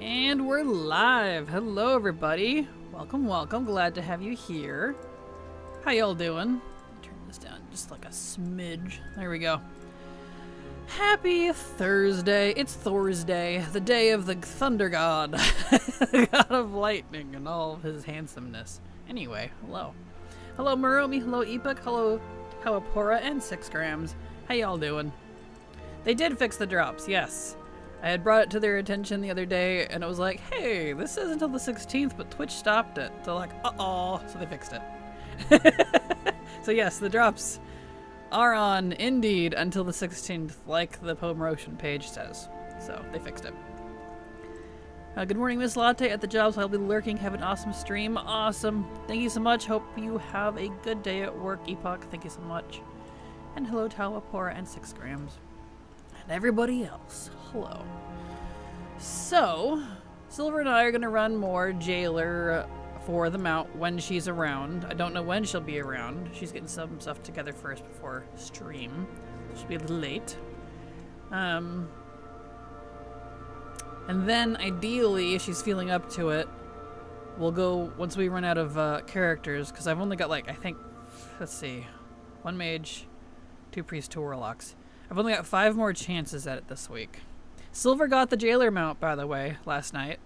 And we're live. Hello, everybody. Welcome, welcome. Glad to have you here. How y'all doing? Turn this down just like a smidge. There we go. Happy Thursday. It's Thursday, the day of the Thunder God. God of lightning and all of his handsomeness. Anyway, hello. Hello, Murumi. Hello, Epoch. Hello, Hawapora and 6 grams. How y'all doing? They did fix the drops, yes. I had brought it to their attention the other day, and it was like, hey, this is until the 16th, but Twitch stopped it. So like, uh-oh, so they fixed it. So yes, the drops are on, indeed, until the 16th, like the promotion page says. So they fixed it. Good morning, Miss Latte at the job, so I'll be lurking. Have an awesome stream. Awesome. Thank you so much. Hope you have a good day at work, Epoch. Thank you so much. And hello, Tawapora and 6 grams. And everybody else, hello. So, Silver and I are going to run more Jailer for the mount when she's around. I don't know when she'll be around. She's getting some stuff together first before stream. She'll be a little late. And then, ideally, if she's feeling up to it, we'll go, once we run out of characters, because I've only got, like, I think, let's see, 1 mage, 2 priests, 2 warlocks. I've only got 5 more chances at it this week. Silver got the Jailer mount, by the way, last night.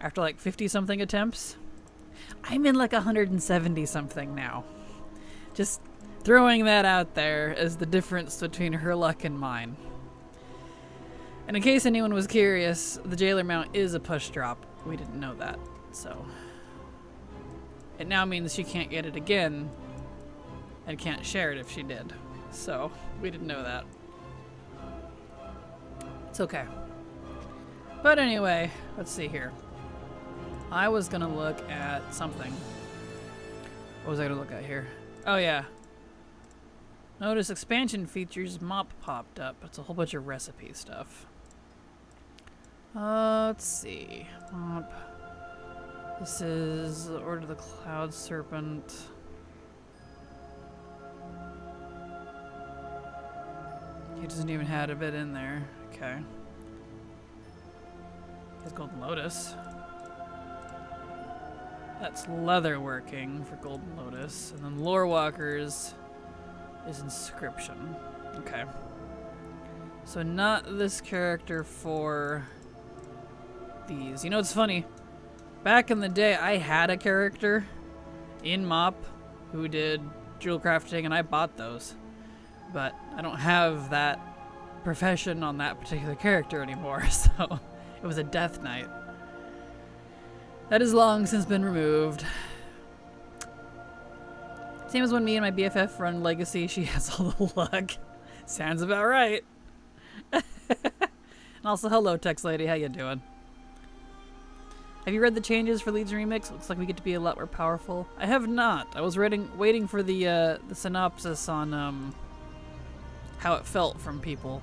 After like 50-something attempts. I'm in like 170-something now. Just throwing that out there as the difference between her luck and mine. And in case anyone was curious, the Jailer mount is a push drop. We didn't know that, so. It now means she can't get it again and can't share it if she did. So, we didn't know that. It's okay. But anyway, let's see here. I was gonna look at something. What was I gonna look at here? Oh yeah. Notice expansion features mop popped up. It's a whole bunch of recipe stuff. Let's see. Mop. This is Order of the Cloud Serpent. He doesn't even have a bit in there. Okay. Here's Golden Lotus. That's leather working for Golden Lotus. And then Lore Walkers is Inscription. Okay. So not this character for these. You know, it's funny. Back in the day, I had a character in MOP who did jewel crafting, and I bought those. But I don't have that profession on that particular character anymore, so it was a death knight. That has long since been removed. Same as when me and my BFF run Legacy, she has all the luck. Sounds about right. And also, hello, Tex Lady, how you doing? Have you read the changes for Legion Remix? Looks like we get to be a lot more powerful. I have not. I was waiting for the synopsis on how it felt from people.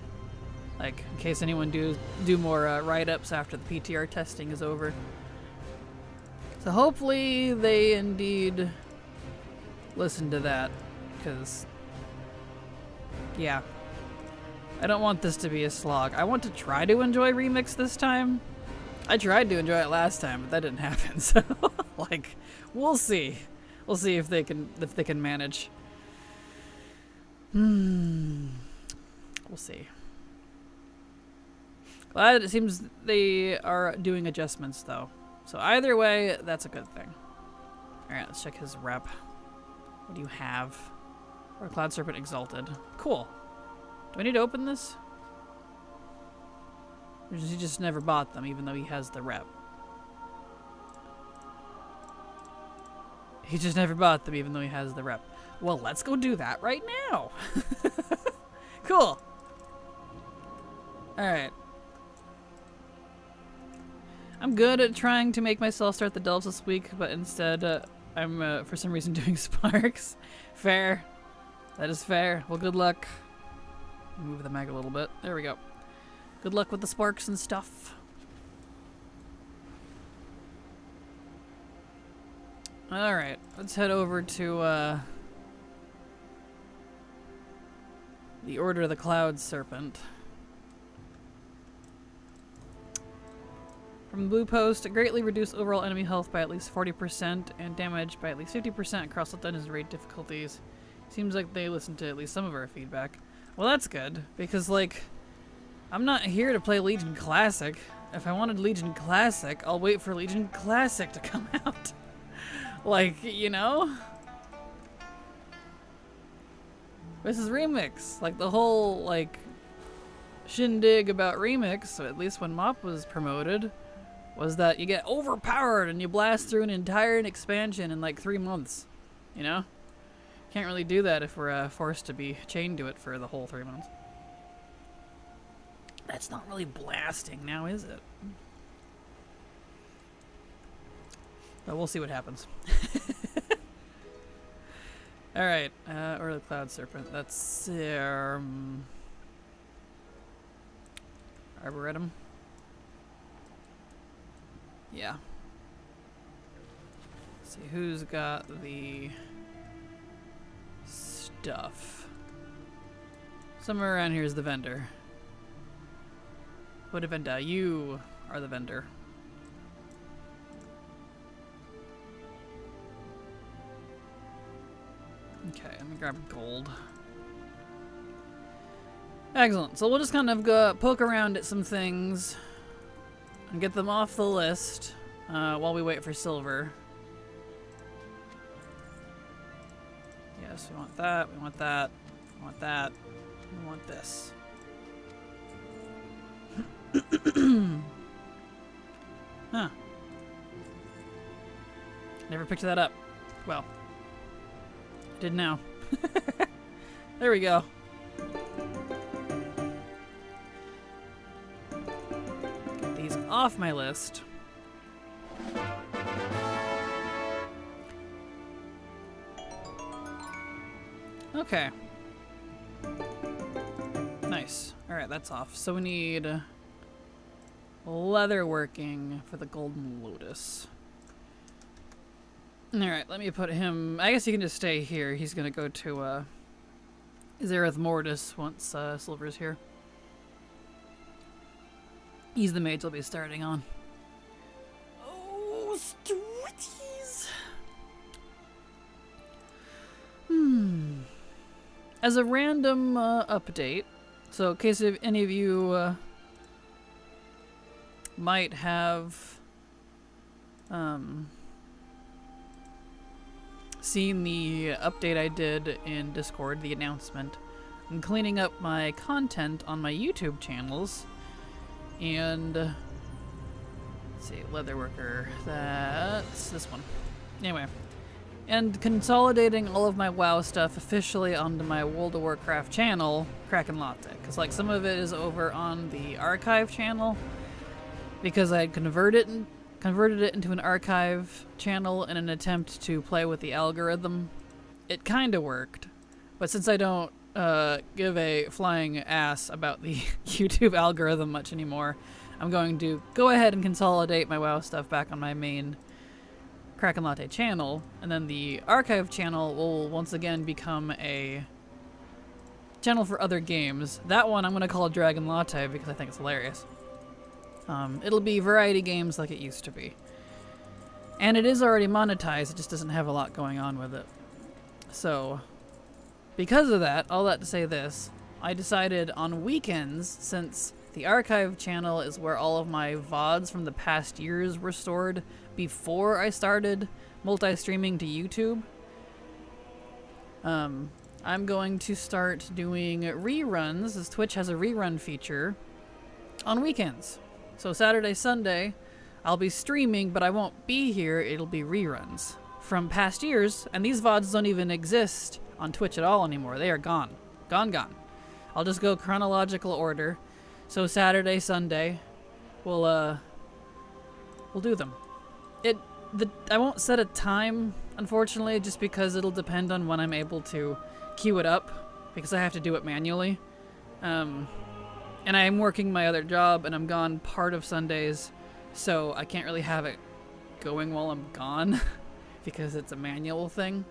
Like, in case anyone do more write-ups after the PTR testing is over. So hopefully they indeed listen to that, because, yeah. I don't want this to be a slog. I want to try to enjoy Remix this time. I tried to enjoy it last time, but that didn't happen, so, like, we'll see. We'll see if they can manage. We'll see. Glad it seems they are doing adjustments, though. So either way, that's a good thing. Alright, let's check his rep. What do you have? Or Cloud Serpent Exalted. Cool. Do I need to open this? Or does he just never bought them, even though he has the rep? He just never bought them, even though he has the rep. Well, let's go do that right now. Cool. Alright. I'm good at trying to make myself start the delves this week, but instead I'm for some reason doing sparks. Fair. That is fair. Well, good luck. Move the mag a little bit. There we go. Good luck with the sparks and stuff. Alright, let's head over to the Order of the Cloud Serpent. From the blue post, greatly reduce overall enemy health by at least 40% and damage by at least 50% across the dungeons raid difficulties. Seems like they listened to at least some of our feedback. Well, that's good, because, like, I'm not here to play Legion Classic. If I wanted Legion Classic, I'll wait for Legion Classic to come out. Like, you know? This is Remix. Like, the whole, like, shindig about Remix, so at least when MOP was promoted, was that you get overpowered and you blast through an entire expansion in, like, 3 months. You know? Can't really do that if we're forced to be chained to it for the whole 3 months. That's not really blasting now, is it? But we'll see what happens. Alright, or the Cloud Serpent. That's Arboretum. Yeah. Let's see who's got the stuff. Somewhere around here is the vendor. What a vendor? You are the vendor. Okay, let me grab gold. Excellent. So we'll just kind of go poke around at some things and get them off the list while we wait for silver. Yes, we want that, we want that, we want that, we want this. Huh. Never picked that up. Well, I did now. There we go. Get these off my list. Okay. Nice. Alright, that's off. So we need leatherworking for the Golden Lotus. Alright, let me put him... I guess he can just stay here. He's gonna go to Zareth Mortis once Silver's here. He's the mage I'll be starting on. Oh, Stwitties! As a random update, so in case if any of you might have seen the update I did in Discord, the announcement, I'm cleaning up my content on my YouTube channels, and let's see, Leatherworker, that's this one. Anyway. And consolidating all of my WoW stuff officially onto my World of Warcraft channel, Kraken Latte. Because like some of it is over on the archive channel, because I had converted it into an archive channel in an attempt to play with the algorithm. It kind of worked, but since I don't give a flying ass about the YouTube algorithm much anymore, I'm going to go ahead and consolidate my WoW stuff back on my main Kraken Latte channel, and then the archive channel will once again become a channel for other games. That one I'm going to call Dragon Latte because I think it's hilarious. It'll be variety games like it used to be. And it is already monetized, it just doesn't have a lot going on with it. So, because of that, all that to say this, I decided on weekends, since the archive channel is where all of my VODs from the past years were stored before I started multi-streaming to YouTube. I'm going to start doing reruns, as Twitch has a rerun feature, on weekends. So Saturday, Sunday, I'll be streaming, but I won't be here, it'll be reruns from past years, and these VODs don't even exist on Twitch at all anymore. They are gone. Gone. I'll just go chronological order. So Saturday, Sunday, we'll do them. I won't set a time, unfortunately, just because it'll depend on when I'm able to queue it up, because I have to do it manually. And I'm working my other job, and I'm gone part of Sundays, so I can't really have it going while I'm gone, because it's a manual thing.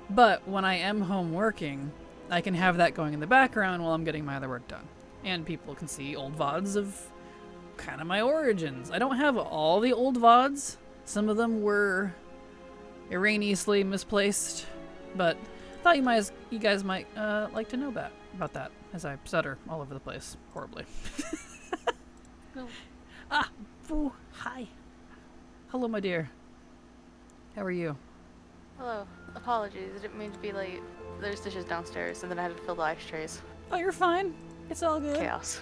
But when I am home working, I can have that going in the background while I'm getting my other work done. And people can see old VODs of kind of my origins. I don't have all the old VODs. Some of them were erroneously misplaced, but I thought you guys might like to know about that, as I stutter all over the place horribly. No. Ah, boo, hi. Hello, my dear. How are you? Hello. Apologies, I didn't mean to be late. There's dishes downstairs, and then I had to fill the ice trays. Oh, you're fine. It's all good. Chaos.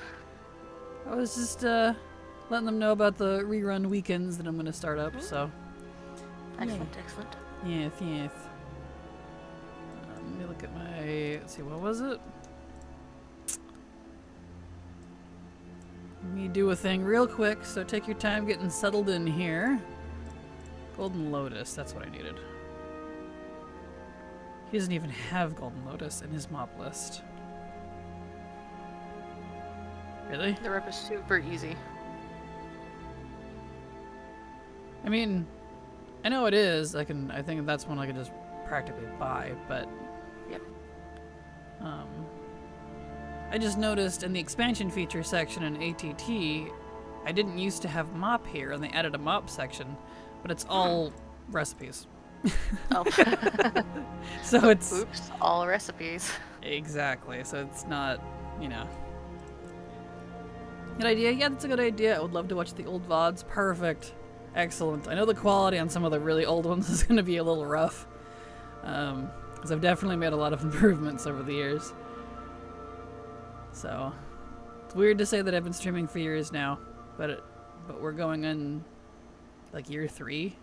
I was just letting them know about the rerun weekends that I'm going to start up, so. Excellent, excellent. Yes, yes. Let me look at my, let's see, what was it? Let me do a thing real quick, so take your time getting settled in here. Golden Lotus, that's what I needed. He doesn't even have Golden Lotus in his mob list. Really? The rep is super easy. I mean, I know it is. I think that's one I could just practically buy, but Yep. I just noticed in the expansion feature section in ATT, I didn't used to have mop here, and they added a mop section, but it's all recipes. Oh. So it's Oops, all recipes. exactly. So it's not, you know. Good idea. Yeah, that's a good idea. I would love to watch the old VODs. Perfect. Excellent. I know the quality on some of the really old ones is going to be a little rough, because I've definitely made a lot of improvements over the years. So it's weird to say that I've been streaming for years now, but we're going on like year 3.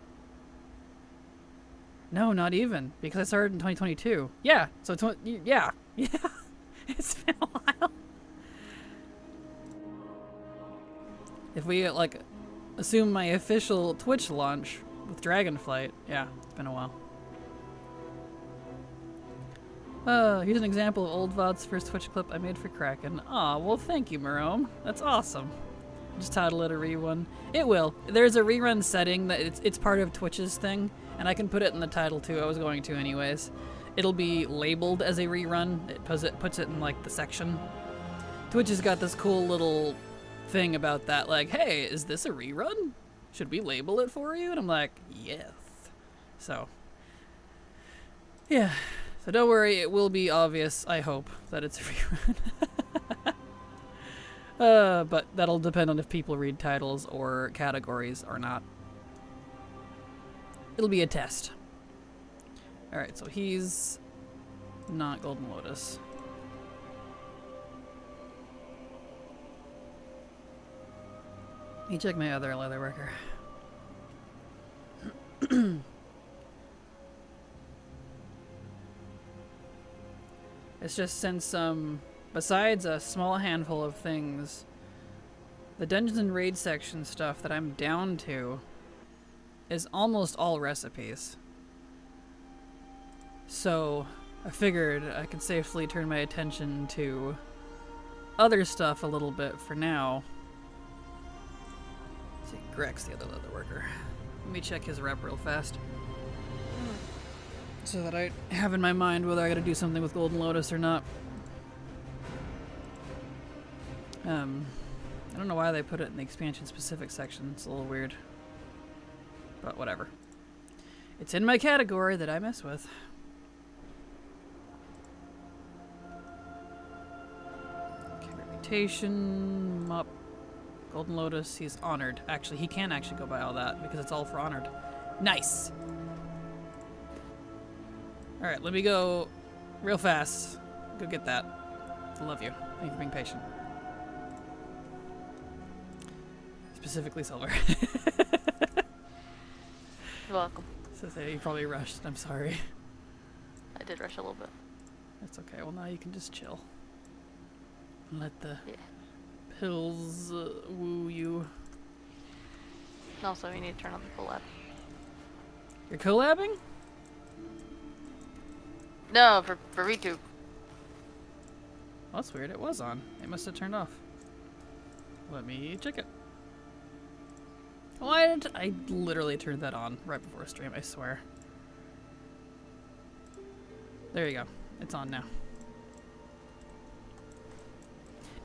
No, not even, because I started in 2022. Yeah, so yeah, it's been a while. If we like assume my official Twitch launch with Dragonflight, yeah, it's been a while. Here's an example of old VOD's first Twitch clip I made for Kraken. Aw, well thank you, Marome. That's awesome. Just title it a rerun. It will. There's a rerun setting that it's part of Twitch's thing, and I can put it in the title too. I was going to anyways. It'll be labeled as a rerun. It puts it in like the section. Twitch has got this cool little thing about that, like, hey, is this a rerun? Should we label it for you? And I'm like, yes. So, yeah. So don't worry, it will be obvious, I hope, that it's a rerun. But that'll depend on if people read titles or categories or not. It'll be a test. Alright, so he's not Golden Lotus. Let me check my other leatherworker. It's just since, besides a small handful of things, the Dungeons and Raid section stuff that I'm down to is almost all recipes. So I figured I could safely turn my attention to other stuff a little bit for now. Let's see, Greg's the other leatherworker. Let me check his rep real fast, so that I have in my mind whether I gotta do something with Golden Lotus or not. I don't know why they put it in the expansion specific section. It's a little weird. But whatever. It's in my category that I mess with. Okay, reputation, mop, Golden Lotus, he's honored. Actually, he can actually go by all that because it's all for honored. Nice! Alright, let me go real fast. Go get that. I love you. Thank you for being patient. Specifically silver. You're welcome. So you probably rushed. I'm sorry. I did rush a little bit. That's okay. Well, now you can just chill. And let the Yeah. pills woo you. And also, you need to turn on the collab. You're collabing? No, for ReTube. Well, that's weird. It was on. It must have turned off. Let me check it. What? I literally turned that on right before stream, I swear. There you go. It's on now.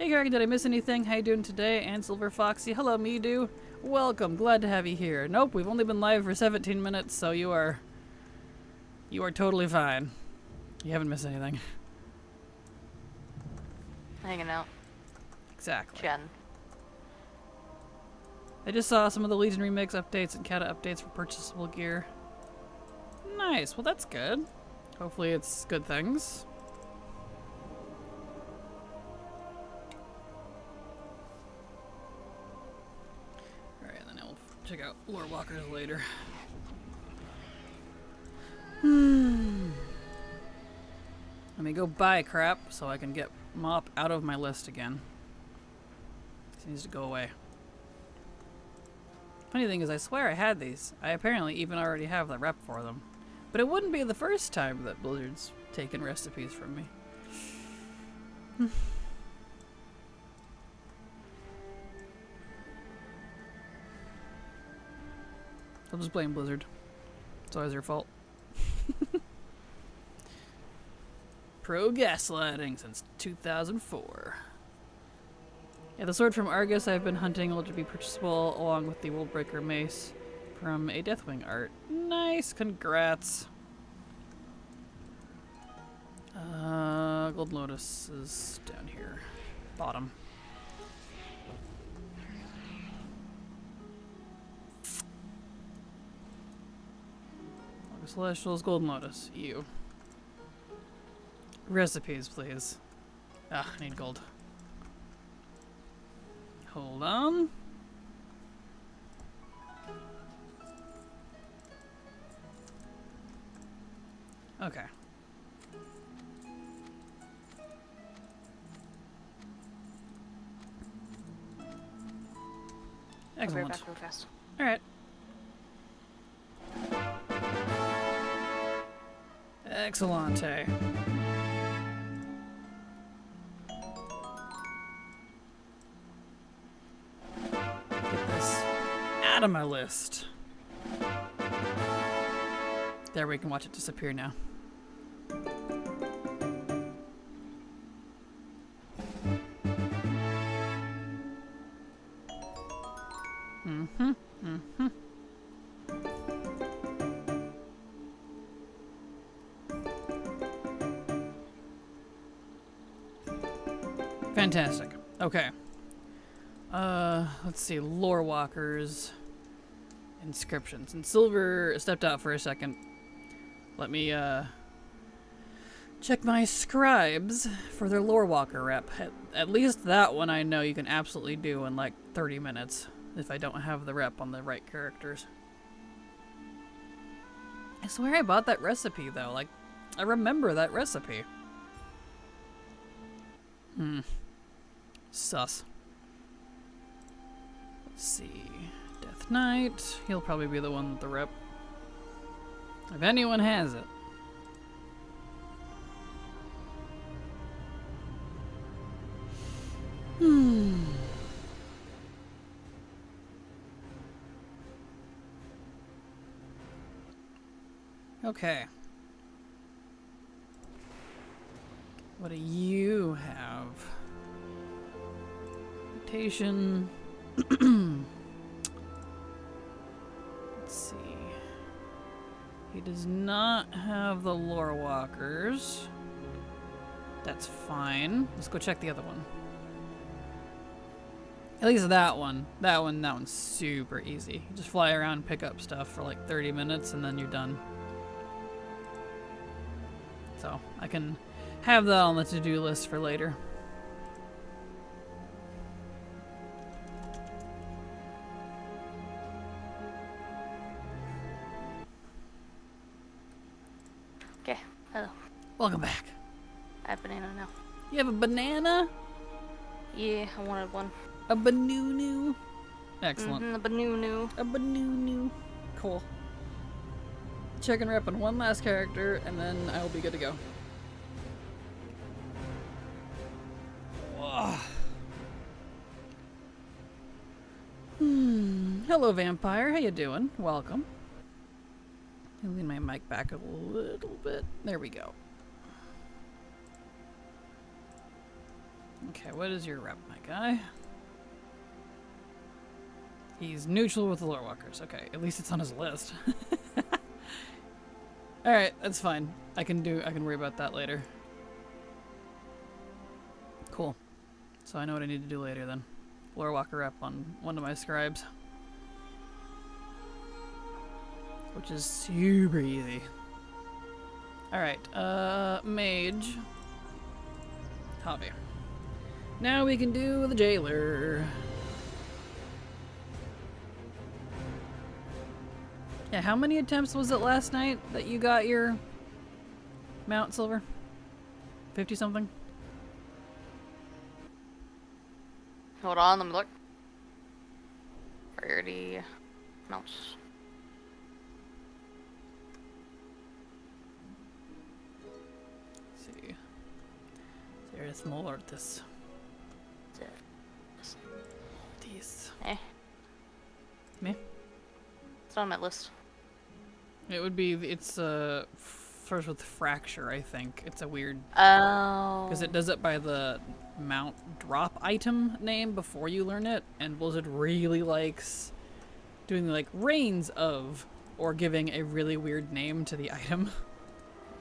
Hey Kraken, did I miss anything? How you doing today? And Silver Foxy, hello Medu. Welcome, glad to have you here. Nope, we've only been live for 17 minutes, so you are totally fine. You haven't missed anything. Hanging out. Exactly. Jen. I just saw some of the Legion Remix updates and Kata updates for purchasable gear. Nice, well that's good. Hopefully it's good things. Alright, then I'll check out Lore Walkers later. Let me go buy crap so I can get Mop out of my list again. He needs to go away. Funny thing is, I swear I had these. I apparently even already have the rep for them. But it wouldn't be the first time that Blizzard's taken recipes from me. I'll just blame Blizzard. It's always their fault. Pro gaslighting since 2004. Yeah, the sword from Argus I've been hunting will be purchasable along with the Worldbreaker mace from a Deathwing art. Nice, congrats. Gold Lotus is down here. Bottom. August Celestials, Golden Lotus, you. Recipes, please. Ah, I need gold. Hold on. Okay. Excellent. I'll be back real fast. All right. Excellente. Get this out of my list. There, we can watch it disappear now. Fantastic. Okay. Let's see. Lore Walkers. Inscriptions. And Silver stepped out for a second. Let me, check my scribes for their Lore Walker rep. At least that one I know you can absolutely do in like 30 minutes if I don't have the rep on the right characters. I swear I bought that recipe though. Like, I remember that recipe. Sus. Let's see. Death Knight. He'll probably be the one with the rep. If anyone has it. Okay. What do you have? Mutation. Let's see. He does not have the Lore Walkers. That's fine. Let's go check the other one. At least that one. That one's super easy. You just fly around, pick up stuff for like 30 minutes, and then you're done. So I can have that on the to-do list for later. Okay, hello. Welcome back. I have banana now. You have a banana? Yeah, I wanted one. A banoo. Excellent. A banoo. A banoo. Cool. Check and rep on one last character, and then I will be good to go. Hello, Vampire. How you doing? Welcome. I'll lean my mic back a little bit. There we go. Okay, what is your rep, my guy? He's neutral with the lore walkers. Okay, at least it's on his list. Alright, that's fine. I can worry about that later. Cool. So I know what I need to do later then. Lore walker up on one of my scribes. Which is super easy. Alright, mage. Hobby. Now we can do the jailer. Yeah, how many attempts was it last night that you got your Mount Silver? 50 something? Hold on, let me look. Priority mounts. Let's see. There's Mortis. These. Eh. Me? It's on my list. It would be, it's first with fracture, I think. It's a weird, Oh. because it does it by the mount drop item name before you learn it, and Blizzard really likes doing like reigns of, or giving a really weird name to the item.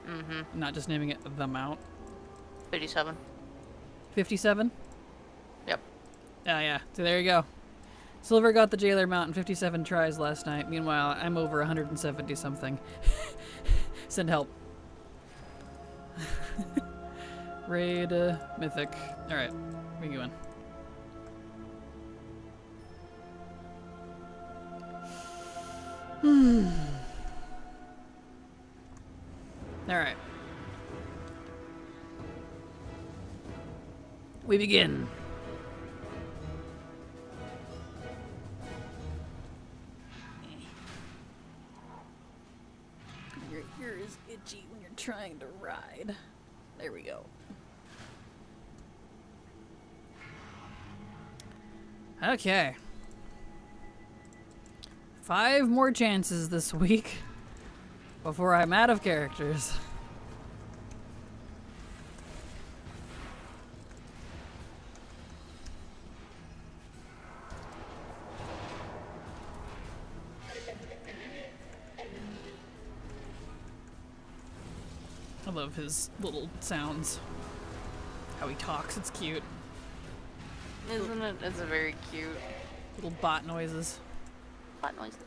Mm-hmm. Not just naming it the mount. 57. 57? Yep. Ah, yeah. So there you go. Silver got the jailer mount in 57 tries last night. Meanwhile, I'm over 170 something. Send help. Raid, mythic. Alright, bring you in. Alright. We begin. Your ear is itchy when you're trying to ride. There we go. Okay. 5 more chances this week before I'm out of characters. I love his little sounds. How he talks, it's cute. Isn't it? It's a very cute. Little bot noises. Bot noises.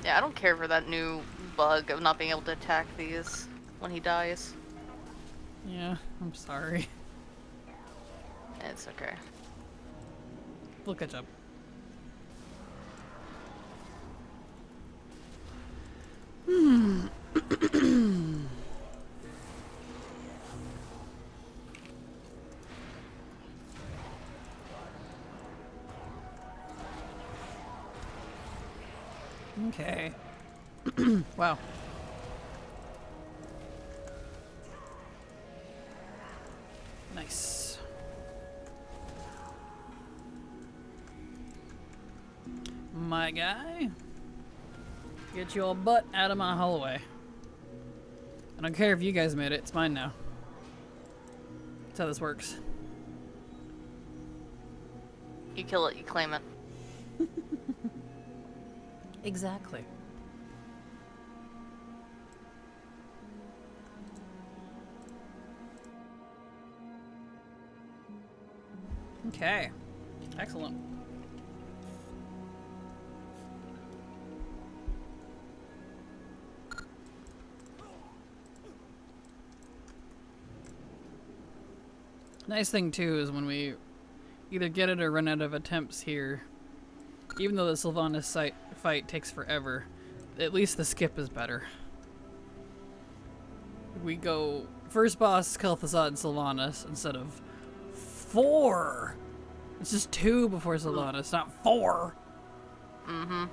Yeah, I don't care for that new bug of not being able to attack these when he dies. Yeah, I'm sorry. It's okay. We'll catch up. Okay. Wow. Nice. My guy. Get your butt out of my hallway. I don't care if you guys made it, it's mine now. That's how this works. You kill it, you claim it. Exactly. Okay. Excellent. Nice thing too is when we either get it or run out of attempts here, even though the Sylvanas fight takes forever, at least the skip is better. We go first boss, Kel'Thuzad and Sylvanas instead of 4. It's just 2 before Sylvanas, not 4. Mm-hmm.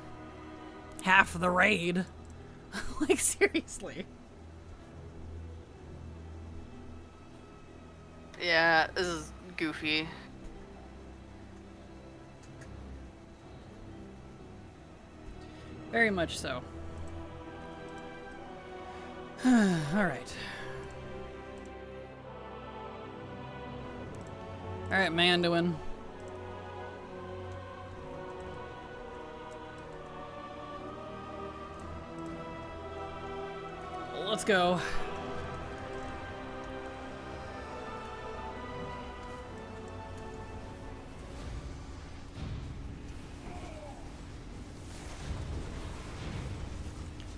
Half the raid. Like, seriously. Yeah, this is goofy. Very much so. Alright. Alright, Mandoin. Let's go.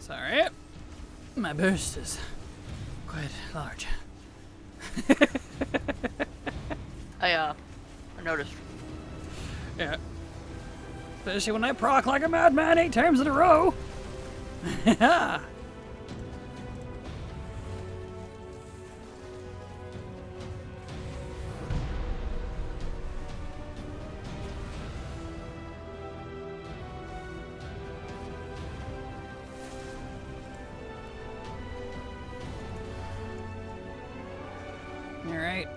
Sorry. My burst is quite large. I noticed. Yeah. Especially when I proc like a madman 8 times in a row. Yeah. All right.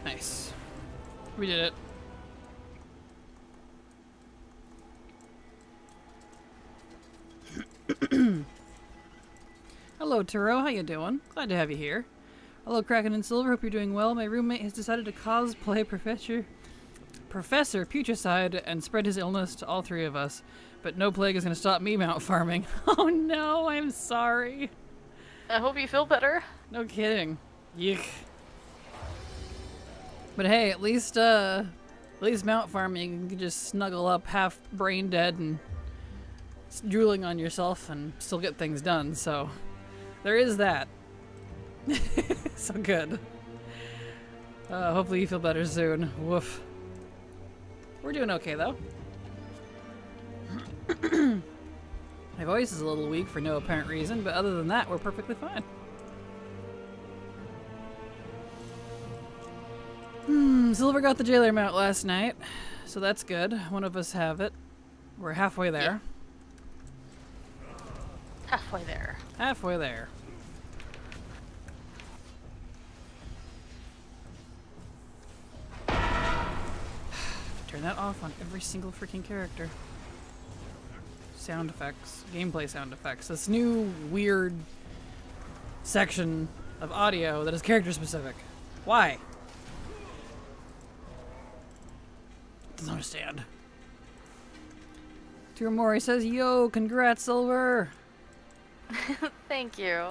Nice. We did it. Hello, Turo. How you doing? Glad to have you here. Hello, Kraken and Silver. Hope you're doing well. My roommate has decided to cosplay Professor Putricide and spread his illness to all 3 of us. But no plague is going to stop me mount farming. Oh no, I'm sorry. I hope you feel better. No kidding. Yuck. But hey, at least mount farming, you can just snuggle up half brain dead and drooling on yourself and still get things done, so there is that. So good. Hopefully you feel better soon. Woof. We're doing okay though. My voice is a little weak for no apparent reason, but other than that, we're perfectly fine. Silver got the jailer mount last night, so that's good. One of us have it. We're halfway there. Yeah. Halfway there. Halfway there. Turn that off on every single freaking character. Sound effects. Gameplay sound effects. This new weird section of audio that is character specific. Why? Doesn't understand. Mori says, yo, congrats, Silver. Thank you.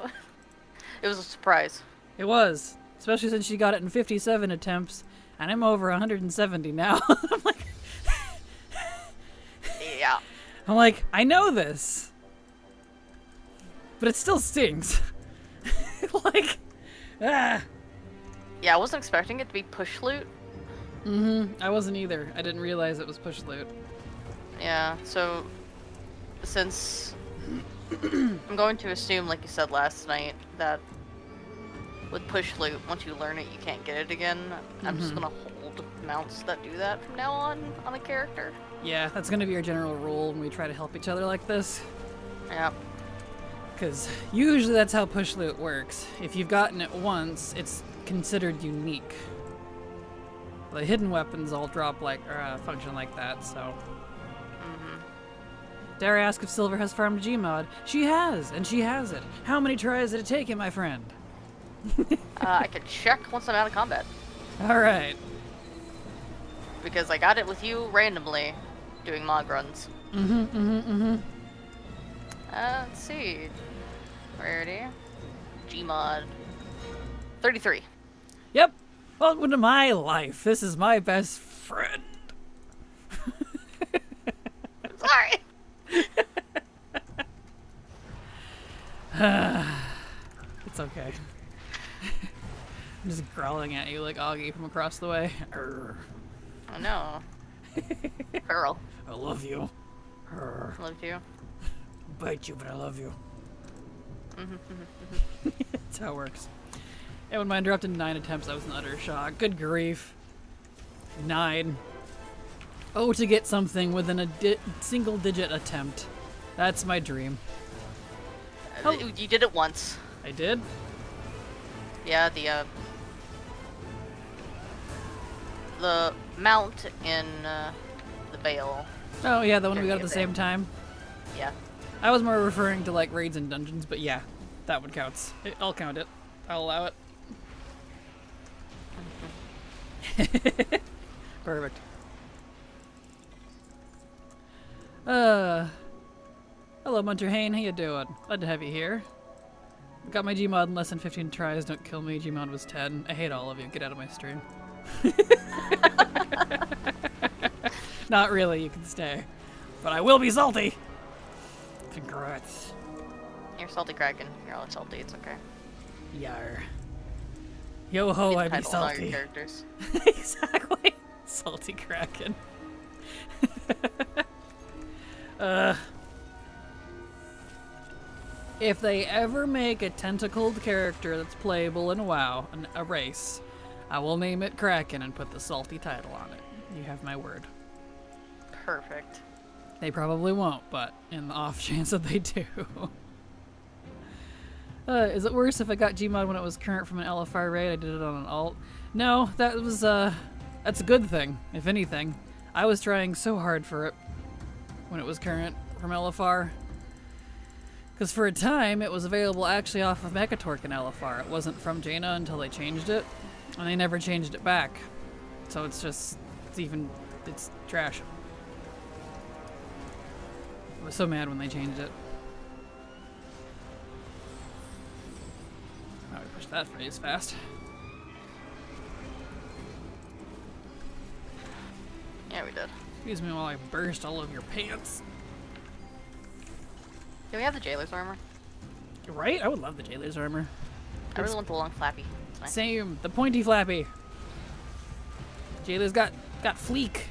It was a surprise. It was. Especially since she got it in 57 attempts, and I'm over 170 now. Yeah. I'm like, I know this. But it still stings. Like, ah. Yeah, I wasn't expecting it to be push loot. I wasn't either. I didn't realize it was push loot. Yeah, so since I'm going to assume, like you said last night, that with push loot, once you learn it, you can't get it again. I'm just gonna hold mounts that do that from now on a character. Yeah, that's gonna be our general rule when we try to help each other like this. Yeah. Because usually that's how push loot works. If you've gotten it once, it's considered unique. The hidden weapons all drop like, or function like that, so. Dare I ask if Silver has farmed Gmod? She has, and she has it. How many tries did it take you, my friend? I could check once I'm out of combat. Alright. Because I got it with you randomly, doing mod runs. Let's see. Rarity. Gmod. 33. Yep. Welcome to my life. This is my best friend. Sorry. It's okay. I'm just growling at you like Augie from across the way. Arr. Oh no. Girl. I love you. I love you. Bite you, but I love you. That's how it works. And when mine dropped in 9 attempts, I was in utter shock. Good grief. 9. Oh, to get something within a single-digit attempt. That's my dream. Oh. You did it once. I did? Yeah, the mount in the Vale. Oh, yeah, the one we got at the same time. Yeah. I was more referring to, like, raids and dungeons, but yeah, that one counts. I'll count it. I'll allow it. Perfect. Hello, Munter Hain. How you doing? Glad to have you here. Got my Gmod in less than 15 tries. Don't kill me. Gmod was 10. I hate all of you. Get out of my stream. Not really. You can stay. But I will be salty. Congrats. You're salty Kraken. You're all salty. It's okay. Yar. Yo ho, I be Title on all your salty. characters. Exactly. Salty Kraken. If they ever make a tentacled character that's playable in WoW, a race, I will name it Kraken and put the salty title on it. You have my word. Perfect. They probably won't, but in the off chance that they do. Is it worse if I got Gmod when it was current from an LFR raid? I did it on an alt. No, that was, that's a good thing, if anything. I was trying so hard for it when it was current from LFR. Because for a time, it was available actually off of Mechatork in LFR. It wasn't from Jaina until they changed it, and they never changed it back. So it's just, it's trash. I was so mad when they changed it. Oh, we pushed that phrase fast. Yeah, we did. Excuse me while I burst all of your pants. Do we have the Jailer's armor? You're right? I would love the Jailer's armor. I really want the long flappy. It's nice. Same. The pointy flappy. Jailer's got fleek.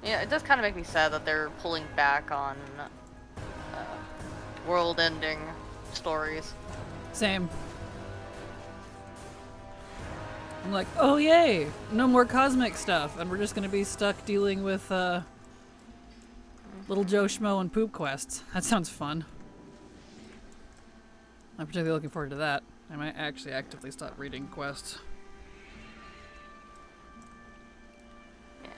Yeah, it does kind of make me sad that they're pulling back on world-ending stories. Same. I'm like, oh yay! No more cosmic stuff, and we're just gonna be stuck dealing with Little Joe Schmo and poop quests. That sounds fun. I'm particularly looking forward to that. I might actually actively stop reading quests. Yeah.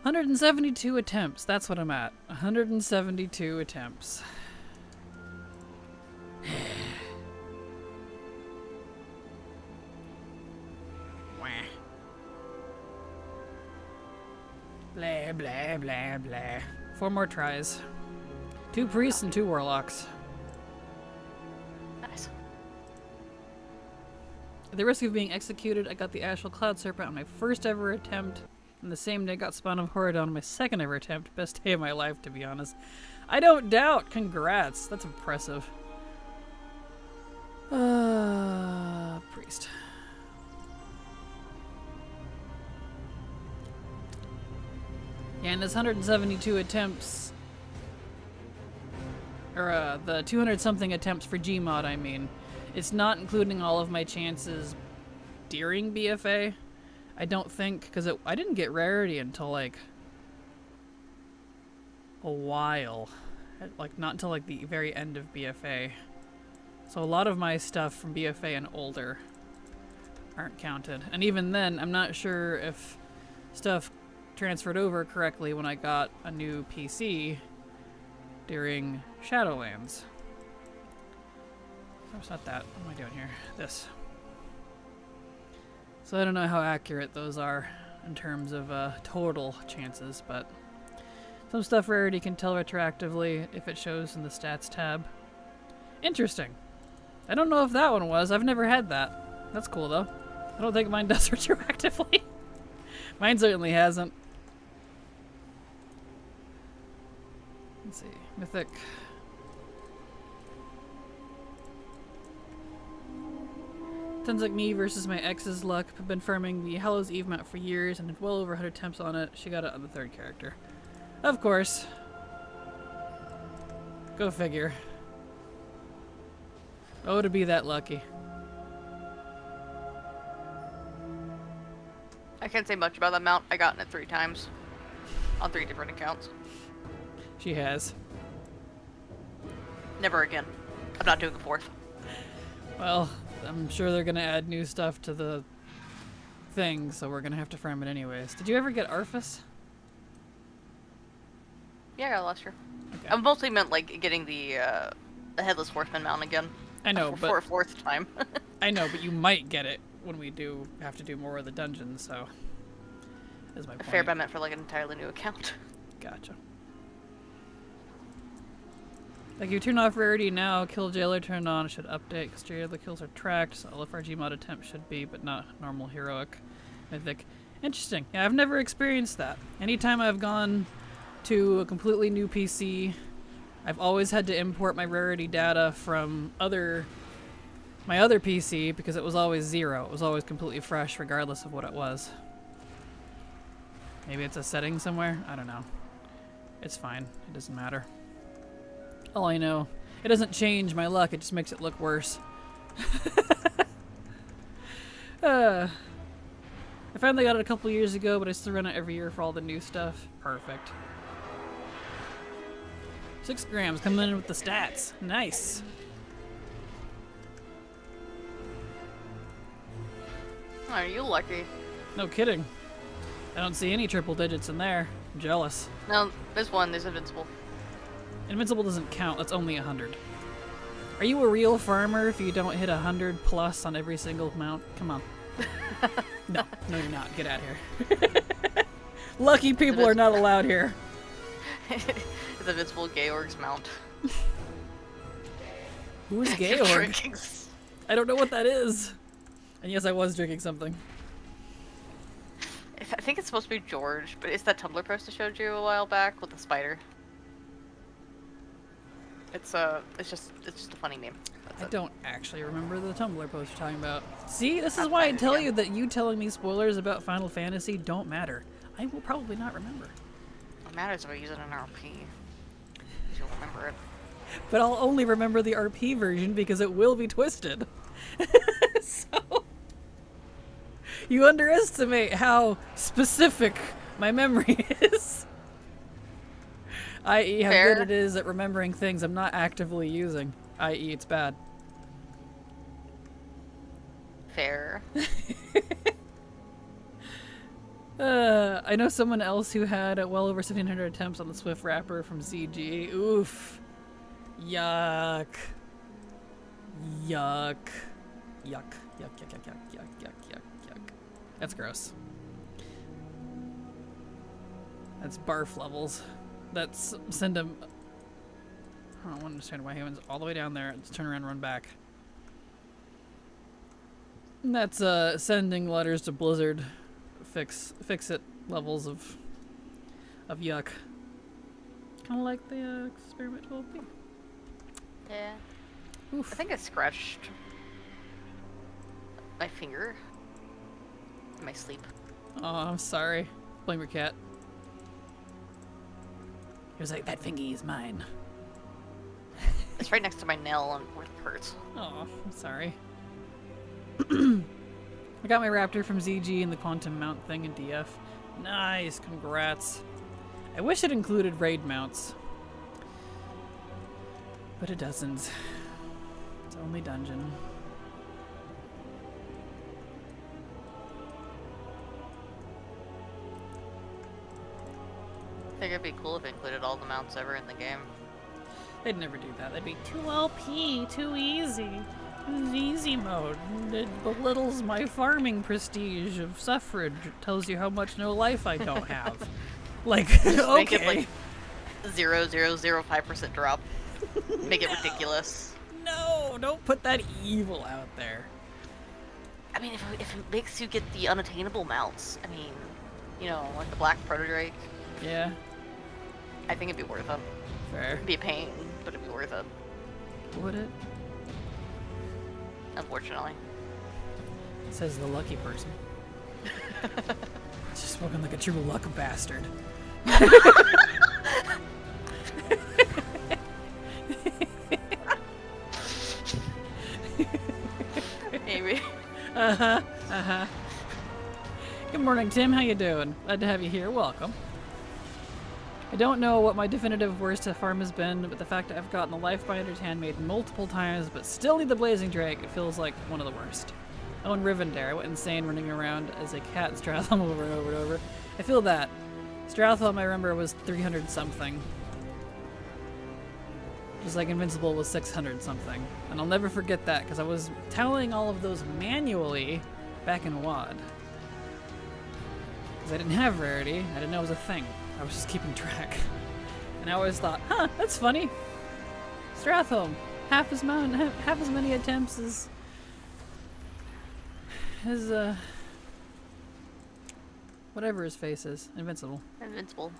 172 attempts. That's what I'm at. 172 attempts. Wah. Blah, blah, blah, blah. 4 more tries. 2 priests and 2 warlocks. Nice. At the risk of being executed, I got the Astral Cloud Serpent on my first ever attempt. And the same day got Spawn of Horadon on my second ever attempt. Best day of my life, to be honest. I don't doubt. Congrats. That's impressive. Priest. Yeah, and this 172 attempts, or the 200-something attempts for Gmod, I mean, it's not including all of my chances during BFA. I don't think, because I didn't get rarity until, like, a while. Like, not until, like, the very end of BFA. So a lot of my stuff from BFA and older aren't counted. And even then, I'm not sure if stuff transferred over correctly when I got a new PC during Shadowlands. Oh, it's not that. What am I doing here? This. So I don't know how accurate those are in terms of total chances, but some stuff rarity can tell retroactively if it shows in the stats tab. Interesting. I don't know if that one was. I've never had that. That's cool though. I don't think mine does retroactively. Mine certainly hasn't. Let's see. Mythic. Sounds like me versus my ex's luck. I've been farming the Hallows Eve map for years and had well over 100 attempts on it. She got it on the 3rd character. Of course. Go figure. Oh, to be that lucky. I can't say much about that mount. I gotten it 3 times. On 3 different accounts. She has. Never again. I'm not doing a 4th. Well, I'm sure they're gonna add new stuff to the thing, so we're gonna have to farm it anyways. Did you ever get Arthas? Yeah, I got it last year. Okay. I mostly meant like getting the Headless Horseman mount again. I know, for a but 4th time. I know, but you might get it when we do have to do more of the dungeons, so that's my point. Fair, but I meant for like an entirely new account. Gotcha. Like, you turn off rarity now, kill jailer turned on, it should update, because jailer kills are tracked, so all FRG mod attempts should be, but not normal heroic mythic. Interesting. Yeah, I've never experienced that. Anytime I've gone to a completely new PC, I've always had to import my rarity data from my other PC, because it was always 0. It was always completely fresh, regardless of what it was. Maybe it's a setting somewhere? I don't know. It's fine. It doesn't matter. All I know, it doesn't change my luck, it just makes it look worse. I finally got it a couple years ago, but I still run it every year for all the new stuff. Perfect. 6 grams coming in with the stats. Nice. Are you lucky? No kidding. I don't see any triple digits in there. I'm jealous. No, there's one. There's Invincible. Invincible doesn't count. That's only 100. Are you a real farmer if you don't hit 100 plus on every single mount? Come on. No, you're not. Get out of here. Lucky people are not allowed here. It's Invincible Georg's mount. Who is You're Georg? drinking I don't know what that is. And yes, I was drinking something. I think it's supposed to be George, but it's that Tumblr post I showed you a while back with the spider. It's just a funny name. That's I it. don't actually remember the Tumblr post you're talking about. See, this is why I tell you that you telling me spoilers about Final Fantasy don't matter. I will probably not remember. What matters if I use it in RP. You'll remember it. But I'll only remember the RP version because it will be twisted. So you underestimate how specific my memory is. I.e. how Fair. good it is at remembering things I'm not actively using. I.e. it's bad. Fair. I know someone else who had well over 1,700 attempts on the Swift Wrapper from ZG. Oof. Yuck. Yuck. Yuck. Yuck, yuck, yuck, yuck, yuck, yuck, yuck, yuck. That's gross. That's barf levels. That's send him. I don't understand why he went all the way down there. Let's turn around and run back. And that's sending letters to Blizzard. Fix it levels of yuck. Kind of like the Experiment 12B. Yeah. Oof. I think I scratched my finger in my sleep. Oh, I'm sorry. Blame your cat. He was like, that fingy is mine. It's right next to my nail and where it hurts. Oh, I'm sorry. I got my Raptor from ZG and the Quantum Mount thing in DF. Nice, congrats. I wish it included raid mounts. But it doesn't. It's only dungeon. I think it'd be cool if it included all the mounts ever in the game. They'd never do that. They'd be too OP, too easy. Easy mode. It belittles my farming prestige of suffrage. It tells you how much no life I don't have. Like, okay. Make it like 0.005% drop. Make it ridiculous. No, don't put that evil out there. I mean, if it makes you get the unattainable mounts, I mean, you know, like the Black Protodrake, Yeah, I think it'd be worth it. fair. It'd be a pain, but it'd be worth it. Would it? Unfortunately. Says the lucky person. Just spoken like a true luck bastard. Good morning, Tim. How you doing? Glad to have you here. Welcome. I don't know what my definitive worst to farm has been, but the fact that I've gotten the Life Binder's Handmaid multiple times, but still need the Blazing Drake, it feels like one of the worst. Oh, and Rivendare. I went insane running around as a cat in Stratholme over and over and over. I feel that. Stratholme, I remember, was 300 something. Just like Invincible was 600 something. And I'll never forget that, because I was tallying all of those manually back in WoD. Because I didn't have rarity. I didn't know it was a thing. I was just keeping track. And I always thought, huh, that's funny. Stratholme, half as many attempts as whatever his face is. Invincible. Invincible.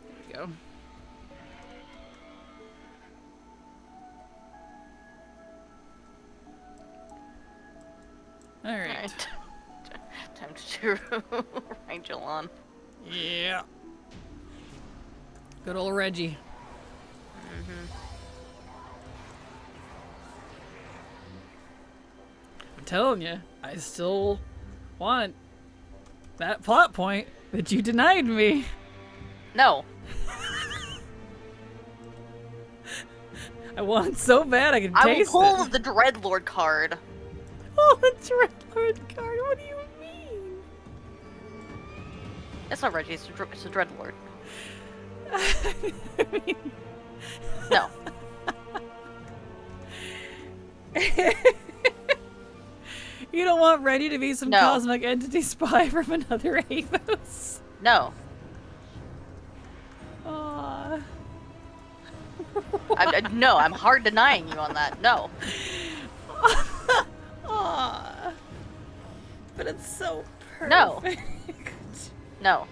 There we go. Alright. Time to do Rigel on. Yeah. Good old Reggie. I'm telling you, I still want that plot point that you denied me. No. I want it so bad I can I will taste pull it. the Dreadlord card. Oh, the Dreadlord card. What do you mean? It's not Reggie, it's a Dreadlord. I mean... No. You don't want Reggie to be some No. cosmic entity spy from another Athos? No. Aww. No, I'm hard denying you on that. No. Aww. But it's so perfect. No. No.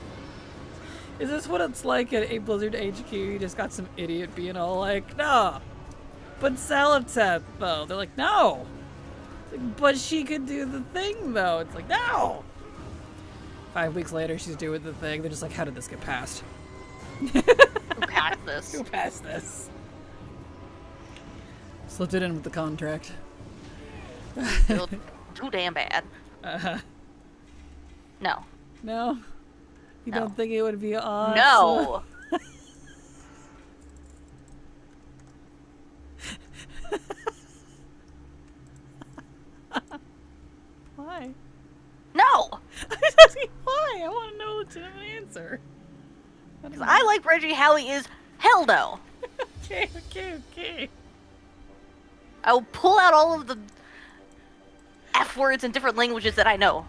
Is this what it's like at a Blizzard HQ? You just got some idiot being all like, no. But Salatet, though. They're like, no. Like, but she could do the thing, though. It's like, no. 5 weeks later, she's doing the thing. They're just like, how did this get passed? Who passed this? Who passed this? Slipped it in with the contract. Feel too damn bad. No. No? You No. don't think it would be awesome? No. Why? No. I'm just asking why. I want to know a legitimate answer. Because I like Reggie Halley is hell no. Okay. I will pull out all of the F words in different languages that I know.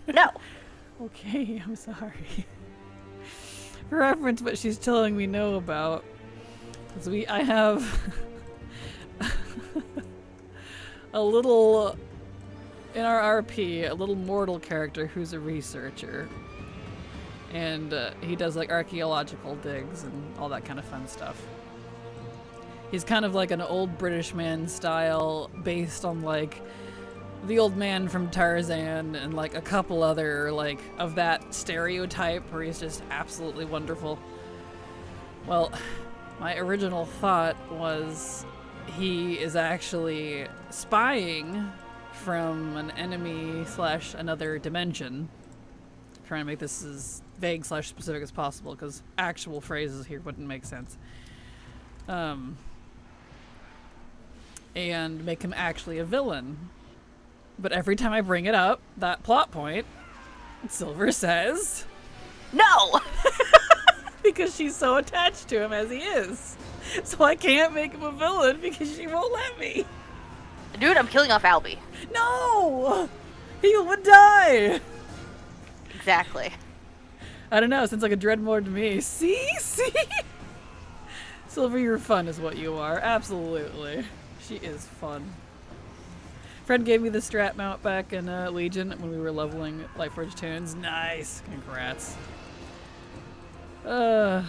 No. Okay, I'm sorry. For reference, what she's telling me no about is I have a little in our RP, a little mortal character who's a researcher, and he does like archaeological digs and all that kind of fun stuff. He's kind of like an old British man style, based on like the old man from Tarzan and like a couple other like of that stereotype where he's just absolutely wonderful. Well, my original thought was he is actually spying from an enemy / another dimension. Trying to make this as vague / specific as possible because actual phrases here wouldn't make sense. And make him actually a villain. But every time I bring it up, that plot point, Silver says, No. because she's so attached to him as he is. So I can't make him a villain because she won't let me. Dude, I'm killing off Albie. No! He would die! Exactly. I don't know, it sounds like a Dreadmore to me. See? Silver, you're fun is what you are. Absolutely. She is fun. Friend gave me the strat mount back in Legion when we were leveling Lightforge tunes. Nice! Congrats. Tell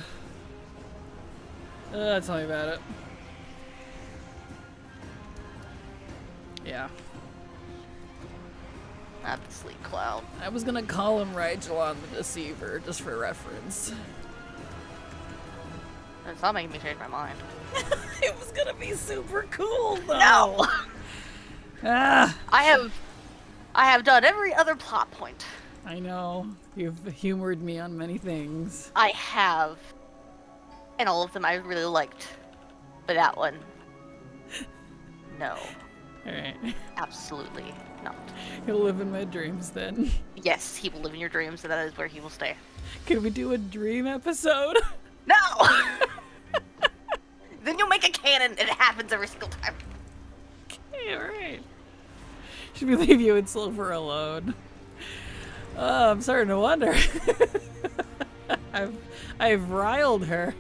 me about it. Yeah. Not the sleep cloud. I was gonna call him Rigel on the Deceiver, just for reference. It's not making me change my mind. It was gonna be super cool, though. No! Ah. I have done every other plot point. I know. You've humored me on many things. I have. And all of them I really liked. But that one, no. Alright. Absolutely not. He'll live in my dreams then. Yes, he will live in your dreams, and that is where he will stay. Can we do a dream episode? No! Then you'll make a canon, and it happens every single time. Okay, alright. Should we leave you and Silver alone? I'm starting to wonder. I've riled her.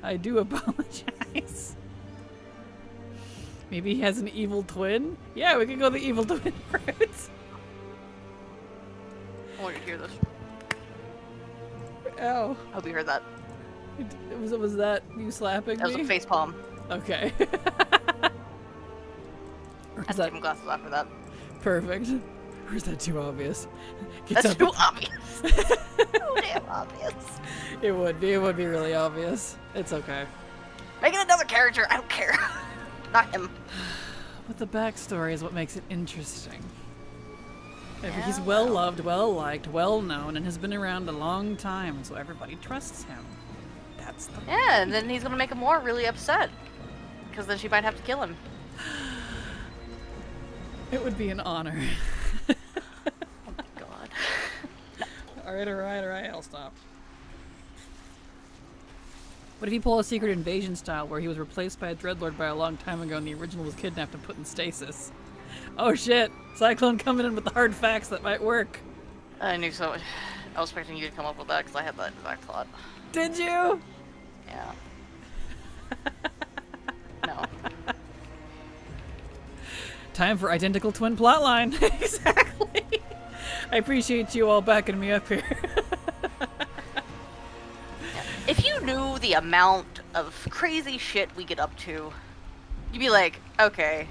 I do apologize. Maybe he has an evil twin? Yeah, we can go the evil twin route. I want you to hear this. Ow. I hope you heard that. Was that you slapping That was me? a face palm. Okay. Or I is took that my glasses after that. perfect? Or is that too obvious? Get That's up. too obvious. Too damn obvious. It would be really obvious. It's okay. Make it another character. I don't care. Not him. But the backstory is what makes it interesting. Yeah, He's well loved, well liked, well known, and has been around a long time, so everybody trusts him. That's the Yeah, and then he's gonna make Amor really upset. Because then she might have to kill him. It would be an honor. Oh my god. Alright, I'll stop. What if you pull a secret invasion style where he was replaced by a dreadlord by a long time ago and the original was kidnapped and put in stasis? Oh shit! Cyclone coming in with the hard facts that might work. I knew so. I was expecting you to come up with that because I had that exact thought. Did you? Yeah. No. Time for identical twin plotline. Exactly. I appreciate you all backing me up here. If you knew the amount of crazy shit we get up to, you'd be like, okay,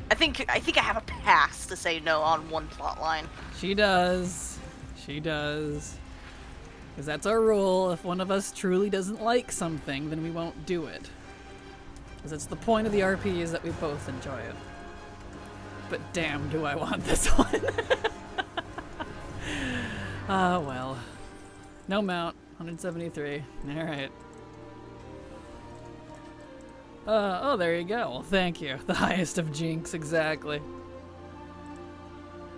I think I have a pass to say no on one plot line. She does. She does. Because that's our rule. If one of us truly doesn't like something, then we won't do it. Because it's the point of the RP is that we both enjoy it. But damn, do I want this one. Ah, well. No mount. 173. Alright. Oh, there you go. Well, thank you. The highest of jinx, exactly.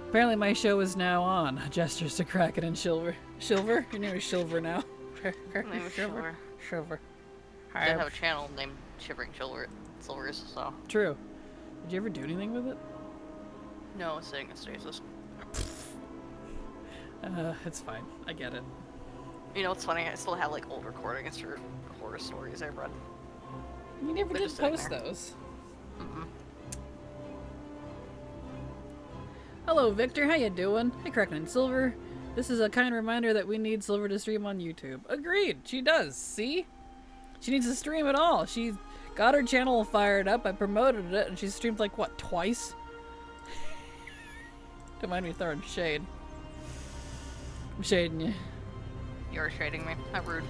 Apparently my show is now on. Gestures to Kraken and Silver. Silver? Your name is Silver now. My name is Silver. Silver. I did have a channel named Shivering Silvers, so. True. Did you ever do anything with it? No, it's sitting in stasis. It's fine. I get it. You know what's funny? I still have like old recordings for horror stories I've read. You never They're did just sitting post there. those. Mm-hmm. Hello, Victor. How you doing? Hey, Kraken and Silver. This is a kind reminder that we need Silver to stream on YouTube. Agreed. She does. See? She needs to stream at all. She got her channel fired up. I promoted it, and she streamed like, what, twice? Don't mind me throwing shade. I'm shading you. You're shading me. How rude.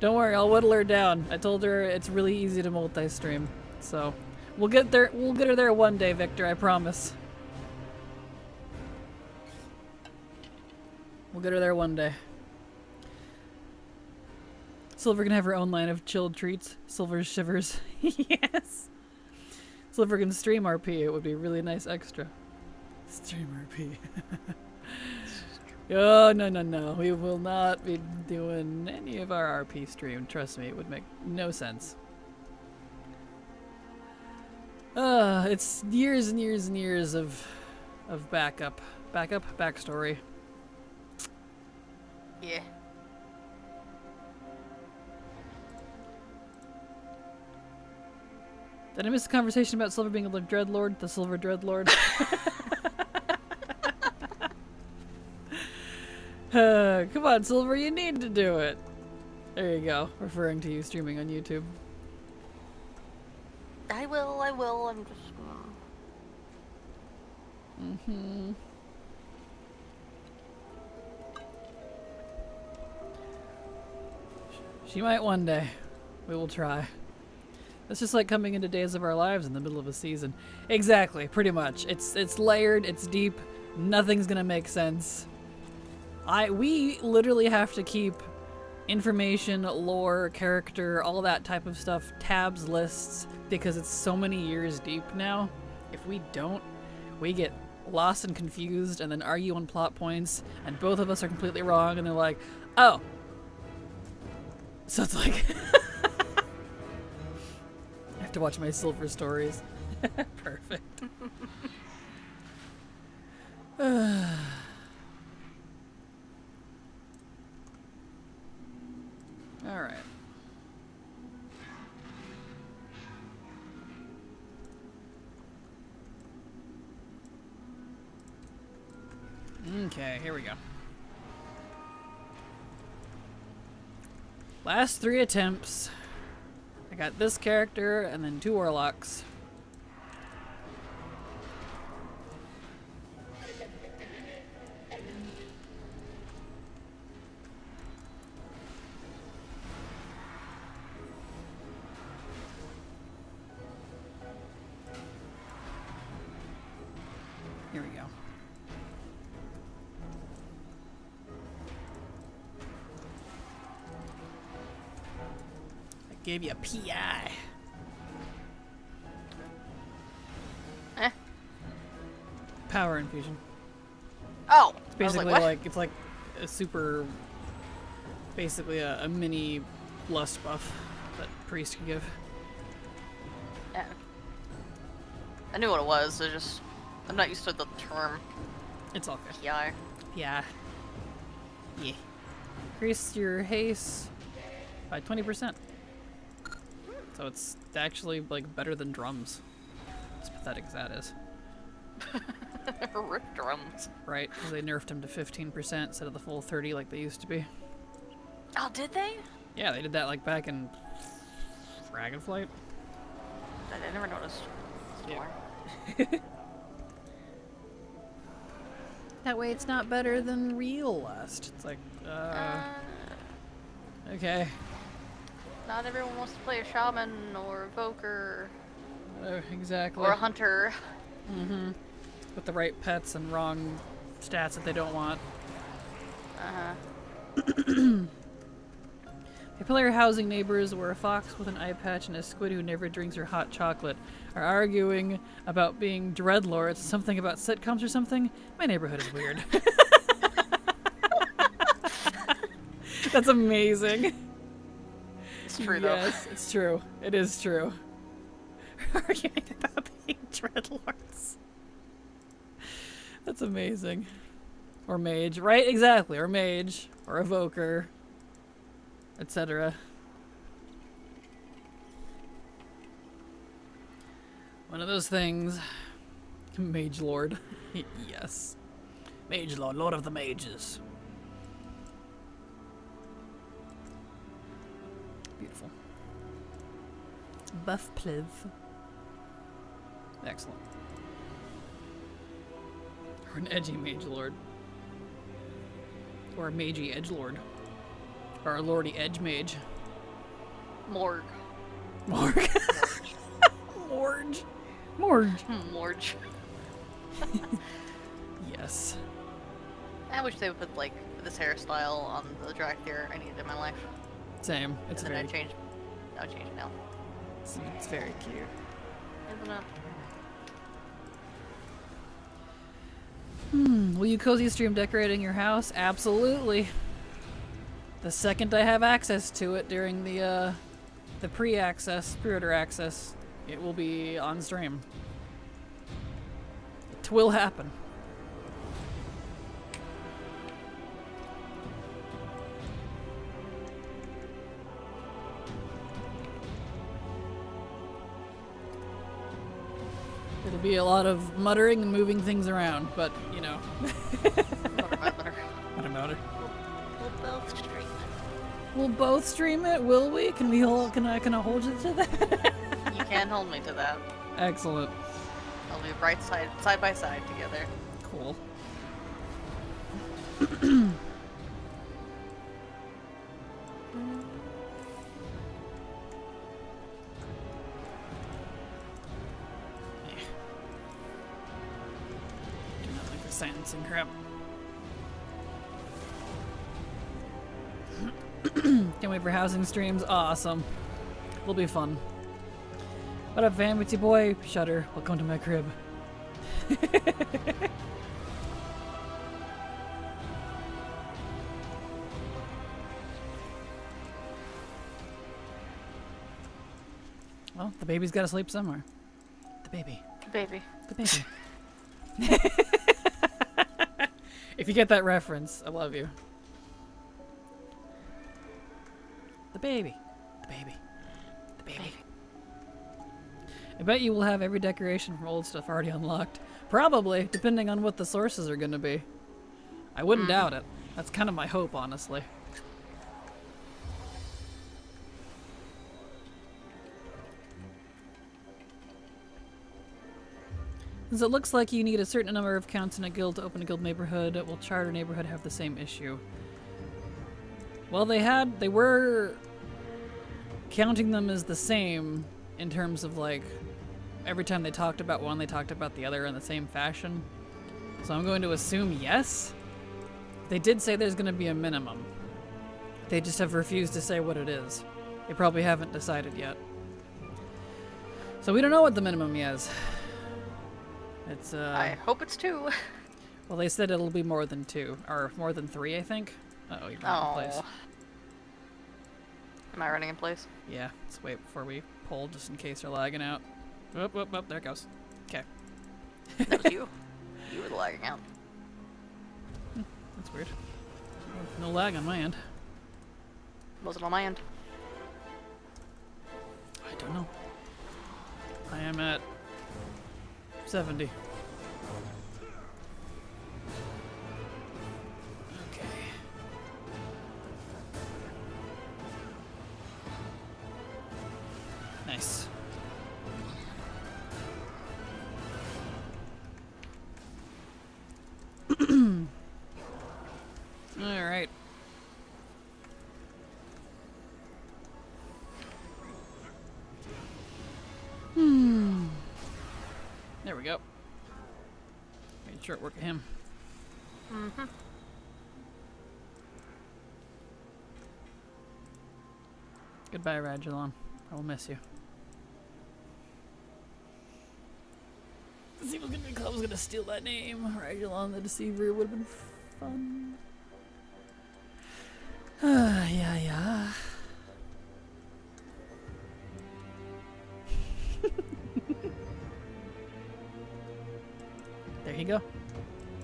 Don't worry, I'll whittle her down. I told her it's really easy to multi-stream. So, we'll get there. We'll get her there one day, Victor, I promise. We'll get her there one day. Silver can have her own line of chilled treats. Silver's shivers. Yes. Silver can stream RP. It would be a really nice extra. Stream RP. Oh, no. We will not be doing any of our RP stream. Trust me, it would make no sense. It's years and years and years of backstory. Yeah. Did I miss a conversation about Silver being a Dreadlord? The Silver Dreadlord? Come on, Silver, you need to do it. There you go, referring to you streaming on YouTube. I will, I'm just Mm-hmm. She might one day. We will try. It's just like coming into Days of Our Lives in the middle of a season. Exactly, pretty much. It's layered, it's deep, nothing's gonna make sense. We literally have to keep information, lore, character, all that type of stuff, tabs, lists, because it's so many years deep now. If we don't, we get lost and confused and then argue on plot points, and both of us are completely wrong, and they're like, oh. So it's like... I have to watch my silver stories. Perfect. Alright. Okay, here we go. Last 3 attempts. I got this character and then 2 warlocks. Here we go. I gave you a PI. Power infusion. Oh! It's basically it's like a super, basically a mini lust buff that priest can give. Yeah. I knew what it was, I'm not used to the term. It's all good. PI. Yeah. Yeah. Increase your haste by 20%. So it's actually like better than drums. As pathetic as that is. Rip drums. Right? Because they nerfed them to 15% instead of the full 30 like they used to be. Oh, did they? Yeah, they did that like back in Dragonflight. I never noticed. Yeah. That way it's not better than real lust. It's like, okay. Not everyone wants to play a shaman or evoker. Exactly. Or a hunter. Mm-hmm. With the right pets and wrong stats that they don't want. The player housing neighbors were a fox with an eye patch and a squid who never drinks her hot chocolate are arguing about being dreadlords. Something about sitcoms or something? My neighborhood is weird. That's amazing. It's true, though. Yes, it's true. It is true. Arguing about being dreadlords. That's amazing. Or mage, right? Exactly. Or mage. Or evoker. Etc. One of those things. Mage Lord. Yes. Mage Lord, Lord of the Mages. Beautiful. Buff pliv. Excellent. Or an edgy Mage Lord. Or a magey edgelord. Or a lordy edge mage. Morg. Morg. Morge. Morge. Morge. Yes. I wish they would put, like, this hairstyle on the Dractyr I needed in my life. Same. It's and very... then I changed. I'll change it now. It's very cute. Isn't it? Will you cozy stream decorating your house? Absolutely. The second I have access to it during the pre-access, pre-order access, it will be on stream. It will happen. It'll be a lot of muttering and moving things around, but, you know. Mutter. We'll both stream it. We'll both stream it, will we? Can I hold you to that? You can hold me to that. Excellent. I'll be right side by side together. Cool. sense and crap. Can't wait for housing streams. Awesome. It'll be fun. What up, fam? It's your boy, Shutter. Welcome to my crib. Well, the baby's gotta sleep somewhere. The baby. The baby. The baby. If you get that reference, I love you. The baby. The baby. The baby. I bet you will have every decoration from old stuff already unlocked. Probably, depending on what the sources are gonna be. I wouldn't doubt it. That's kind of my hope, honestly. Since it looks like you need a certain number of counts in a guild to open a guild neighborhood, will charter neighborhood have the same issue? Well, they were counting them as the same in terms of like every time they talked about one, they talked about the other in the same fashion. So I'm going to assume yes. They did say there's going to be a minimum. They just have refused to say what it is. They probably haven't decided yet. So we don't know what the minimum is. It's I hope it's 2. Well, they said it'll be more than 2 or more than 3, I think. Uh-oh, you're running in place. Am I running in place? Yeah, let's wait before we pull just in case they're lagging out. Whoop, whoop, whoop, there it goes. Okay. That was you. You were lagging out. That's weird. No lag on my end. Wasn't on my end. I don't know. I am at 70. Okay. Nice. All right. There we go. Made short work of him. Mm-hmm. Goodbye, Radulon. I will miss you. This evil's gonna be Club's gonna steal that name. Radulon the Deceiver would have been fun. Yeah. There you go.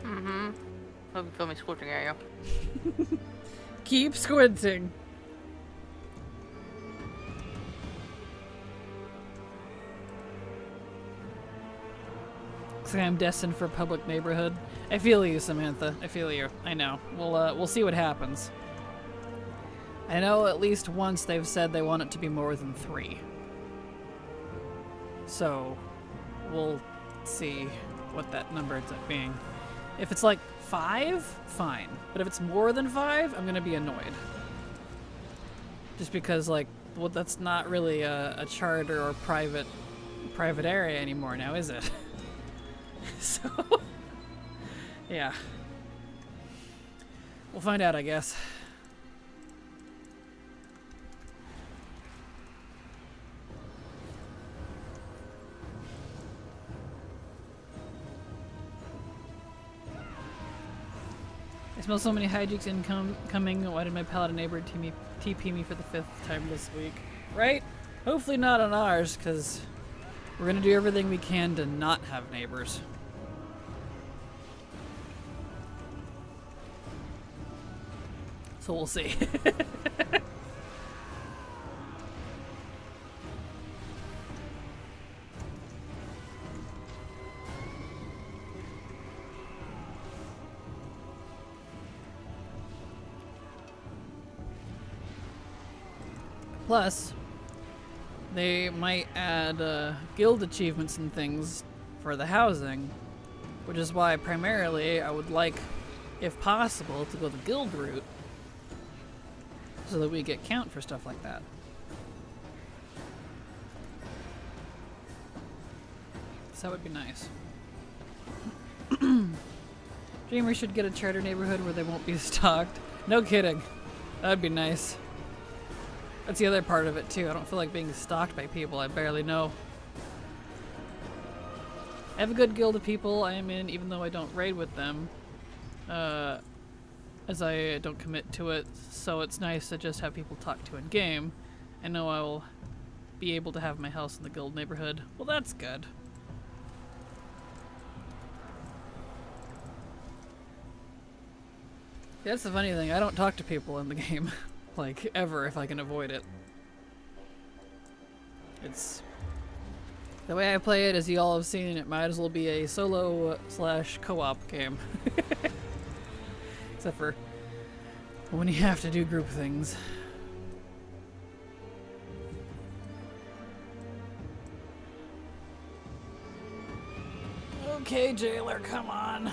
Mm-hmm. Hope you feel me squinting at you. Keep squinting. Looks like I'm destined for a public neighborhood. I feel you, Samantha. I feel you. I know. We'll see what happens. I know at least once they've said they want it to be more than 3. So, we'll see what that number ends up being. If it's like 5, fine. But if it's more than 5, I'm gonna be annoyed. Just because, like, well, that's not really a charter or private area anymore now, is it? So, yeah. We'll find out, I guess. I smell so many hijinks incoming. Why did my paladin neighbor TP me for the 5th time this week? Right? Hopefully not on ours, because we're going to do everything we can to not have neighbors. So we'll see. Plus, they might add guild achievements and things for the housing, which is why primarily I would like, if possible, to go the guild route so that we get count for stuff like that. So that would be nice. Dreamers should get a charter neighborhood where they won't be stalked. No kidding. That'd be nice. That's the other part of it too. I don't feel like being stalked by people I barely know. I have a good guild of people I am in, even though I don't raid with them. As I don't commit to it, so it's nice to just have people talk to in game. I know I will be able to have my house in the guild neighborhood. Well, that's good. That's the funny thing, I don't talk to people in the game. Like, ever, if I can avoid it. It's... The way I play it, as you all have seen, it might as well be a solo / co-op game. Except for when you have to do group things. Okay, jailer, come on.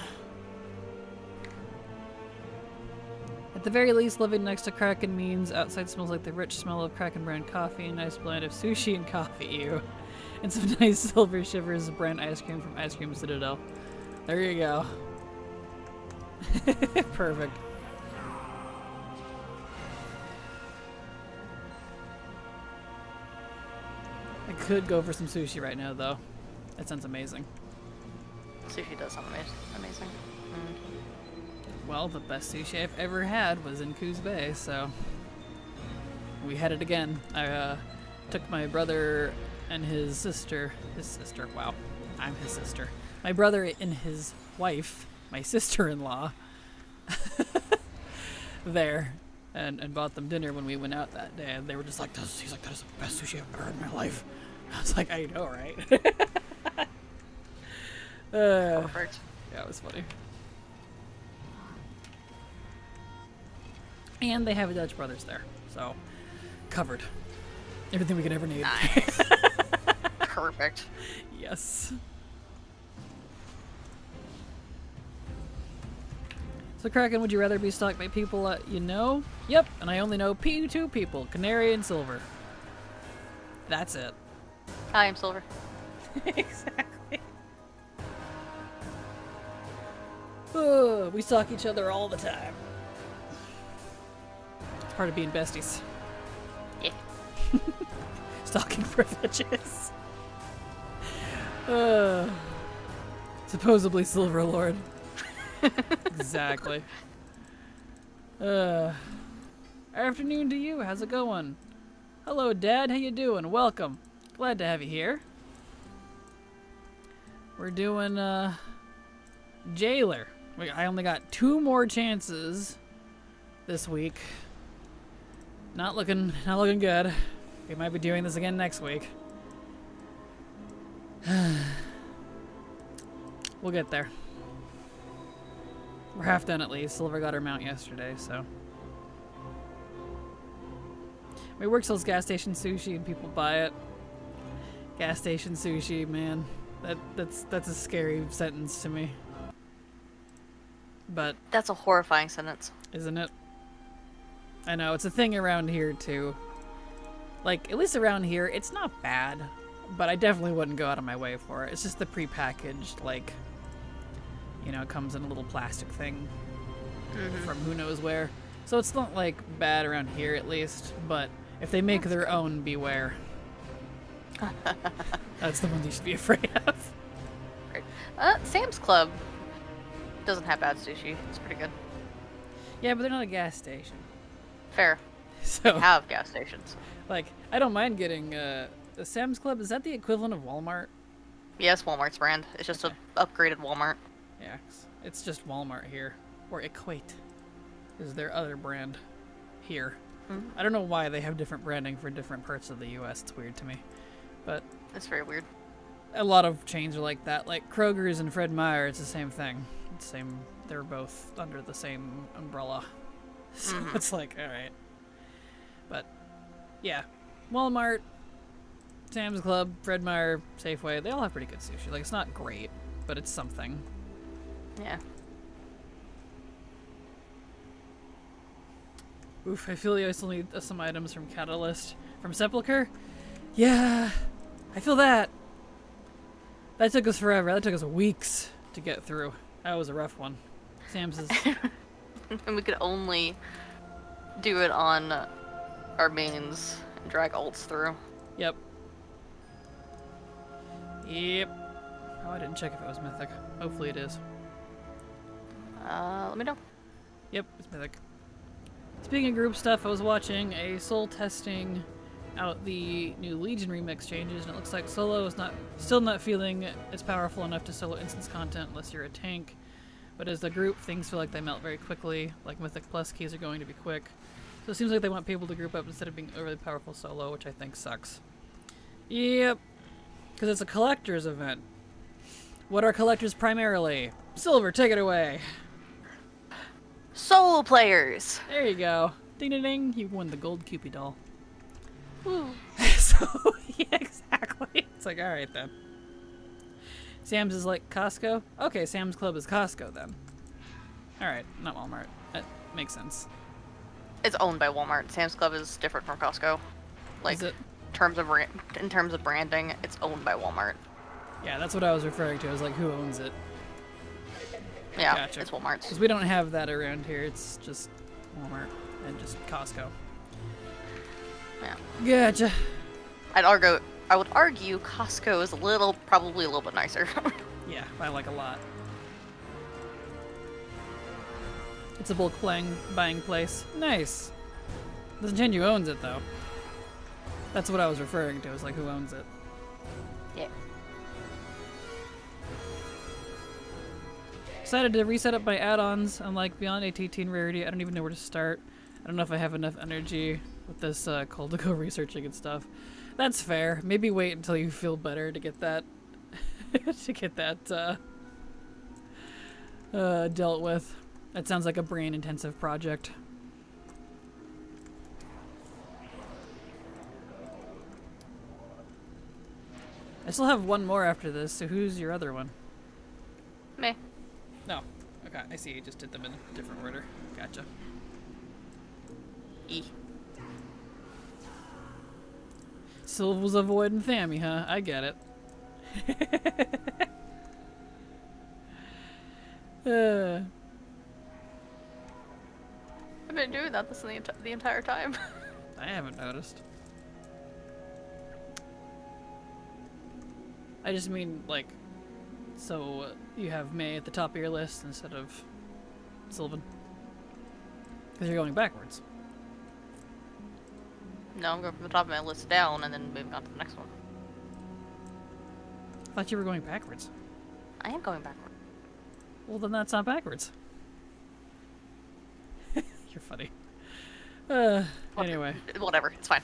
At the very least, living next to Kraken means outside smells like the rich smell of Kraken brand coffee, a nice blend of sushi and coffee, ew. And some nice Silver Shivers brand ice cream from Ice Cream Citadel. There you go. Perfect. I could go for some sushi right now, though. That sounds amazing. Sushi does sound amazing. Mm. Well, the best sushi I've ever had was in Coos Bay, so we had it again. I took my brother and his sister, wow, I'm his sister. My brother and his wife, my sister-in-law, there, and bought them dinner when we went out that day, and they were just like, he's like, that is the best sushi I've ever had in my life. I was like, I know, right? Perfect. Yeah, it was funny. And they have a Dutch Brothers there, so covered. Everything we could ever need. Nice. Perfect. Yes. So Kraken, would you rather be stalked by people you know? Yep, and I only know two people, Canary and Silver. That's it. Hi, I'm Silver. Exactly. We stalk each other all the time. It's part of being besties. Yeah. Stalking privileges. Supposedly Silver Lord. Exactly. Afternoon to you. How's it going? Hello, Dad. How you doing? Welcome. Glad to have you here. We're doing Jailer. I only got 2 more chances this week. Not looking good. We might be doing this again next week. We'll get there. We're half done at least. Silver got her mount yesterday, so. My work sells gas station sushi and people buy it. Gas station sushi, man. That's a scary sentence to me. But That's a horrifying sentence. isn't it? I know, it's a thing around here too. Like, at least around here, it's not bad, but I definitely wouldn't go out of my way for it. It's just the prepackaged, like, you know, it comes in a little plastic thing from who knows where. So it's not, like, bad around here at least, but if they make their own, beware. That's the one you should be afraid of. Right. Sam's Club doesn't have bad sushi. It's pretty good. Yeah, but they're not a gas station. Fair. So, They have gas stations. like, I don't mind getting the Sam's Club. Is that the equivalent of Walmart? Yes, Walmart's brand. It's just an upgraded Walmart. Yeah, it's just Walmart here. Or Equate is their other brand here. I don't know why they have different branding for different parts of the US. It's weird to me. But It's very weird. a lot of chains are like that. Like Kroger's and Fred Meyer, it's the same thing. It's the same. They're both under the same umbrella. So it's like, all right. But yeah, Walmart, Sam's Club, Fred Meyer, Safeway, they all have pretty good sushi. Like, it's not great, but it's something. Yeah. Oof, I feel you. I still need some items from Catalyst. From Sepulcher? Yeah, I feel that. That took us forever. That took us weeks to get through. That was a rough one. Sam's is... And we could only do it on our mains and drag ults through. Yep. Yep. Oh, I didn't check if it was mythic. Hopefully it is. Let me know. Yep, it's mythic. Speaking of group stuff, I was watching a soul testing out the new Legion remix changes, and it looks like solo is still not feeling as powerful enough to solo instance content unless you're a tank. But as the group, things feel like they melt very quickly, like Mythic Plus keys are going to be quick. So it seems like they want people to group up instead of being overly powerful solo, which I think sucks. Yep. Because it's a collector's event. What are collectors primarily? Silver, take it away! Solo players! There you go. Ding ding ding, you won the gold Cupid doll. Woo. So, yeah, exactly. It's like, alright then. Sam's is like Costco? Okay, Sam's Club is Costco then. Alright, not Walmart. That makes sense. It's owned by Walmart. Sam's Club is different from Costco. Like, Is it? in terms of branding, it's owned by Walmart. Yeah, that's what I was referring to. I was like, who owns it? Yeah, Gotcha. it's Walmart's. Because we don't have that around here. It's just Walmart and just Costco. Yeah. Gotcha. I would argue Costco is probably a little bit nicer. Yeah, I like a lot. It's a bulk buying place. Nice. Doesn't change who owns it though. That's what I was referring to. It's like who owns it. Yeah. Decided to reset up my add-ons. I'm like beyond AT-18 rarity. I don't even know where to start. I don't know if I have enough energy with this call to go researching and stuff. That's fair. Maybe wait until you feel better to get that dealt with. That sounds like a brain-intensive project. I still have one more after this, so who's your other one? Meh. No. Okay, I see. You just did them in a different order. Gotcha. E. Sylv was avoiding Thammy, huh? I get it. I've been doing that the entire time. I haven't noticed. I just mean, like, so you have May at the top of your list instead of Sylvan. Because you're going backwards. No, I'm going from the top of my list down and then moving on to the next one. I thought you were going backwards. I am going backward. Well, then that's not backwards. You're funny. Anyway. Whatever, it's fine.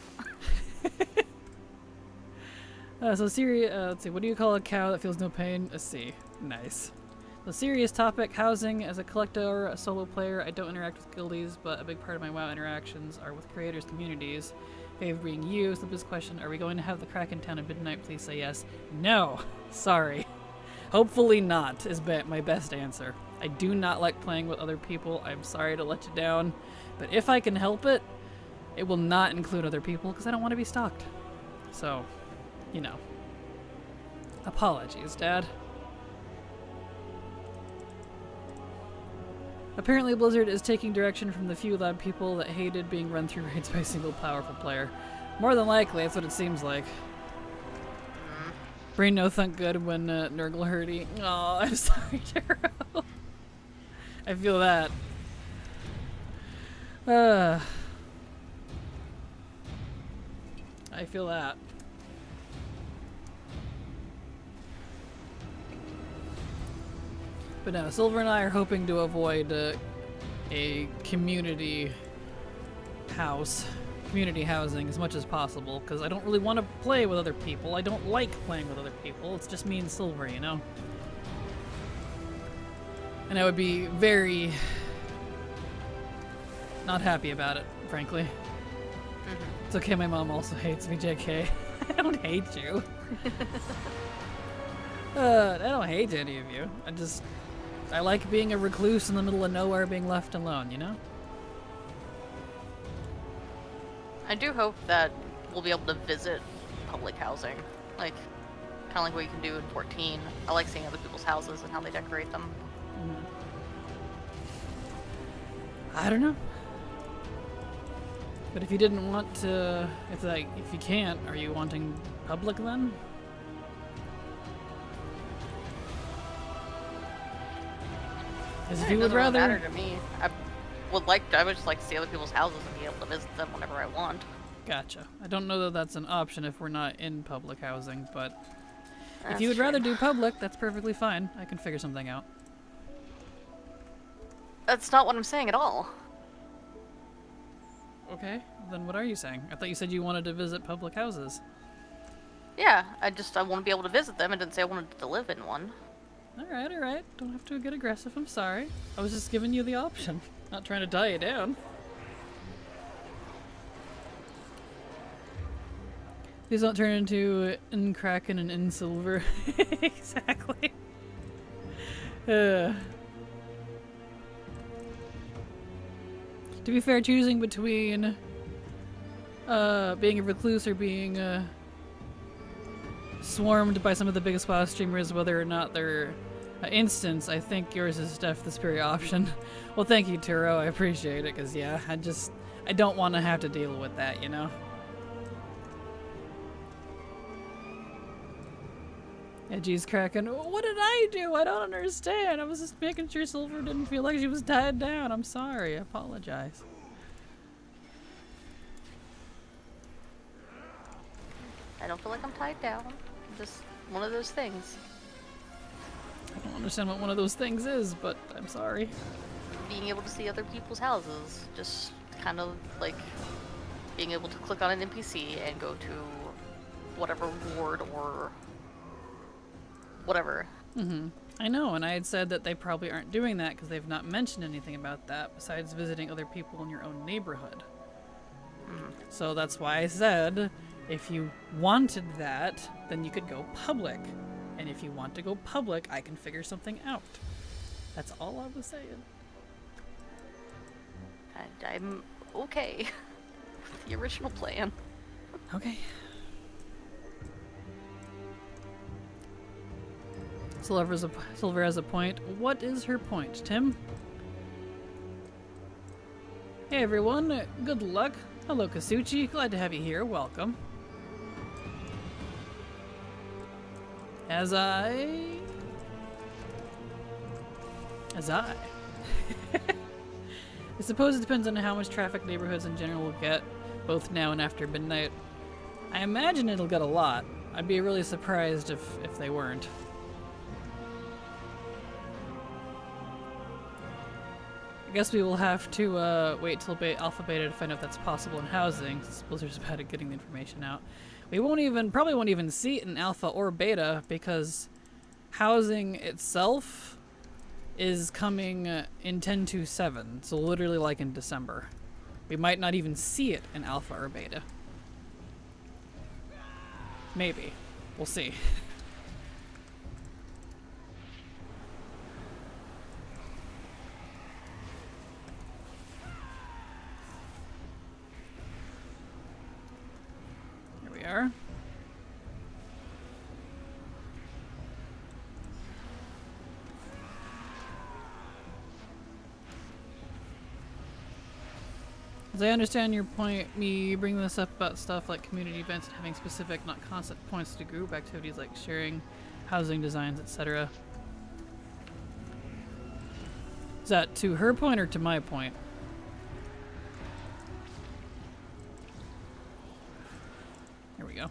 So let's see, what do you call a cow that feels no pain? A C. Nice. The serious topic, housing. As a collector or a solo player, I don't interact with guildies, but a big part of my WoW interactions are with creators' communities. Fave being you, so this question, are we going to have the Kraken town at midnight? Please say yes. No! Sorry. Hopefully not, is my best answer. I do not like playing with other people. I'm sorry to let you down. But if I can help it, it will not include other people, because I don't want to be stalked. So, you know. Apologies, Dad. Apparently Blizzard is taking direction from the few loud people that hated being run through raids by a single powerful player. More than likely, that's what it seems like. Brain no thunk good when Nurgle hurty. Oh, I'm sorry, Jero. I feel that. I feel that. But no, Silver and I are hoping to avoid a community housing as much as possible, because I don't really want to play with other people. I don't like playing with other people. It's just me and Silver, you know? And I would be very not happy about it, frankly. It's okay, my mom also hates me, JK. I don't hate you. I don't hate any of you. I like being a recluse in the middle of nowhere, being left alone, you know? I do hope that we'll be able to visit public housing. Like, kind of like what you can do in 14. I like seeing other people's houses and how they decorate them. I don't know. But if you didn't want to, if you can't, are you wanting public then? Because if you would rather, matter to me. I would just like to see other people's houses and be able to visit them whenever I want. Gotcha. I don't know that that's an option if we're not in public housing, but That's if you would true. rather do public, that's perfectly fine. I can figure something out. That's not what I'm saying at all. Okay, then what are you saying? I thought you said you wanted to visit public houses. Yeah, I want to be able to visit them. I didn't say I wanted to live in one. Alright. Don't have to get aggressive. I'm sorry. I was just giving you the option. Not trying to tie you down. Please don't turn into in Kraken and in Silver. Exactly. To be fair, choosing between being a recluse or being swarmed by some of the biggest WoW streamers, whether or not they're instance, I think yours is definitely the superior option. Well, thank you, Turo. I appreciate it, because yeah, I don't want to have to deal with that, you know? Yeah, geez, Kraken. What did I do? I don't understand. I was just making sure Silver didn't feel like she was tied down. I'm sorry. I apologize. I don't feel like I'm tied down. Just one of those things. I don't understand what one of those things is, but I'm sorry. Being able to see other people's houses. Just kind of like being able to click on an NPC and go to whatever ward or whatever. Mm-hmm. I know, and I had said that they probably aren't doing that because they've not mentioned anything about that besides visiting other people in your own neighborhood. So that's why I said, if you wanted that, then you could go public. And if you want to go public, I can figure something out. That's all I was saying. I'm okay with the original plan. Okay. Silver has a point. What is her point, Tim? Hey everyone, good luck. Hello Kasuchi, glad to have you here. Welcome. As I suppose it depends on how much traffic neighborhoods in general will get, both now and after midnight. I imagine it'll get a lot. I'd be really surprised if they weren't. I guess we will have to wait till Alpha Beta to find out if that's possible in housing, since Blizzard's bad at getting the information out. We probably won't even see it in Alpha or Beta, because housing itself is coming in 10.2.7, so literally like in December. We might not even see it in Alpha or Beta. Maybe. We'll see. Are. As I understand your point, me bringing this up about stuff like community events and having specific, not constant points to group activities like sharing, housing designs, etc. Is that to her point or to my point? There we go.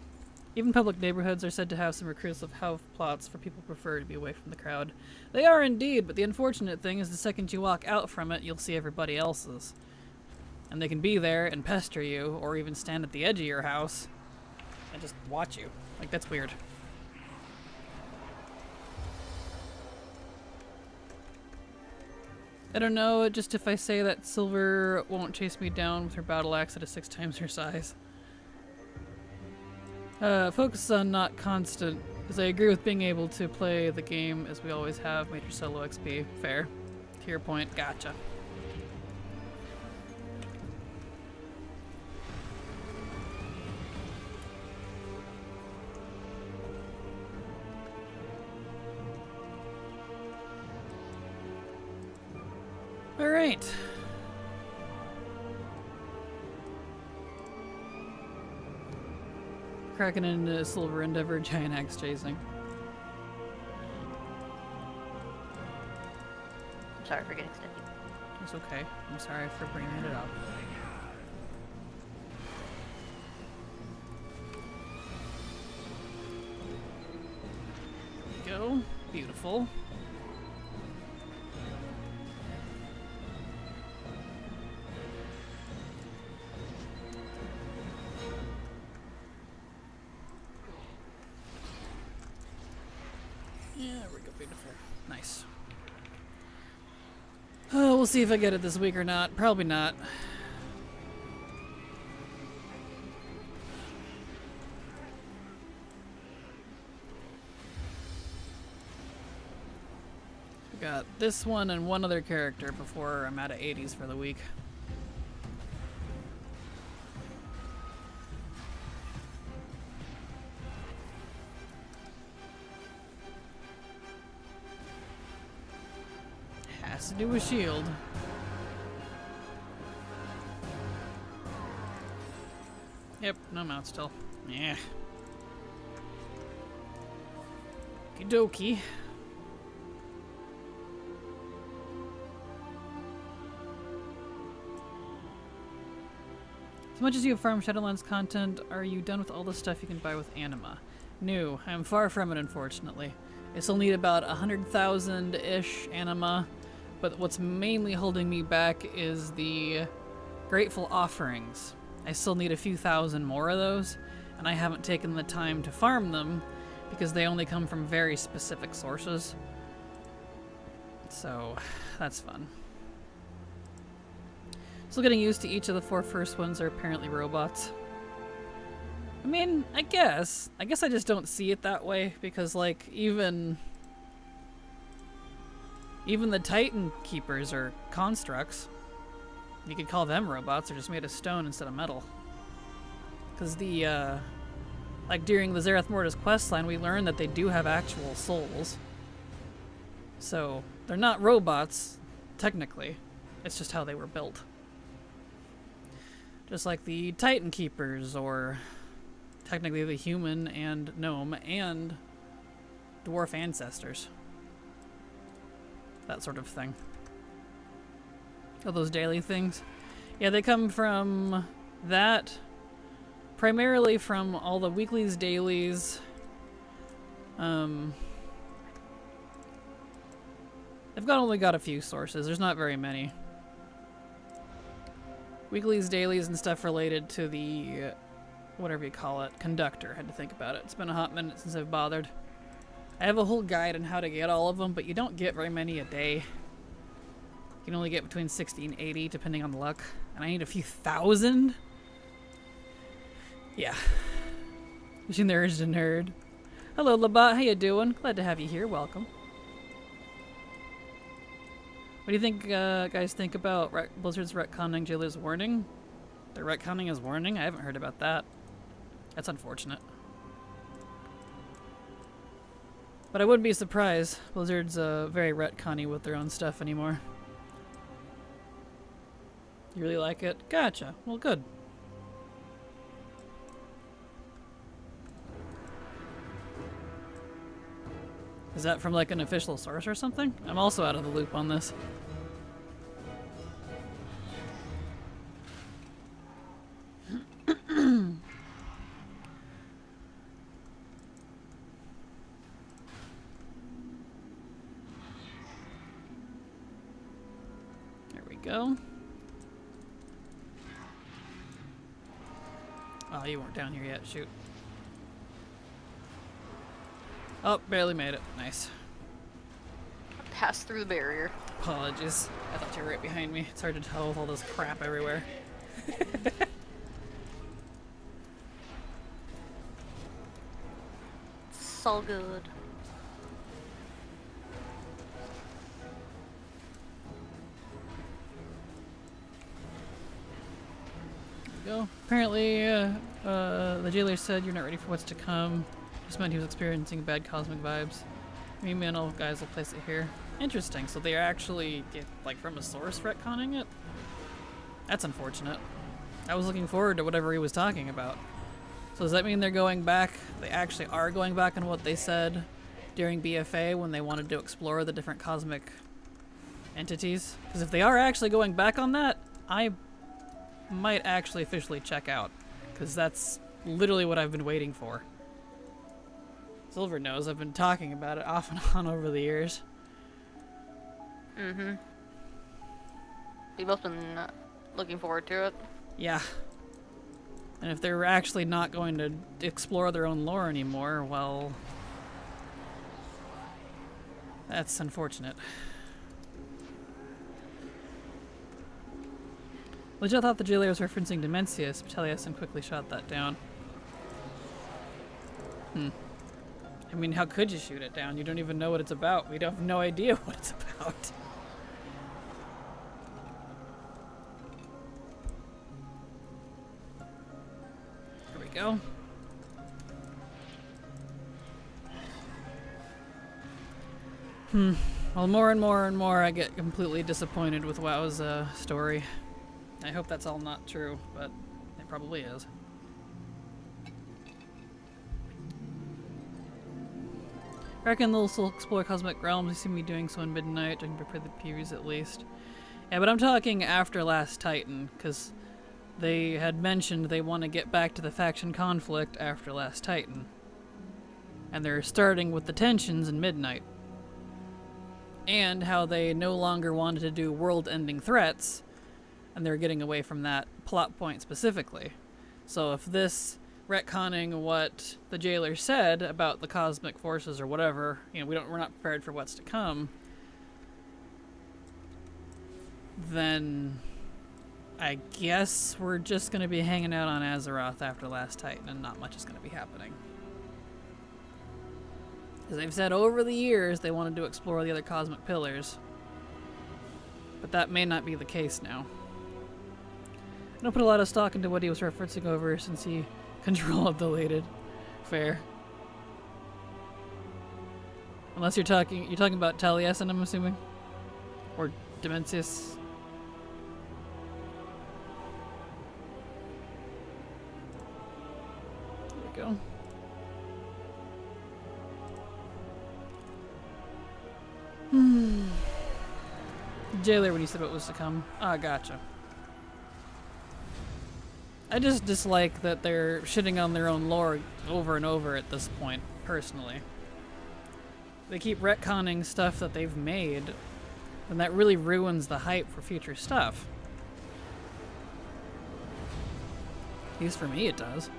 Even public neighborhoods are said to have some recursive health plots for people who prefer to be away from the crowd. They are indeed, but the unfortunate thing is the second you walk out from it, you'll see everybody else's. And they can be there and pester you, or even stand at the edge of your house and just watch you. Like, that's weird. I don't know, just if I say that Silver won't chase me down with her battle axe that is 6 times her size. Focus on not constant, because I agree with being able to play the game as we always have, major solo XP. Fair. To your point, gotcha. Alright. Kraken and Silver Endeavor, giant axe chasing. I'm sorry for getting sticky. It's okay. I'm sorry for bringing it up. There we go. Beautiful. Yeah, there we go. Beautiful. Nice. We'll see if I get it this week or not. Probably not. We got this one and one other character before I'm out of 80s for the week. Has to do with shield. Yep, no mount still. Yeah. Okie dokie. As much as you have farmed Shadowlands content, are you done with all the stuff you can buy with Anima? No, I'm far from it, unfortunately. I still need about 100,000-ish Anima, but what's mainly holding me back is the Grateful Offerings. I still need a few thousand more of those, and I haven't taken the time to farm them because they only come from very specific sources. So, that's fun. Still getting used to each of the 4 first ones are apparently robots. I mean, I guess I just don't see it that way because, like, even the Titan Keepers are constructs. You could call them robots, they're just made of stone instead of metal. Because the, like during the Zerath Mortis questline, we learned that they do have actual souls. So, they're not robots, technically. It's just how they were built. Just like the Titan Keepers, or technically the human and gnome and dwarf ancestors. That sort of thing. Oh, those daily things? Yeah, they come from that. Primarily from all the weeklies, dailies. They've only got a few sources. There's not very many. Weeklies, dailies, and stuff related to the, whatever you call it, conductor. I had to think about it. It's been a hot minute since I've bothered. I have a whole guide on how to get all of them, but you don't get very many a day. You can only get between 60 and 80, depending on the luck. And I need a few thousand? Yeah. Wishing the urge to nerd. Hello, Labat. How you doing? Glad to have you here. Welcome. What do you think, guys think about Blizzard's retconning Jailer's warning? They're retconning his warning? I haven't heard about that. That's unfortunate. But I wouldn't be surprised. Blizzard's very retconny with their own stuff anymore. You really like it? Gotcha. Well, good. Is that from like an official source or something? I'm also out of the loop on this. There we go. Oh, you weren't down here yet. Shoot. Oh, barely made it. Nice. Pass through the barrier. Apologies. I thought you were right behind me. It's hard to tell with all this crap everywhere. It's all good. There we go. Apparently, the jailer said you're not ready for what's to come. Just meant he was experiencing bad cosmic vibes. Me and all guys will place it here. Interesting. So they are actually like from a source retconning it? That's unfortunate. I was looking forward to whatever he was talking about. So does that mean they're going back? They actually are going back on what they said during BFA when they wanted to explore the different cosmic entities? Because if they are actually going back on that, I might actually officially check out. Because that's literally what I've been waiting for. Silver knows I've been talking about it off and on over the years. Mm-hmm. We've both been looking forward to it. Yeah. And if they're actually not going to explore their own lore anymore, well, that's unfortunate. Legit thought the jailer was referencing Dimensius, but Taliesin quickly shot that down. I mean, how could you shoot it down? You don't even know what it's about. We have no idea what it's about. There we go. Well, more and more and more I get completely disappointed with WoW's story. I hope that's all not true, but it probably is. I reckon they'll still explore cosmic realms. You see me doing so in midnight. I can prepare the PVs at least. Yeah, but I'm talking after Last Titan, because they had mentioned they want to get back to the faction conflict after Last Titan. And they're starting with the tensions in midnight. And how they no longer wanted to do world-ending threats, and they're getting away from that plot point specifically. So if this retconning what the jailer said about the cosmic forces or whatever, you know, we're not prepared for what's to come, then I guess we're just going to be hanging out on Azeroth after Last Titan and not much is going to be happening. Because they've said over the years they wanted to explore the other cosmic pillars, but that may not be the case now. I don't put a lot of stock into what he was referencing over since he control deleted. Fair. Unless you're talking about Taliesin, I'm assuming? Or Dimensius? There we go. Jailer when you said what was to come. Ah, gotcha. I just dislike that they're shitting on their own lore over and over at this point, personally. They keep retconning stuff that they've made, and that really ruins the hype for future stuff. At least for me it does.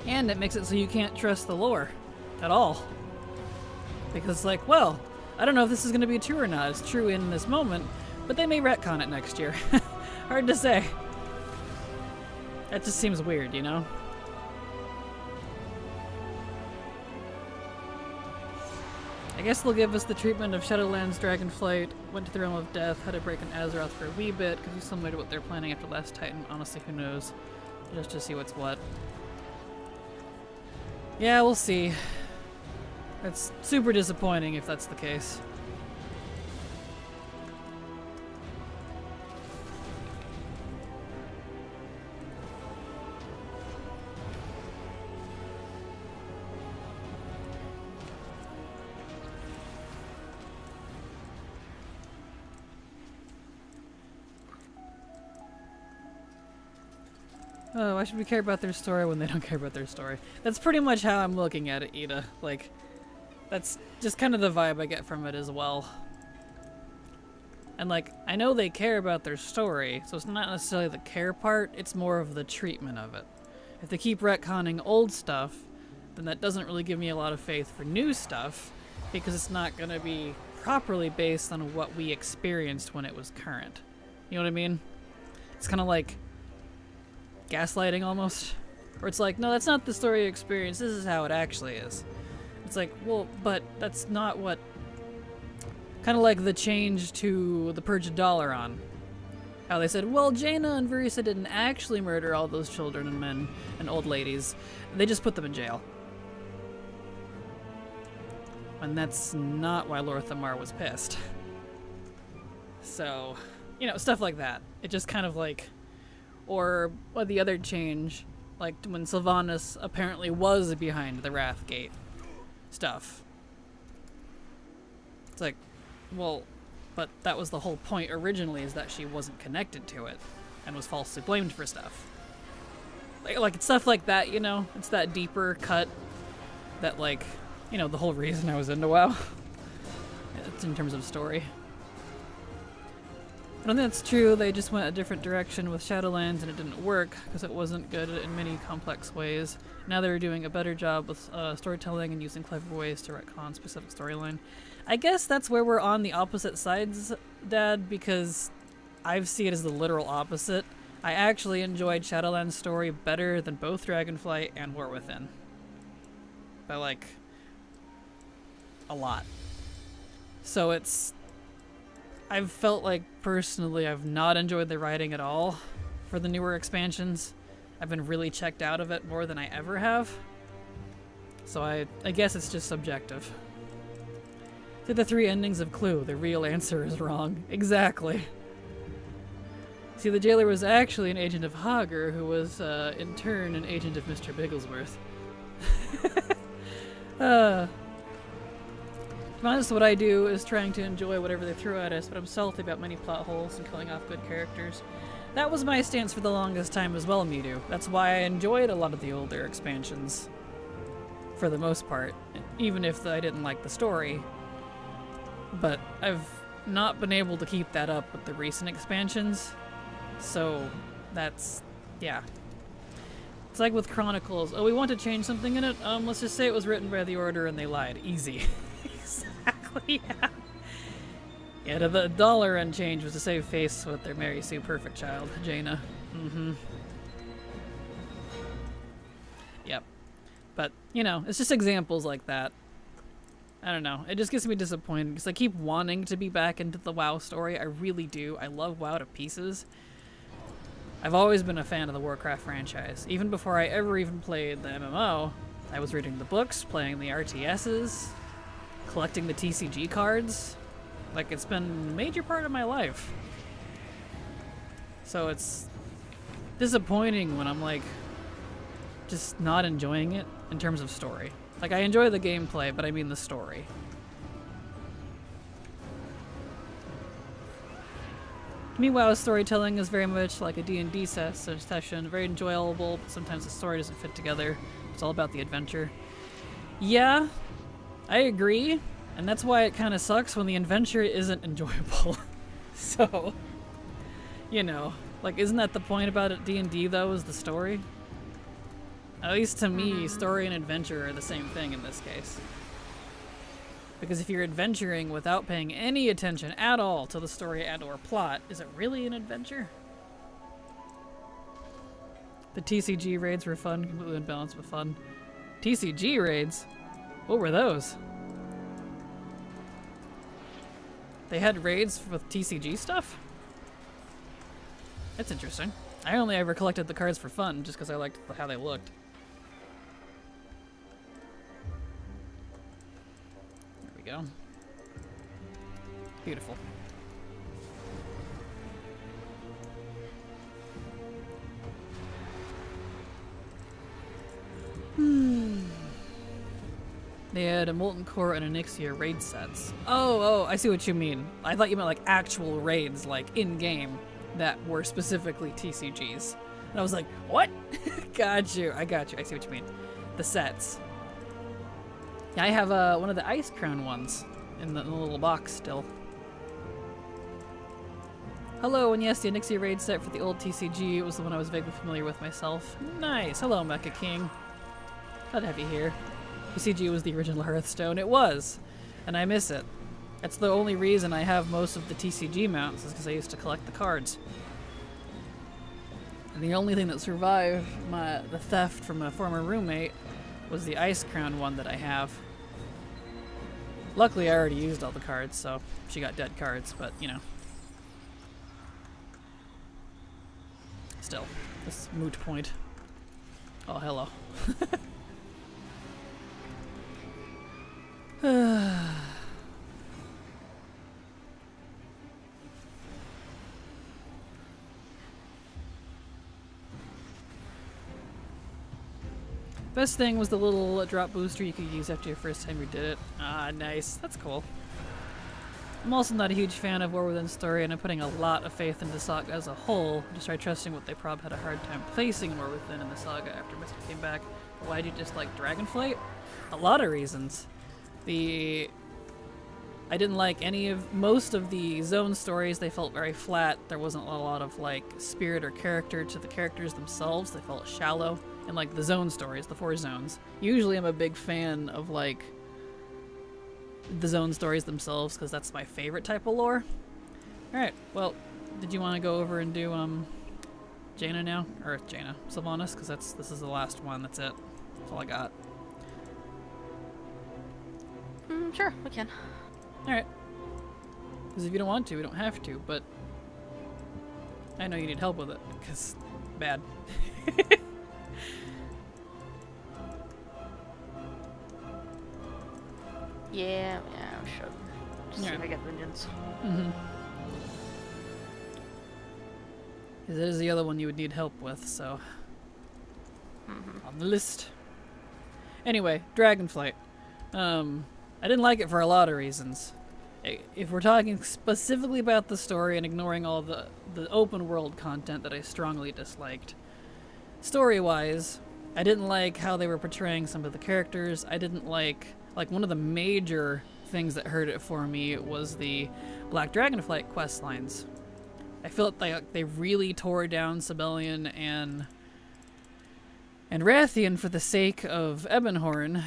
And it makes it so you can't trust the lore at all. Because it's like, well, I don't know if this is going to be true or not. It's true in this moment, but they may retcon it next year. Hard to say. That just seems weird, you know? I guess they'll give us the treatment of Shadowlands, Dragonflight, went to the Realm of Death, had to break in Azeroth for a wee bit, because it's similar to what they're planning after Last Titan. Honestly, who knows? Just to see what's what. Yeah, we'll see. It's super disappointing if that's the case. Oh, why should we care about their story when they don't care about their story? That's pretty much how I'm looking at it, Ida. Like, that's just kind of the vibe I get from it as well. And like, I know they care about their story, so it's not necessarily the care part, it's more of the treatment of it. If they keep retconning old stuff, then that doesn't really give me a lot of faith for new stuff, because it's not going to be properly based on what we experienced when it was current. You know what I mean? It's kind of like gaslighting almost, where it's like, no, that's not the story you experienced, this is how it actually is. It's like, well, but that's not what... Kind of like the change to the Purge of Dalaran. How they said, well, Jaina and Verisa didn't actually murder all those children and men and old ladies. They just put them in jail. And that's not why Lorthamar was pissed. So, you know, stuff like that. It just kind of like, or the other change, like when Sylvanas apparently was behind the Wrathgate stuff. It's like, well, but that was the whole point originally, is that she wasn't connected to it and was falsely blamed for stuff. Like it's stuff like that, you know? It's that deeper cut that, like, you know, the whole reason I was into WoW. It's in terms of story. I don't think that's true. They just went a different direction with Shadowlands and it didn't work because it wasn't good in many complex ways. Now they're doing a better job with storytelling and using clever ways to retcon specific storyline. I guess that's where we're on the opposite sides, Dad, because I see it as the literal opposite. I actually enjoyed Shadowlands' story better than both Dragonflight and War Within. By, like, a lot. So it's... I've felt like, personally, I've not enjoyed the writing at all for the newer expansions. I've been really checked out of it more than I ever have. So I guess it's just subjective. To the 3 endings of Clue, the real answer is wrong. Exactly. See, the jailer was actually an agent of Hager, who was, in turn, an agent of Mr. Bigglesworth. To be honest, what I do is trying to enjoy whatever they throw at us, but I'm salty about many plot holes and killing off good characters. That was my stance for the longest time as well, Mewtwo. That's why I enjoyed a lot of the older expansions. For the most part. Even if I didn't like the story. But I've not been able to keep that up with the recent expansions. So, that's... yeah. It's like with Chronicles. Oh, we want to change something in it? Let's just say it was written by the Order and they lied. Easy. Exactly, yeah. Yeah, the dollar and change was to save face with their Mary Sue Perfect Child, Jaina. Mm-hmm. Yep. But, you know, it's just examples like that. I don't know. It just gets me disappointed because I keep wanting to be back into the WoW story. I really do. I love WoW to pieces. I've always been a fan of the Warcraft franchise. Even before I ever even played the MMO, I was reading the books, playing the RTSs, collecting the TCG cards. Like, it's been a major part of my life. So it's disappointing when I'm, like, just not enjoying it in terms of story. Like, I enjoy the gameplay, but I mean the story. To me, WoW's storytelling is very much like a D&D session. Very enjoyable, but sometimes the story doesn't fit together. It's all about the adventure. Yeah, I agree. And that's why it kind of sucks when the adventure isn't enjoyable. So, you know, like, isn't that the point about it, D&D, though, is the story? At least to me, story and adventure are the same thing in this case. Because if you're adventuring without paying any attention at all to the story and or plot, is it really an adventure? The TCG raids were fun, completely unbalanced but fun. TCG raids? What were those? They had raids with TCG stuff? That's interesting. I only ever collected the cards for fun, just because I liked how they looked. There we go. Beautiful. They had a Molten Core and Onyxia raid sets. Oh, I see what you mean. I thought you meant like actual raids, like in-game, that were specifically TCGs. And I was like, what? Got you. I got you. I see what you mean. The sets. Yeah, I have one of the Ice Crown ones in the little box still. Hello, and yes, the Onyxia raid set for the old TCG was the one I was vaguely familiar with myself. Nice. Hello, Mecha King. Glad to have you here. TCG was the original Hearthstone. It was, and I miss it. That's the only reason I have most of the TCG mounts, is because I used to collect the cards. And the only thing that survived the theft from a former roommate was the Ice Crown one that I have. Luckily, I already used all the cards, so she got dead cards, but, you know. Still, this moot point. Oh, hello. Best thing was the little drop booster you could use after your first time you did it. Ah, nice. That's cool. I'm also not a huge fan of War Within Story, and I'm putting a lot of faith into Saga as a whole. Just try trusting what they probably had a hard time placing War Within in the Saga after Mystic came back. But why do you dislike Dragonflight? A lot of reasons. I didn't like most of the zone stories. They felt very flat. There wasn't a lot of like spirit or character to the characters themselves. They felt shallow. And like the zone stories, the 4 zones. Usually I'm a big fan of like the zone stories themselves because that's my favorite type of lore. Alright, well, did you want to go over and do Jaina now? Or Jaina, Sylvanas, because this is the last one. That's it. That's all I got. Sure, we can. Alright. Because if you don't want to, we don't have to, but I know you need help with it, because bad. Yeah, I should. Just see if I get vengeance. Mm-hmm. Because it is the other one you would need help with, so... On the list. Anyway, Dragonflight. I didn't like it for a lot of reasons. If we're talking specifically about the story and ignoring all the open world content that I strongly disliked, story-wise, I didn't like how they were portraying some of the characters. I didn't like one of the major things that hurt it for me was the Black Dragonflight quest lines. I felt like they really tore down Sibelian and Rathian for the sake of Ebonhorn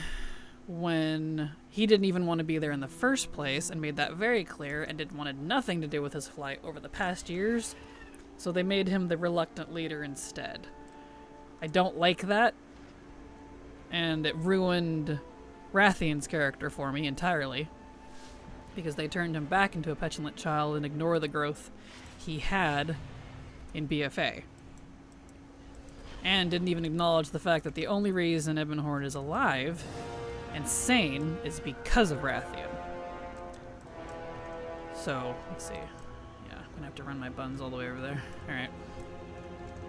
when he didn't even want to be there in the first place and made that very clear and wanted nothing to do with his flight over the past years. So they made him the reluctant leader instead. I don't like that, and it ruined Rathian's character for me entirely because they turned him back into a petulant child and ignored the growth he had in BFA. And didn't even acknowledge the fact that the only reason Ebonhorn is alive and sane is because of Rathian. So, let's see. Yeah, I'm gonna have to run my buns all the way over there. Alright.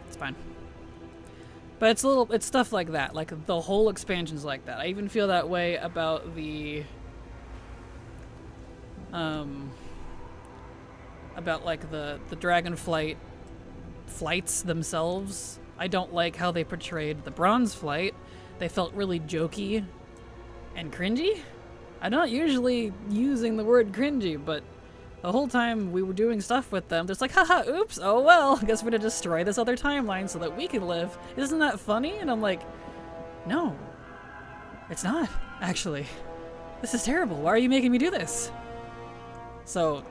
It's fine. But it's stuff like that. Like, the whole expansion's like that. I even feel that way about the... about, like, the Dragonflight flights themselves. I don't like how they portrayed the Bronze Flight. They felt really jokey and cringy. I'm not usually using the word cringy, but the whole time we were doing stuff with them, there's like, haha, oops, oh well, I guess we're gonna destroy this other timeline so that we can live. Isn't that funny? And I'm like, no, it's not, actually. This is terrible. Why are you making me do this? So,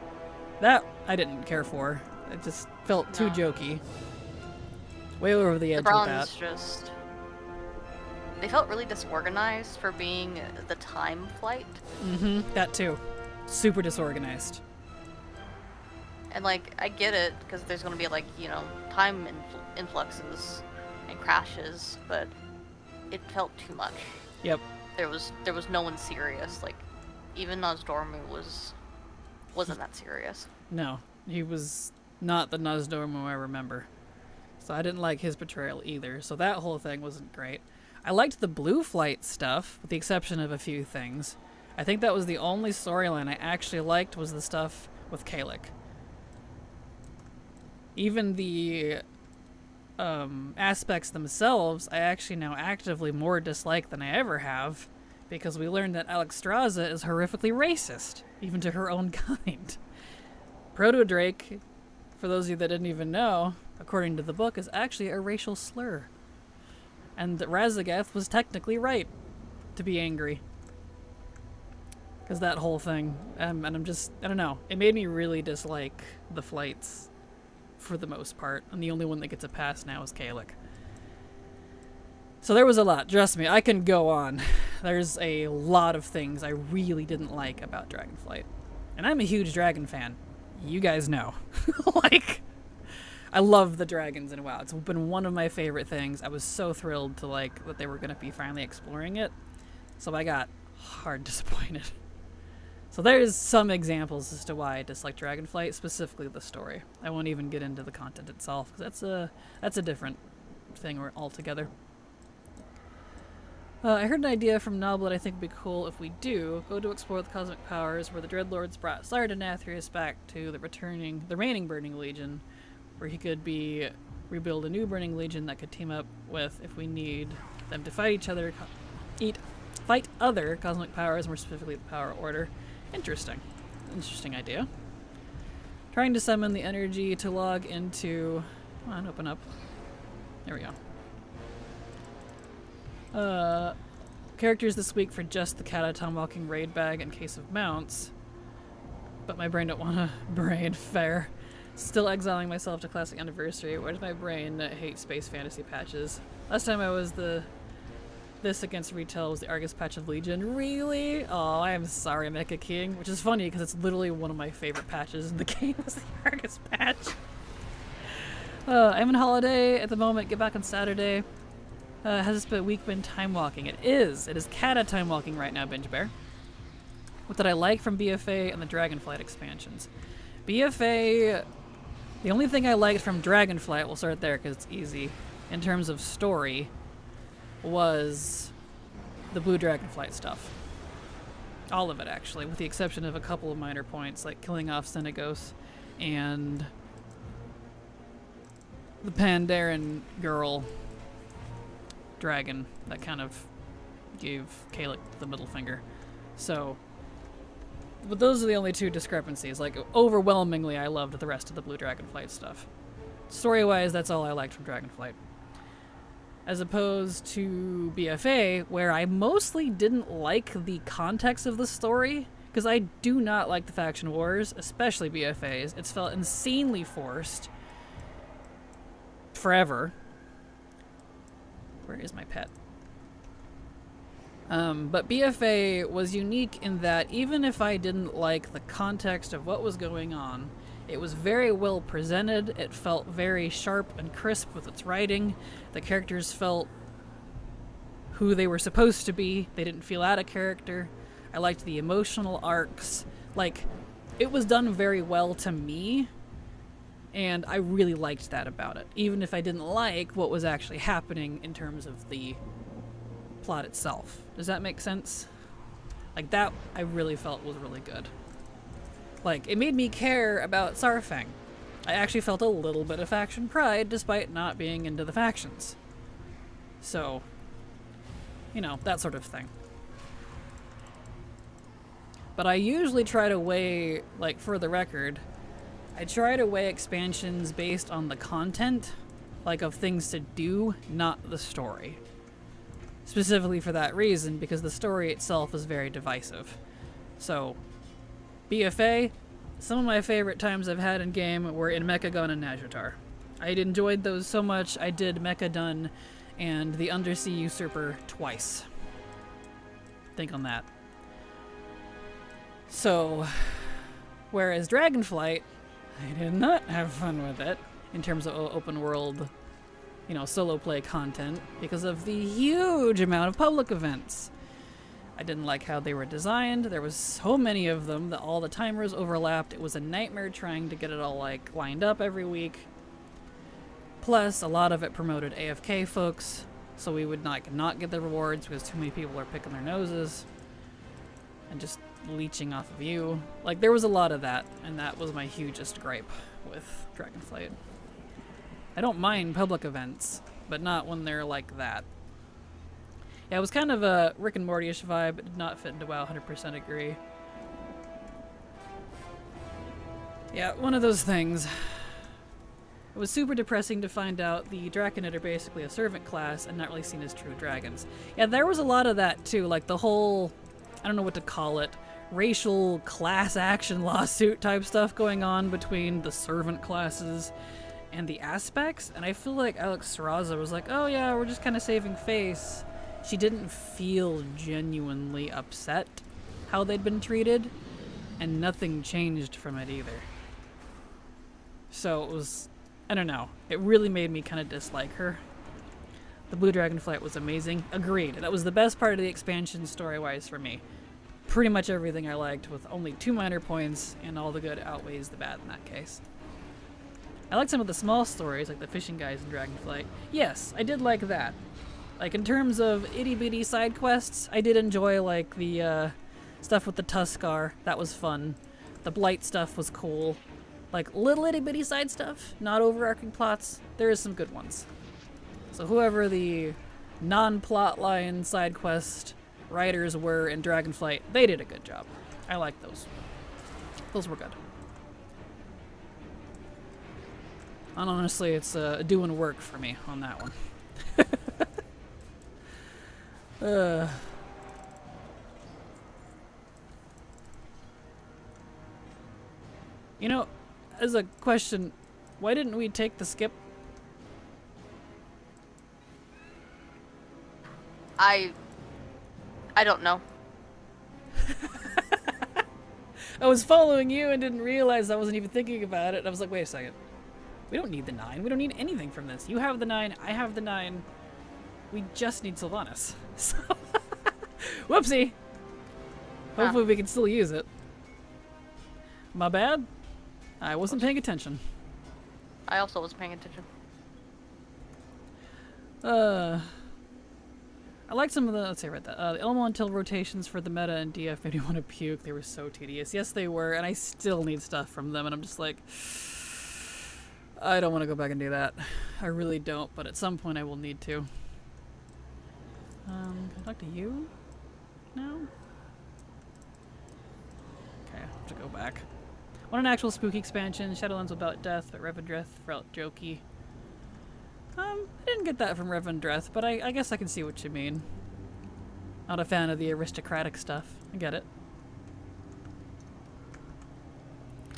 that I didn't care for. It just felt too jokey. Way over the edge with that. Just... They felt really disorganized for being the time flight. Mm-hmm, that too. Super disorganized. And, like, I get it, because there's going to be, like, you know, time influxes and crashes, but it felt too much. Yep. There was no one serious. Like, even Nozdormu wasn't that serious. No, he was not the Nozdormu I remember. So I didn't like his portrayal either, so that whole thing wasn't great. I liked the Blue Flight stuff, with the exception of a few things. I think that was the only storyline I actually liked was the stuff with Kalik. Even the aspects themselves, I actually now actively more dislike than I ever have, because we learned that Alexstrasza is horrifically racist, even to her own kind. Proto-Drake, for those of you that didn't even know, according to the book, is actually a racial slur. And Raszageth was technically right to be angry. Because that whole thing, and I'm just, I don't know, it made me really dislike the flights for the most part, and the only one that gets a pass now is Kalik. So there was a lot, trust me, I can go on. There's a lot of things I really didn't like about Dragonflight. And I'm a huge dragon fan. You guys know. Like, I love the dragons in WoW. It's been one of my favorite things. I was so thrilled to like that they were going to be finally exploring it. So I got hard disappointed. So there's some examples as to why I dislike Dragonflight, specifically the story. I won't even get into the content itself, because that's a different thing altogether. I heard an idea from Nob that I think would be cool if we do go to explore the cosmic powers where the Dreadlords brought Sardonathrius back to the reigning Burning Legion, where he could rebuild a new Burning Legion that could team up with if we need them to fight each other, fight other cosmic powers, more specifically the Power Order. Interesting idea. Trying to summon the energy to log into. Come on, open up. There we go. Characters this week for just the Cataton Walking raid bag in case of mounts. But my brain don't want to braid. Fair. Still exiling myself to Classic Anniversary. Why does my brain hate space fantasy patches? Last time I was this against retail was the Argus patch of Legion. Really? Oh, I am sorry, Mecha King. Which is funny because it's literally one of my favorite patches in the game was the Argus patch. I'm on holiday at the moment. Get back on Saturday. Has this week been time walking? It is. It is Cata time walking right now, Binge Bear. What did I like from BFA and the Dragonflight expansions? BFA, the only thing I liked from Dragonflight, we'll start there because it's easy, in terms of story, was the Blue Dragonflight stuff. All of it, actually, with the exception of a couple of minor points, like killing off Senegos and the Pandaren girl dragon that kind of gave Kalik the middle finger. So, but those are the only two discrepancies. Like, overwhelmingly, I loved the rest of the Blue Dragonflight stuff. Story-wise, that's all I liked from Dragonflight. As opposed to BFA, where I mostly didn't like the context of the story, because I do not like the faction wars, especially BFAs. It's felt insanely forced. Forever. Where is my pet? But BFA was unique in that even if I didn't like the context of what was going on, it was very well presented. It felt very sharp and crisp with its writing. The characters felt who they were supposed to be. They didn't feel out of character. I liked the emotional arcs. Like, it was done very well to me, and I really liked that about it, even if I didn't like what was actually happening in terms of the plot itself. Does that make sense? Like, that I really felt was really good. Like, it made me care about Sarfang. I actually felt a little bit of faction pride despite not being into the factions. So, you know, that sort of thing. But I usually try to weigh, like, for the record, I try to weigh expansions based on the content, like, of things to do, not the story. Specifically for that reason, because the story itself is very divisive. So, BFA, some of my favorite times I've had in game were in Mechagon and Nazjatar. I enjoyed those so much, I did Mechadun and the Undersea Usurper twice. Think on that. So, whereas Dragonflight, I did not have fun with it in terms of open world, you know, solo play content because of the huge amount of public events. I didn't like how they were designed. There was so many of them that all the timers overlapped. It was a nightmare trying to get it all, like, lined up every week. Plus, a lot of it promoted AFK folks, so we would not get the rewards because too many people are picking their noses and just leeching off of you. Like, there was a lot of that, and that was my hugest gripe with Dragonflight. I don't mind public events, but not when they're like that. Yeah, it was kind of a Rick and Morty-ish vibe. It did not fit into WoW, 100% agree. Yeah, one of those things. It was super depressing to find out the Draconid are basically a servant class and not really seen as true dragons. Yeah, there was a lot of that too, like the whole, I don't know what to call it, racial class action lawsuit type stuff going on between the servant classes and the aspects, and I feel like Alex Serraza was like, oh yeah, we're just kind of saving face. She didn't feel genuinely upset how they'd been treated, and nothing changed from it either. So it was, I don't know, it really made me kind of dislike her. The Blue Dragonflight was amazing. Agreed. That was the best part of the expansion story-wise for me. Pretty much everything I liked, with only 2 minor points, and all the good outweighs the bad in that case. I liked some of the small stories, like the fishing guys in Dragonflight. Yes, I did like that. Like, in terms of itty-bitty side quests, I did enjoy, like, the stuff with the Tuskar. That was fun. The Blight stuff was cool. Like, little itty-bitty side stuff, not overarching plots, there is some good ones. So whoever the non-plotline side quest writers were in Dragonflight, they did a good job. I like those. Those were good. And honestly, it's doing work for me on that one. You know, as a question, why didn't we take the skip? I don't know. I was following you and didn't realize I wasn't even thinking about it. I was like, wait a second. We don't need the 9. We don't need anything from this. You have the 9. I have the 9. We just need Sylvanas. So whoopsie. Hopefully we can still use it. My bad. I wasn't paying attention. I also wasn't paying attention. I like some of the, let's say right that, the elemental rotations for the meta and DF made me want to puke. They were so tedious. Yes, they were, and I still need stuff from them, and I'm just like, I don't want to go back and do that. I really don't, but at some point I will need to. Can I talk to you? No? Okay, I have to go back. Want an actual spooky expansion. Shadowlands about death, but Revendreth felt jokey. I didn't get that from Revendreth, but I guess I can see what you mean. Not a fan of the aristocratic stuff. I get it.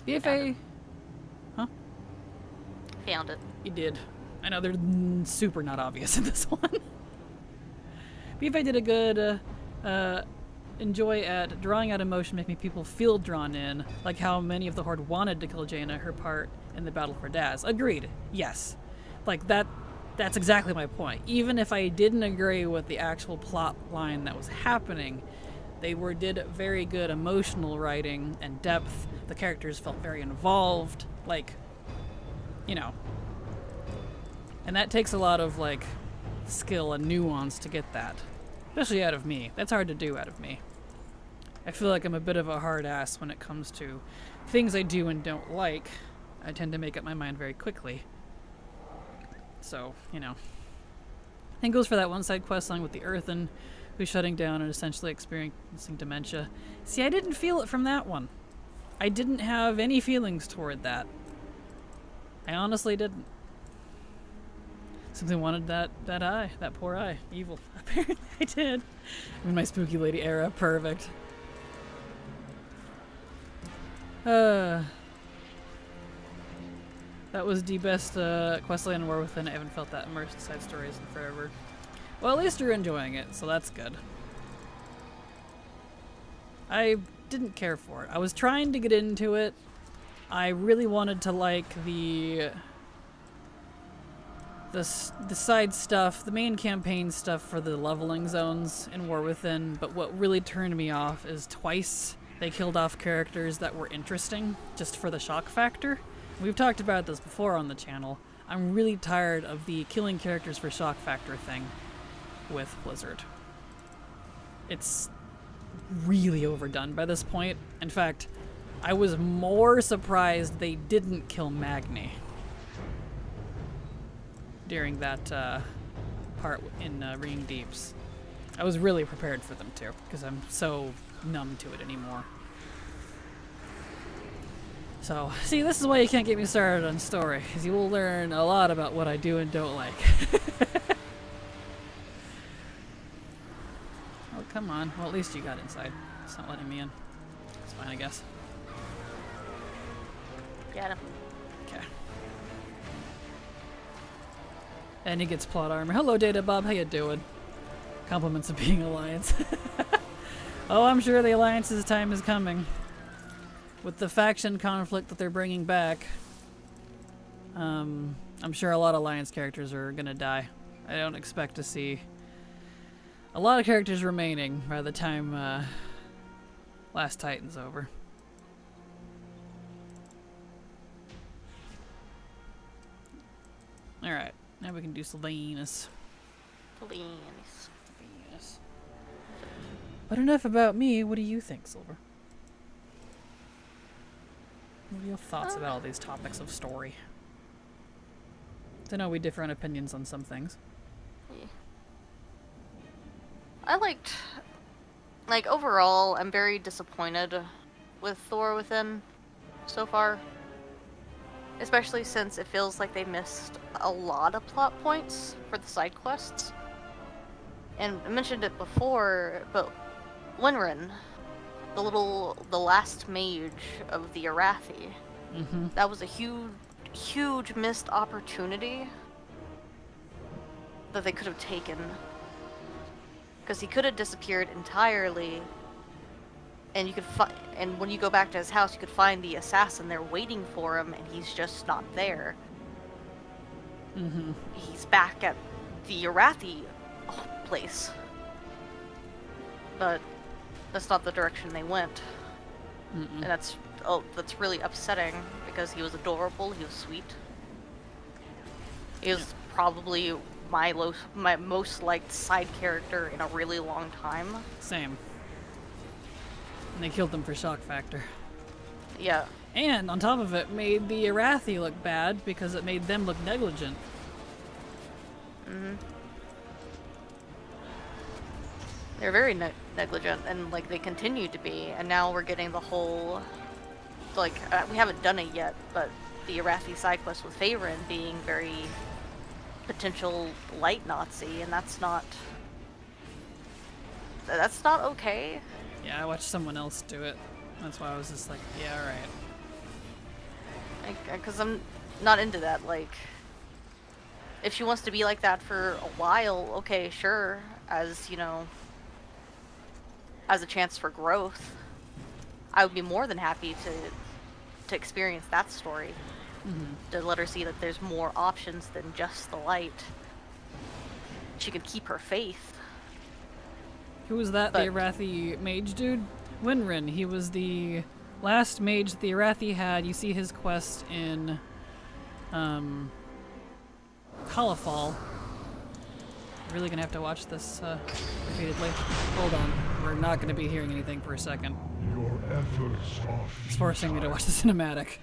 BFA... Huh? Found it. You did. I know they're super not obvious in this one. BFA did a good enjoy at drawing out emotion, making people feel drawn in, like how many of the Horde wanted to kill Jaina, her part in the battle for Daz. Agreed. Yes. Like that's exactly my point. Even if I didn't agree with the actual plot line that was happening, they did very good emotional writing and depth. The characters felt very involved, like, you know. And that takes a lot of, like, skill and nuance to get that. Especially out of me. That's hard to do out of me. I feel like I'm a bit of a hard ass when it comes to things I do and don't like. I tend to make up my mind very quickly. So, you know. Same goes for that one side quest line with the Earthen, who's shutting down and essentially experiencing dementia. See, I didn't feel it from that one. I didn't have any feelings toward that. I honestly didn't. Simply wanted that eye, that poor eye. Evil. Apparently I did. In my spooky lady era. Perfect. That was the best questline in War Within. I haven't felt that immersed in side stories in forever. Well, at least you're enjoying it, so that's good. I didn't care for it. I was trying to get into it. I really wanted to like the side stuff, the main campaign stuff for the leveling zones in War Within, but what really turned me off is twice they killed off characters that were interesting, just for the shock factor. We've talked about this before on the channel. I'm really tired of the killing characters for shock factor thing with Blizzard. It's really overdone by this point. In fact, I was more surprised they didn't kill Magni during that part in Ringing Deeps. I was really prepared for them to, because I'm so numb to it anymore. So, see, this is why you can't get me started on story, because you will learn a lot about what I do and don't like. Oh, come on. Well, at least you got inside. It's not letting me in. It's fine, I guess. Got him. Okay. And he gets plot armor. Hello, Data Bob. How you doing? Compliments of being Alliance. Oh, I'm sure the Alliance's time is coming. With the faction conflict that they're bringing back, I'm sure a lot of Alliance characters are gonna die. I don't expect to see a lot of characters remaining by the time Last Titan's over. Alright, now we can do Sylvanas. Please. Yes. But enough about me. What do you think, Silver? What are your thoughts about all these topics of story? I know we differ in opinions on some things. Yeah. I like, overall, I'm very disappointed with Thor Within so far. Especially since it feels like they missed a lot of plot points for the side quests. And I mentioned it before, but Winrin, the last mage of the Arathi, that was a huge missed opportunity that they could have taken. Because he could have disappeared entirely, and you could and when you go back to his house, you could find the assassin there waiting for him, and he's just not there. He's back at the Arathi place. But that's not the direction they went. And that's really upsetting, because he was adorable, he was sweet. He was probably my most liked side character in a really long time. Same. And they killed them for shock factor. Yeah. And on top of it, made the Arathi look bad because it made them look negligent. They're very negligent, and like they continue to be. And now we're getting the whole, like, we haven't done it yet, but the Arathi side quest with Faerun being very potential light Nazi, and that's not okay. Yeah, I watched someone else do it. That's why I was just like, yeah, alright. Because I'm not into that. Like, if she wants to be like that for a while, okay, sure, as, you know, as a chance for growth, I would be more than happy to experience that story. To let her see that there's more options than just the light. She could keep her faith. Who was that? The Arathi mage dude? Winrin. He was the last mage the Arathi had. You see his quest in Kalafal. Really gonna have to watch this repeatedly. Hold on. We're not gonna be hearing anything for a second. Your efforts are It's forcing me to watch the cinematic.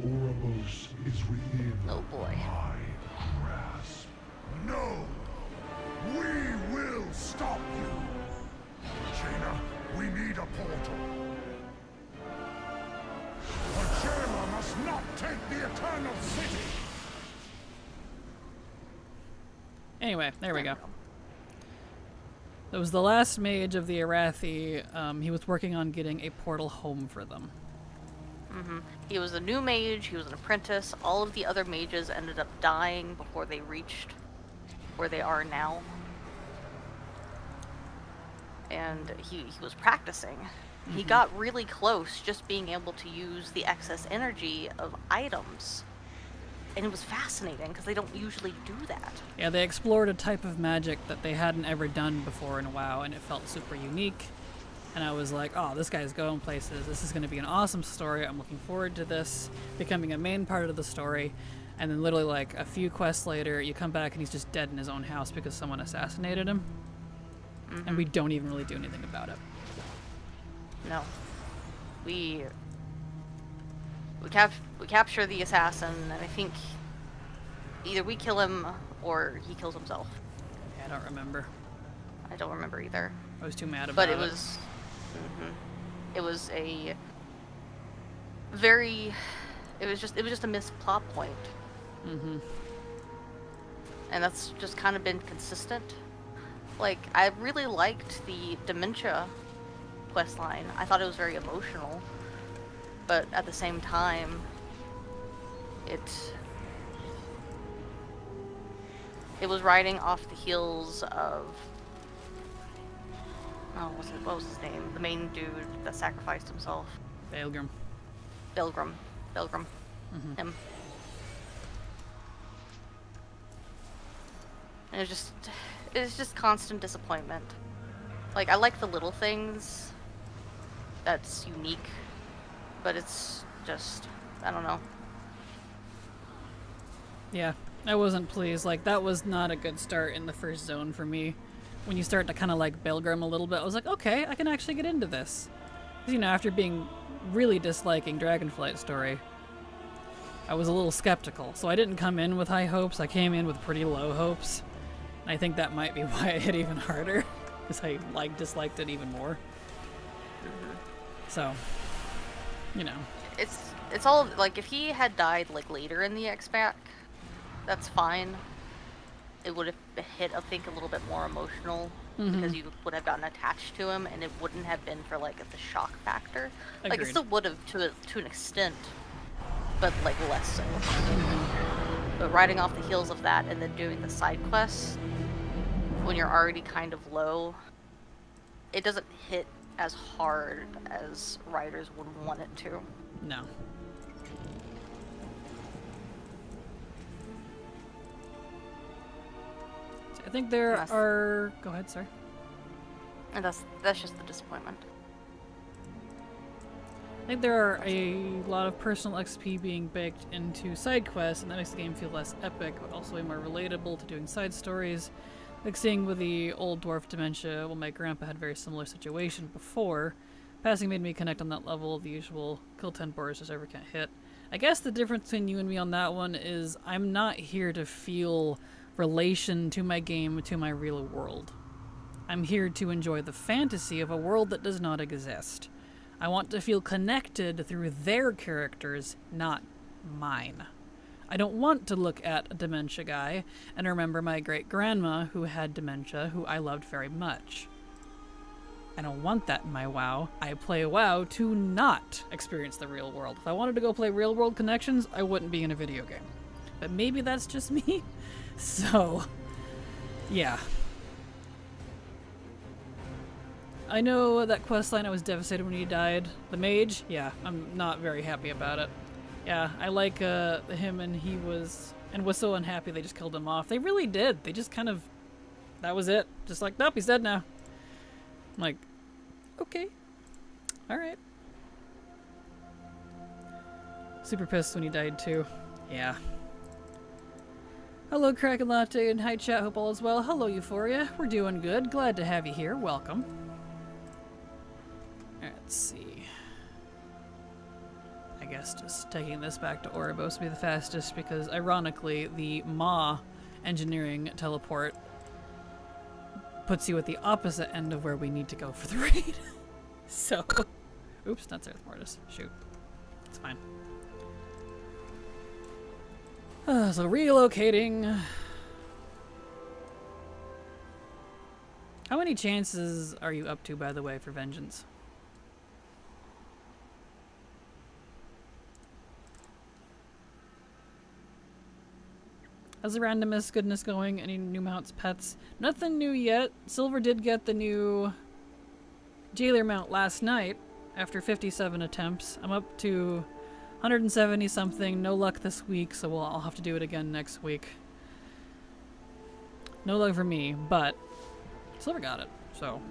Oribos is within Oh boy. my grasp. No! We will stop you! Jaina, we need a portal. Pajama must not take the Eternal City! Anyway, there we go. That was the last mage of the Arathi. He was working on getting a portal home for them. He was a new mage, he was an apprentice. All of the other mages ended up dying before they reached where they are now. And he was practicing. He got really close, just being able to use the excess energy of items. And it was fascinating, because they don't usually do that. Yeah, they explored a type of magic that they hadn't ever done before in WoW, and it felt super unique. And I was like, oh, this guy's going places. This is going to be an awesome story. I'm looking forward to this becoming a main part of the story. And then literally like a few quests later, you come back and he's just dead in his own house because someone assassinated him. And we don't even really do anything about it. No. We capture the assassin, and I think either we kill him or he kills himself. Yeah, I don't remember. I don't remember either. I was too mad about But it. it was... It was a very... It was just a missed plot point. And that's just kind of been consistent. Like, I really liked the dementia questline. I thought it was very emotional. But at the same time, it was riding off the heels of... Oh, what was his name? The main dude that sacrificed himself. Baelgrim. Belgrim. Him. And it was just constant disappointment. Like, I like the little things that's unique, but it's just, I don't know. Yeah, I wasn't pleased. Like, that was not a good start in the first zone for me. When you start to kind of like Belgrim a little bit, I was like, okay, I can actually get into this. 'Cause, you know, after being really disliking Dragonflight Story, I was a little skeptical. So I didn't come in with high hopes. I came in with pretty low hopes. And I think that might be why I hit even harder. Because I disliked it even more. So, you know. It's all like if he had died like later in the X-Pack, that's fine. It would have hit, I think, a little bit more emotional because you would have gotten attached to him, and it wouldn't have been for like the shock factor. Like it Agreed. still would have to an extent, but like less so. But riding off the heels of that and then doing the side quests when you're already kind of low, it doesn't hit as hard as riders would want it to. No. So I think there Yes. are... Go ahead, sir. And that's just the disappointment. I think there are a lot of personal XP being baked into side quests, and that makes the game feel less epic, but also way more relatable to doing side stories. Like seeing with the old dwarf dementia, well, my grandpa had a very similar situation before. Passing made me connect on that level of the usual kill 10 boars just ever can't hit. I guess the difference between you and me on that one is I'm not here to feel relation to my game to my real world. I'm here to enjoy the fantasy of a world that does not exist. I want to feel connected through their characters, not mine. I don't want to look at a dementia guy and remember my great-grandma who had dementia, who I loved very much. I don't want that in my WoW. I play WoW to not experience the real world. If I wanted to go play real-world connections, I wouldn't be in a video game. But maybe that's just me. So, yeah. I know that questline, I was devastated when he died. The mage? Yeah, I'm not very happy about it. Yeah, I like him, and he was so unhappy they just killed him off. They really did. They just kind of, that was it. Just like, nope, he's dead now. I'm like, okay, all right. Super pissed when he died too. Yeah. Hello, Kraken, Latte, and hi chat. Hope all is well. Hello, Euphoria. We're doing good. Glad to have you here. Welcome. Alright, let's see. I guess just taking this back to Oribos will be the fastest because, ironically, the Ma engineering teleport puts you at the opposite end of where we need to go for the raid. So, oops, not Earth Mortis. Shoot. It's fine. So relocating. How many chances are you up to, by the way, for vengeance? How's the randomness goodness going? Any new mounts, pets? Nothing new yet. Silver did get the new jailer mount last night after 57 attempts. I'm up to 170 something. No luck this week, so I'll have to do it again next week. No luck for me, but Silver got it, so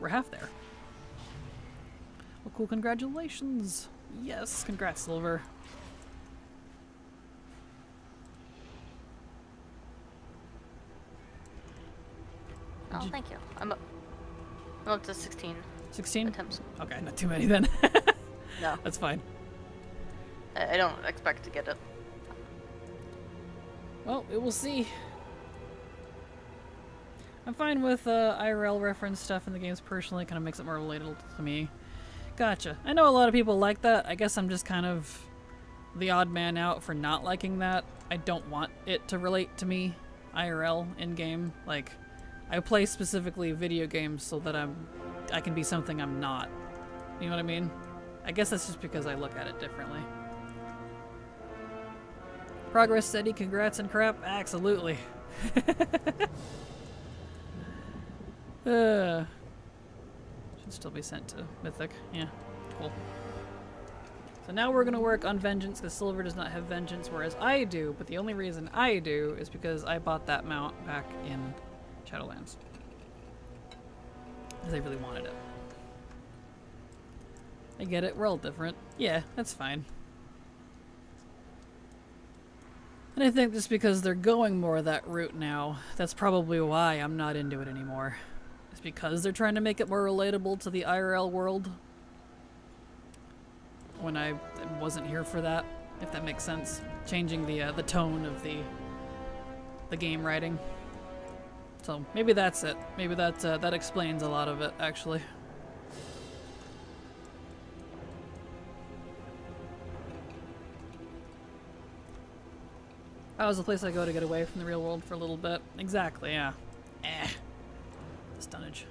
we're half there. Well, cool, congratulations. Yes, congrats, Silver. Oh, thank you. I'm up to 16. 16? Attempts. Okay, not too many then. No. That's fine. I don't expect to get it. Well, we will see. I'm fine with IRL reference stuff in the games personally. Kind of makes it more relatable to me. Gotcha. I know a lot of people like that. I guess I'm just kind of the odd man out for not liking that. I don't want it to relate to me, IRL, in-game. Like, I play specifically video games so that I can be something I'm not. You know what I mean? I guess that's just because I look at it differently. Progress steady, congrats and crap. Absolutely. Should still be sent to Mythic. Yeah, cool. So now we're gonna work on Vengeance because Silver does not have Vengeance, whereas I do. But the only reason I do is because I bought that mount back in Shadowlands. Because I really wanted it. I get it, we're all different. Yeah, that's fine. And And I think just because they're going more that route now, that's probably why I'm not into it anymore. It's because they're trying to make it more relatable to the IRL world. When I wasn't here for that, if that makes sense. Changing the tone of the game writing. So maybe that's it. Maybe that explains a lot of it, actually. That was the place I go to get away from the real world for a little bit. Exactly, yeah. Stunnage.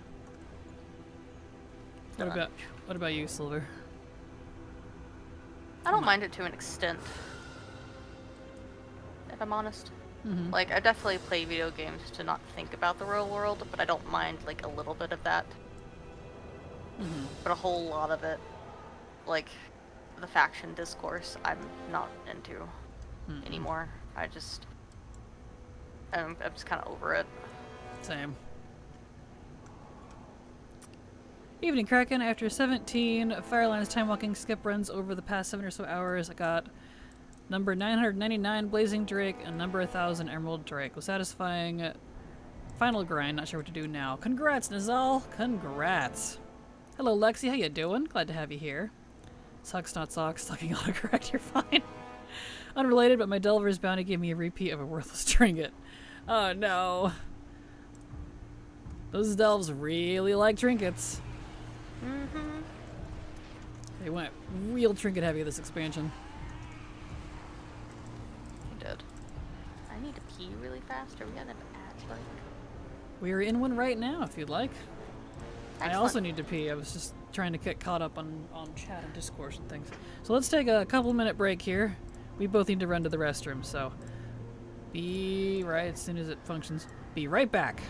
What about you, Silver? I don't mind it to an extent. If I'm honest. Mm-hmm. Like, I definitely play video games to not think about the real world, but I don't mind, like, a little bit of that. Mm-hmm. But a whole lot of it, like, the faction discourse, I'm not into anymore. I'm just kind of over it. Same. Evening, Kraken. After 17 Firelands time walking skip runs over the past 7 or so hours, I got number 999 Blazing Drake and number 1000 Emerald Drake. Was satisfying final grind. Not sure what to do now. Congrats, Nizal. Congrats. Hello, Lexi. How you doing? Glad to have you here. Sucks, not socks. Sucking autocorrect. You're fine. Unrelated, but my Delver's bounty gave me a repeat of a worthless trinket. Oh no. Those Delves really like trinkets. Mm-hmm. They went real trinket heavy this expansion. I did. I need to pee really fast. Are we gonna have ads break? We are in one right now, if you'd like. Excellent. I also need to pee. I was just trying to get caught up on chat and discourse and things. So let's take a couple-minute break here. We both need to run to the restroom, so be right as soon as it functions. Be right back.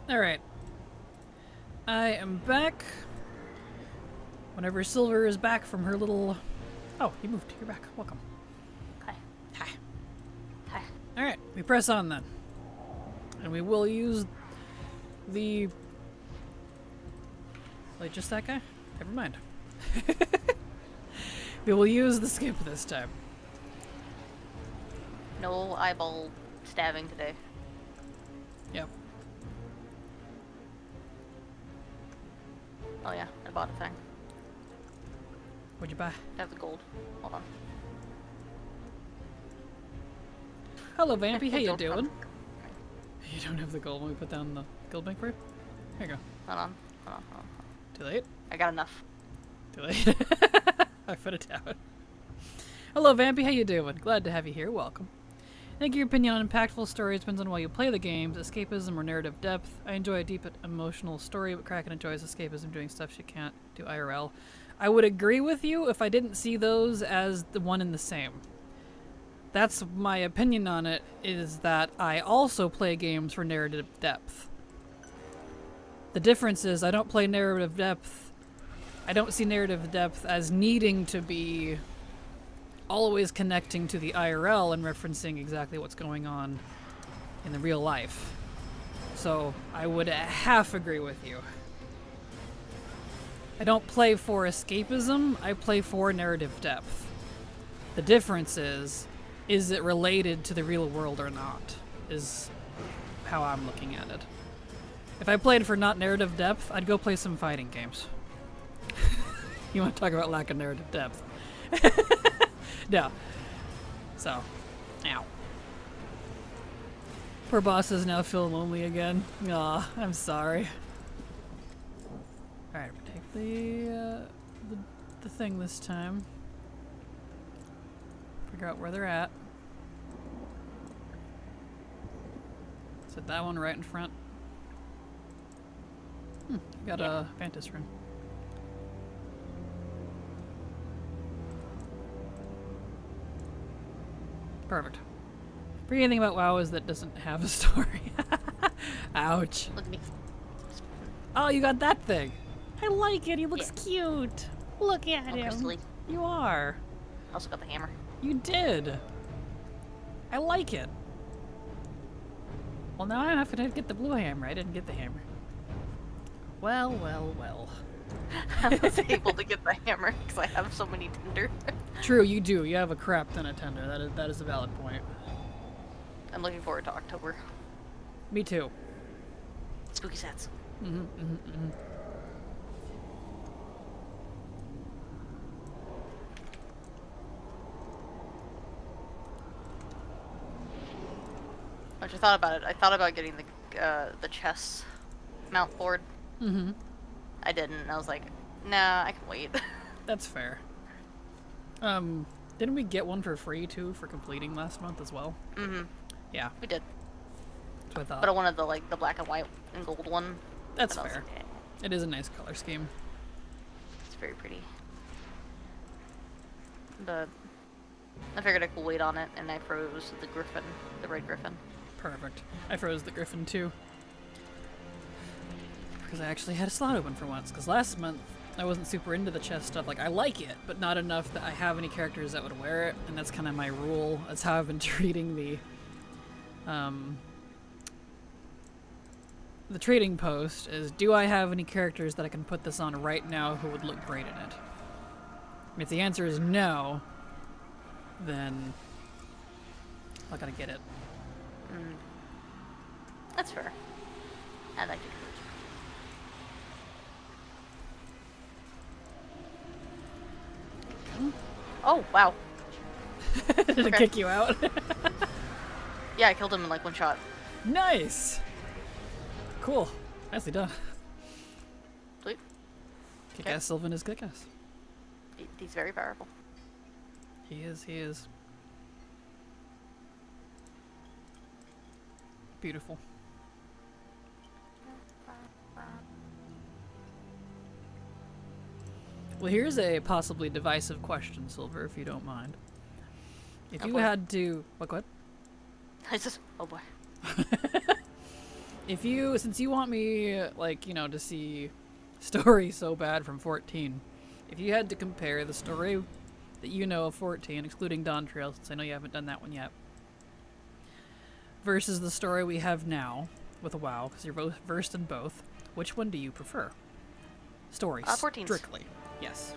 Alright. I am back. Whenever Silver is back from her little... Oh, you moved. You're back. Welcome. Hi. Hi. Hi. Alright, we press on then. And we will use the... Wait, just that guy? Never mind. We will use the skip this time. No eyeball stabbing today. Yep. Oh yeah, I bought a thing. What'd you buy? I have the gold. Hold on. Hello, Vampy. How you Don't doing? come. You don't have the gold. Let me put down the gold bank for you. Here you go. Hold on. Hold on. Hold on. Too late? I got enough. Too late. I put it down. Hello, Vampy. How you doing? Glad to have you here. Welcome. I think your opinion on impactful stories depends on why you play the games, escapism or narrative depth. I enjoy a deep emotional story, but Kraken enjoys escapism, doing stuff she can't do IRL. I would agree with you if I didn't see those as the one and the same. That's my opinion on it, is that I also play games for narrative depth. The difference is I don't play narrative depth. I don't see narrative depth as needing to be always connecting to the IRL and referencing exactly what's going on in the real life. So I would half agree with you. I don't play for escapism, I play for narrative depth. The difference is it related to the real world or not, is how I'm looking at it. If I played for not narrative depth, I'd go play some fighting games. You want to talk about lack of narrative depth? No. So, ow. Poor bosses now feel lonely again. Aw, I'm sorry. Alright, we'll take the thing this time. Figure out where they're at. Set that one right in front. Got a Vantis rune. Perfect. Pretty thing about WoW is that it doesn't have a story. Ouch. Look at me. Oh, you got that thing. I like it. He looks cute. Look at Oh, him. crystally. You are. Also got the hammer. You did. I like it. Well, now I have to get the blue hammer. I didn't get the hammer. Well, well, well. I was able to get the hammer because I have so many tinder. True, you do. You have a crap ton of tender. That is a valid point. I'm looking forward to October. Me too. Spooky sets. Which I thought about it. I thought about getting the chess mount board. I didn't. I was like, nah, I can wait. That's fair. Didn't we get one for free too for completing last month as well? Yeah, We did. that's what I thought. But I wanted the the black and white and gold one. That's and I was fair. like, eh, It is a nice color scheme. it's very pretty. But I figured I could wait on it, and I froze the griffin, the red griffin. Perfect. I froze the griffin too. Because I actually had a slot open for once. Because last month I wasn't super into the chest stuff. Like, I like it, but not enough that I have any characters that would wear it. And that's kind of my rule. That's how I've been treating the trading post, is do I have any characters that I can put this on right now who would look great in it? And if the answer is no, then I'm not gonna get it. That's fair. I like it. Oh, wow. Did it Okay. kick you out? Yeah, I killed him in like one shot. Nice! Cool. Nicely done. Sweet. Kick-ass Sylvan is kick-ass. He's very powerful. He is. Beautiful. Well, here's a possibly divisive question, Silver, if you don't mind. If Oh, you boy. had to... What, go ahead. I just, oh boy. If you, since you want me, like, you know, to see story so bad from 14, if you had to compare the story that you know of 14, excluding Dawn Trail, since I know you haven't done that one yet, versus the story we have now with WoW, because you're both versed in both, which one do you prefer? Story, 14's. strictly. Yes.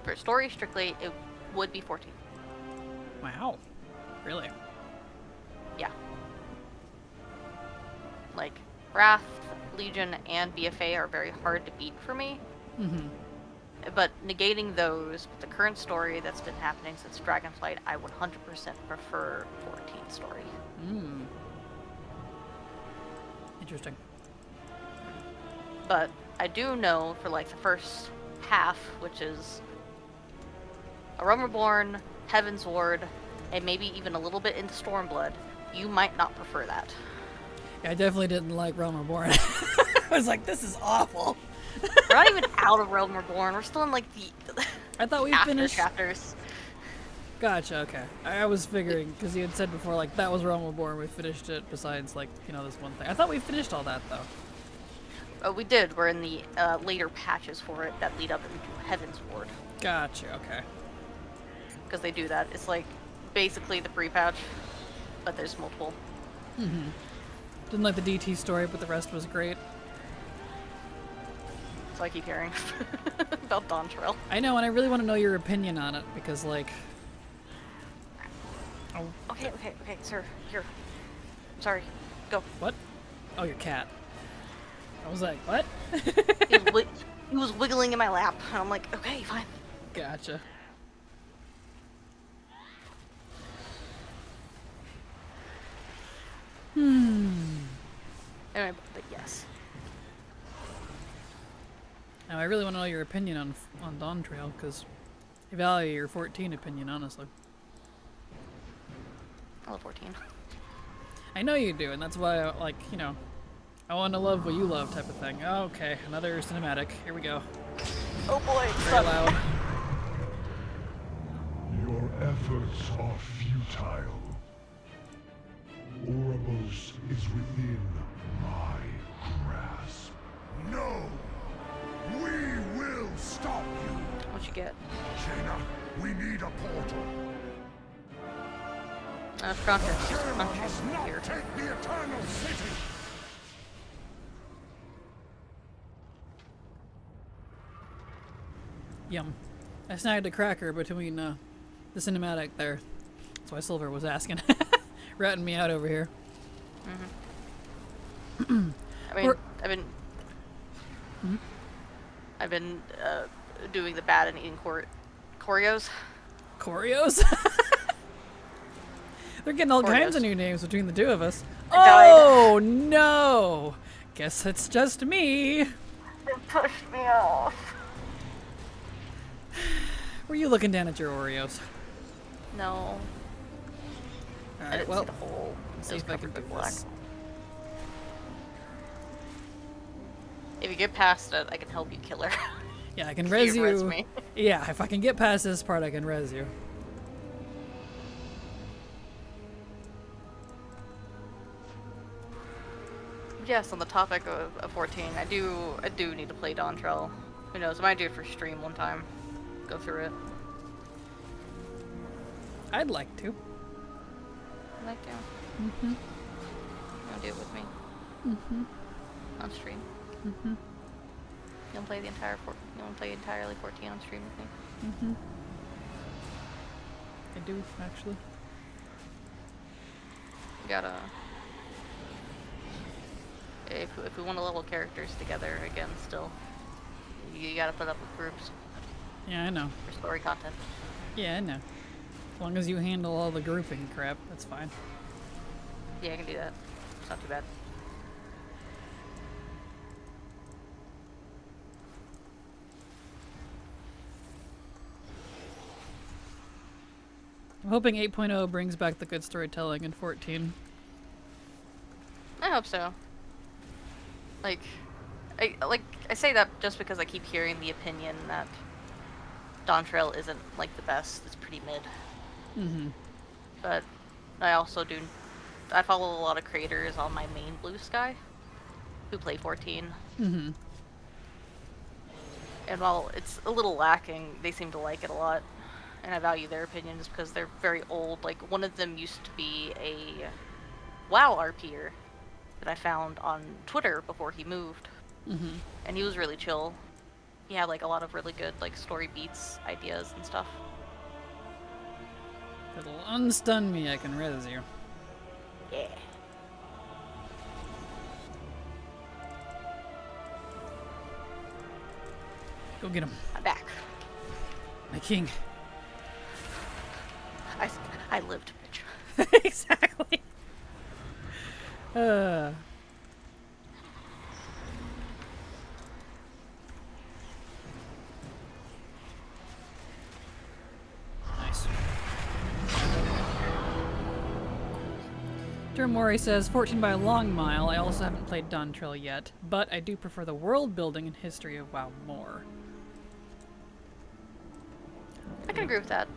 For story strictly, it would be 14. Wow. Really? Yeah. Like, Wrath, Legion, and BFA are very hard to beat for me. Mm-hmm. But negating those, with the current story that's been happening since Dragonflight, I would 100% prefer 14 story. Mm. Interesting. But I do know for like the first half, which is a Realm Reborn, Heaven's Ward, and maybe even a little bit into Stormblood, you might not prefer that. Yeah, I definitely didn't like Realm Reborn. I was like, this is awful. We're not even out of Realm Reborn. We're still in like the I thought we after finished. chapters. Gotcha. Okay, I was figuring because you had said before, like that was Realm Reborn. We finished it. Besides, like this one thing. I thought we finished all that though. Oh, we did. We're in the later patches for it that lead up into Heaven's Ward. Gotcha. Okay. Because they do that. It's like basically the pre-patch, but there's multiple. Mm-hmm. Didn't like the DT story, but the rest was great. So I keep hearing about Dawn Trail. I know, and I really want to know your opinion on it because, like. Oh. Okay, sir. Here. Sorry. Go. What? Oh, your cat. I was like, what? He was wiggling in my lap, and I'm like, okay, fine. Gotcha. Anyway, but yes. Now, I really want to know your opinion on Dawn Trail because I value your 14 opinion, honestly. I love 14. I know you do, and that's why, I want to love what you love type of thing. Okay, another cinematic. Here we go. Oh boy, Very loud. Your efforts are futile. Oribos is within my grasp. No! We will stop you! What'd you get? Jaina, we need a portal. Frontier. Sherma must not Here. take the Eternal City! Yum. I snagged a cracker between the cinematic there. That's why Silver was asking. Ratting me out over here. Mm-hmm. I mean, Hmm? I've been doing the bad and eating choreos. Choreos? They're getting all kinds of Choreos. new names between the two of us. I died. Oh, no! Guess it's just me. They pushed me off. Were you looking down at your Oreos? No. I Alright, didn't well, see the hole. let's It see was if I can covered do with black. this. If you get past it, I can help you kill her. Yeah, I can You res res you. me. Yeah, if I can get past this part, I can res you. Yes, on the topic of 14, I do need to play Dawn Trail. Who knows? I might do it for stream one time. Go through it. I'd like to. I like to. Mm-hmm. You wanna do it with me? Mm-hmm. On stream? Mm-hmm. You wanna play the entire you wanna play entirely 14 on stream with me? Mm-hmm. I do, actually. We gotta... If we want to level characters together again still, you gotta put up with groups Yeah, I know. for story content. Yeah, I know. As long as you handle all the grouping crap, that's fine. Yeah, I can do that. It's not too bad. I'm hoping 8.0 brings back the good storytelling in 14. I hope so. Like, I say that just because I keep hearing the opinion that Dawn Trail isn't like the best. It's pretty mid. Mm-hmm. But I also do I follow a lot of creators on my main Blue Sky who play 14. Mm-hmm. And while it's a little lacking, they seem to like it a lot. And I value their opinions because they're very old. Like, one of them used to be a WoW RPer that I found on Twitter before he moved. Mm-hmm. And he was really chill. He had, like, a lot of really good, like, story beats, ideas, and stuff. If it'll unstun me, I can res you. Yeah. Go get him. I'm back. My king. I lived, bitch. Exactly. Nice. Mori says, 14 by a long mile. I also haven't played Dawn Trail yet, but I do prefer the world building and history of WoW more. I can agree with that.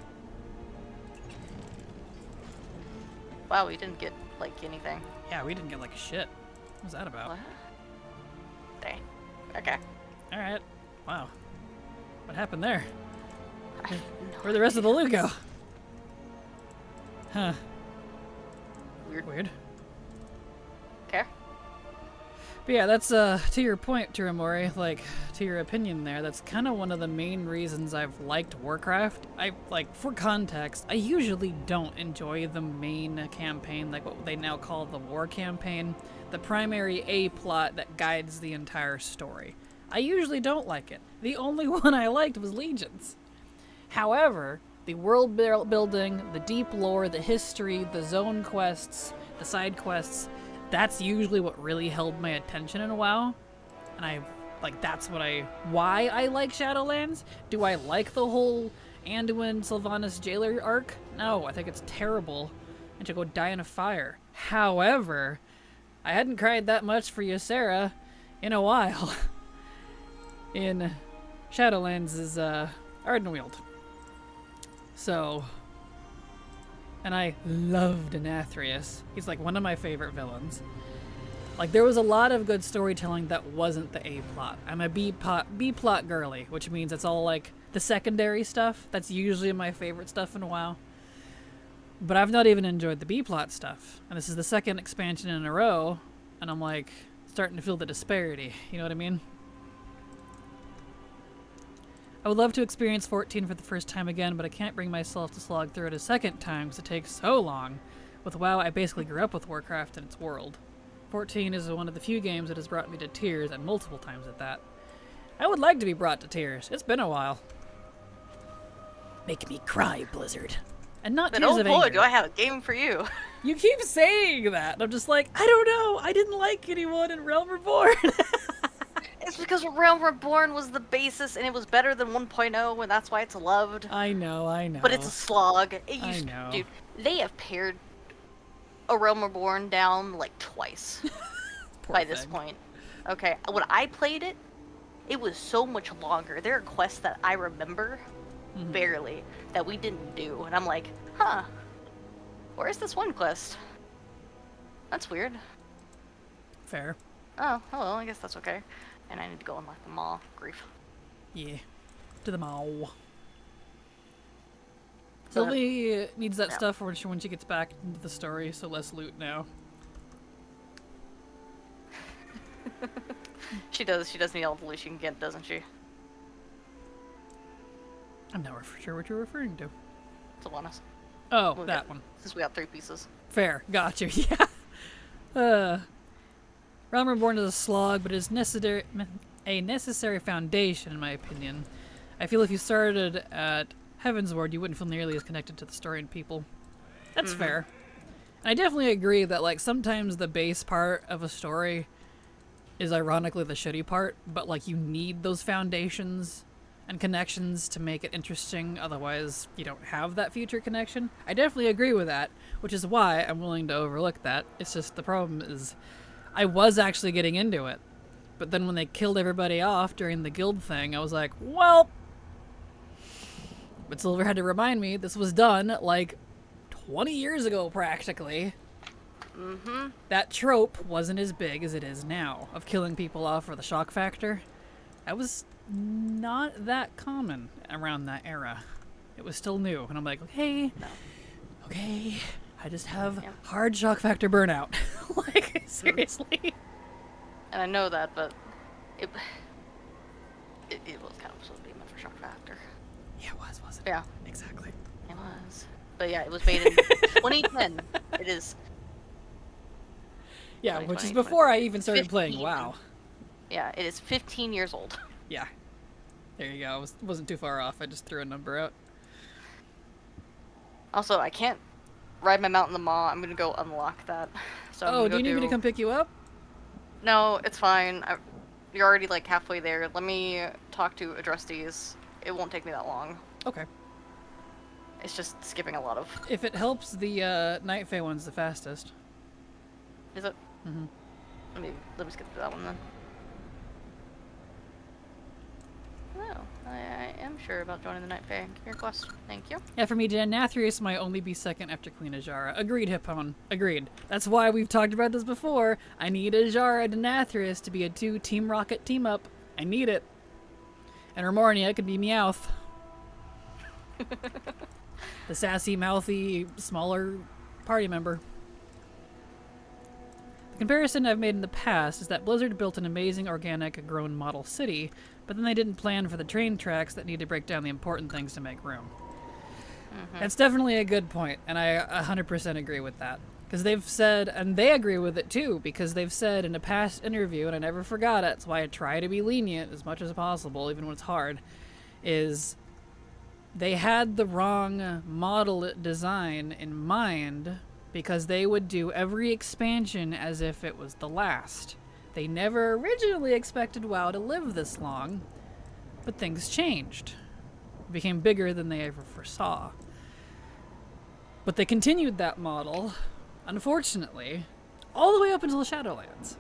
Wow, we didn't get, like, anything. Yeah, we didn't get like shit. What was that about? What? Dang. Okay. Alright. Wow. What happened there? I have no Where'd the rest of the loot go? Huh. Weird. Weird. Okay. But yeah, that's to your point, Tiramori, like, to your opinion there, that's kind of one of the main reasons I've liked Warcraft. For context, I usually don't enjoy the main campaign, like what they now call the war campaign, the primary A plot that guides the entire story. I usually don't like it. The only one I liked was Legions. However, the world building, the deep lore, the history, the zone quests, the side quests, that's usually what really held my attention in WoW. And that's why I like Shadowlands. Do I like the whole Anduin Sylvanas jailer arc? No, I think it's terrible and should go die in a fire. However, I hadn't cried that much for Ysera in a while. In Shadowlands' Ardenweald. So, and I loved Anathrius. He's like one of my favorite villains. Like, there was a lot of good storytelling that wasn't the A plot. I'm a B plot girly, which means it's all like the secondary stuff. That's usually my favorite stuff in WoW. But I've not even enjoyed the B plot stuff. And this is the second expansion in a row, and I'm like starting to feel the disparity. You know what I mean? I would love to experience 14 for the first time again, but I can't bring myself to slog through it a second time because it takes so long. With WoW, I basically grew up with Warcraft and its world. 14 is one of the few games that has brought me to tears, and multiple times at that. I would like to be brought to tears. It's been a while. Make me cry, Blizzard. And not But tears oh of boy, anger. do I have a game for you. You keep saying that. And I'm just like, I don't know. I didn't like anyone in Realm Reborn. It's because Realm Reborn was the basis, and it was better than 1.0, and that's why it's loved. I know. But it's a slog. I know. Dude, they have pared a Realm Reborn down like twice by this point. Okay, when I played it, it was so much longer. There are quests that I remember barely that we didn't do, and I'm like, huh, where's this one quest? That's weird. Fair. Oh, well, I guess that's okay. And I need to go unlock the mall. Grief. Yeah. To the mall. Sylvie needs that stuff when she gets back into the story, so less loot now. She does need all the loot she can get, doesn't she? I'm not sure what you're referring to. Sylvanas. Oh, that one. Since we got 3 pieces. Fair. Gotcha. Yeah. Realm Reborn is a slog, but it's a necessary foundation, in my opinion. I feel if you started at Heavensward, you wouldn't feel nearly as connected to the story and people. That's fair. And I definitely agree that, like, sometimes the base part of a story is ironically the shitty part, but, like, you need those foundations and connections to make it interesting, otherwise you don't have that future connection. I definitely agree with that, which is why I'm willing to overlook that. It's just the problem is I was actually getting into it, but then when they killed everybody off during the guild thing, I was like, well, but Silver had to remind me this was done like 20 years ago practically. Mm-hmm. That trope wasn't as big as it is now, of killing people off for the shock factor. That was not that common around that era. It was still new, and I'm like, okay, I just have hard shock factor burnout. Like, seriously. And I know that, but it was kind of supposed to be meant for shock factor. Yeah, it was, wasn't it? Yeah. Exactly. It was. But yeah, it was made in 2010. It is. Yeah, which is before I even started playing WoW. Yeah, it is 15 years old. Yeah. There you go. I wasn't too far off. I just threw a number out. Also, I can't ride my mount in the maw. I'm gonna go unlock that. So I'm Oh, gonna do you need me to come pick you up? No, it's fine. You're already like halfway there. Let me talk to Address. It won't take me that long. Okay. It's just skipping a lot of. If it helps, the Night Fae one's the fastest. Is it? Mm-hmm. Let me skip to that one then. Oh, I am sure about joining the Night Fae. Give me your quest. Thank you. Yeah, for me, Denathrius might only be second after Queen Ajara. Agreed, Hippon. Agreed. That's why we've talked about this before. I need Ajara and Denathrius to be a 2 Team Rocket team up. I need it. And Remornia could be Meowth. The sassy, mouthy, smaller party member. The comparison I've made in the past is that Blizzard built an amazing organic grown model city, but then they didn't plan for the train tracks that need to break down the important things to make room. That's definitely a good point, and I 100% agree with that. Because they've said, and they agree with it too, because they've said in a past interview, and I never forgot it, that's why I try to be lenient as much as possible, even when it's hard, is they had the wrong model design in mind because they would do every expansion as if it was the last. They never originally expected WoW to live this long, but things changed. It became bigger than they ever foresaw. But they continued that model, unfortunately, all the way up until Shadowlands.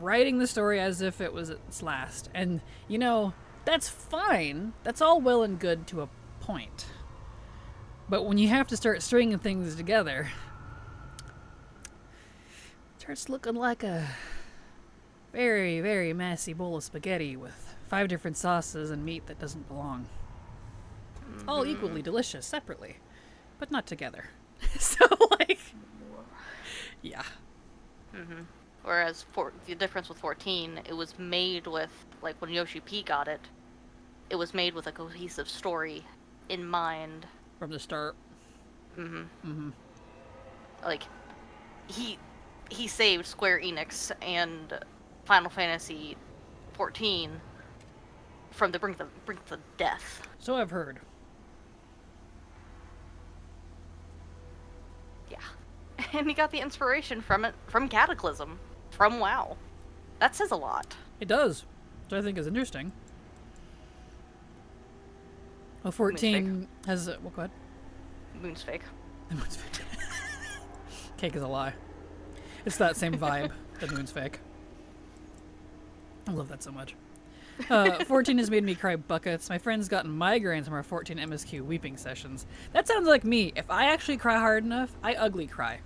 Writing the story as if it was its last. And, you know, that's fine. That's all well and good to a point. But when you have to start stringing things together, it starts looking like a very, very messy bowl of spaghetti with 5 different sauces and meat that doesn't belong. All equally delicious separately, but not together. So, like, yeah. Whereas the difference with 14, it was made with, like, when Yoshi P got it, it was made with a cohesive story in mind. From the start. Like, he saved Square Enix and Final Fantasy 14 from the brink of death. So I've heard. Yeah. And he got the inspiration from it, from Cataclysm, from WoW. That says a lot. It does, which I think is interesting. Well, 14 has... well, go ahead. Moon's fake. The moon's fake. Cake is a lie. It's that same vibe. The moon's fake. I love that so much. 14 has made me cry buckets. My friend's gotten migraines from our 14 MSQ weeping sessions. That sounds like me. If I actually cry hard enough, I ugly cry.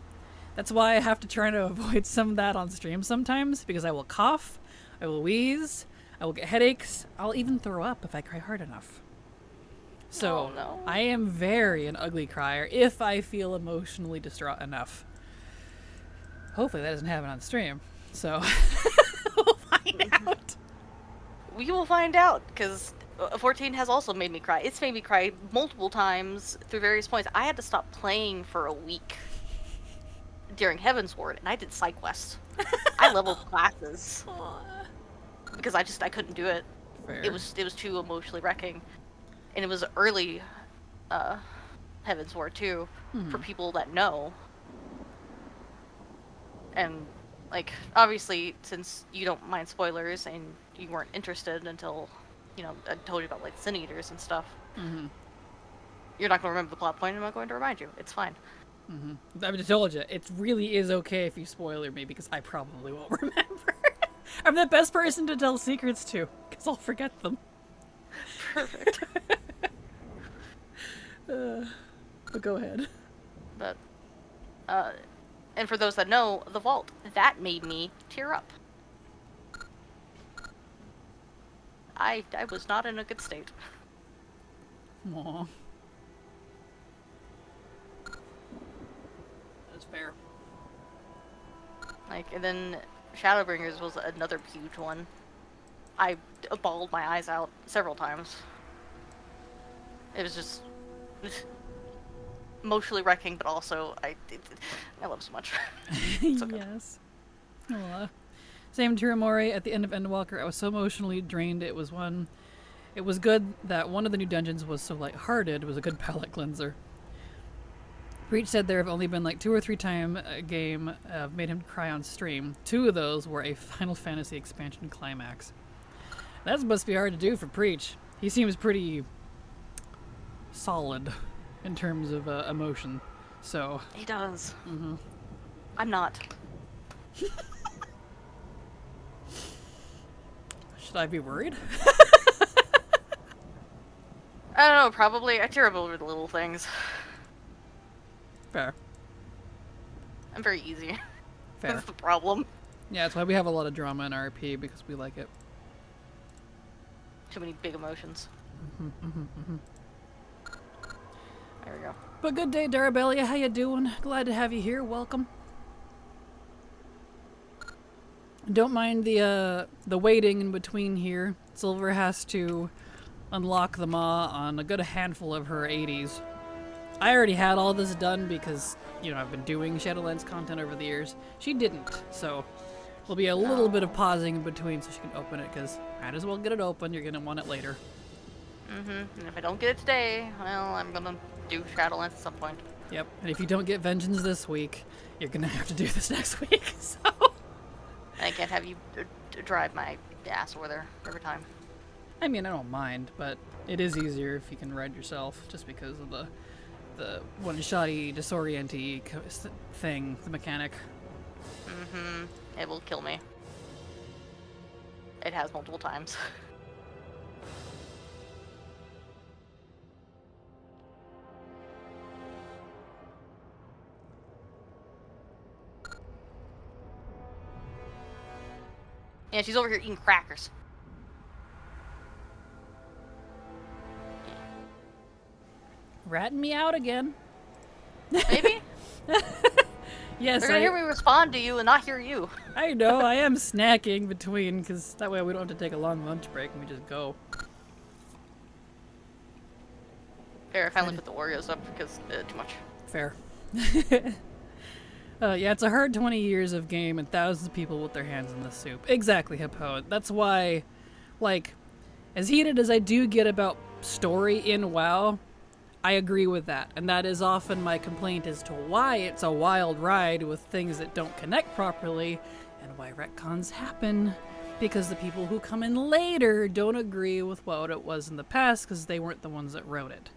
That's why I have to try to avoid some of that on stream sometimes, because I will cough, I will wheeze, I will get headaches, I'll even throw up if I cry hard enough. So, no. I am very an ugly crier if I feel emotionally distraught enough. Hopefully that doesn't happen on stream. So, we'll find out. We will find out, because 14 has also made me cry. It's made me cry multiple times through various points. I had to stop playing for a week during Heavensward, and I did side quests. I leveled classes because I couldn't do it. Fair. It was too emotionally wrecking, and it was early Heavensward too for people that know. And like, obviously, since you don't mind spoilers and you weren't interested until, you know, I told you about like Sin Eaters and stuff. You're not going to remember the plot point. I'm not going to remind you. It's fine. I just told you, it really is okay if you spoiler me, because I probably won't remember. I'm the best person to tell secrets to, because I'll forget them. Perfect. But go ahead. But And for those that know, the vault, that made me tear up. I was not in a good state. Aw. That's fair. Like, and then Shadowbringers was another huge one. I bawled my eyes out several times. It was just emotionally wrecking, but also I love it so much. So good. Yes. Aw. Same to Ramori at the end of Endwalker. I was so emotionally drained. It was good that one of the new dungeons was so lighthearted. It was a good palate cleanser. Breach said there have only been like 2 or 3 times a game made him cry on stream. 2 of those were a Final Fantasy expansion climax. That must be hard to do for Preach. He seems pretty solid in terms of emotion. So He does. mhm. I'm not. Should I be worried? I don't know, probably. I tear up over the little things. Fair. I'm very easy. Fair. That's the problem. Yeah, that's why we have a lot of drama in RP, because we like it. Too many big emotions. There we go. But good day, Darabelia. How you doing? Glad to have you here. Welcome. Don't mind the waiting in between here. Silver has to unlock the Maw on a good handful of her 80s. I already had all this done because, you know, I've been doing Shadowlands content over the years. She didn't, so there'll be a little bit of pausing in between so she can open it, because might as well get it open. You're going to want it later. And if I don't get it today, well, I'm gonna do Shadowlands at some point. Yep, and if you don't get Vengeance this week, you're going to have to do this next week, so... I can't have you drive my ass over there every time. I mean, I don't mind, but it is easier if you can ride yourself, just because of the one-shotty, disorienty thing, the mechanic. It will kill me. It has multiple times. Yeah, she's over here eating crackers. Ratting me out again. Maybe? Yes, They're gonna hear me respond to you and not hear you. I know, I am snacking between, because that way we don't have to take a long lunch break and we just go. Fair, I finally put the Oreos up because too much. Fair. Yeah, it's a hard 20 years of game and thousands of people with their hands in the soup. Exactly, Hippo. That's why, like, as heated as I do get about story in WoW, I agree with that. And that is often my complaint as to why it's a wild ride with things that don't connect properly and why retcons happen. Because the people who come in later don't agree with what it was in the past because they weren't the ones that wrote it.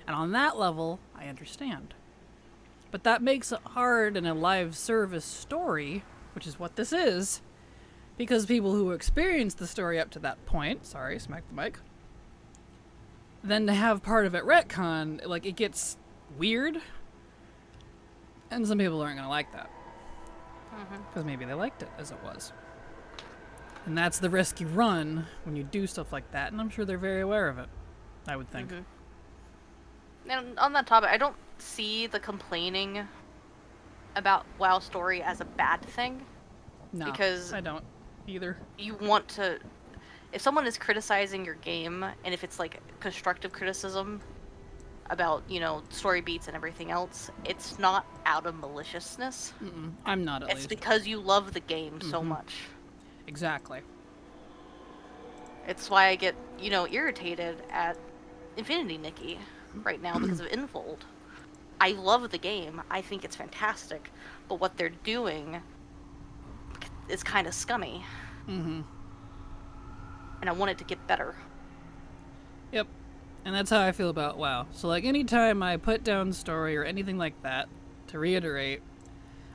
And on that level, I understand. But that makes it hard in a live service story, which is what this is, because people who experienced the story up to that point, sorry, smack the mic, then to have part of it retcon, like, it gets weird, and some people aren't going to like that. Because maybe they liked it as it was. And that's the risk you run when you do stuff like that, and I'm sure they're very aware of it, I would think. And on that topic, I don't see the complaining about WoW story as a bad thing. No, because I don't either. You want to... If someone is criticizing your game, and if it's like constructive criticism about, you know, story beats and everything else, it's not out of maliciousness. I'm not, at least. It's because you love the game so much. Exactly. It's why I get, you know, irritated at Infinity Nikki right now because of Infold. I love the game. I think it's fantastic. But what they're doing is kind of scummy. And I want it to get better. Yep. And that's how I feel about WoW. So, like, anytime I put down story or anything like that, to reiterate,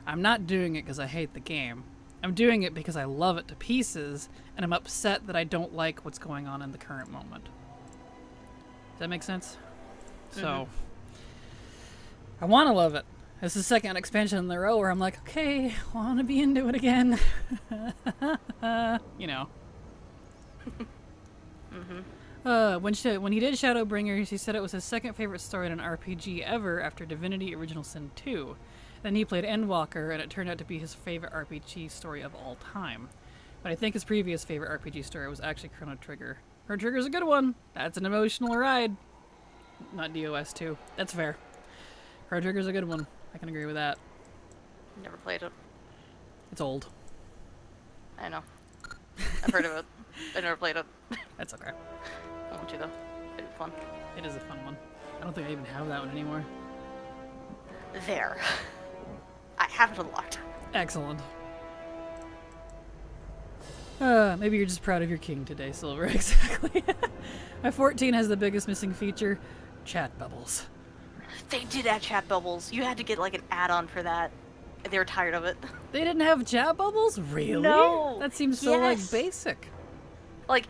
I'm not doing it because I hate the game. I'm doing it because I love it to pieces, and I'm upset that I don't like what's going on in the current moment. Does that make sense? So, I want to love it, This is the second expansion in a row where I'm like, okay, I want to be into it again. You know. When he did Shadowbringers, he said it was his second favorite story in an RPG ever after Divinity Original Sin 2. Then he played Endwalker, and it turned out to be his favorite RPG story of all time. But I think his previous favorite RPG story was actually Chrono Trigger. Chrono Trigger's a good one. That's an emotional ride. Not DOS 2. That's fair. Chrono Trigger's a good one. I can agree with that. Never played it. It's old. I know. I've heard of it. I never played it. That's okay. I want to though. It'd be fun. It is a fun one. I don't think I even have that one anymore. There. I have it unlocked. Excellent. Maybe you're just proud of your king today, Silver. Exactly. My 14 has the biggest missing feature, chat bubbles. They did add chat bubbles. You had to get like an add-on for that. They were tired of it. They didn't have chat bubbles? Really? No. That seems so like basic. Like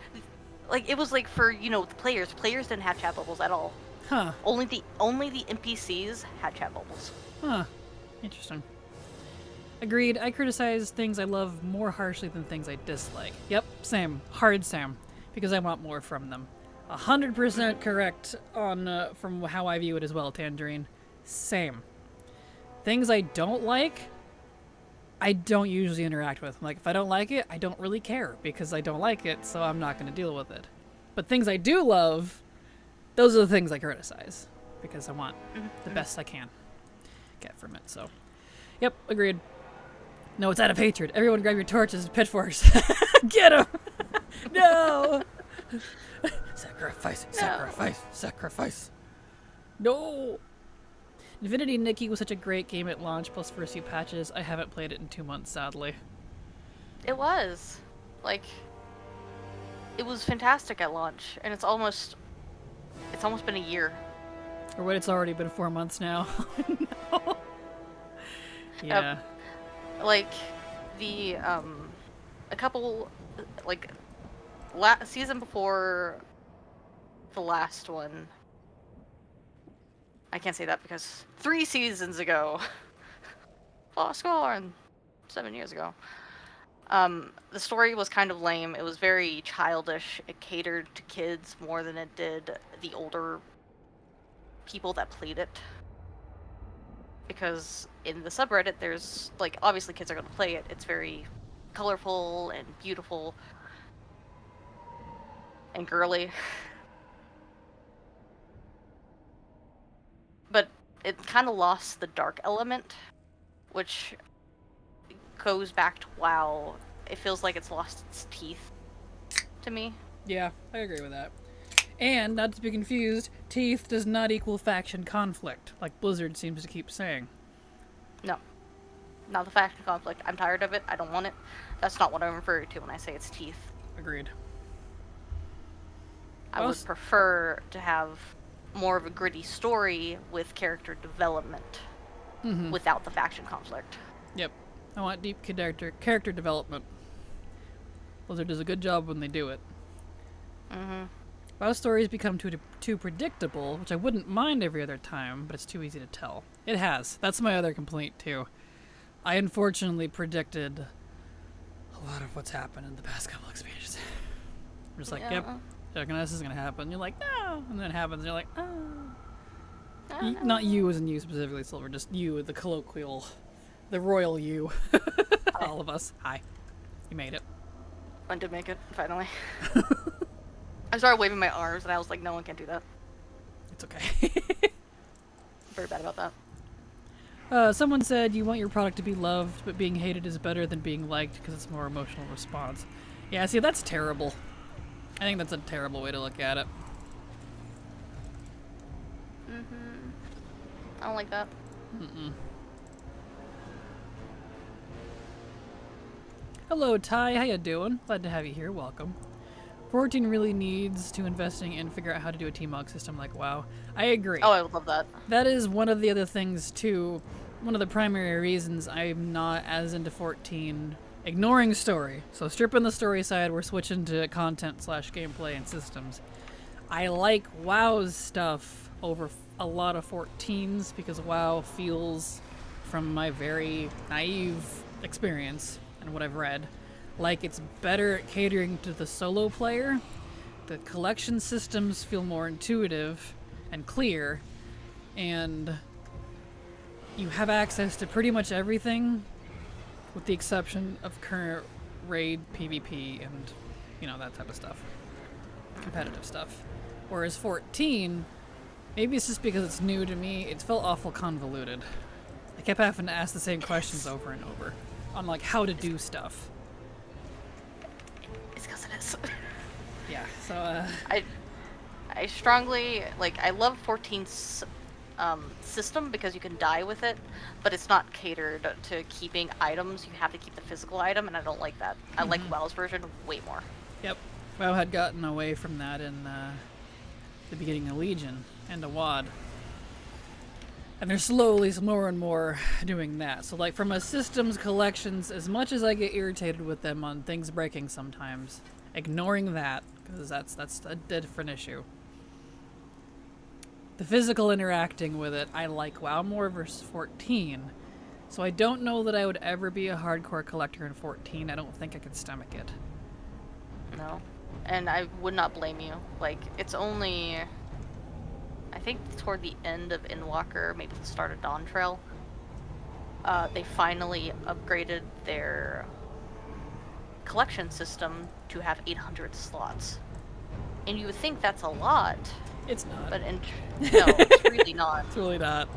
it was like for, you know, the players. Players didn't have chat bubbles at all. Huh. Only the NPCs had chat bubbles. Huh. Interesting. Agreed. I criticize things I love more harshly than things I dislike. Yep, same. Hard Sam. Because I want more from them. 100% correct on from how I view it as well, Tangerine. Same. Things I don't like, I don't usually interact with. Like, if I don't like it, I don't really care because I don't like it, so I'm not going to deal with it. But things I do love, those are the things I criticize because I want the best I can get from it. So, yep, agreed. No, it's out of hatred. Everyone grab your torches and pitchforks. Get him! No! Sacrifice, sacrifice, sacrifice. No! Divinity Nikki was such a great game at launch, plus first few patches. I haven't played it in 2 months, sadly. It was. Like, it was fantastic at launch, and it's almost been a year. Or what, it's already been 4 months now. No. Yeah. Like, the, a couple, like, season before the last one. I can't say that because 3 seasons ago. Lost score 7 years ago. The story was kind of lame. It was very childish. It catered to kids more than it did the older people that played it. Because in the subreddit, there's, like, obviously kids are going to play it. It's very colorful and beautiful and girly. But it kind of lost the dark element, which goes back to WoW. It feels like it's lost its teeth to me. Yeah, I agree with that. And, not to be confused, teeth does not equal faction conflict, like Blizzard seems to keep saying. No. Not the faction conflict. I'm tired of it. I don't want it. That's not what I'm referring to when I say it's teeth. Agreed. I would prefer to have more of a gritty story with character development without the faction conflict. Yep. I want deep character development. Blizzard does a good job when they do it. WoW stories become too predictable, which I wouldn't mind every other time, but it's too easy to tell. It has. That's my other complaint, too. I unfortunately predicted a lot of what's happened in the past couple expansions. I'm just like, yep, this is going to happen. You're like, no. And then it happens, and you're like, oh. Not you as in you specifically, Silver, just you, the colloquial, the royal you. All of us. Hi. You made it. I did make it, finally. I started waving my arms, and I was like, no one can do that. It's okay. Very bad about that. Someone said you want your product to be loved, but being hated is better than being liked because it's more emotional response. Yeah, see, that's terrible. I think that's a terrible way to look at it. I don't like that. Hello, Ty. How you doing? Glad to have you here. Welcome. 14 really needs to investing and figure out how to do a TMOG system like WoW. I agree. Oh, I would love that. That is one of the other things, too. One of the primary reasons I'm not as into 14. Ignoring story. So stripping the story side, we're switching to content/gameplay and systems. I like WoW's stuff over a lot of 14's because WoW feels from my very naive experience and what I've read, like it's better at catering to the solo player. The collection systems feel more intuitive and clear, and you have access to pretty much everything with the exception of current raid PvP and, you know, that type of stuff. Competitive stuff. Whereas 14, maybe it's just because it's new to me, it felt awful convoluted. I kept having to ask the same questions over and over on like how to do stuff. It's because it is. Yeah, so I strongly, like, I love 14's system because you can die with it, but it's not catered to keeping items. You have to keep the physical item, and I don't like that. I like WoW's version way more. Yep. WoW had gotten away from that in the beginning of Legion and a WoD. And they're slowly, more and more doing that. So like from a systems collections, as much as I get irritated with them on things breaking sometimes, ignoring that, because that's a different issue. The physical interacting with it, I like WoW more versus 14. So I don't know that I would ever be a hardcore collector in 14. I don't think I could stomach it. No. And I would not blame you. Like, it's only, I think toward the end of Endwalker, maybe the start of Dawn Trail, they finally upgraded their collection system to have 800 slots. And you would think that's a lot. It's not. But no, it's really not. It's really not.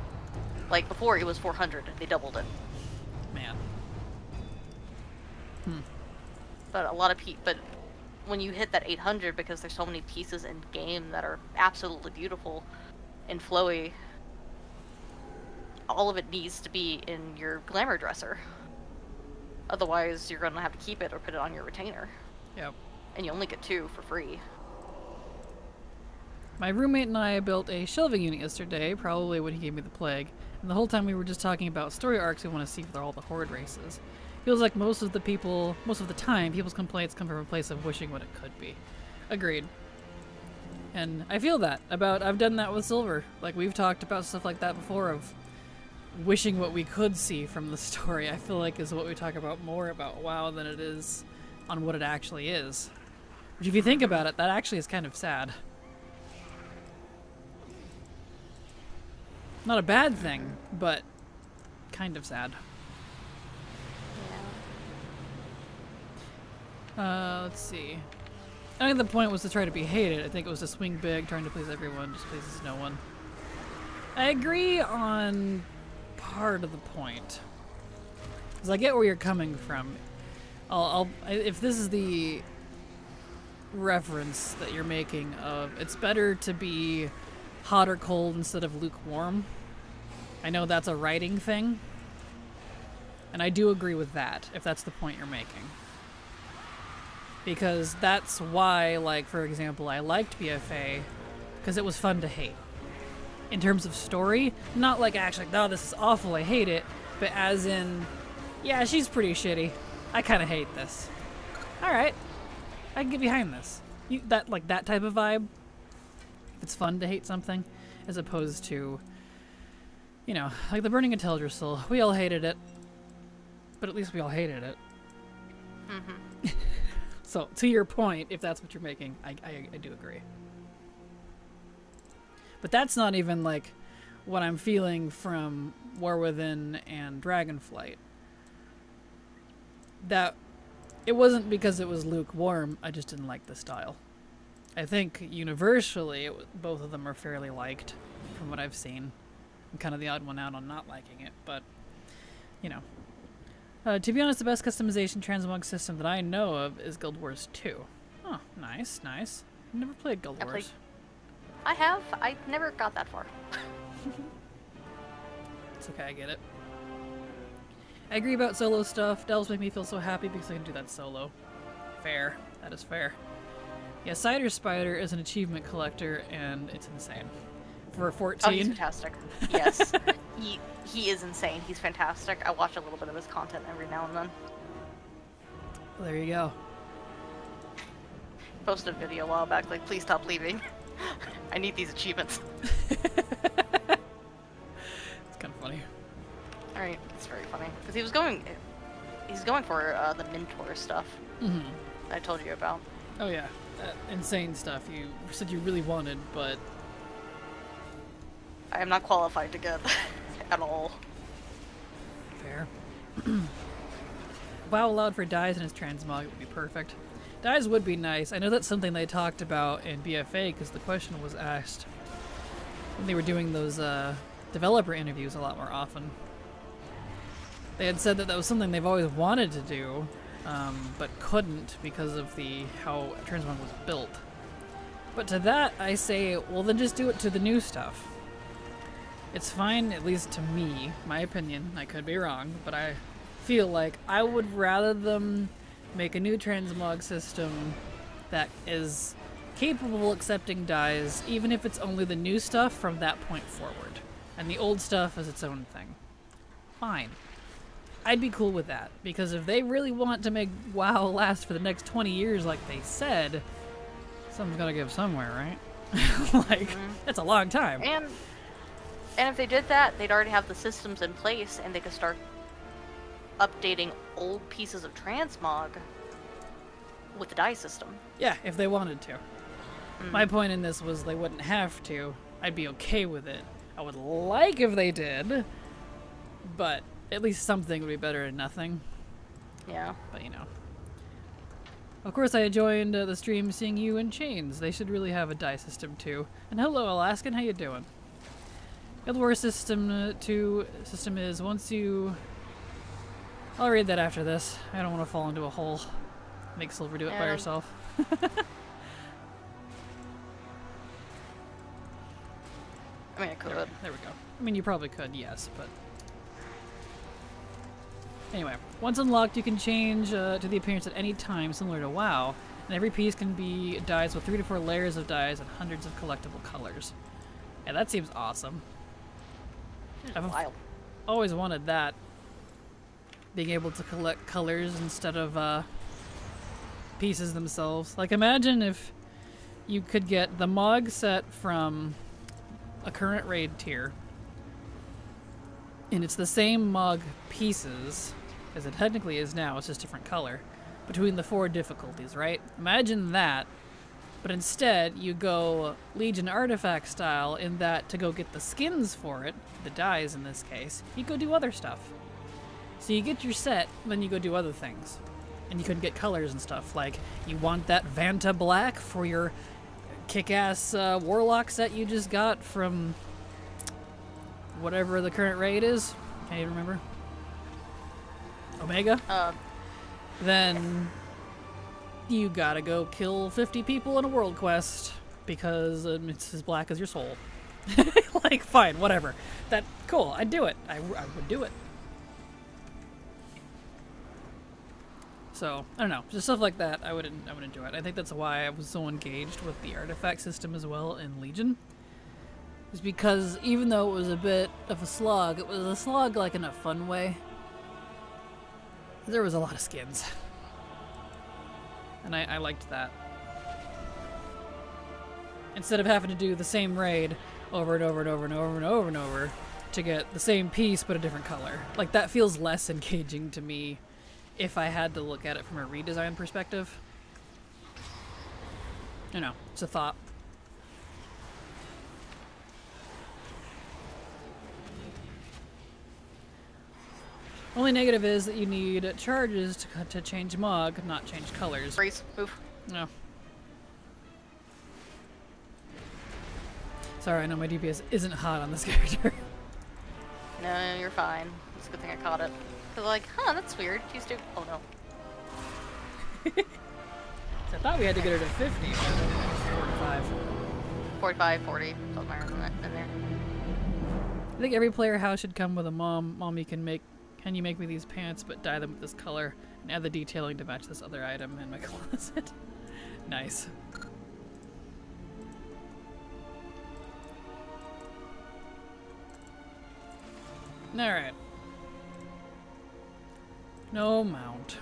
Like, before it was 400. They doubled it. Man. But a lot of but when you hit that 800, because there's so many pieces in game that are absolutely beautiful and flowy, all of it needs to be in your glamour dresser. Otherwise, you're going to have to keep it or put it on your retainer. Yep. And you only get 2 for free. My roommate and I built a shelving unit yesterday, probably when he gave me the plague, and the whole time we were just talking about story arcs we want to see for all the horde races. Feels like most of the time, people's complaints come from a place of wishing what it could be. Agreed. And I feel that I've done that with Silver. Like, we've talked about stuff like that before, of wishing what we could see from the story. I feel like is what we talk about more about WoW than it is on what it actually is. Which, if you think about it, that actually is kind of sad. Not a bad thing, but kind of sad. Let's see. I think the point was to try to be hated. I think it was to swing big, trying to please everyone, just pleases no one. I agree on part of the point. Because I get where you're coming from. If this is the reference that you're making of, it's better to be hot or cold instead of lukewarm. I know that's a writing thing. And I do agree with that, if that's the point you're making. Because that's why, like, for example, I liked BFA, because it was fun to hate. In terms of story, not like actually, no, this is awful, I hate it, but as in, yeah, she's pretty shitty. I kind of hate this. Alright, I can get behind this. That type of vibe, if it's fun to hate something, as opposed to, you know, like the Burning of Teldrassil. We all hated it, but at least we all hated it. Mm-hmm. So, to your point, if that's what you're making, I do agree. But that's not even, like, what I'm feeling from War Within and Dragonflight. That, it wasn't because it was lukewarm, I just didn't like the style. I think, universally, both of them are fairly liked, from what I've seen. I'm kind of the odd one out on not liking it, but, you know. To be honest, the best customization transmog system that I know of is Guild Wars 2. Oh, nice, nice. I've never played Guild Wars. I have. I never got that far. It's okay, I get it. I agree about solo stuff. Delves make me feel so happy because I can do that solo. Fair. That is fair. Yeah, Cider Spider is an achievement collector, and it's insane. For 14. Oh, he's fantastic. Yes. He is insane. He's fantastic. I watch a little bit of his content every now and then. Well, there you go. Posted a video a while back, like, please stop leaving. I need these achievements. It's kind of funny. Alright. Because he's going for the mentor stuff that I told you about. Oh yeah, that insane stuff you said you really wanted, but I am not qualified to get at all. fair. WoW allowed for dyes in its transmog would be perfect. Dyes would be nice. I know that's something they talked about in BFA because the question was asked when they were doing those developer interviews a lot more often. They had said that that was something they've always wanted to do, but couldn't because of how transmog was built. But to that, I say, well then just do it to the new stuff. It's fine, at least to me, my opinion. I could be wrong, but I feel like I would rather them make a new transmog system that is capable of accepting dyes, even if it's only the new stuff from that point forward, and the old stuff is its own thing. Fine. I'd be cool with that, because if they really want to make WoW last for the next 20 years like they said, something's gotta give somewhere, right? Like, that's a long time. And if they did that, they'd already have the systems in place, and they could start updating old pieces of transmog with the dye system. Yeah, if they wanted to. My point in this was they wouldn't have to. I'd be okay with it. I would like if they did, but at least something would be better than nothing. Yeah. But you know. Of course, I joined the stream seeing you in chains. They should really have a dye system too. And hello, Alaskan, how you doing? Guild Wars system 2 system is once you... I'll read that after this. I don't want to fall into a hole. Make Silver do it by herself. I mean, I could. There we go. I mean, you probably could, yes, but... Anyway, once unlocked, you can change to the appearance at any time, similar to WoW, and every piece can be dyes with 3 to 4 layers of dyes and hundreds of collectible colors. Yeah, that seems awesome. I've Wild. always wanted that. Being able to collect colors instead of pieces themselves. Like, imagine if you could get the Mog set from a current raid tier, and it's the same Mog pieces as it technically is now, it's just different color, between the 4 difficulties, right? Imagine that, but instead you go Legion Artifact style in that to go get the skins for it, the dyes in this case, you go do other stuff. So you get your set, then you go do other things. And you can get colors and stuff, like you want that Vanta Black for your kick-ass Warlock set you just got from whatever the current raid is. Can't even remember. Omega? Then you gotta go kill 50 people in a world quest because it's as black as your soul. Like, fine, whatever. That, cool, I'd do it. I would do it. So, I don't know, just stuff like that, I would enjoy it. I think that's why I was so engaged with the artifact system as well in Legion. Is because even though it was a bit of a slog, it was a slog like in a fun way. There was a lot of skins. And I liked that. Instead of having to do the same raid over and over and over and over and over and over to get the same piece but a different color. Like, that feels less engaging to me if I had to look at it from a redesign perspective. You know, it's a thought. Only negative is that you need charges to change Mog, not change colors. Freeze. Move. No. Sorry, I know my DPS isn't hot on this character. No, you're fine. It's a good thing I caught it. Cause like, huh, that's weird. She's doing. Oh no. So I thought we had to get her to 50, but 45. 45, 40, something higher than that in there. I think every player house should come with a mom. Mom, can you make me these pants, but dye them with this color and add the detailing to match this other item in my closet. Nice. Alright. No mount.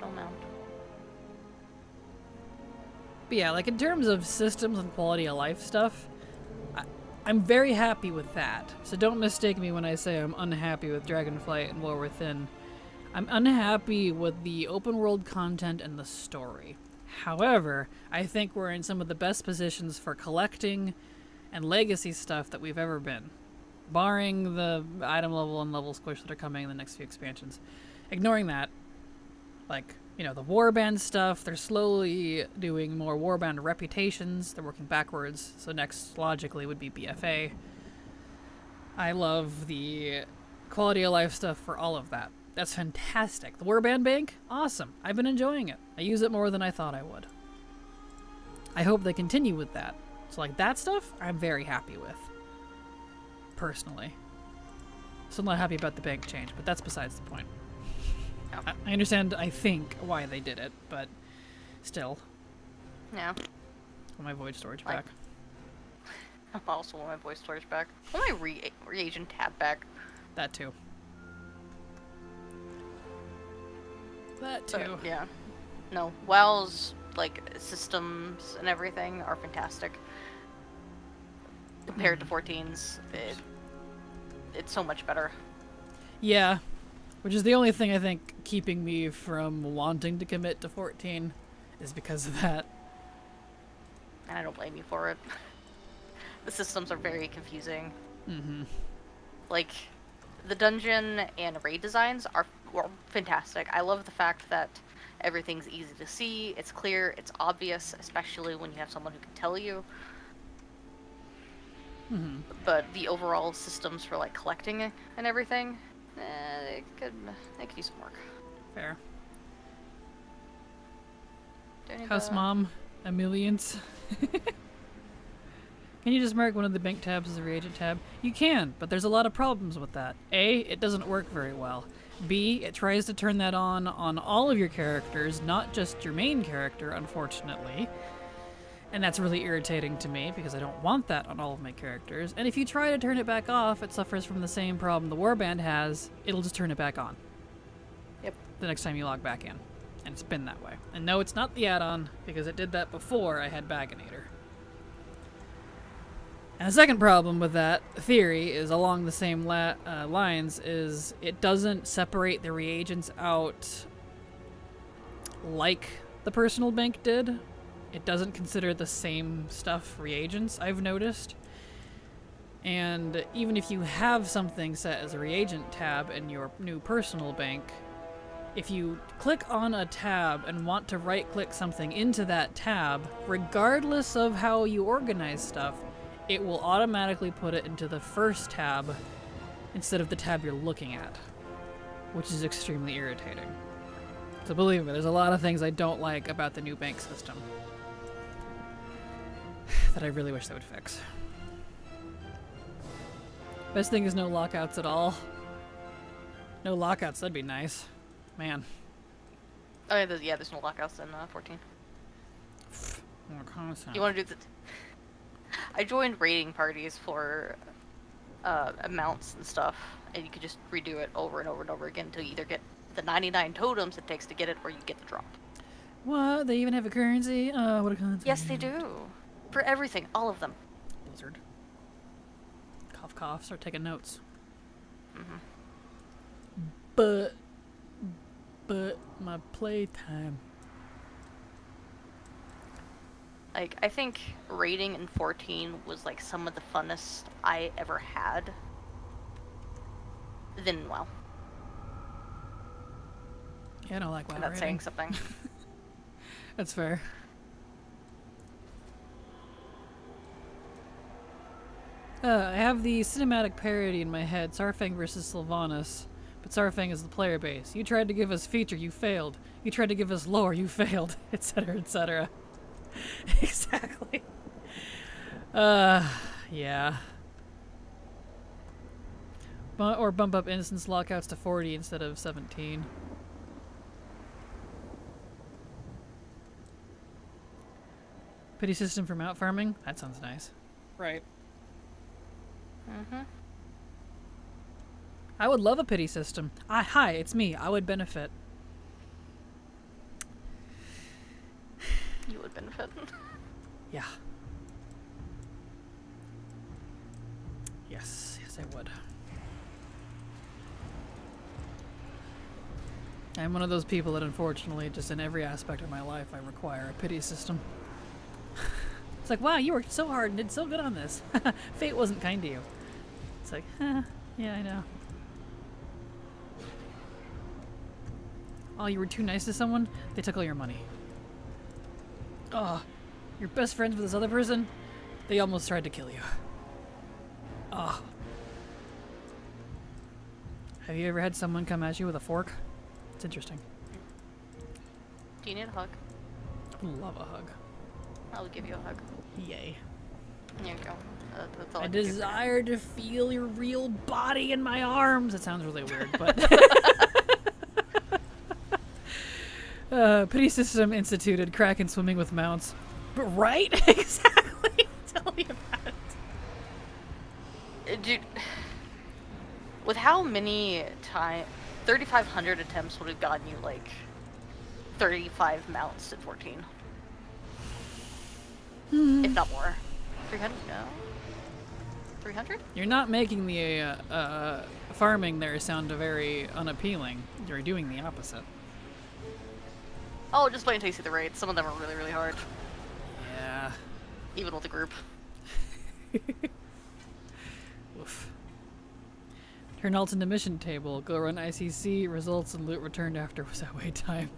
No mount. But yeah, like in terms of systems and quality of life stuff, I'm very happy with that. So don't mistake me when I say I'm unhappy with Dragonflight and War Within. I'm unhappy with the open world content and the story. However, I think we're in some of the best positions for collecting and legacy stuff that we've ever been. Barring the item level and level squish that are coming in the next few expansions. Ignoring that, like, you know, the warband stuff, they're slowly doing more warband reputations. They're working backwards, so next logically would be BFA. I love the quality of life stuff for all of that. That's fantastic. The warband bank, awesome. I've been enjoying it. I use it more than I thought I would. I hope they continue with that. So like that stuff, I'm very happy with. Personally. Still not happy about the bank change, but that's besides the point. Oh. I understand, I think, why they did it, but still. Yeah. Want my void storage Like- back. I also want my voice storage back. I want my reagent tab back. That too. That too. Yeah. No, WoW's like systems and everything are fantastic. Compared to 14's, it's so much better. Yeah. Which is the only thing I think keeping me from wanting to commit to 14 is because of that. And I don't blame you for it. The systems are very confusing. Mm-hmm. Like, the dungeon and raid designs are fantastic. I love the fact that everything's easy to see, it's clear, it's obvious, especially when you have someone who can tell you. Mm-hmm. But the overall systems for like collecting and everything, they could use some work. Fair. Do I need House to- Mom, Emilians. Can you just mark one of the bank tabs as a reagent tab? You can, but there's a lot of problems with that. A, it doesn't work very well. B, it tries to turn that on all of your characters, not just your main character, unfortunately. And that's really irritating to me, because I don't want that on all of my characters. And if you try to turn it back off, it suffers from the same problem the warband has. It'll just turn it back on. Yep. The next time you log back in. And it's been that way. And no, it's not the add-on, because it did that before I had Baganator. And the second problem with that theory is along the same lines is it doesn't separate the reagents out like the personal bank did. It doesn't consider the same stuff reagents, I've noticed. And even if you have something set as a reagent tab in your new personal bank, if you click on a tab and want to right-click something into that tab, regardless of how you organize stuff, it will automatically put it into the first tab instead of the tab you're looking at, which is extremely irritating. So believe me, there's a lot of things I don't like about the new bank system that I really wish they would fix. Best thing is no lockouts at all. No lockouts, that'd be nice. Man. Oh yeah, there's no lockouts in 14. More content. You want to do the? I joined raiding parties for amounts and stuff, and you could just redo it over and over and over again until you either get the 99 totems it takes to get it, or you get the drop. What? They even have a currency? What a concept. Yes, they do. For everything, all of them. Blizzard. Cough, cough. Start taking notes. Mm-hmm. But my playtime. Like, I think raiding in 14 was like some of the funnest I ever had. Then, well, Yeah, I don't like WoW I'm not rating. saying something. That's fair. I have the cinematic parody in my head, Sarfang versus Sylvanas. But Sarfang is the player base. You tried to give us feature, you failed. You tried to give us lore, you failed. Etc, etc. Exactly. Yeah. Or bump up instance lockouts to 40 instead of 17. Pity system for mount farming? That sounds nice. Right. Mm-hmm. I would love a pity system. Hi, it's me. I would benefit. You would benefit. Yeah. Yes, yes I would. I'm one of those people that unfortunately, just in every aspect of my life, I require a pity system. It's like, wow, you worked so hard and did so good on this. Fate wasn't kind to you. It's like, yeah, I know. Oh, you were too nice to someone? They took all your money. Oh, you're best friends with this other person? They almost tried to kill you. Oh. Have you ever had someone come at you with a fork? It's interesting. Do you need a hug? Love a hug. I'll give you a hug. Yay. There you go. That's all I can do for now. desire to feel your real body in my arms. It sounds really weird, but... Pity system instituted. Kraken swimming with mounts. But right? Exactly. Tell me about it. Dude, with how many 3,500 attempts would have gotten you like 35 mounts at 14? If not more. 300? No. 300? You're not making the farming there sound very unappealing. You're doing the opposite. Oh, just wait until you see the raids. Some of them are really, really hard. Yeah. Even with the group. Oof. Turn alt into mission table. Go run ICC. Results and loot returned after was that wait time.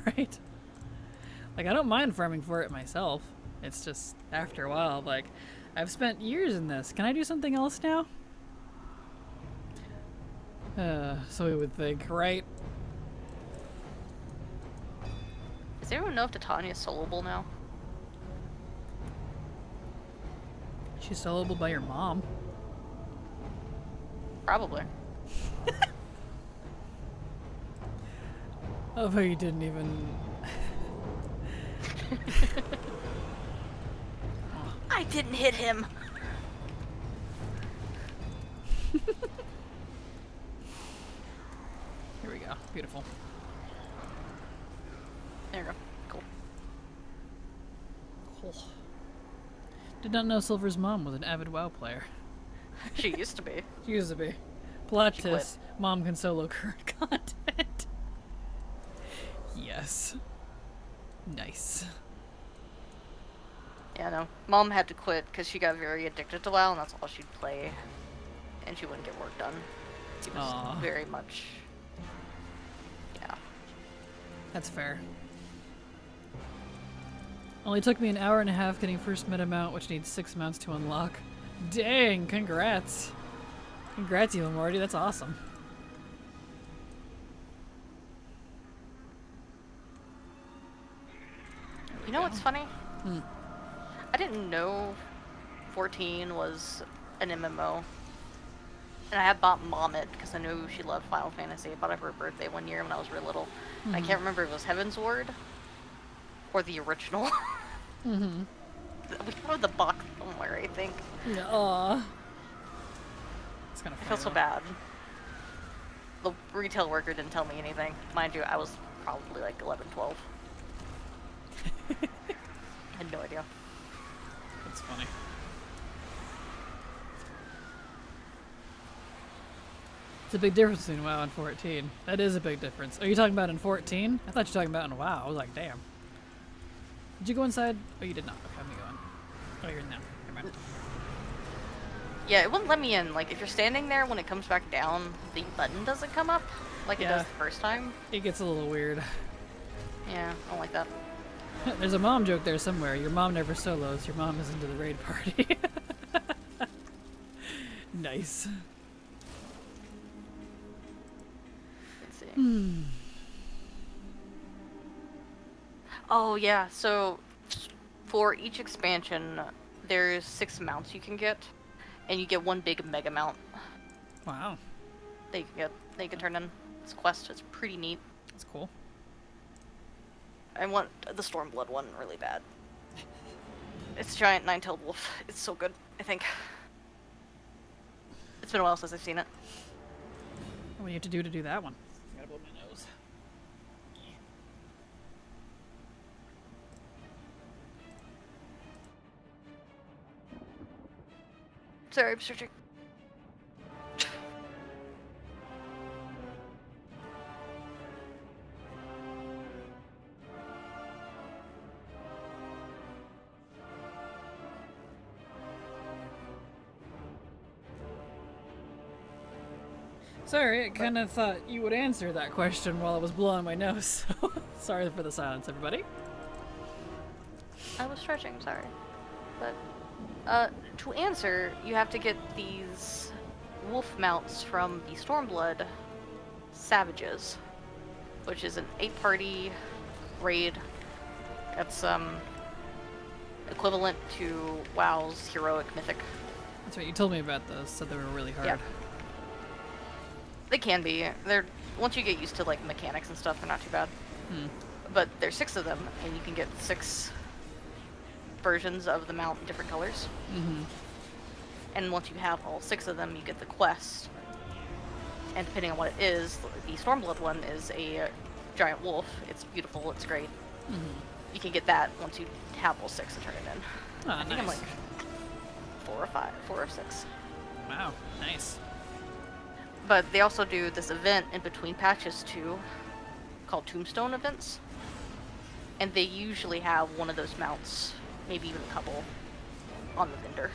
Right? Like, I don't mind farming for it myself. It's just, after a while, like, I've spent years in this. Can I do something else now? So we would think, right? Does anyone know if Titania is soloable now? She's soloable by your mom. Probably. Oh, but you didn't even... I didn't hit him! Here we go. Beautiful. There you go. Cool. Cool. Did not know Silver's mom was an avid WoW player. She used to be. She used to be. Plot She quit. twist. Mom can solo current content. Yes. Nice. Yeah, no. Mom had to quit because she got very addicted to WoW, and that's all she'd play. And she wouldn't get work done. She was Aw. very much... Yeah. That's fair. Only took me an hour and a half getting first meta mount, which needs 6 mounts to unlock. Dang, congrats. Congrats, you Morty, that's awesome. You know what's funny? Hmm. I didn't know 14 was an MMO. And I had bought Mom it because I knew she loved Final Fantasy. I bought it for her birthday one year when I was real little. Mm-hmm. I can't remember if it was Heaven's Ward or the original. Mm-hmm. We have the box somewhere, I think. Aw. It's kind of I feel so bad. The retail worker didn't tell me anything. Mind you, I was probably like 11, 12. I had no idea. That's funny. It's a big difference between WoW and 14. That is a big difference. Are you talking about in 14? I thought you were talking about in WoW. I was like, damn. Did you go inside? Oh, you did not. Okay, let me go in. Oh, you're in now. Never mind. Yeah, it wouldn't let me in. Like, if you're standing there when it comes back down, the button doesn't come up like it Yeah. does the first time. It gets a little weird. Yeah, I don't like that. There's a mom joke there somewhere. Your mom never solos. Your mom is into the raid party. Nice. Let's see. Oh, yeah, so for each expansion, there's 6 mounts you can get, and you get one big mega mount Wow. that you can turn in. This quest is pretty neat. That's cool. I want the Stormblood one really bad. It's a giant 9-tailed wolf. It's so good, I think. It's been a while since I've seen it. What do you have to do that one? I gotta blow my nose. Sorry, I'm searching. Sorry, I kind of thought you would answer that question while I was blowing my nose. So sorry for the silence, everybody. I was stretching, sorry. But, to answer, you have to get these wolf mounts from the Stormblood Savages, which is an 8-party raid. That's, equivalent to WoW's Heroic Mythic. That's right, you told me about those, said they were really hard. Yeah. They can be. They're, once you get used to, like, mechanics and stuff, they're not too bad. But there's 6 of them, and you can get 6 versions of the mount in different colors. And once you have all 6 of them, you get the quest. And depending on what it is, the Stormblood one is a giant wolf. It's beautiful, it's great. You can get that once you have all 6 and turn it in. Oh, I think I'm like 4 or 6. Wow, nice. But they also do this event in between patches too, called Tombstone events. And they usually have one of those mounts, maybe even a couple, on the vendor.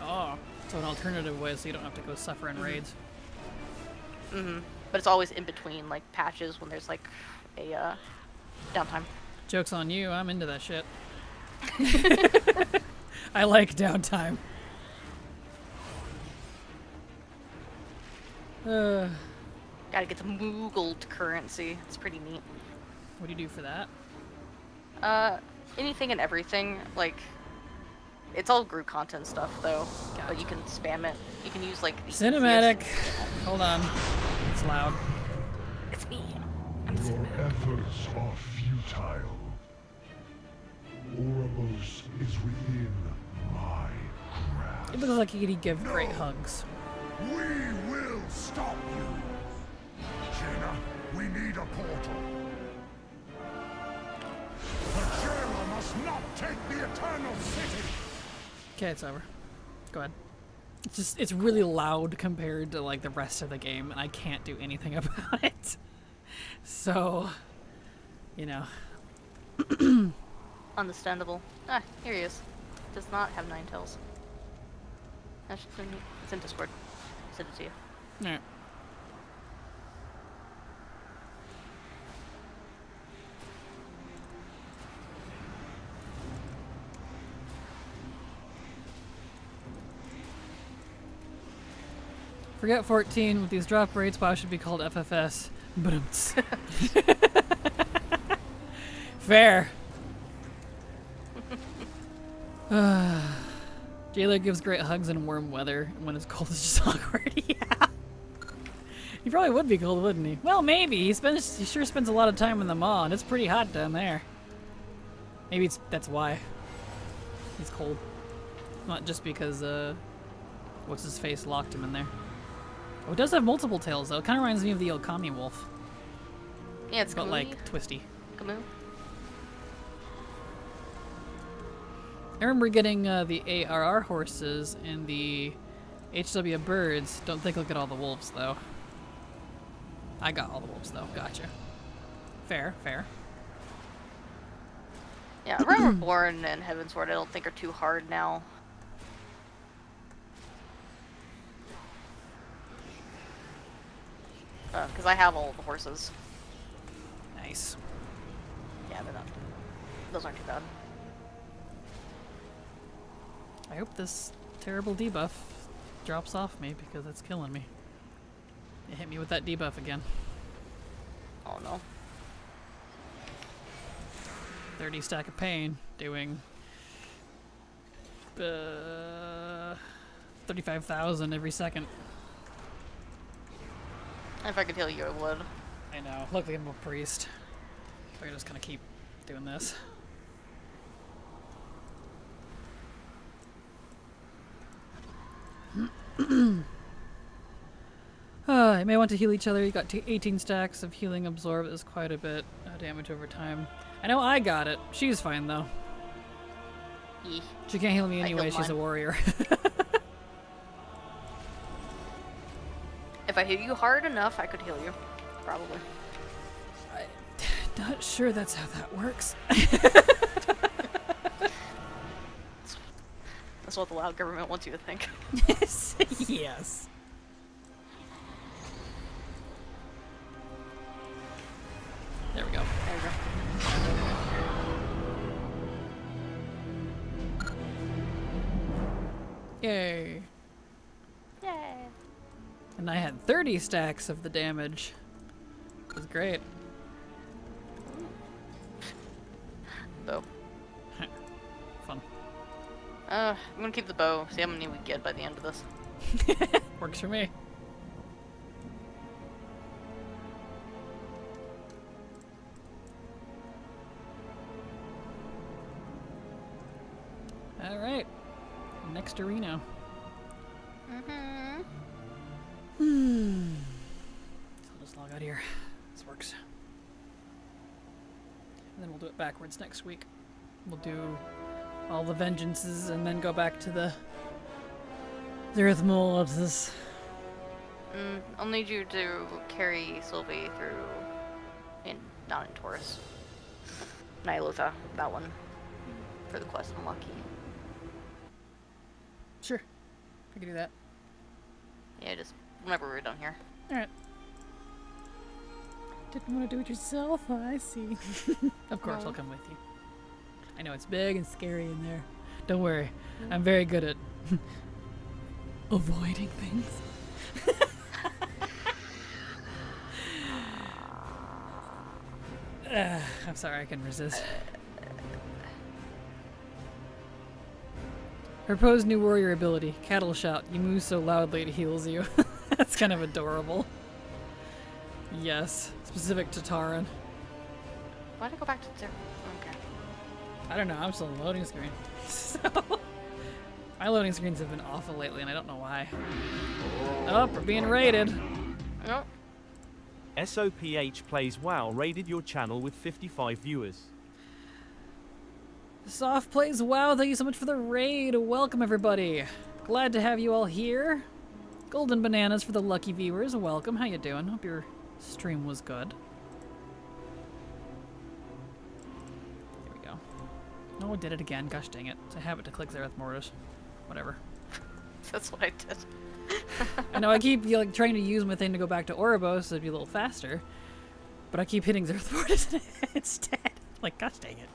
Oh, so an alternative way so you don't have to go suffer in raids. But it's always in between, like, patches when there's, like, a downtime. Joke's on you, I'm into that shit. I like downtime. Gotta get the Moogled currency. It's pretty neat. What do you do for that? Anything and everything. Like, it's all group content stuff, though. But you can spam it. You can use, like, the Cinematic. easiest- Hold on. It's loud. It's me. I'm the Your cinematic. efforts are futile. Ouroboros is within my grasp. It looks like you could give great hugs. We will stop you. Jaina, we need a portal. The jailer must not take the Eternal City. Okay, it's over. Go ahead. It's just, it's really loud compared to, like, the rest of the game, and I can't do anything about it. So, you know. Understandable. Ah, here he is. Does not have 9 tails. It's in Discord. Send it to you. Alright. Forget 14. With these drop rates, WoW should be called FFS. Boomts. Fair. Jailer gives great hugs in warm weather. When it's cold, it's just awkward. Yeah. He probably would be cold, wouldn't he? Well, maybe. He sure spends a lot of time in the maw, and it's pretty hot down there. Maybe that's why he's cold. Not just because what's his face locked him in there. Oh, it does have multiple tails though. It kind of reminds me of the Okami wolf, Yeah, it's but Kamui. like twisty. Kamui. I remember getting the ARR horses and the HW birds. Don't think I'll get all the wolves though. I got all the wolves though. Gotcha. Fair, fair. Yeah, Realm Reborn and Heavensward I don't think are too hard now. Because I have all the horses. Nice. Yeah, they're not. Those aren't too bad. I hope this terrible debuff drops off me because it's killing me. It hit me with that debuff again. Oh no. 30 stack of pain doing 35,000 every second. If I could heal you, I would. I know. Luckily I'm a priest. So I just kind of keep doing this. You may want to heal each other. You got 18 stacks of healing absorb. Is quite a bit damage over time. I know I got it. She's fine though. Eeh. She can't heal me I anyway. healed She's a mine. warrior. If I hit you hard enough, I could heal you. Probably. Not sure that's how that works. That's what the loud government wants you to think. Yes. Yay. Yay. And I had 30 stacks of the damage. It was great. Bow. Fun. I'm gonna keep the bow. See how many we get by the end of this. Works for me. Alright. Next arena. Mm-hmm. So I'll just log out here. This works. And then we'll do it backwards next week. We'll do all the vengeances and then go back to the Earth Molds. I'll need you to carry Sylvie through not in Taurus. Nihilotha, that one. For the quest unlucky. Sure. I can do that. Yeah, just whenever we're done here. Alright. Didn't want to do it yourself? Oh, I see. Of course, No. I'll come with you. I know it's big and scary in there. Don't worry. I'm very good at avoiding things. I'm sorry, I can resist. Proposed new warrior ability. Cattle shout. You move so loudly it heals you. That's kind of adorable. Yes. Specific to Taran. Why'd I go back to zero? Okay. I don't know. I'm still in the loading screen. So, my loading screens have been awful lately, and I don't know why. Oh, we're being raided. Nope. SOPH Plays WoW raided your channel with 55 viewers. Soft Plays WoW, thank you so much for the raid. Welcome, everybody. Glad to have you all here. Golden Bananas for the lucky viewers. Welcome. How you doing? Hope your stream was good. There we go. Oh, I did it again. Gosh dang it. It's a habit to click Zerath Mortis. Whatever. That's what I did. I know I keep like trying to use my thing to go back to Ouroboros so it'd be a little faster, but I keep hitting Zerath Mortis instead. Like, gosh dang it.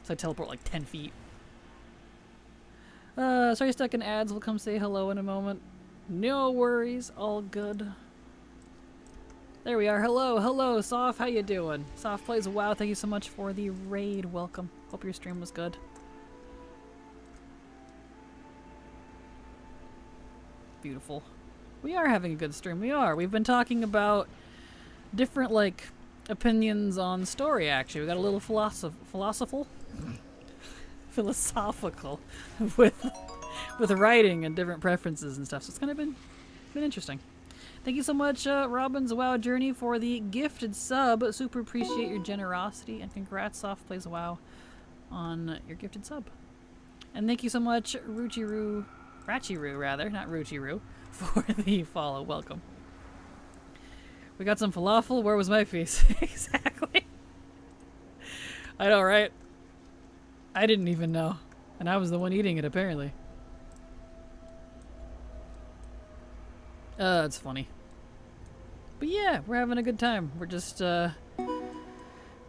So I teleport like 10 feet. Sorry, stuck in ads. We'll come say hello in a moment. No worries. All good. There we are. Hello, hello, Soph. How you doing? Soph Plays WoW. Thank you so much for the raid. Welcome. Hope your stream was good. Beautiful. We are having a good stream. We are. We've been talking about different, like, opinions on story, actually. We got a little philosophical with writing and different preferences and stuff. So it's kind of been interesting. Thank you so much, Robin's WoW Journey, for the gifted sub. Super appreciate your generosity, and congrats, Soft Plays WoW, on your gifted sub. And thank you so much, Rachiru, not Ruchiru, for the follow. Welcome. We got some falafel. Where was my piece? Exactly. I know, right? I didn't even know. And I was the one eating it, apparently. It's funny. But yeah, we're having a good time. We're just,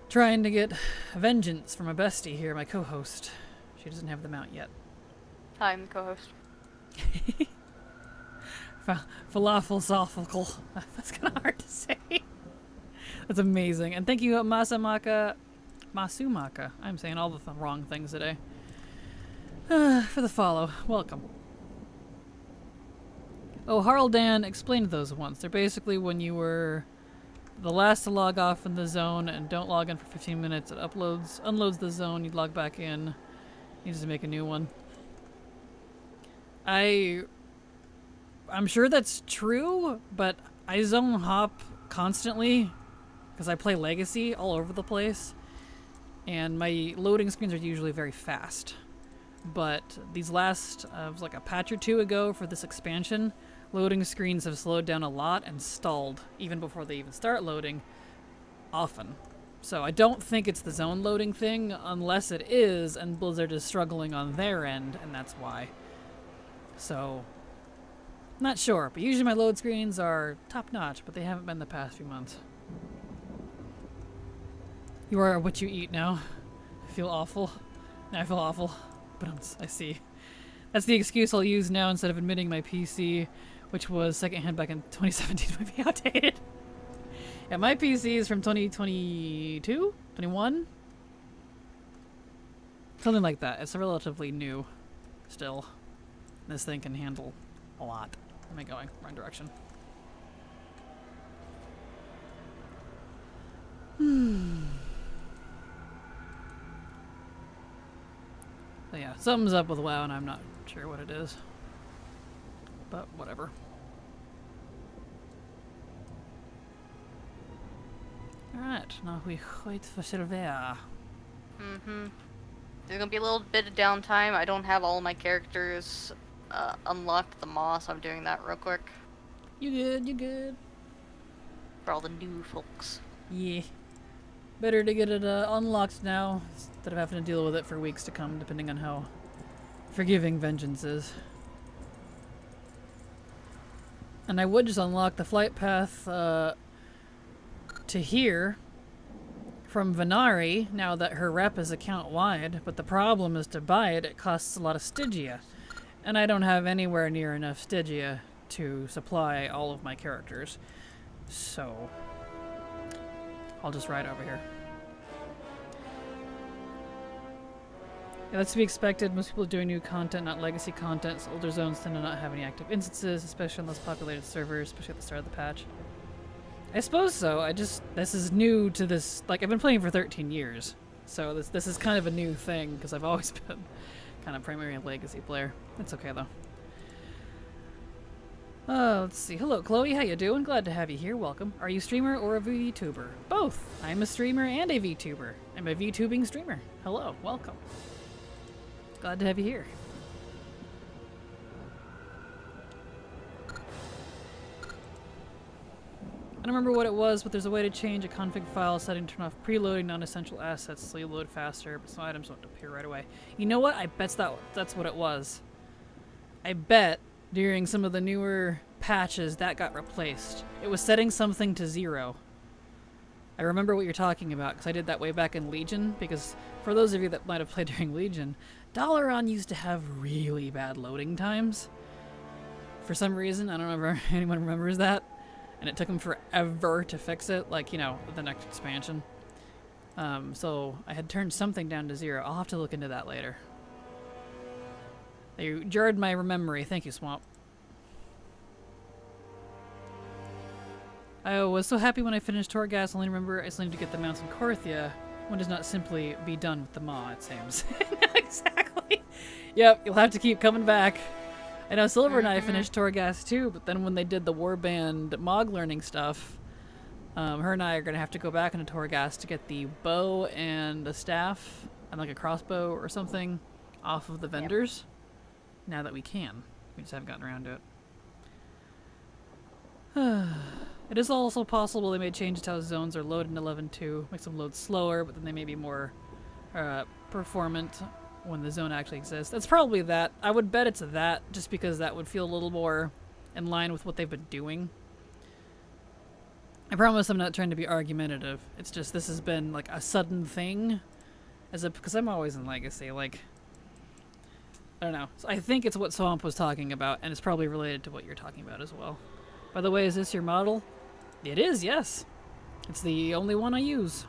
trying to get vengeance from my bestie here, my co-host. She doesn't have them out yet. Hi, I'm the co-host. Falafel sophical. That's kind of hard to say. That's amazing. And thank you, Masumaka. I'm saying all the wrong things today. For the follow. Welcome. Oh, Harldan explained those once. They're basically when you were the last to log off in the zone and don't log in for 15 minutes. It unloads the zone. You log back in. You just make a new one. I'm sure that's true, but I zone hop constantly because I play Legacy all over the place, and my loading screens are usually very fast. But these last, like a patch or two ago for this expansion, loading screens have slowed down a lot and stalled even before they even start loading, often. So I don't think it's the zone loading thing, unless it is, and Blizzard is struggling on their end, and that's why. So, not sure, but usually my load screens are top-notch, but they haven't been the past few months. You are what you eat now. I feel awful. I feel awful, but I see. That's the excuse I'll use now instead of admitting my PC, which was secondhand back in 2017, might be outdated. Yeah, my PC is from 2022? 21? Something like that. It's relatively new still. This thing can handle a lot. Am I going? Wrong direction. But yeah, something's up with WoW and I'm not sure what it is. But whatever. Alright, now we wait for Sylvia. There's gonna be a little bit of downtime. I don't have all my characters unlocked at the mall, so I'm doing that real quick. You good, you good. For all the new folks. Yeah. Better to get it unlocked now instead of having to deal with it for weeks to come, depending on how forgiving vengeance is. And I would just unlock the flight path to here from Venari now that her rep is account wide, but the problem is to buy it, it costs a lot of Stygia. And I don't have anywhere near enough Stygia to supply all of my characters. So I'll just ride over here. Yeah, that's to be expected. Most people are doing new content, not legacy content, so older zones tend to not have any active instances, especially on less populated servers, especially at the start of the patch. I suppose so. This is new to this, like, I've been playing for 13 years, so this is kind of a new thing, because I've always been kind of primarily a legacy player. It's okay, though. Let's see. Hello, Chloe. How you doing? Glad to have you here. Welcome. Are you a streamer or a VTuber? Both. I'm a streamer and a VTuber. I'm a VTubing streamer. Hello. Welcome. Glad to have you here. I don't remember what it was, but there's a way to change a config file setting to turn off preloading non-essential assets so you load faster, but some items won't appear right away. You know what? I bet that's what it was. I bet during some of the newer patches that got replaced. It was setting something to 0. I remember what you're talking about because I did that way back in Legion, because for those of you that might have played during Legion, Dalaran used to have really bad loading times. For some reason, I don't know if anyone remembers that. And it took them forever to fix it, like, you know, the next expansion. So I had turned something down to 0. I'll have to look into that later. You jarred my memory. Thank you, Swamp. I was so happy when I finished Torghast. Only remember I still need to get the mounts in Korthia. One does not simply be done with the Maw, it seems. Exactly. Yep, you'll have to keep coming back. I know Silver and I finished Torghast too, but then when they did the Warband Mog learning stuff, her and I are going to have to go back into Torghast to get the bow and a staff and like a crossbow or something off of the vendors. Yep. Now that we can. We just haven't gotten around to it. It is also possible they may change how zones are loaded in 11.2. Makes them load slower, but then they may be more performant when the zone actually exists. That's probably that. I would bet it's that, just because that would feel a little more in line with what they've been doing. I promise I'm not trying to be argumentative. It's just this has been like a sudden thing, because I'm always in Legacy. Like, I don't know. So I think it's what Swamp was talking about, and it's probably related to what you're talking about as well. By the way, is this your model? It is, yes. It's the only one I use.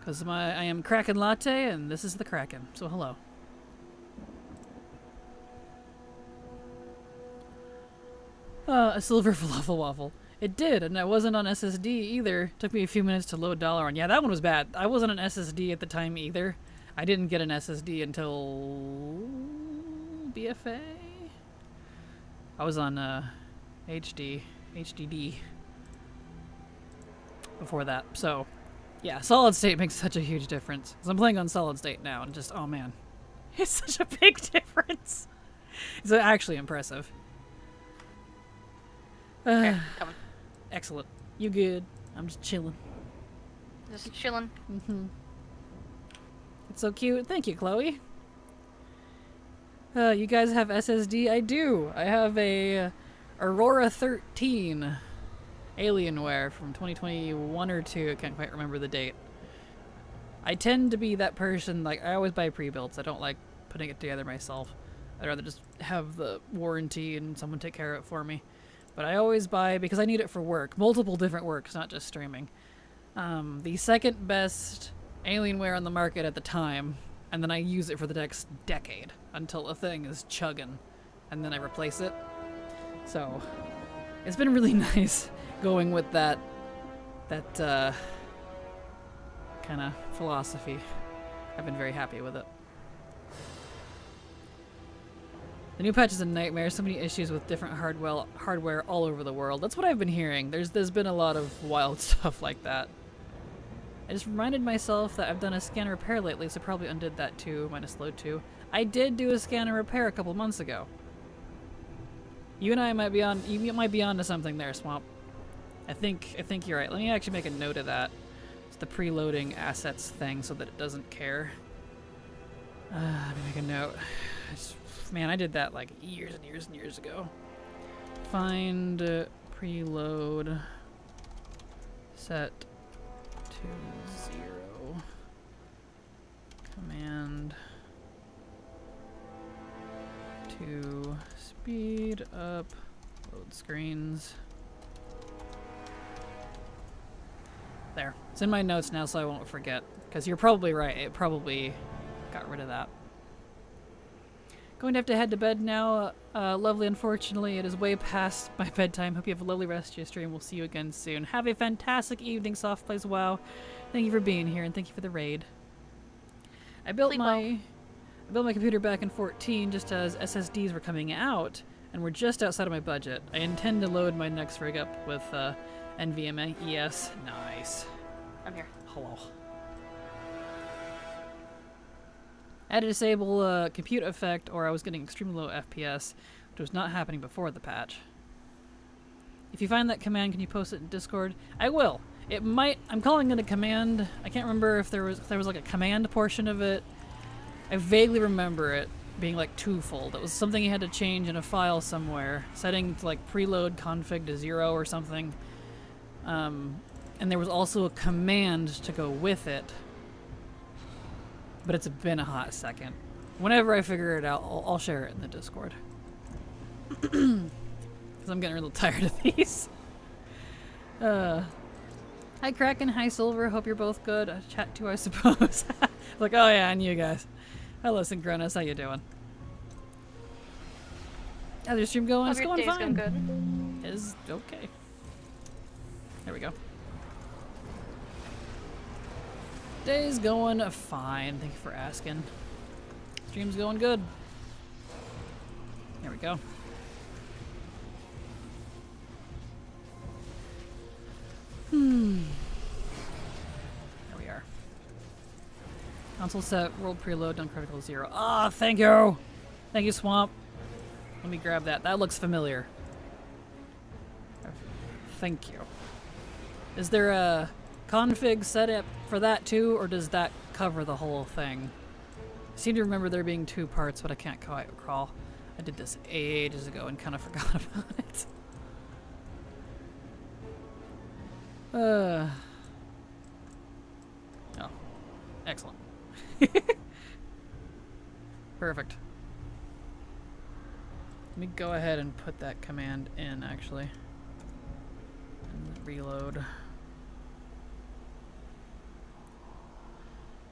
Because I am Kraken Latte, and this is the Kraken. So hello. A silver falafel waffle. It did, and I wasn't on SSD either. Took me a few minutes to load $on. Yeah, that one was bad. I wasn't on SSD at the time either. I didn't get an SSD until BFA. I was on HDD before that. So, yeah, solid state makes such a huge difference. Because I'm playing on solid state now, and just, oh man, it's such a big difference. It's actually impressive. Okay, coming. Excellent. You good? I'm just chilling. Just chilling. Mm-hmm. It's so cute. Thank you, Chloe. You guys have SSD? I do. I have a Aurora 13 Alienware from 2021 or 2. I can't quite remember the date. I tend to be that person, like, I always buy pre-builds. I don't like putting it together myself. I'd rather just have the warranty and someone take care of it for me. But I always buy, because I need it for work, multiple different works, not just streaming. The second best Alienware on the market at the time, and then I use it for the next decade until the thing is chugging, and then I replace it. So it's been really nice going with that kind of philosophy. I've been very happy with it. The new patch is a nightmare. So many issues with different hardware all over the world. That's what I've been hearing. There's been a lot of wild stuff like that. I just reminded myself that I've done a scan and repair lately, so probably undid that too, minus load 2. I did do a scan and repair a couple months ago. You and I might be on. You might be onto something there, Swamp. I think you're right. Let me actually make a note of that. It's the preloading assets thing, so that it doesn't care. Let me make a note. Man, I did that like years and years and years ago. Find preload set to 0. Command to speed up load screens. There. It's in my notes now, so I won't forget. Because you're probably right. It probably got rid of that. Going to have to head to bed now. Lovely, unfortunately, it is way past my bedtime. Hope you have a lovely rest of your stream. We'll see you again soon. Have a fantastic evening, Soft Plays WoW. Thank you for being here, and thank you for the raid. I built my computer back in 14 just as SSDs were coming out, and we're just outside of my budget. I intend to load my next rig up with NVMe ES. Nice. I'm here. Hello. I had to disable compute effect, or I was getting extremely low FPS, which was not happening before the patch. If you find that command, can you post it in Discord? I will. It might. I'm calling it a command. I can't remember if there was like a command portion of it. I vaguely remember it being like twofold. It was something you had to change in a file somewhere, setting to like preload config to 0 or something. And there was also a command to go with it. But it's been a hot second. Whenever I figure it out, I'll share it in the Discord. Because I'm getting really tired of these. Hi Kraken, hi Silver, hope you're both good. Chat too, I suppose. Like, oh yeah, and you guys. Hello Synchronous, how you doing? How's your stream going? It's going fine. Going good. It's okay. There we go. Day's going fine. Thank you for asking. Stream's going good. There we go. There we are. Console set, world preload, done critical 0. Ah, thank you! Thank you, Swamp. Let me grab that. That looks familiar. Thank you. Is there a config setup for that too, or does that cover the whole thing? I seem to remember there being two parts, but I can't quite recall. I did this ages ago and kind of forgot about it. Oh, excellent. Perfect. Let me go ahead and put that command in, actually. And reload.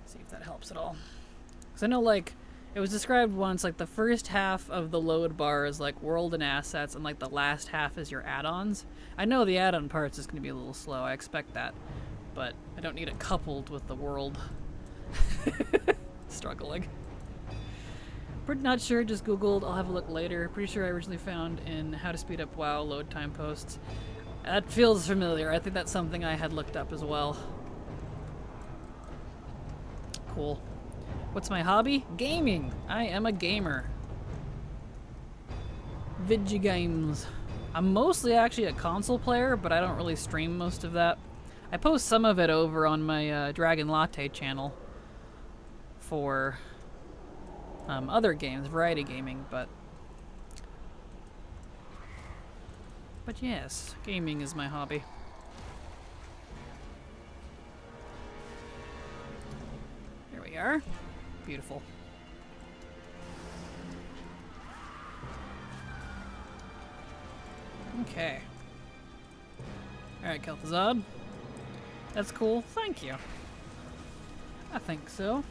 See if that helps at all. Because I know, like, it was described once, like, the first half of the load bar is, like, world and assets, and, like, the last half is your add-ons. I know the add-on parts is going to be a little slow, I expect that. But I don't need it coupled with the world. Struggling. Pretty not sure, just Googled, I'll have a look later. Pretty sure I originally found in How to Speed Up WoW load time posts. That feels familiar. I think that's something I had looked up as well. Cool. What's my hobby? Gaming. I am a gamer. Video games. I'm mostly actually a console player, but I don't really stream most of that. I post some of it over on my Dragon Latte channel for other games, variety gaming, but yes, gaming is my hobby. There we are. Beautiful. Okay. Alright, Kel'Thuzad. That's cool. Thank you. I think so.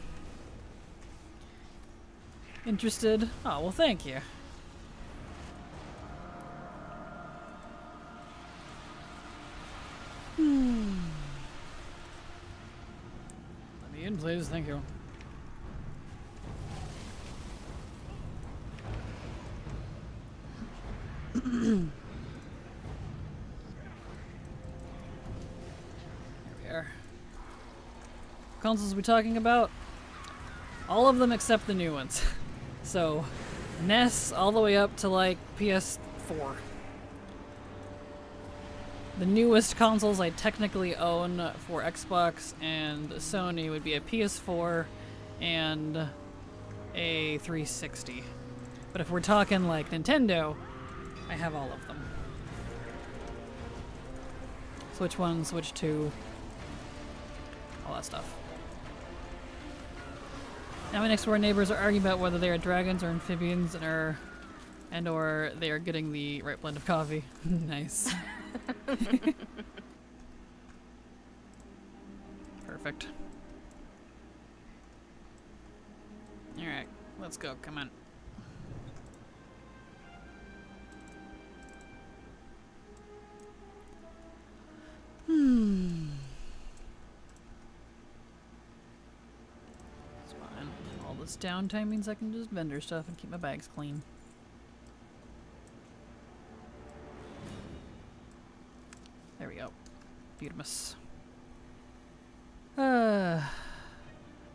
Interested? Oh, well, thank you. Let me in, please. Thank you. Here we are. Consoles we talking about? All of them except the new ones. So, NES all the way up to like PS4. The newest consoles I technically own for Xbox and Sony would be a PS4 and a 360. But if we're talking like Nintendo, I have all of them. Switch 1, Switch 2, all that stuff. Now my next door neighbors are arguing about whether they are dragons or amphibians and or they are getting the right blend of coffee. Nice. Perfect. Alright, let's go, come on. It's fine. All this downtime means I can just vendor stuff and keep my bags clean. There we go. Beautimous. I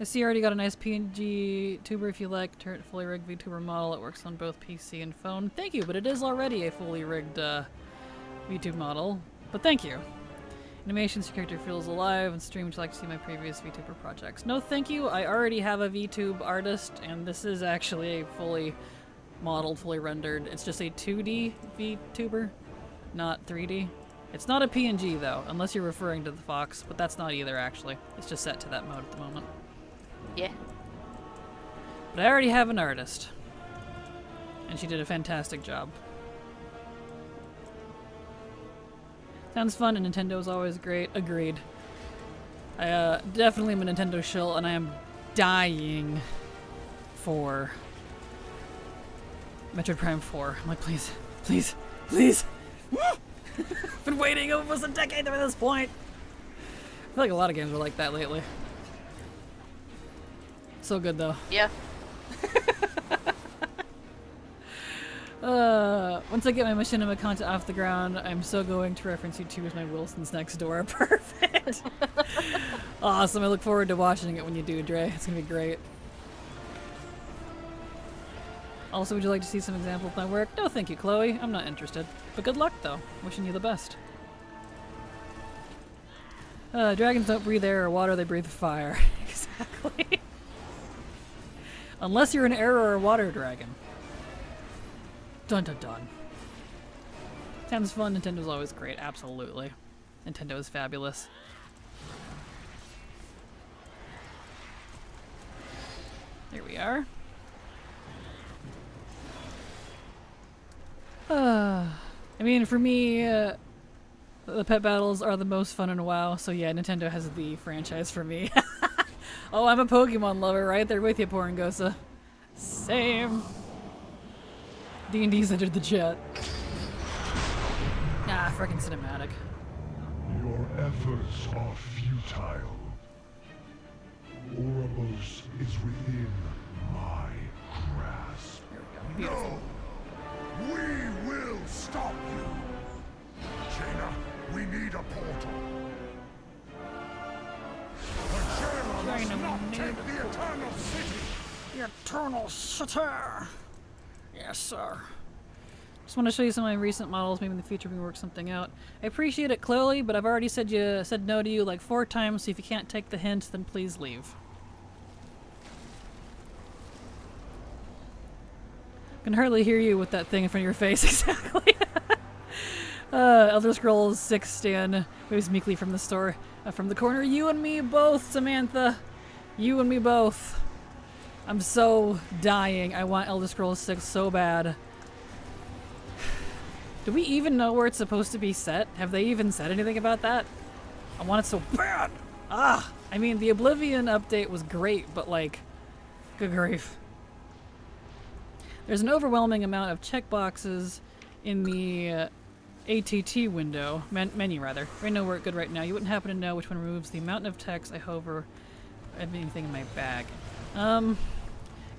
see you already got a nice PNG tuber if you like. Turret fully rigged VTuber model. It works on both PC and phone. Thank you, but it is already a fully rigged VTube model. But thank you. Animations, your character feels alive and stream. Would you like to see my previous VTuber projects? No, thank you. I already have a VTube artist, and this is actually a fully modeled, fully rendered. It's just a 2D VTuber, not 3D. It's not a PNG though, unless you're referring to the Fox, but that's not either actually. It's just set to that mode at the moment. Yeah. But I already have an artist, and she did a fantastic job. Sounds fun, and Nintendo is always great. Agreed. I definitely am a Nintendo shill, and I am dying for Metroid Prime 4. I'm like, please, please, please. I've been waiting almost a decade at this point. I feel like a lot of games are like that lately. So good though. Yeah. Once I get my machinima content off the ground, I'm so going to reference you two as my Wilsons next door. Perfect. Awesome. I look forward to watching it when you do, Dre. It's gonna be great. Also, would you like to see some examples of my work? No, thank you, Chloe. I'm not interested. But good luck, though. Wishing you the best. Dragons don't breathe air or water, they breathe fire. Exactly. Unless you're an air or a water dragon. Dun dun dun. Sounds fun. Nintendo's always great. Absolutely. Nintendo is fabulous. Here we are. I mean, for me, the pet battles are the most fun in WoW, so yeah, Nintendo has the franchise for me. Oh, I'm a Pokemon lover, right there with you, Porangosa. Same. D&D's entered the chat. Ah, frickin' cinematic. Your efforts are futile. Oribos is within my grasp. There we go. Beautiful. We will stop you! Jaina, we need a portal. The Jaina must Jaina, not we need take a the Eternal City! The Eternal City! Yes, sir. Just want to show you some of my recent models. Maybe in the future we can work something out. I appreciate it, Chloe, but I've already said no to you like 4 times, so if you can't take the hint, then please leave. I can hardly hear you with that thing in front of your face. Exactly. Elder Scrolls 6 Stan moves meekly from the store. From the corner. You and me both, Samantha. You and me both. I'm so dying. I want Elder Scrolls 6 so bad. Do we even know where it's supposed to be set? Have they even said anything about that? I want it so bad. Ah, I mean, the Oblivion update was great, but like, good grief. There's an overwhelming amount of checkboxes in the ATT window, menu rather. Right now we're good right now. You wouldn't happen to know which one removes the mountain of text I hover anything in my bag.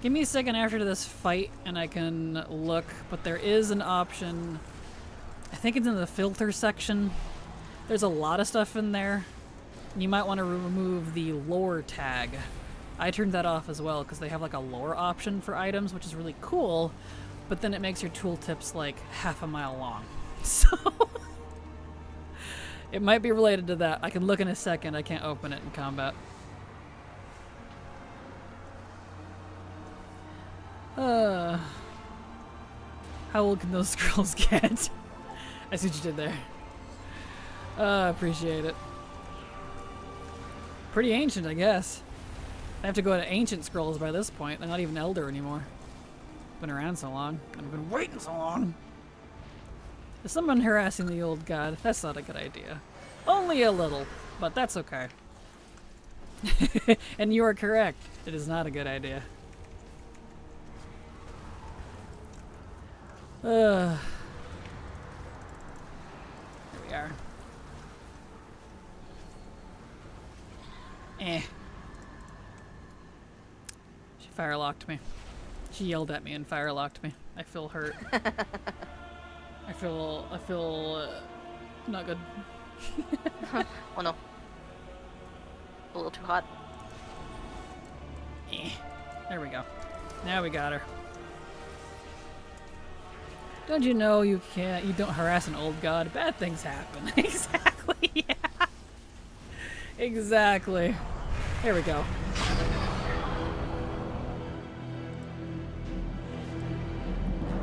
Give me a second after this fight and I can look, but there is an option. I think it's in the filter section. There's a lot of stuff in there. You might want to remove the lore tag. I turned that off as well because they have like a lore option for items, which is really cool, but then it makes your tooltips like half a mile long. So it might be related to that. I can look in a second. I can't open it in combat. How old can those scrolls get? I see what you did there. Appreciate it. Pretty ancient, I guess. I have to go to ancient scrolls by this point. They're not even elder anymore. Been around so long. I've been waiting so long. Is someone harassing the old god? That's not a good idea. Only a little, but that's okay. And you are correct. It is not a good idea. There we are. She firelocked me. She yelled at me and firelocked me. I feel hurt. I feel not good. Oh no. A little too hot. There we go. Now we got her. Don't you know you don't harass an old god? Bad things happen. Exactly, yeah. Exactly. There we go.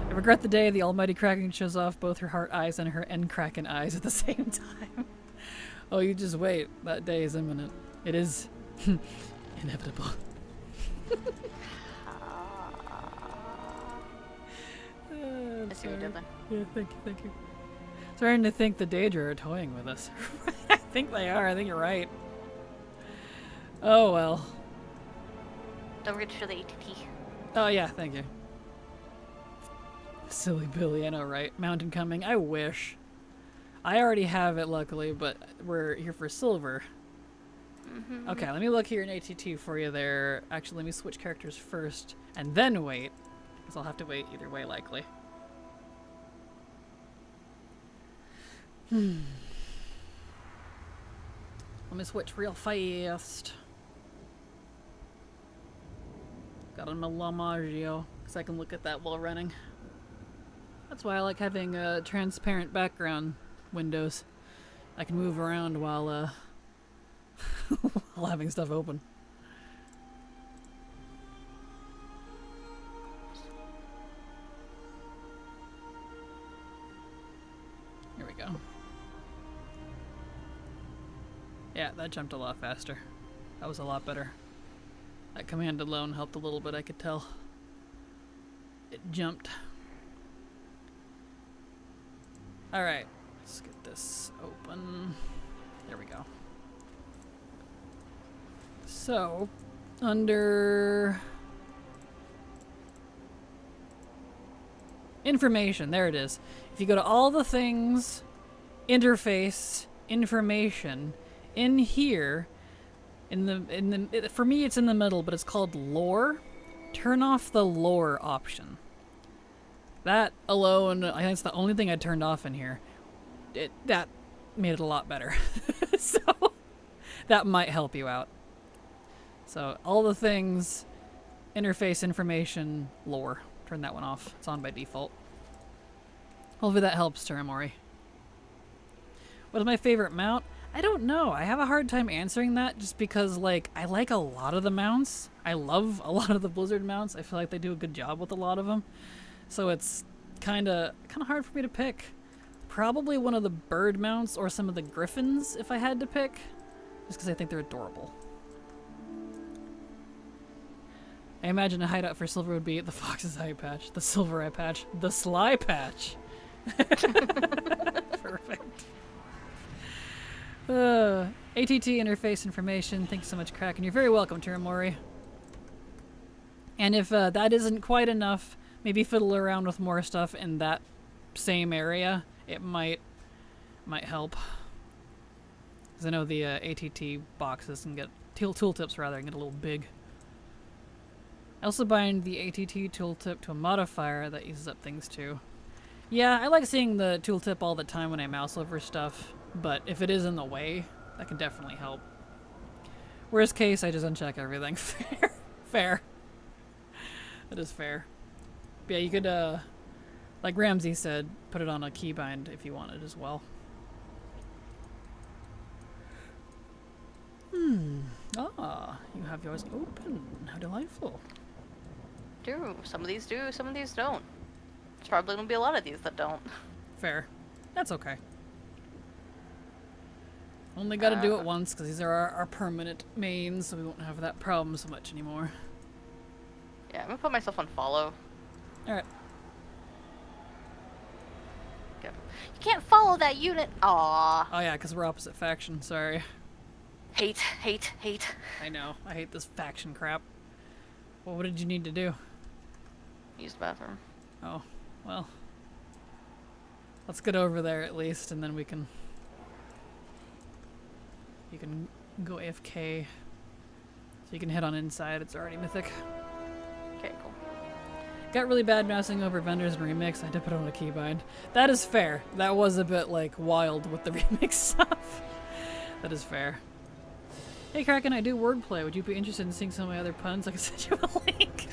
I regret the day the almighty Kraken shows off both her heart eyes and her end Kraken eyes at the same time. Oh, you just wait. That day is imminent. It is inevitable. I see what you did there. Yeah, thank you. Starting to think the Daedra are toying with us. I think they are. I think you're right. Oh well. Don't forget to show the ATT. Oh yeah, thank you. Silly Billy, I know, right? Mountain coming. I wish. I already have it, luckily, but we're here for silver. Okay, let me look here in ATT for you there. Actually, let me switch characters first, and then wait. Because I'll have to wait either way, likely. Let me switch real fast. Got on my Lamaggio, because I can look at that while running. That's why I like having transparent background windows. I can move around while while having stuff open. Here we go. Yeah, that jumped a lot faster. That was a lot better. That command alone helped a little bit, I could tell. It jumped. Alright, let's get this open. There we go. So, under information, there it is. If you go to all the things, interface, information, in here, for me it's in the middle, but it's called lore. Turn off the lore option. That alone, I think it's the only thing I turned off in here. That made it a lot better. So, that might help you out. So, all the things, interface, information, lore. Turn that one off. It's on by default. Hopefully that helps, Teramori. What is my favorite mount? I don't know. I have a hard time answering that just because, like, I like a lot of the mounts. I love a lot of the Blizzard mounts. I feel like they do a good job with a lot of them. So it's kind of hard for me to pick. Probably one of the bird mounts or some of the griffins if I had to pick. Just because I think they're adorable. I imagine a hideout for silver would be the fox's eye patch, the silver eye patch, the sly patch. Perfect. ATT interface information. Thanks so much, Kraken. You're very welcome, Turamori. And if that isn't quite enough, maybe fiddle around with more stuff in that same area. It might help. Because I know the ATT boxes can get tooltips rather can get a little big. I also bind the ATT tooltip to a modifier that uses up things too. Yeah, I like seeing the tooltip all the time when I mouse over stuff, but if it is in the way, that can definitely help. Worst case, I just uncheck everything. Fair. Fair. That is fair. But yeah, you could, like Ramsey said, put it on a keybind if you wanted as well. Ah, you have yours open. How delightful. Some of these do, some of these don't. There's probably gonna be a lot of these that don't. Fair. That's okay. Only gotta do it once, because these are our permanent mains, so we won't have that problem so much anymore. Yeah, I'm gonna put myself on follow. Alright. Okay. You can't follow that unit! Aww. Oh yeah, because we're opposite faction, sorry. Hate, hate, hate. I know. I hate this faction crap. Well, what did you need to do? Use the bathroom. Oh, well. Let's get over there at least, and then we can... You can go AFK. So you can hit on inside, it's already mythic. Okay, cool. Got really bad mousing over vendors and remix. I had to put on a keybind. That is fair. That was a bit, like, wild with the remix stuff. That is fair. Hey Kraken, I do wordplay. Would you be interested in seeing some of my other puns? I can send you a link.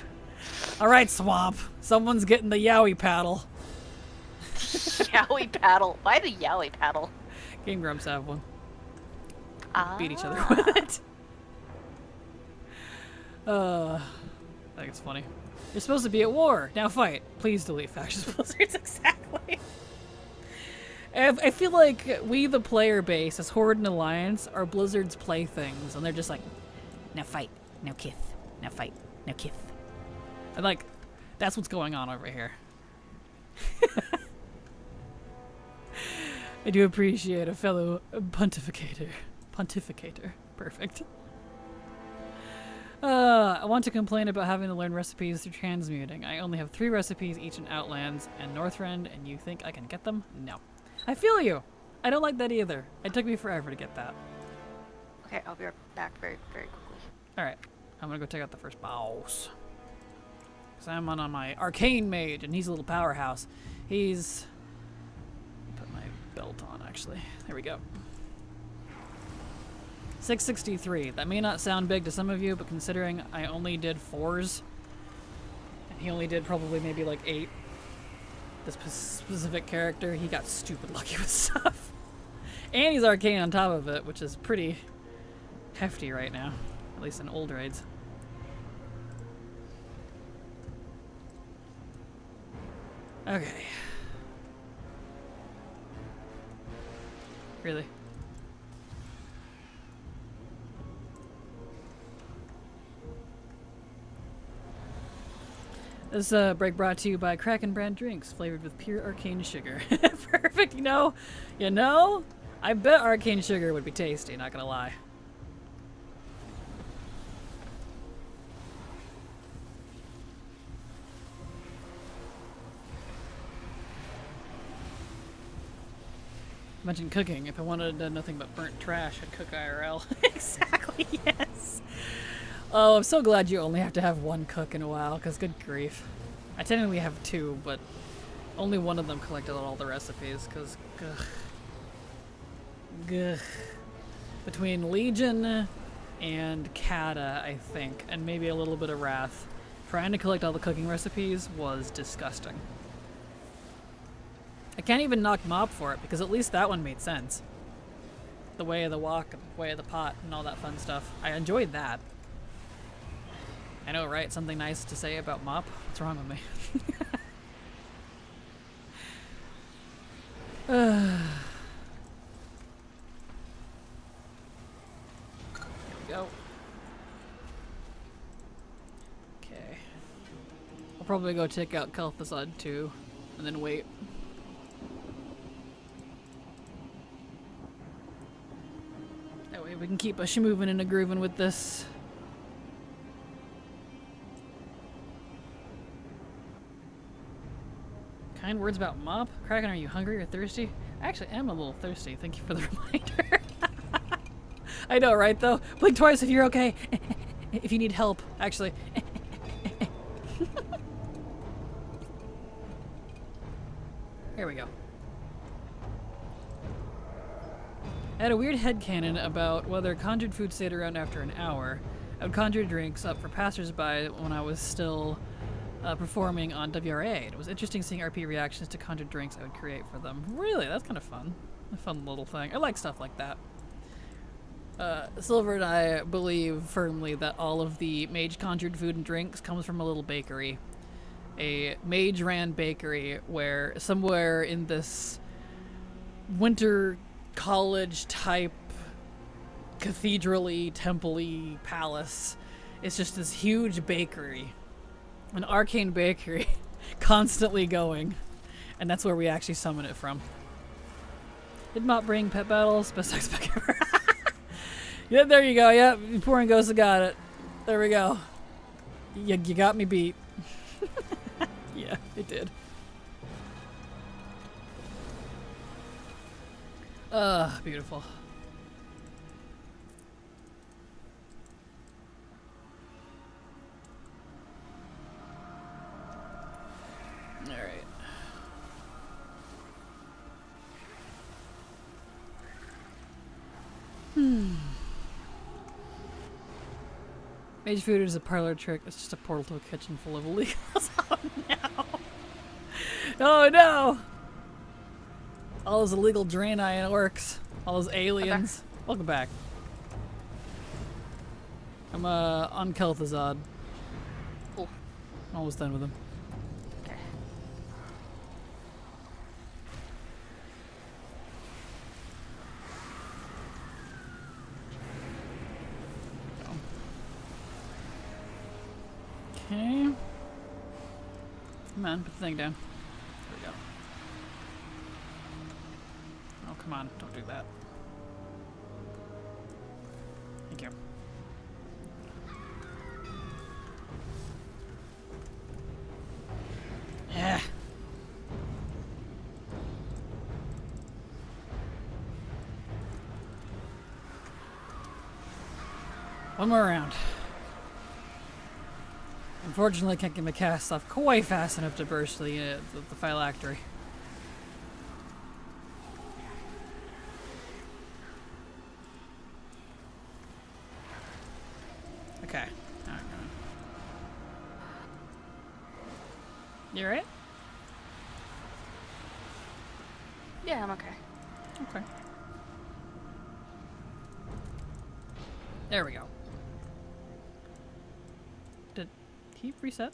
Alright, Swamp. Someone's getting the Yowie paddle. Yowie paddle. Why the Yowie paddle? Game Grumps have one. Beat each other Ah. with it. I think it's funny. You're supposed to be at war. Now fight. Please delete factions blizzards. Exactly. I feel like we, the player base, as Horde and Alliance, are Blizzard's playthings, and they're just like, now fight, now kith, now fight, now kith. And like, that's what's going on over here. I do appreciate a fellow pontificator. Pontificator. Perfect. I want to complain about having to learn recipes through transmuting. I only have 3 recipes each in Outlands and Northrend, and you think I can get them? No. I feel you. I don't like that either. It took me forever to get that. Okay, I'll be right back very, very quickly. Alright. I'm gonna go check out the first boss. Because I'm on my arcane mage, and he's a little powerhouse. He's... Put my belt on, actually. There we go. 663. That may not sound big to some of you, but considering I only did 4s, and he only did probably maybe like 8, this specific character, he got stupid lucky with stuff. And he's arcane on top of it, which is pretty hefty right now, at least in old raids. Okay. Really? This break brought to you by Kraken brand drinks, flavored with pure arcane sugar. Perfect, you know, I bet arcane sugar would be tasty, not gonna lie. Mention cooking. If I wanted nothing but burnt trash, I'd cook IRL. Exactly, yes. Oh, I'm so glad you only have to have 1 cook in a while, because good grief. I technically have 2, but only one of them collected all the recipes, because gugh. Between Legion and Kata, I think, and maybe a little bit of Wrath, trying to collect all the cooking recipes was disgusting. I can't even knock Mob for it, because at least that one made sense. The way of the wok, and the way of the pot, and all that fun stuff. I enjoyed that. I know, right? Something nice to say about Mop? What's wrong with me? There we go. Okay. I'll probably go check out Kalthasad too, and then wait. we can keep us moving and a grooving with this. Kind words about mop? Kraken, are you hungry or thirsty? I actually am a little thirsty. Thank you for the reminder. I know, right, though? Blink twice if you're okay. If you need help, actually. Here we go. I had a weird headcanon about whether conjured food stayed around after an hour. I would conjure drinks up for passersby when I was still performing on WRA. It was interesting seeing RP reactions to conjured drinks I would create for them. Really? That's kind of fun. A fun little thing. I like stuff like that. Silver and I believe firmly that all of the mage conjured food and drinks comes from a little bakery. A mage ran bakery where somewhere in this winter college type cathedral-y, temple-y palace, it's just this huge bakery. An arcane bakery constantly going. And that's where we actually summon it from. Did Mop bring pet battles? Best expect ever. Yeah, there you go. Yep, yeah, Pouring Ghost got it. There we go. You got me beat. Yeah, it did. Beautiful. All right. Mage food is a parlor trick. It's just a portal to a kitchen full of illegals. Oh no! Oh no! All those illegal Draenei orcs. All those aliens. Okay. Welcome back. I'm on Kel'Thuzad. Cool. I'm almost done with him. Okay. Okay. Come on, put the thing down. There we go. Oh, come on, don't do that. Thank you. Yeah. One more round. Unfortunately, I can't get my cast off quite fast enough to burst the phylactery. Okay. Alright. You alright? Yeah, I'm okay. Okay. There we go. Did he reset?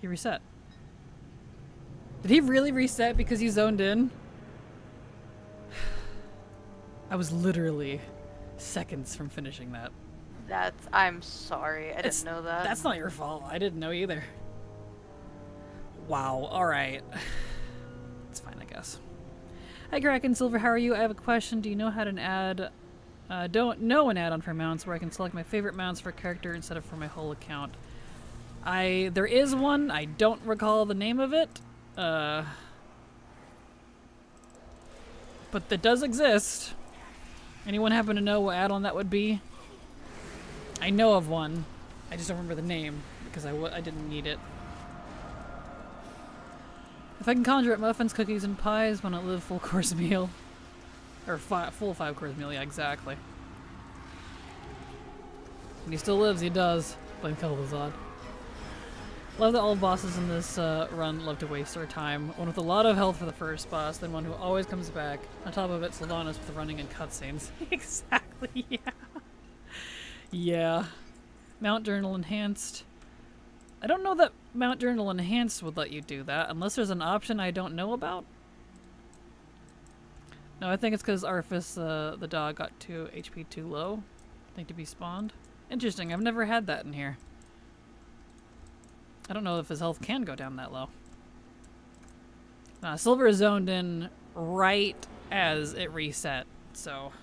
He reset. Did he really reset because he zoned in? I was literally seconds from finishing that. I'm sorry. I didn't know that. That's not your fault. I didn't know either. Wow. Alright. It's fine, I guess. Hi, Kraken Silver. How are you? I have a question. Do you know how to add... don't know an add-on for mounts where I can select my favorite mounts for a character instead of for my whole account. There is one. I don't recall the name of it. But that does exist. Anyone happen to know what add-on that would be? I know of one. I just don't remember the name because I didn't need it. If I can conjure up muffins, cookies, and pies when I live full course meal. Or full 5-course meal, yeah, exactly. When he still lives, he does. Blame Kel'Thuzad. Love that all bosses in this run love to waste our time. One with a lot of health for the first boss, then one who always comes back. On top of it, Sylvanas with the running and cutscenes. Exactly, yeah. Yeah. Mount Journal Enhanced. I don't know that Mount Journal Enhanced would let you do that, unless there's an option I don't know about. No, I think it's because Arfis, the dog, got 2 HP too low, I think, to be spawned. Interesting, I've never had that in here. I don't know if his health can go down that low. Silver is zoned in right as it reset, so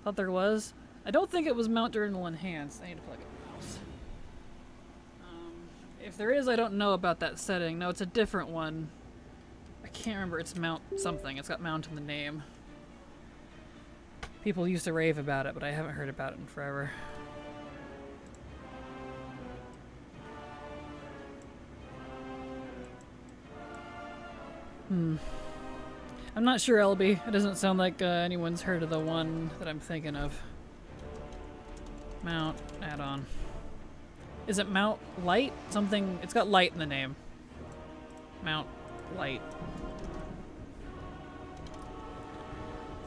Thought there was. I don't think it was Mount Journal Enhanced. I need to plug a mouse. If there is, I don't know about that setting. No, it's a different one. I can't remember. It's Mount something. It's got Mount in the name. People used to rave about it, but I haven't heard about it in forever. I'm not sure, LB. It doesn't sound like anyone's heard of the one that I'm thinking of. Mount add-on. Is it Mount Light? Something. It's got light in the name. Mount Light.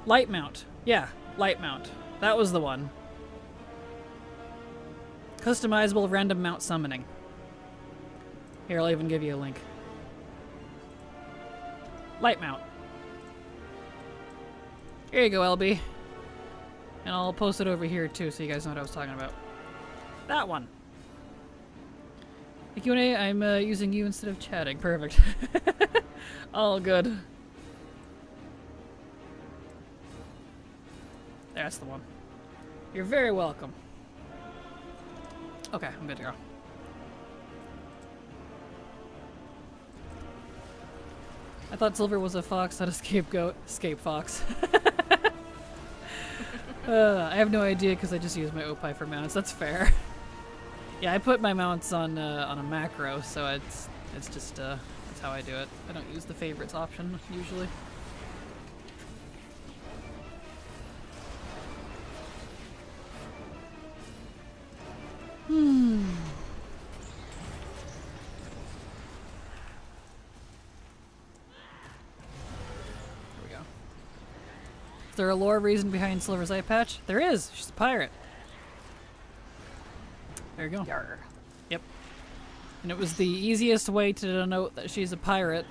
Light Mount. Yeah, Light Mount. That was the one. Customizable random mount summoning. Here, I'll even give you a link. Light Mount. Here you go, LB. And I'll post it over here too so you guys know what I was talking about. That one. The Q&A, I'm using you instead of chatting. Perfect. All good. That's the one. You're very welcome. Okay, I'm good to go. I thought Silver was a fox, not a scapegoat. Escape fox. I have no idea because I just use my Opie for mounts. That's fair. Yeah, I put my mounts on a macro, so it's just that's how I do it. I don't use the favorites option usually. Is there a lore reason behind Silver's eye patch? There is. She's a pirate. There you go. Yarr. Yep. And it was the easiest way to denote that she's a pirate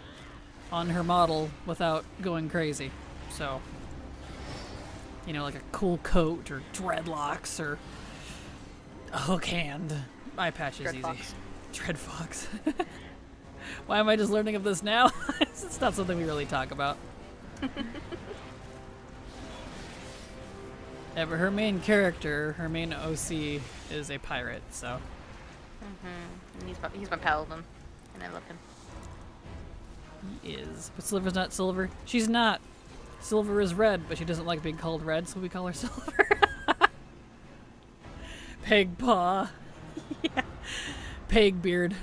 on her model without going crazy. So, you know, like a cool coat or dreadlocks or a hook hand. Eye patch is easy. Dreadfox. Dreadfox. Why am I just learning of this now? It's not something we really talk about. Yeah, but her main character, her main OC, is a pirate, so. And he's my paladin, and I love him. He is. But Silver's not Silver. She's not. Silver is red, but she doesn't like being called red, so we call her Silver. Peg paw. Yeah. Peg beard.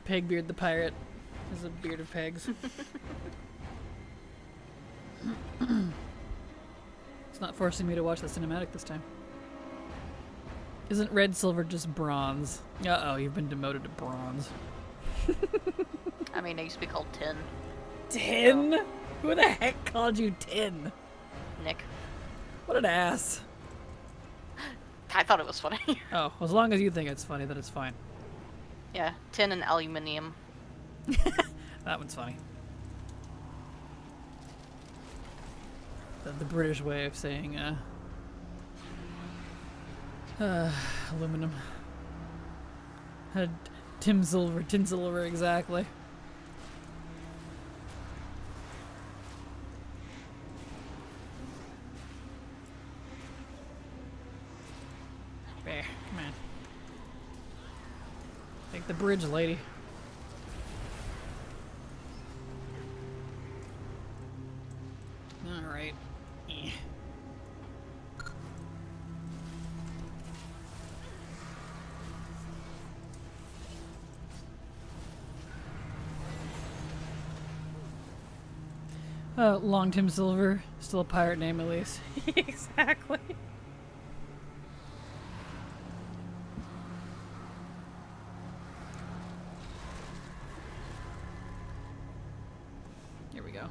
Peg beard the pirate has a beard of pegs. It's not forcing me to watch the cinematic this time. Isn't red silver just bronze? Uh-oh, you've been demoted to bronze. I mean, I used to be called Tin. Tin? So. Who the heck called you Tin? Nick. What an ass. I thought it was funny. Oh, well, as long as you think it's funny, then it's fine. Yeah, tin and aluminium. That one's funny. The British way of saying aluminum. Tin silver, exactly. There, come on. Take the bridge, lady. Alright. Long Tim Silver, still a pirate name at least. Exactly. Here we go.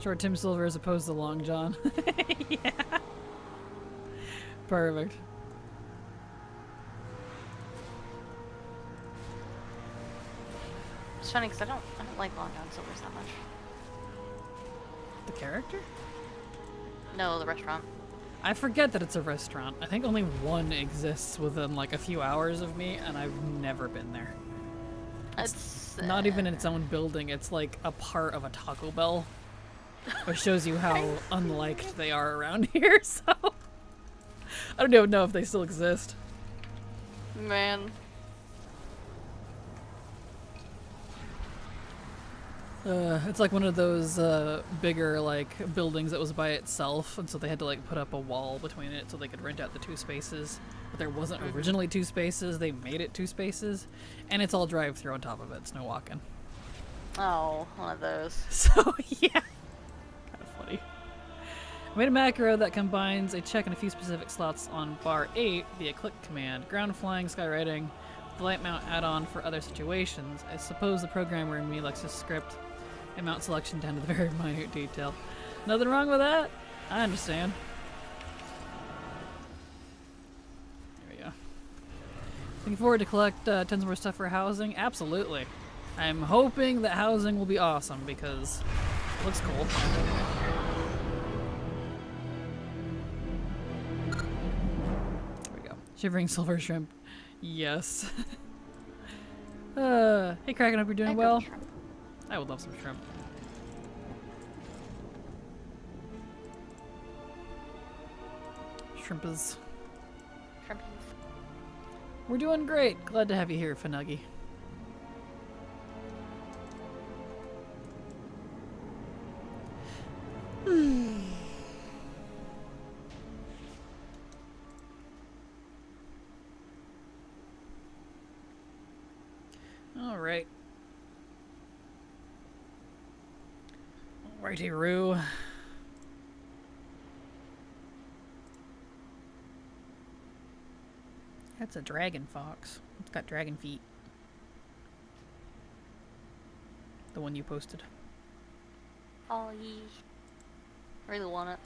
Short Tim Silver as opposed to Long John. Yeah. Perfect. It's funny because I don't like Long John Silver's that much. The character? No, the restaurant. I forget that it's a restaurant. I think only one exists within like a few hours of me, and I've never been there. It's Not even in its own building. It's like a part of a Taco Bell. Which shows you how unliked they are around here, so... I don't even know if they still exist. Man. It's like one of those bigger like buildings that was by itself, and so they had to like put up a wall between it so they could rent out the 2 spaces. But there wasn't originally 2 spaces, they made it 2 spaces, and it's all drive-through on top of it, it's no walk-in. Oh, one of those. So yeah, kind of funny. I made a macro that combines a check and a few specific slots on bar 8 via click command, ground flying, skywriting, the light mount add-on for other situations. I suppose the programmer in me likes to script and mount selection down to the very minute detail. Nothing wrong with that. I understand. There we go. Looking forward to collect tons more stuff for housing. Absolutely. I'm hoping that housing will be awesome because it looks cool. There we go. Shivering silver shrimp. Yes. Hey Kraken, hope you're doing well. I would love some shrimp. Shrimpies. We're doing great. Glad to have you here, Fanuggy. Alright. Righty-roo. That's a dragon fox. It's got dragon feet. The one you posted. Oh, yee. Really want it.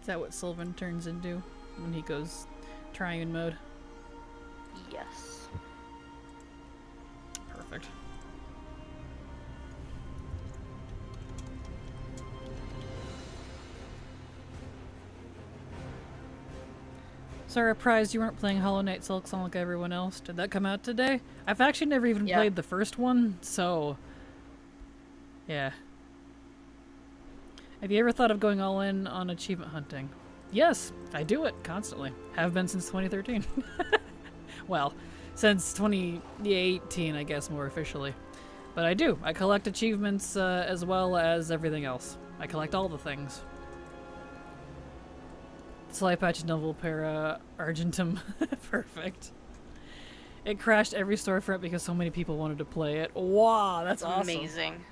Is that what Sylvan turns into when he goes triune mode? Yes. Perfect. Surprised you weren't playing Hollow Knight Silksong like everyone else. Did that come out today? I've actually never even played the first one, so... yeah. Have you ever thought of going all in on achievement hunting? Yes, I do it constantly. Have been since 2013. Well, since 2018, I guess, more officially. But I do. I collect achievements as well as everything else. I collect all the things. Sly Patch Novel Para Argentum. Perfect. It crashed every storefront because so many people wanted to play it. Wow, that's awesome. Amazing.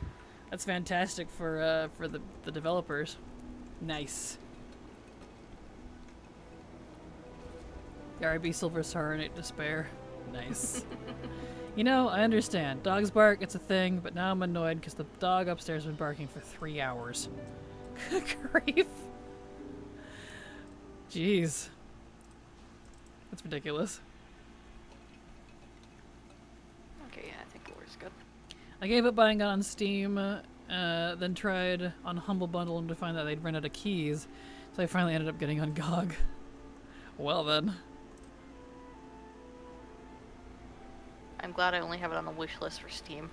That's fantastic for the developers. Nice. The RB Silver Star and Innate Despair. Nice. You know, I understand. Dogs bark, it's a thing, but now I'm annoyed because the dog upstairs has been barking for 3 hours. Good grief. Jeez. That's ridiculous. Okay, yeah, I think War's good. I gave up buying it on Steam, then tried on Humble Bundle and to find that they'd run out of keys, so I finally ended up getting on GOG. Well then. I'm glad I only have it on the wish list for Steam.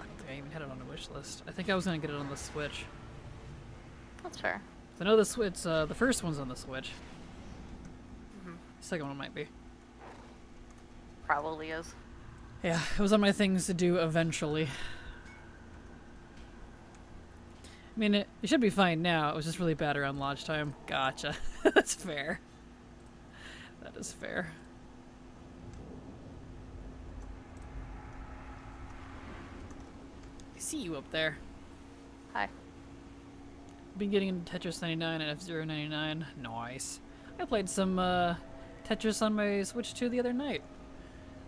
I don't think I even had it on the wish list. I think I was gonna get it on the Switch. That's fair. I know the first one's on the Switch. Mm-hmm. The second one might be. Probably is. Yeah, it was on my things to do eventually. I mean, it should be fine now. It was just really bad around launch time. Gotcha. That's fair. That is fair. I see you up there. Hi. Been getting into Tetris 99 and F-Zero 99. Nice. I played some Tetris on my Switch 2 the other night.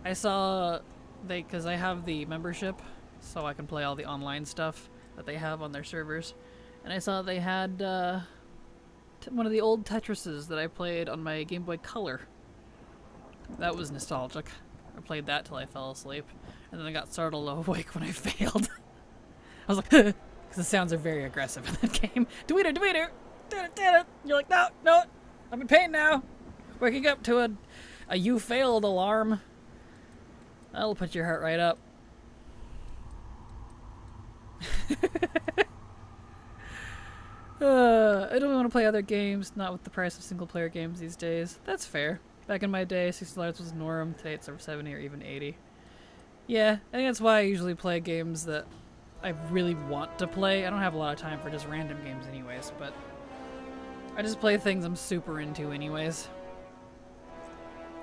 I saw because I have the membership, so I can play all the online stuff that they have on their servers. And I saw they had one of the old Tetrises that I played on my Game Boy Color. That was nostalgic. I played that till I fell asleep, and then I got startled awake when I failed. I was like, because the sounds are very aggressive in that game. Dweeter, dweeter, dweeter. You're like, no, no, I'm in pain now. Waking up to a you failed alarm. That'll put your heart right up. I don't want to play other games, not with the price of single player games these days. That's fair. Back in my day, $60 was norm. Today it's over 70 or even 80. Yeah, I think that's why I usually play games that I really want to play. I don't have a lot of time for just random games anyways, but I just play things I'm super into anyways.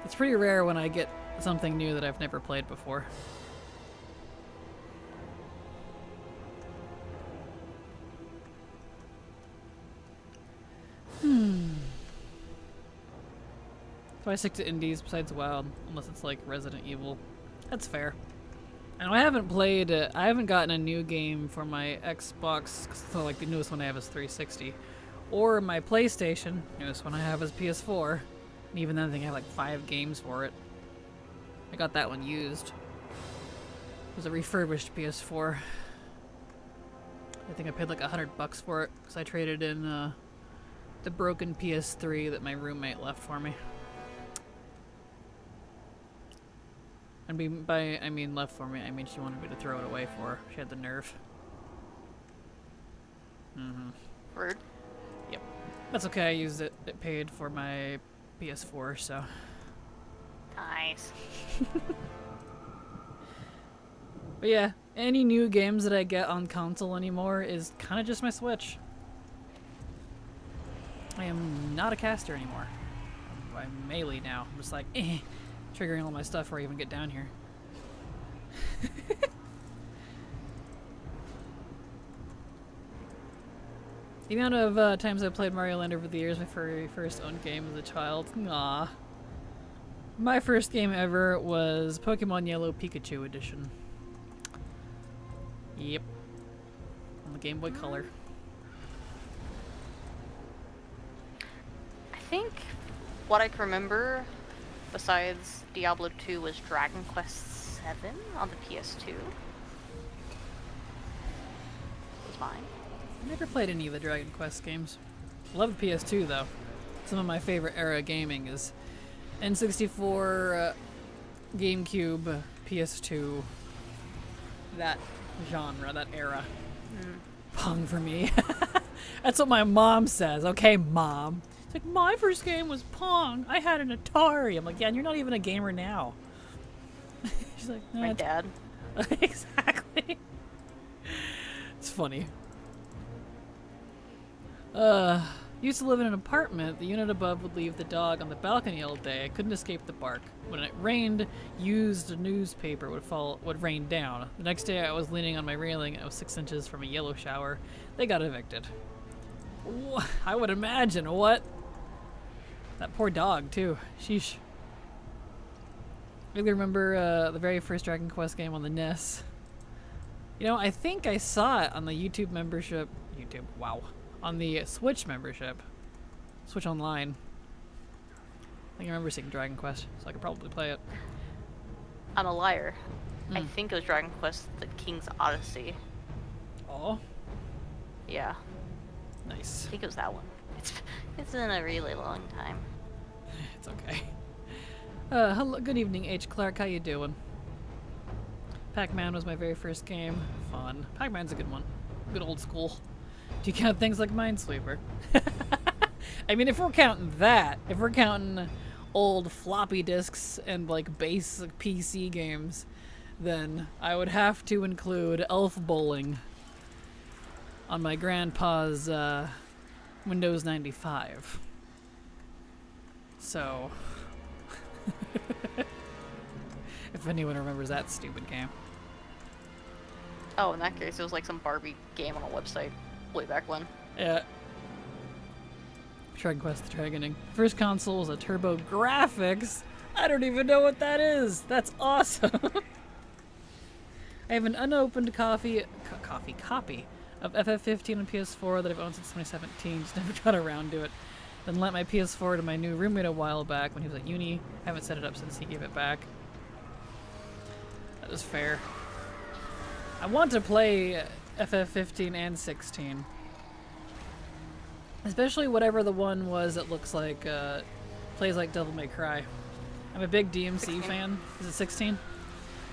It's pretty rare when I get something new that I've never played before. So I stick to indies besides WoW, unless it's like Resident Evil. That's fair. And I haven't played, I haven't gotten a new game for my Xbox, so like the newest one I have is 360, or my PlayStation, newest one I have is PS4. And even then I think I have like 5 games for it. I got that one used. It was a refurbished PS4. I think I paid like $100 for it, because I traded in the broken PS3 that my roommate left for me. And by I mean left for me, I mean she wanted me to throw it away for her. She had the nerve. Rude. Yep. That's okay, I used it. It paid for my PS4, so. Nice. But yeah, any new games that I get on console anymore is kind of just my Switch. I am not a caster anymore. I'm melee now. I'm just like, triggering all my stuff before I even get down here. The amount of times I played Mario Land over the years, my very first own game as a child. Aww. My first game ever was Pokemon Yellow Pikachu Edition. Yep. On the Game Boy Color. I think what I can remember, besides Diablo 2, was Dragon Quest 7 on the PS2. Was mine. I never played any of the Dragon Quest games. Love the PS2 though. Some of my favorite era gaming is N64, GameCube, PS2, that genre, that era. Pong for me. That's what my mom says. Okay, Mom. It's like, my first game was Pong. I had an Atari. I'm like, yeah, and you're not even a gamer now. She's like, no, My dad. Exactly. It's funny. Used to live in an apartment. The unit above would leave the dog on the balcony all day. I couldn't escape the bark. When it rained, used newspaper would rain down. The next day I was leaning on my railing and I was 6 inches from a yellow shower. They got evicted. I would imagine, what? That poor dog, too. Sheesh. I really remember the very first Dragon Quest game on the NES. You know, I think I saw it on the YouTube membership. Wow. On the Switch membership. Switch Online. I think I remember seeing Dragon Quest, so I could probably play it. I'm a liar. I think it was Dragon Quest: The King's Odyssey. Oh, Yeah, nice. I think it was that one. It's been a really long time. It's okay. Hello, good evening, H. Clark. How you doing? Pac-Man was my very first game. Fun. Pac-Man's a good one. Good old school. Do you count things like Minesweeper? I mean, if we're counting that, if we're counting old floppy disks and like basic PC games, then I would have to include Elf Bowling on my grandpa's Windows 95. So, if anyone remembers that stupid game. Oh, in that case, it was like some Barbie game on a website way back when. Yeah. Dragon Quest the Dragoning. First console was a Turbo Graphics. I don't even know what that is. That's awesome. I have an unopened copy of FF15 on PS4 that I've owned since 2017. Just never got around to it. Then lent my PS4 to my new roommate a while back when he was at uni. Haven't set it up since he gave it back. That is fair. I want to play FF15 and 16. Especially whatever the one was that looks like, plays like Devil May Cry. I'm a big DMC 16. fan. Is it 16?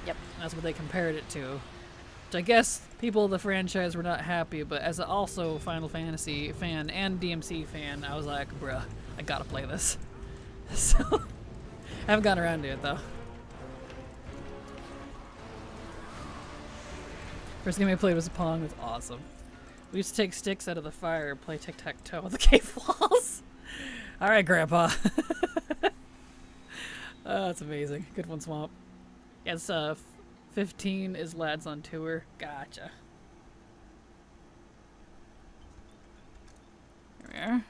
Yep. That's what they compared it to. Which I guess people of the franchise were not happy, but as also Final Fantasy fan and DMC fan, I was like, bruh, I gotta play this. So, I haven't gotten around to it though. First game I played was Pong. It was awesome. We used to take sticks out of the fire and play tic-tac-toe on the cave walls. Alright, Grandpa. Oh, that's amazing. Good one, Swamp. Yes, 15 is lads on tour. Gotcha. There we are.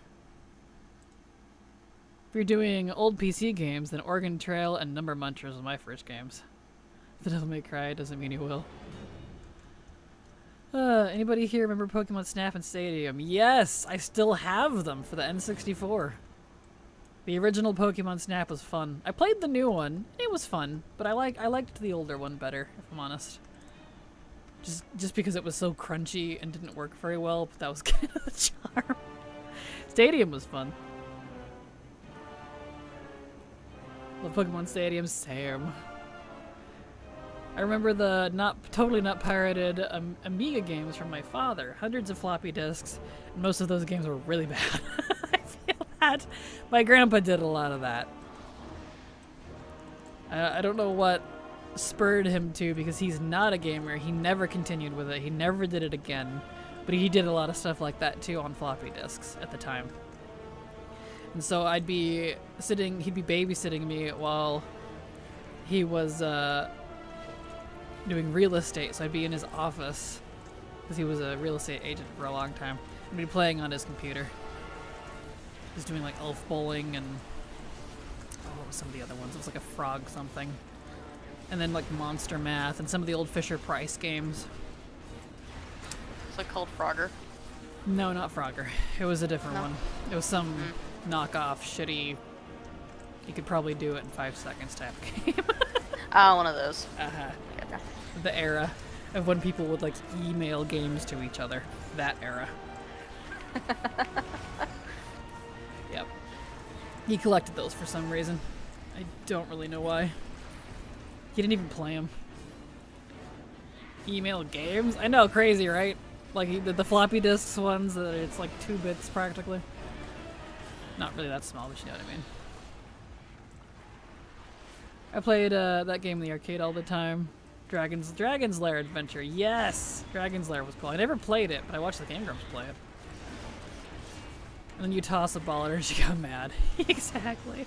If you're doing old PC games, then Oregon Trail and Number Munchers were my first games. If the devil may cry, doesn't mean he will. Anybody here remember Pokemon Snap and Stadium? Yes! I still have them for the N64. The original Pokemon Snap was fun. I played the new one. It was fun, but I liked the older one better, if I'm honest. Just because it was so crunchy and didn't work very well, but that was kind of the charm. Stadium was fun. Love Pokemon Stadium, same. I remember the totally not pirated Amiga games from my father. Hundreds of floppy disks, and most of those games were really bad. I feel that. My grandpa did a lot of that. I don't know what spurred him to, because he's not a gamer. He never continued with it. He never did it again. But he did a lot of stuff like that too on floppy disks at the time. And so he'd be babysitting me while he was doing real estate, so I'd be in his office because he was a real estate agent for a long time. I'd be playing on his computer. He's doing like Elf Bowling and what was some of the other ones? It was like a frog something, and then like Monster Math and some of the old Fisher Price games. Is it called Frogger? No, not Frogger. It was a different one. It was some knockoff, shitty. You could probably do it in 5 seconds type of game. Ah, one of those. Uh-huh. The era of when people would like email games to each other. That era. Yep. He collected those for some reason. I don't really know why. He didn't even play them. Email games? I know, crazy, right? Like the floppy disks ones, it's like 2 bits practically. Not really that small, but you know what I mean. I played that game in the arcade all the time. Dragon's Lair Adventure. Yes! Dragon's Lair was cool. I never played it, but I watched the Game Grumps play it. And then you toss a ball at her and she got mad. Exactly.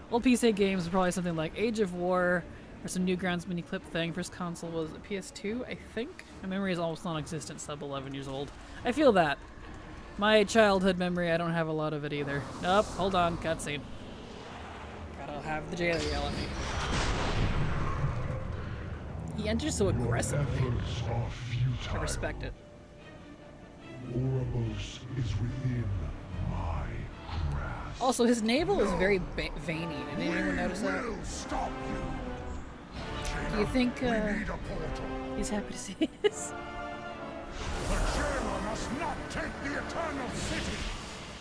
Old PC games were probably something like Age of War or some Newgrounds mini clip thing. First console was a PS2, I think. My memory is almost non-existent, sub 11 years old. I feel that. My childhood memory, I don't have a lot of it either. Nope, hold on, cutscene. Gotta have the jailer yell at me. He enters so aggressively. I respect it. Oribos is within my grasp. Also, his navel is very veiny. Did anyone notice that? We'll stop you. Do you think We need a portal. he's happy to see this? The jailer must not take the Eternal City.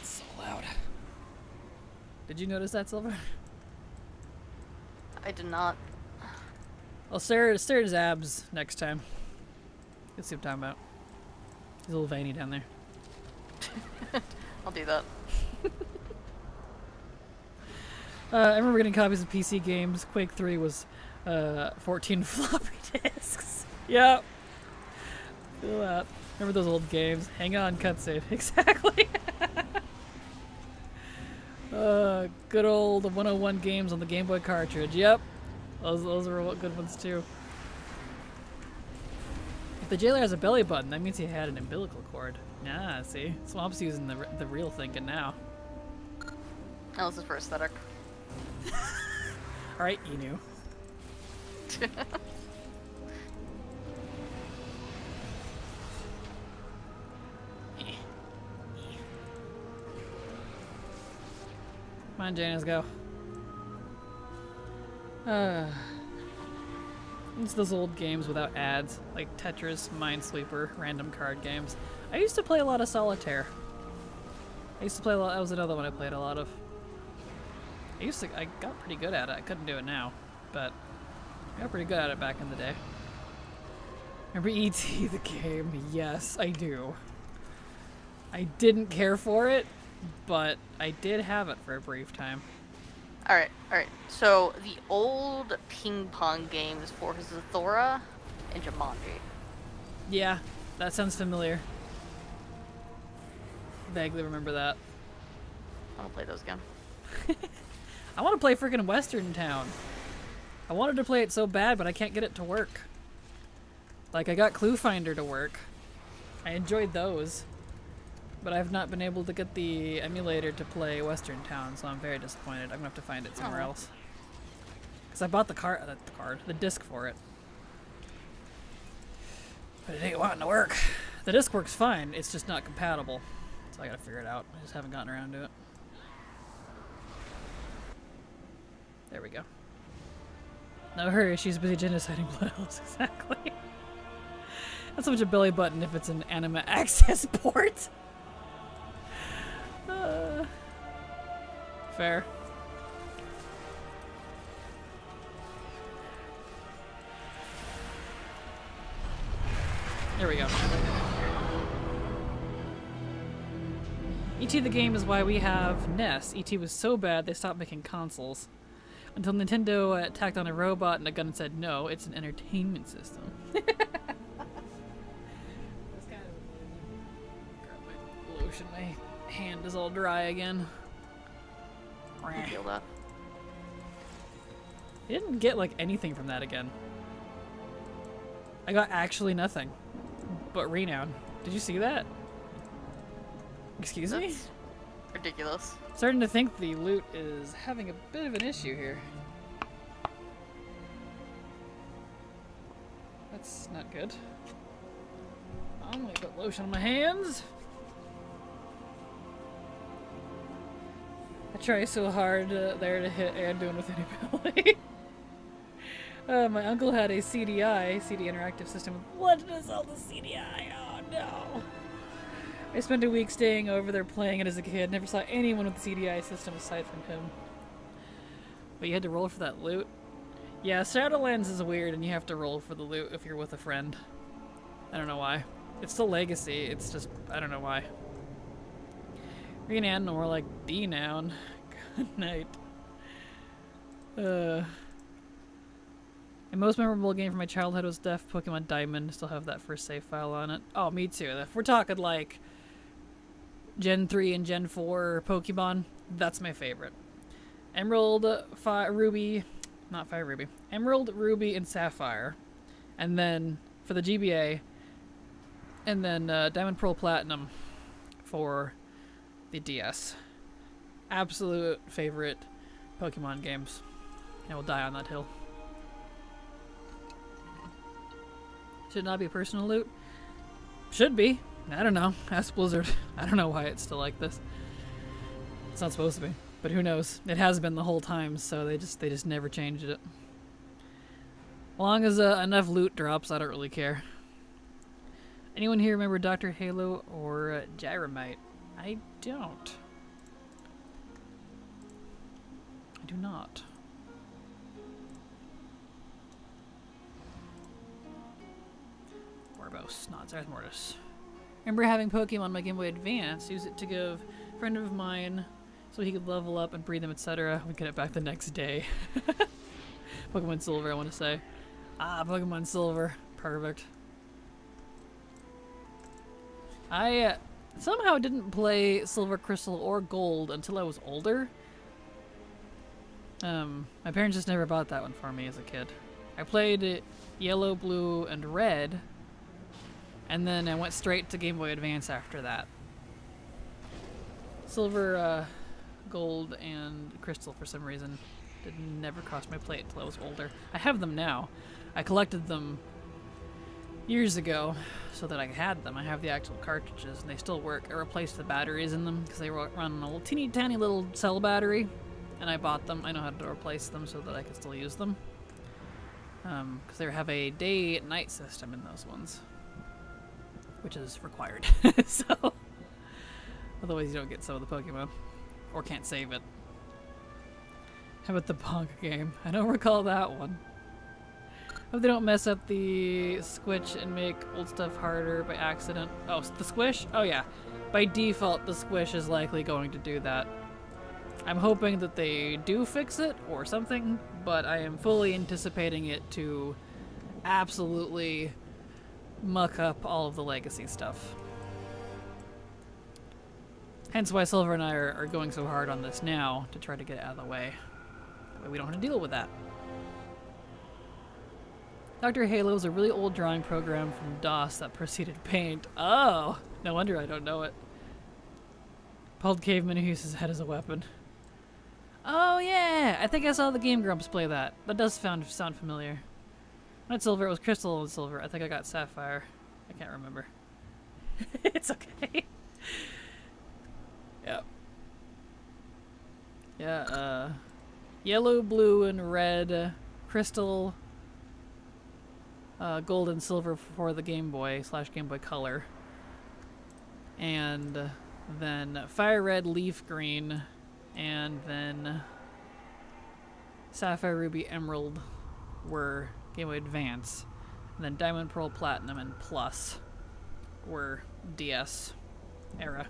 It's so loud. Did you notice that, Silver? I did not. I'll stare at his abs next time. You'll see what I'm talking about. He's a little veiny down there. I'll do that. I remember getting copies of PC games. Quake 3 was 14 floppy disks. Yep. Feel that. Remember those old games? Hang on, cutscene. Exactly. Good old 101 games on the Game Boy cartridge. Yep. Those were good ones too. If the jailer has a belly button, that means he had an umbilical cord. Yeah, see? Swamp's using the real thinking now. That was his for aesthetic. Alright, you knew. Come on, Janice, go. It's those old games without ads, like Tetris, Minesweeper, random card games. I used to play a lot of Solitaire. I used to play a lot. That was another one I played a lot of. I got pretty good at it. I couldn't do it now, but I got pretty good at it back in the day. Remember E.T. the game? Yes, I do. I didn't care for it, but I did have it for a brief time. Alright. So, the old ping pong games for Zathora and Jumanji. Yeah, that sounds familiar. Vaguely remember that. I want to play those again. I want to play freaking Western Town. I wanted to play it so bad, but I can't get it to work. Like, I got Clue Finder to work. I enjoyed those. But I've not been able to get the emulator to play Western Town, so I'm very disappointed. I'm gonna have to find it somewhere else. Because I bought the disc for it. But it ain't wanting to work. The disc works fine, it's just not compatible. So I gotta figure it out. I just haven't gotten around to it. There we go. No hurry, she's busy genociding Bloodhounds. Exactly. That's so much a belly button if it's an anime access port. Fair. There we go. E.T. the game is why we have NES. E.T. was so bad they stopped making consoles. Until Nintendo tacked on a robot and a gun and said, no, it's an entertainment system. That's kind of... Grab my lotion, my hand is all dry again. I feel that. I didn't get like anything from that again. I got actually nothing. But renown. Did you see that? Excuse me? That's ridiculous. Starting to think the loot is having a bit of an issue here. That's not good. I'm gonna put lotion on my hands. I try so hard there to hit Anduin with any ability. My uncle had a CDI, CD Interactive System, with Legend of Zelda CDI. Oh no! I spent a week staying over there playing it as a kid. Never saw anyone with the CDI system aside from him. But you had to roll for that loot. Yeah, Shadowlands is weird, and you have to roll for the loot if you're with a friend. I don't know why. It's still Legacy. It's just I don't know why. Renan, or like D noun. Good night. The most memorable game from my childhood was Def Pokemon Diamond. Still have that first save file on it. Oh, me too. If we're talking like Gen 3 and Gen 4 Pokemon, that's my favorite. Emerald, Ruby, not Fire Ruby. Emerald, Ruby, and Sapphire. And then for the GBA, and then Diamond, Pearl, Platinum for the DS. Absolute favorite Pokemon games. I will die on that hill. Should it not be personal loot? Should be. I don't know. Ask Blizzard. I don't know why it's still like this. It's not supposed to be, but who knows? It has been the whole time, so they just never changed it. As long as enough loot drops, I don't really care. Anyone here remember Dr. Halo or Gyromite? I don't. I do not. Morbos, not Zareth Mortis. Remember having Pokemon on my Game Boy Advance, use it to give a friend of mine so he could level up and breed them, etc. We get it back the next day. Pokemon Silver, I want to say. Ah, Pokemon Silver. Perfect. I somehow didn't play Silver Crystal or Gold until I was older. My parents just never bought that one for me as a kid. I played Yellow, Blue, and Red, and then I went straight to Game Boy Advance after that. Silver, Gold, and Crystal for some reason never crossed my plate until I was older. I have them now. I collected them years ago so that I had them. I have the actual cartridges and they still work. I replaced the batteries in them because they run on a little teeny tiny little cell battery, and I bought them. I know how to replace them so that I can still use them. Because they have a day-night system in those ones, which is required. So, otherwise you don't get some of the Pokemon, or can't save it. How about the Pong game? I don't recall that one. Hope they don't mess up the squish and make old stuff harder by accident. Oh, the squish? Oh yeah. By default, the squish is likely going to do that. I'm hoping that they do fix it or something, but I am fully anticipating it to absolutely muck up all of the legacy stuff. Hence why Silver and I are going so hard on this now to try to get it out of the way. That way we don't have to deal with that. Dr. Halo is a really old drawing program from DOS that preceded Paint. Oh, no wonder I don't know it. Bald caveman who uses his head as a weapon. Oh yeah, I think I saw the Game Grumps play that. That does sound familiar. Not Silver, it was Crystal and Silver. I think I got Sapphire. I can't remember. It's okay. Yep. Yeah, yellow, blue, and red, Crystal, gold and silver for the Game Boy / Game Boy Color. And then fire red, leaf green, and then sapphire, ruby, emerald were Game Boy Advance. And then diamond, pearl, platinum, and plus were DS era.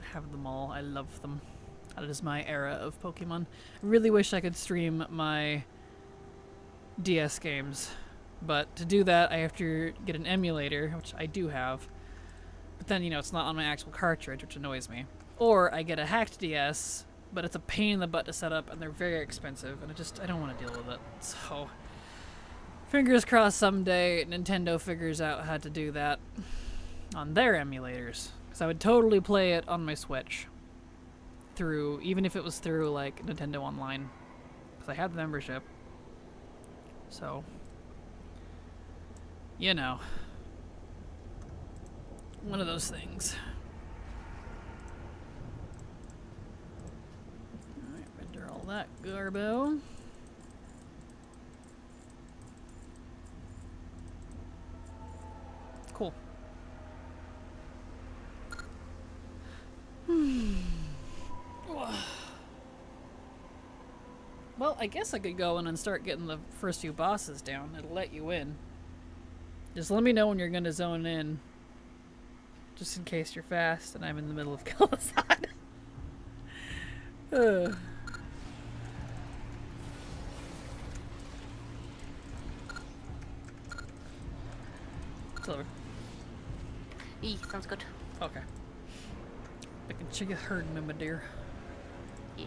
I have them all. I love them. That is my era of Pokemon. I really wish I could stream my DS games. But to do that, I have to get an emulator, which I do have. But then, you know, it's not on my actual cartridge, which annoys me. Or I get a hacked DS, but it's a pain in the butt to set up, and they're very expensive, and I don't want to deal with it. So, fingers crossed someday Nintendo figures out how to do that on their emulators. Because I would totally play it on my Switch. Through, even if it was through, like, Nintendo Online. Because I have the membership. So, you know. One of those things. Alright, render all that garbo. Cool. Well, I guess I could go in and start getting the first few bosses down. It'll let you in. Just let me know when you're gonna zone in. Just in case you're fast and I'm in the middle of Kalasad. Silver. Sounds good. Okay. I can check you heard me, my dear. Yeah.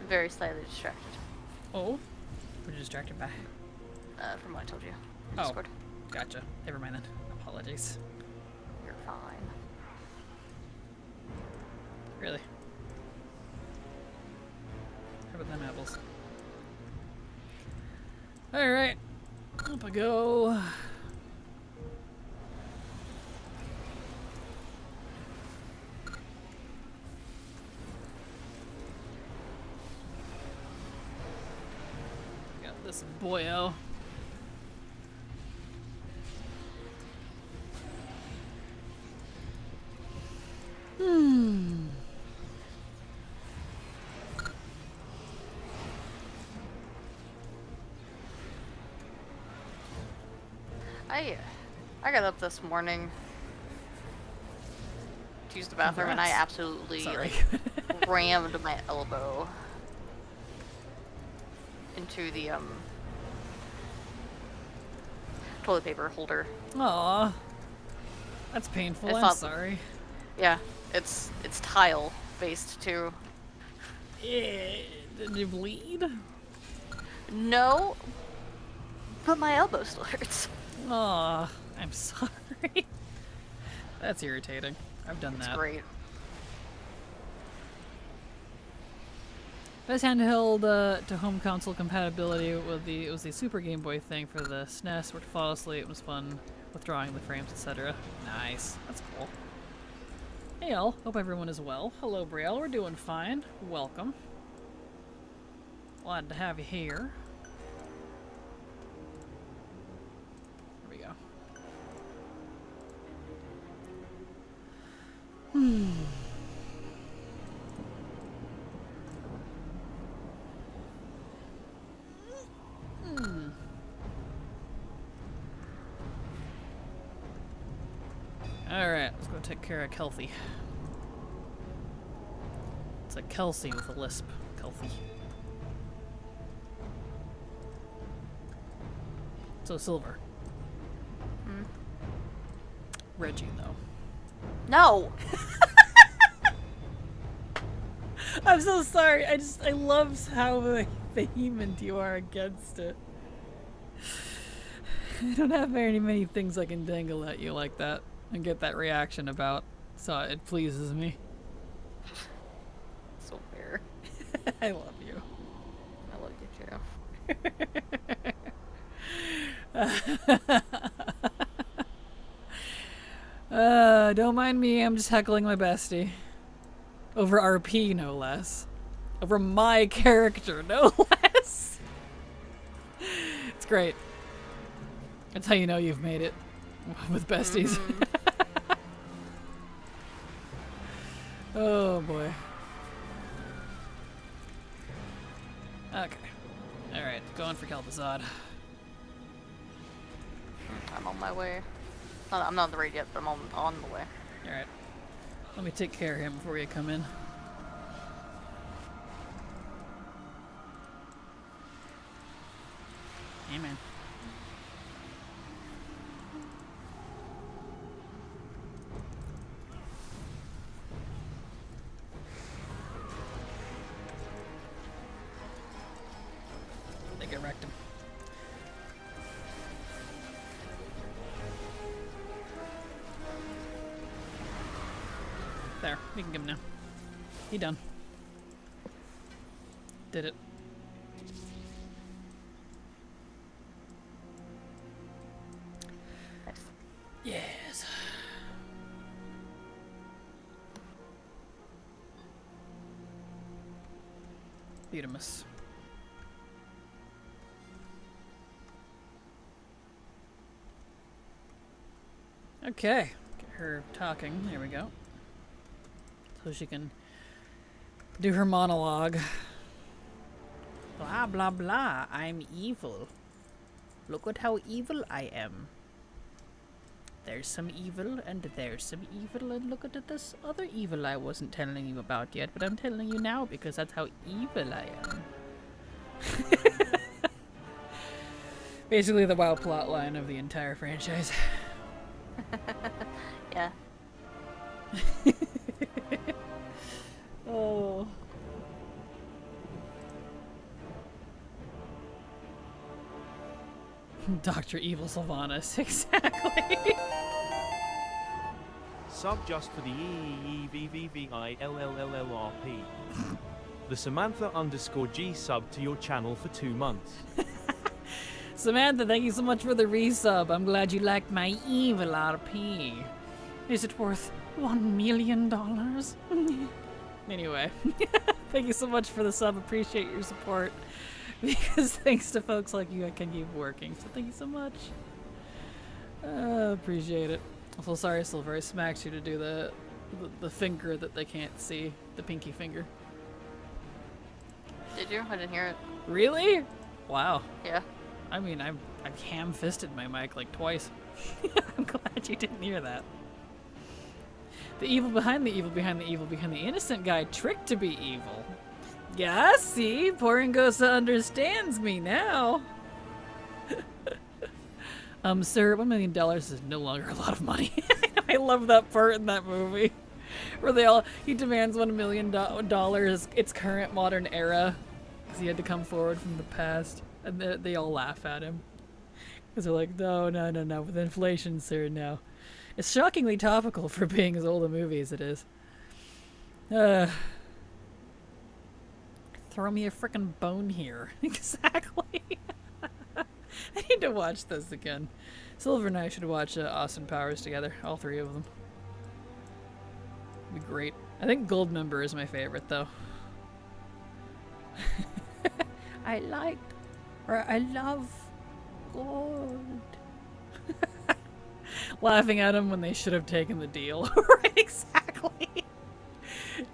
Very slightly distracted. Oh? What are you distracted by? From what I told you. Oh. Discord. Gotcha. Never mind then. Apologies. You're fine. Really? How about them apples? Alright. Up I go. Got this boyo. I got up this morning to use the bathroom and I absolutely like, rammed my elbow into the toilet paper holder. Aw. That's painful. I'm sorry. Yeah, it's tile based too. Did you bleed? No, but my elbow still hurts. Aw, I'm sorry. That's irritating. I've done that. It's great. Best handheld to home console compatibility with it was the Super Game Boy thing for the SNES, which flawlessly. It was fun withdrawing the frames, etc. Nice. That's cool. Hey all, hope everyone is well. Hello Brielle, we're doing fine. Welcome. Glad to have you here. Here we go. Alright, let's go take care of Kelfie. It's like Kelsey with a lisp. Kelfie. So Silver. Hmm. Reggie, though. No! I'm so sorry. I love how vehement you are against it. I don't have very many things I can dangle at you like that and get that reaction about, so it pleases me. So fair. I love you. I love you too. Don't mind me, I'm just heckling my bestie. Over RP, no less. Over my character, no less. It's great. That's how you know you've made it with besties. Mm-hmm. Oh boy. Okay. Alright, going for Kel'Thuzad. I'm on my way. I'm not on the raid yet, but I'm on the way. Alright. Let me take care of him before you come in. Amen. I think I wrecked him. There, we can get him now. He done. Did it. Nice. Yes. Beautimus. Okay, get her talking. There we go. So she can do her monologue. Blah, blah, blah. I'm evil. Look at how evil I am. There's some evil, and there's some evil, and look at this other evil I wasn't telling you about yet, but I'm telling you now because that's how evil I am. Basically the WoW plotline of the entire franchise. Yeah. Oh. Dr. Evil Sylvanas, exactly. Sub just for the EEEVVVILLLLRP. The Samantha_G sub to your channel for 2 months. Samantha, thank you so much for the resub. I'm glad you liked my evil RP. Is it worth $1 million? Anyway, thank you so much for the sub. Appreciate your support. Because thanks to folks like you, I can keep working. So thank you so much. Appreciate it. Also, sorry, Silver, I smacked you to do the finger that they can't see. The pinky finger. Did you? I didn't hear it. Really? Wow. Yeah. I mean, I've ham-fisted my mic like twice. I'm glad you didn't hear that. The evil behind the evil behind the evil behind the innocent guy tricked to be evil. Yeah, see? Poringosa understands me now. Sir, $1 million is no longer a lot of money. I love that part in that movie. Where he demands $1 million, its current modern era. Because he had to come forward from the past. And they all laugh at him. Because they're like, no, with inflation, sir, no. It's shockingly topical for being as old a movie as it is. Throw me a frickin' bone here. Exactly. I need to watch this again. Silver and I should watch Austin Powers together. All 3 of them. It'd be great. I think Goldmember is my favorite, though. I love gold. Laughing at him when they should have taken the deal. Right, exactly.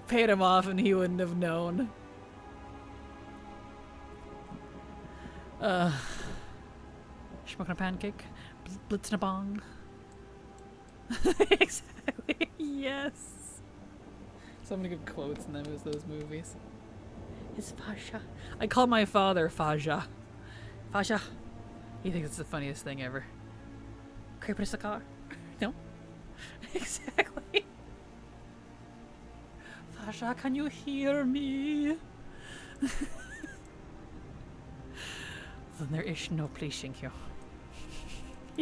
Paid him off and he wouldn't have known. Smoking a pancake, blitzing a bong. Exactly. Exactly. Yes. So many good quotes in those movies. It's Fasha. I call my father Faja. Fasha. He thinks it's the funniest thing ever. Creeping a car? No? Exactly. Fasha, can you hear me? Then there is no pleasing you.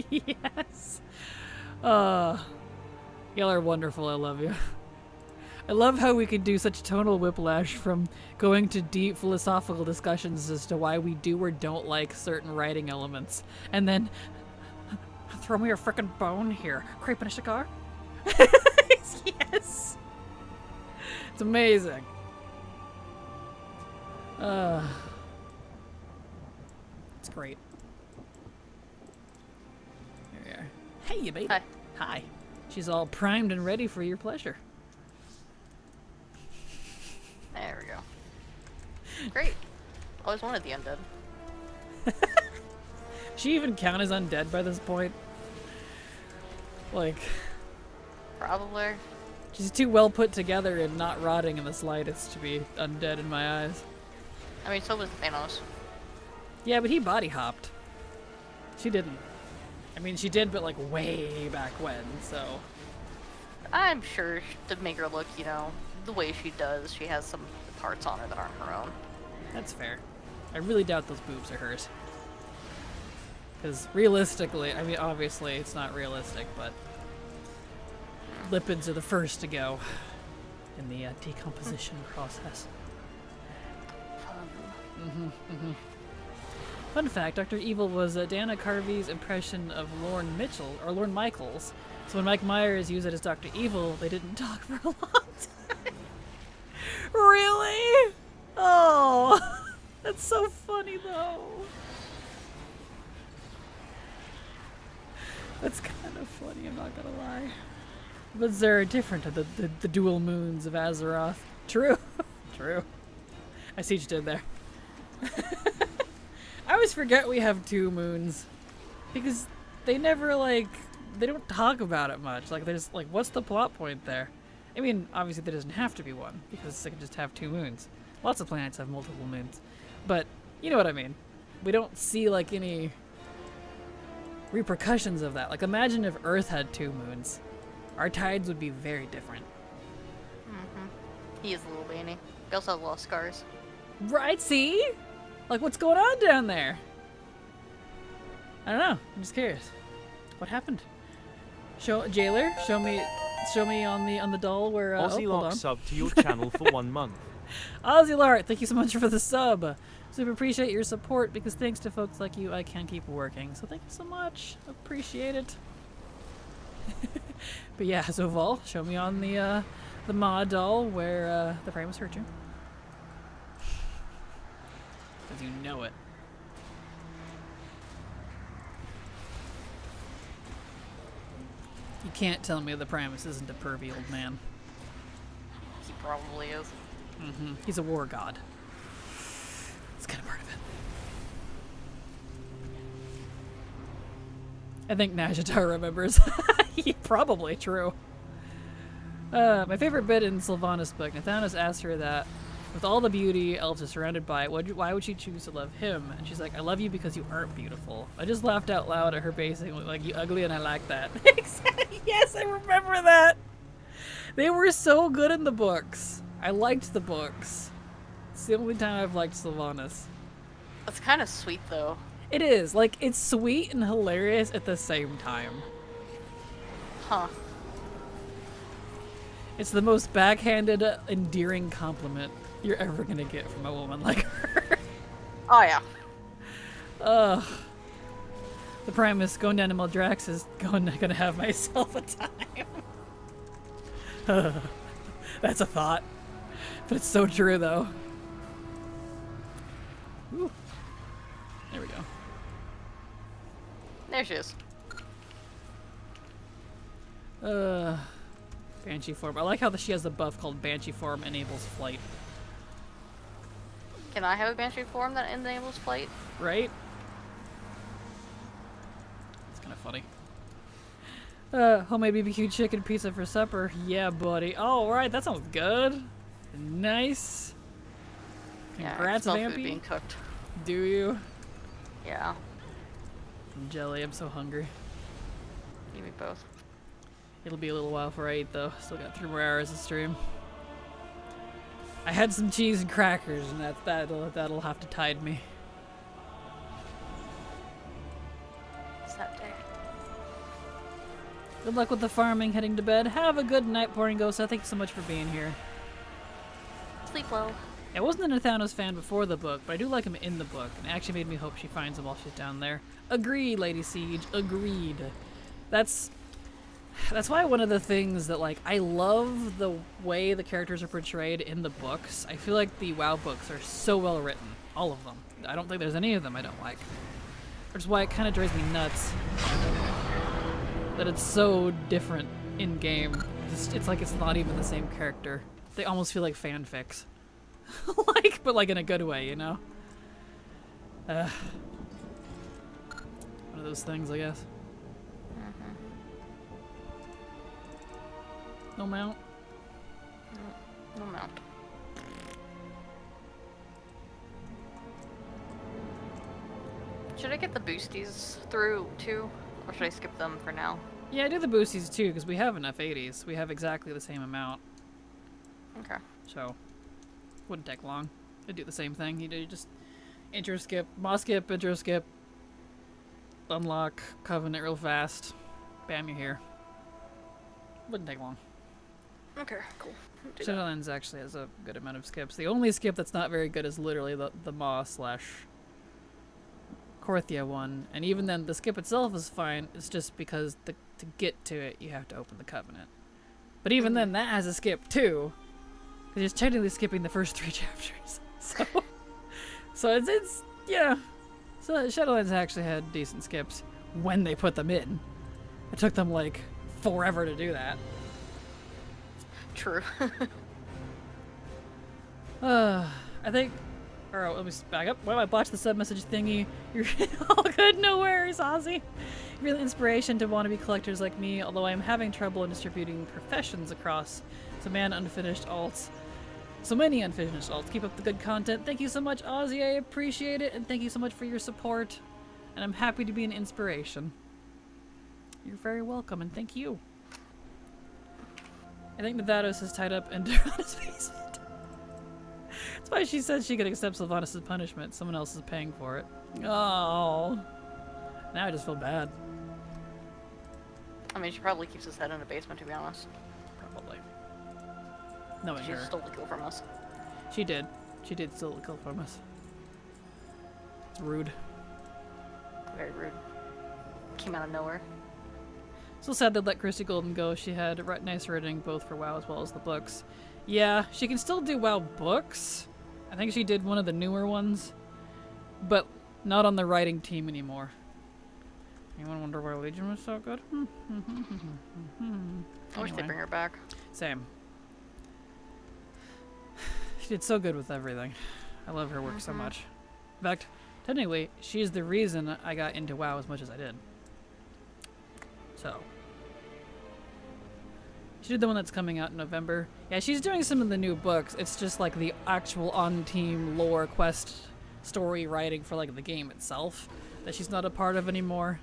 Yes. Y'all are wonderful. I love you. I love how we could do such tonal whiplash from going to deep philosophical discussions as to why we do or don't like certain writing elements, and then throw me a frickin' bone here. Creeping a cigar? Yes. It's amazing. It's great. There we are. Hey, you baby. Hi. Hi. She's all primed and ready for your pleasure. There we go. Great. Always wanted the undead. She even count as undead by this point? Like, Probably. she's too well put together and not rotting in the slightest to be undead in my eyes. I mean, so was Thanos. Yeah, but he body hopped. She didn't. I mean, she did, but like way back when, so. I'm sure to make her look, you know, the way she does, she has some parts on her that aren't her own. That's fair. I really doubt those boobs are hers. Because realistically, I mean, obviously it's not realistic, but lipids are the first to go in the decomposition process. Fun fact, Dr. Evil was Dana Carvey's impression of Lorne Mitchell, or Lorne Michaels. So when Mike Myers used it as Dr. Evil, they didn't talk for a long time. Really? Oh, that's so funny though. That's kind of funny, I'm not gonna lie. But they're different, the dual moons of Azeroth. True. True. I see what you did there. I always forget we have 2 moons. Because they never, like, they don't talk about it much. Like, there's, like, what's the plot point there? I mean, obviously there doesn't have to be one, because they can just have 2 moons. Lots of planets have multiple moons. But, you know what I mean. We don't see, like, any repercussions of that. Like, imagine if Earth had 2 moons. Our tides would be very different. He is a little veiny. He also has a lot of scars. Right, see? Like, what's going on down there? I don't know. I'm just curious. What happened? Jailer, show me on the doll where Aussie hold Lock on. sub to your channel for 1 month. Ozzy Lart, thank you so much for the sub. Super appreciate your support because thanks to folks like you, I can keep working. So thank you so much. Appreciate it. But yeah, so Vol, show me on the mod doll where the Primus hurt you. Because you know it. You can't tell me the Primus isn't a pervy old man. He probably is. He's a war god. It's kind of part of it. I think Najatar remembers. Probably true. My favorite bit in Sylvanas' book, Nathanos asks her that, with all the beauty elves are surrounded by, why would she choose to love him? And she's like, I love you because you aren't beautiful. I just laughed out loud at her basically, like, you ugly and I like that. Yes, I remember that. They were so good in the books. I liked the books. It's the only time I've liked Sylvanas. That's kind of sweet, though. It is. Like, it's sweet and hilarious at the same time. Huh. It's the most backhanded, endearing compliment you're ever gonna get from a woman like her. Oh, yeah. Ugh. The Primus going down to Maldrax is gonna have myself a time. That's a thought. But it's so true, though. Ooh. There we go. There she is. Banshee form. I like how she has the buff called Banshee form enables flight. Can I have a Banshee form that enables flight? Right? It's kind of funny. Homemade BBQ chicken pizza for supper. Yeah, buddy. All right, that sounds good. Nice. Yeah, Congrats, I can smell food Vampy. being cooked. Do you? Yeah, I'm jelly. I'm so hungry. you me both. It'll be a little while before I eat, though. Still got 3 more hours of stream. I had some cheese and crackers, and that'll have to tide me. It's that day. Good luck with the farming. Heading to bed. Have a good night, Pouring Ghost. Thank you so much for being here. Sleep well. I wasn't a Thanos fan before the book, but I do like him in the book, and it actually made me hope she finds him while she's down there. Agreed, Lady Siege. Agreed. That's why one of the things that, like, I love the way the characters are portrayed in the books. I feel like the WoW books are so well written. All of them. I don't think there's any of them I don't like. Which is why it kind of drives me nuts that it's so different in-game. It's like it's not even the same character. They almost feel like fanfics. But like in a good way, you know? One of those things, I guess. No mount? No mount. Should I get the boosties through too? Or should I skip them for now? Yeah, I do the boosties too, because we have enough 80s. We have exactly the same amount. Okay. So, wouldn't take long. I'd do the same thing. You just intro skip, moss skip, intro skip, unlock Covenant real fast. Bam, you're here. Wouldn't take long. Okay, cool. Do that. Shadowlands actually has a good amount of skips. The only skip that's not very good is literally the Maw / Korthia one. And even then, the skip itself is fine. It's just because to get to it, you have to open the Covenant. But even then, that has a skip too. Because you're technically skipping the first 3 chapters. So it's yeah. So Shadowlands actually had decent skips when they put them in. It took them like forever to do that. True. I think. Alright, let me back up. Why do I botch the sub message thingy? You're all good, no worries, Ozzy. Real inspiration to wannabe collectors like me, although I am having trouble in distributing professions across so many unfinished alts. Keep up the good content. Thank you so much, Ozzy. I appreciate it, and thank you so much for your support. And I'm happy to be an inspiration. You're very welcome, and thank you. I think Nevados is tied up in Dorana's basement. That's why she said she could accept Sylvanas' punishment. Someone else is paying for it. Oh. Now I just feel bad. I mean, she probably keeps his head in a basement, to be honest. Probably. Knowing She her. stole the kill from us. She did. She did steal the kill from us. It's rude. Very rude. Came out of nowhere. So sad they let Christy Golden go. She had nice writing both for WoW as well as the books. Yeah, she can still do WoW books. I think she did one of the newer ones. But not on the writing team anymore. Anyone wonder why Legion was so good? I wish they'd bring her back. Same. She did so good with everything. I love her work so much. In fact, technically, she's the reason I got into WoW as much as I did. So. She did the one that's coming out in November. Yeah, she's doing some of the new books. It's just like the actual on-team lore quest story writing for like the game itself that she's not a part of anymore,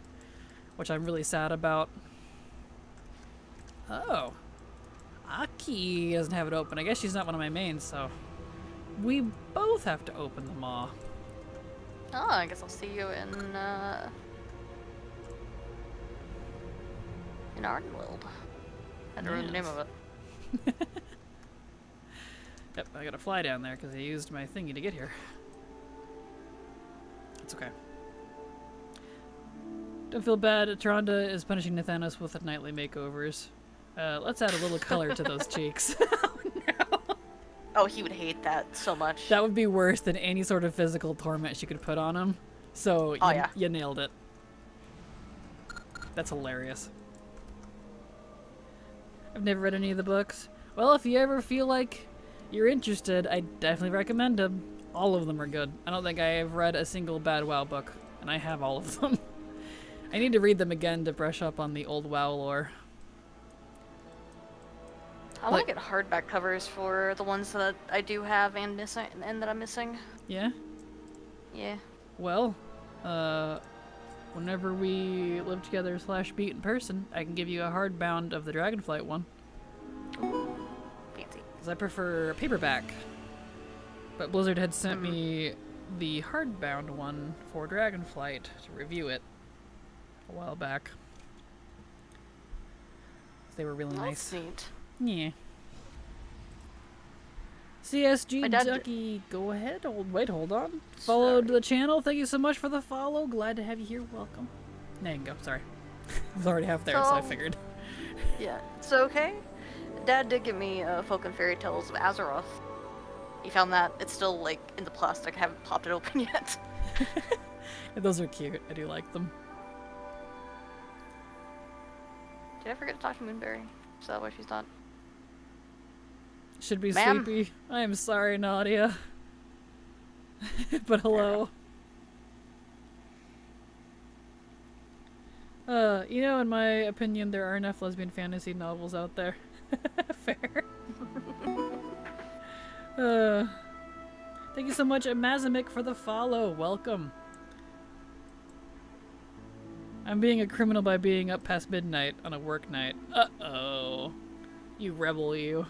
which I'm really sad about. Oh. Aki doesn't have it open. I guess she's not one of my mains, so we both have to open the Maw. Oh, I guess I'll see you in Ardenworld. I don't know the name of it. Yep, I gotta fly down there because I used my thingy to get here. It's okay. Don't feel bad. Tronda is punishing Nathanos with the nightly makeovers. Let's add a little color to those cheeks. Oh no! Oh, he would hate that so much. That would be worse than any sort of physical torment she could put on him. So you nailed it. That's hilarious. I've never read any of the books. Well, if you ever feel like you're interested, I definitely recommend them. All of them are good. I don't think I have read a single bad WoW book, and I have all of them. I need to read them again to brush up on the old WoW lore. I want to get hardback covers for the ones that I do have and that I'm missing. Yeah? Yeah. Well, whenever we live together / meet in person, I can give you a hardbound of the Dragonflight one. Ooh, fancy. Because I prefer paperback. But Blizzard had sent me the hardbound one for Dragonflight to review it a while back. They were really nice. That's neat. Yeah. CSG My dad Ducky, go ahead. Hold on. Followed the channel. Thank you so much for the follow. Glad to have you here. Welcome. There you can go. Sorry. I was already half there, so I figured. Yeah. So, okay. Dad did give me Folk and Fairy Tales of Azeroth. He found that. It's still, like, in the plastic. I haven't popped it open yet. Those are cute. I do like them. Did I forget to talk to Moonberry? Is that why she's not? Should be Ma'am? sleepy. I am sorry, Nadia. But hello. You know, in my opinion, there are enough lesbian fantasy novels out there. Fair. Thank you so much, Amazimic, for the follow. Welcome. I'm being a criminal by being up past midnight on a work night. Uh-oh. You rebel, you.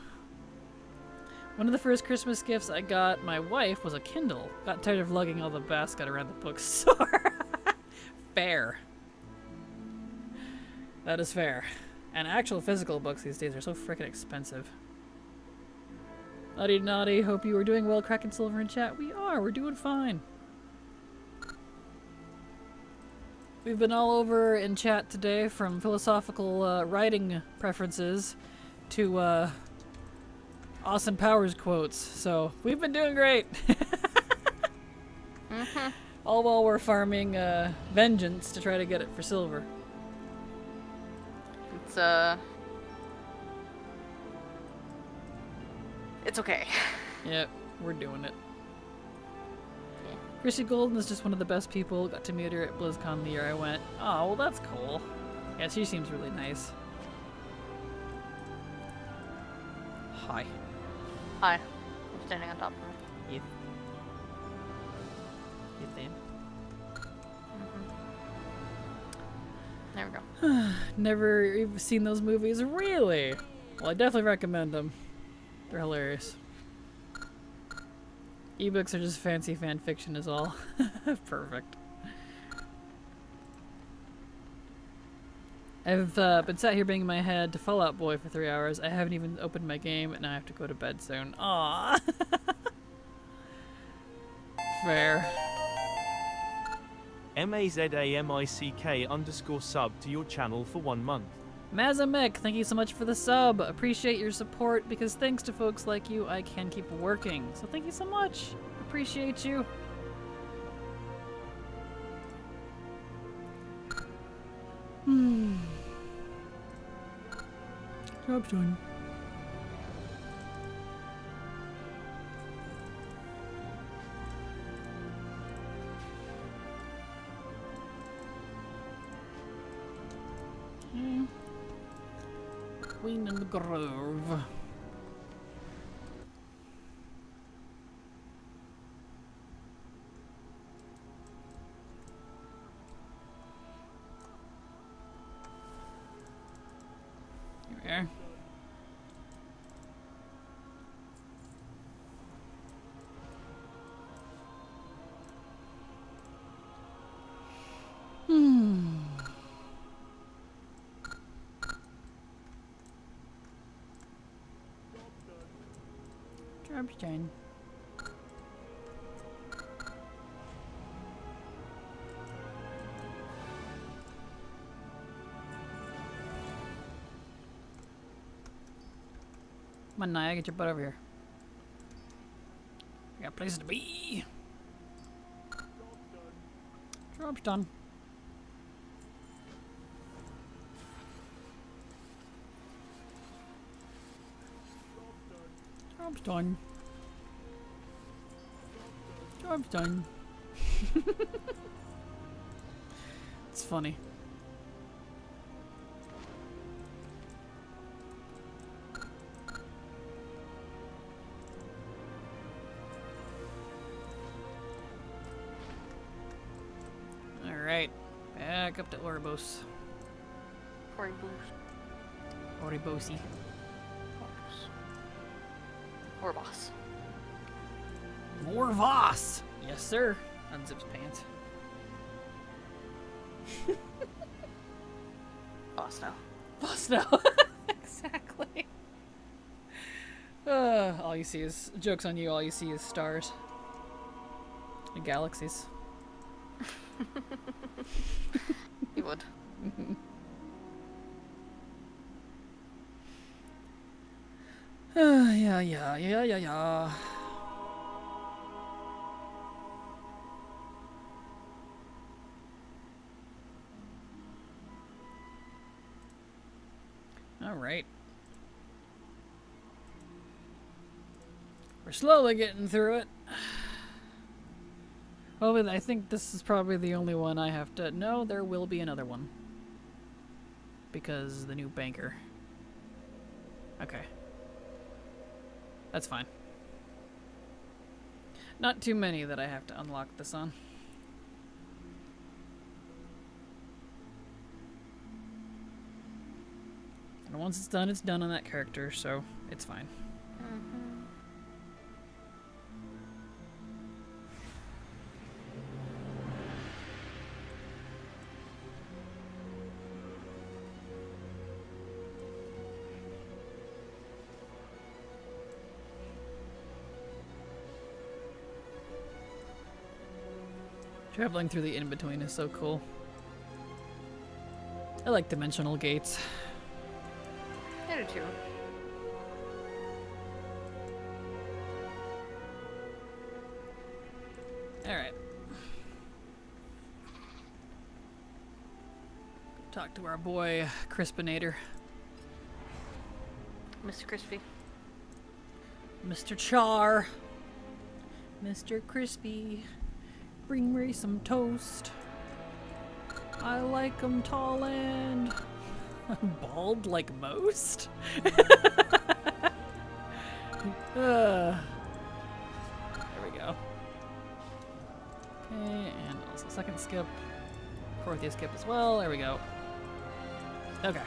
One of the first Christmas gifts I got my wife was a Kindle. Got tired of lugging all the basket around the bookstore. Fair. That is fair. And actual physical books these days are so freaking expensive. Naughty, hope you are doing well, Kraken Silver in chat. We are, we're doing fine. We've been all over in chat today, from philosophical writing preferences to Austin Powers quotes, so we've been doing great. All while we're farming vengeance to try to get it for silver. It's okay. Yep, we're doing it. Chrissy Golden is just one of the best people. Got to meet her at BlizzCon the year I went. Oh, well that's cool. Yeah, she seems really nice. Hi. Hi. I'm standing on top of him. You. You think? There we go. Never even seen those movies. Really? Well, I definitely recommend them. They're hilarious. Ebooks are just fancy fan fiction is all. Perfect. I've been sat here banging my head to Fallout Boy for 3 hours. I haven't even opened my game and I have to go to bed soon. Aww. Fair. MAZAMICK_sub to your channel for 1 month. Mazamek, thank you so much for the sub. Appreciate your support because thanks to folks like you, I can keep working. So thank you so much. Appreciate you. Job's done. Queen in the Grove. Here we are. Job's done. Come on, Naya, get your butt over here. I got places to be. Job's done. Job's done. Job's done. It's funny. Back up to Oribos. Corey Boost. Oribosi. Or boss. More Voss! Yes, sir. Unzips pants. Boss now. Voss now. Exactly. All you see is joke's on you. All you see is stars and galaxies. You would. Yeah. All right. We're slowly getting through it. Well, but I think this is probably the only one I have to... No, there will be another one. Because the new banker. Okay. That's fine. Not too many that I have to unlock this on. And once it's done on that character, so it's fine. Traveling through the in-between is so cool. I like dimensional gates. I do too. Alright. Talk to our boy, Crispinator. Mr. Crispy. Mr. Char. Mr. Crispy. Bring me some toast. I like 'em tall and bald like most. There we go. Okay, and also second skip. Corthia skip as well. There we go. Okay.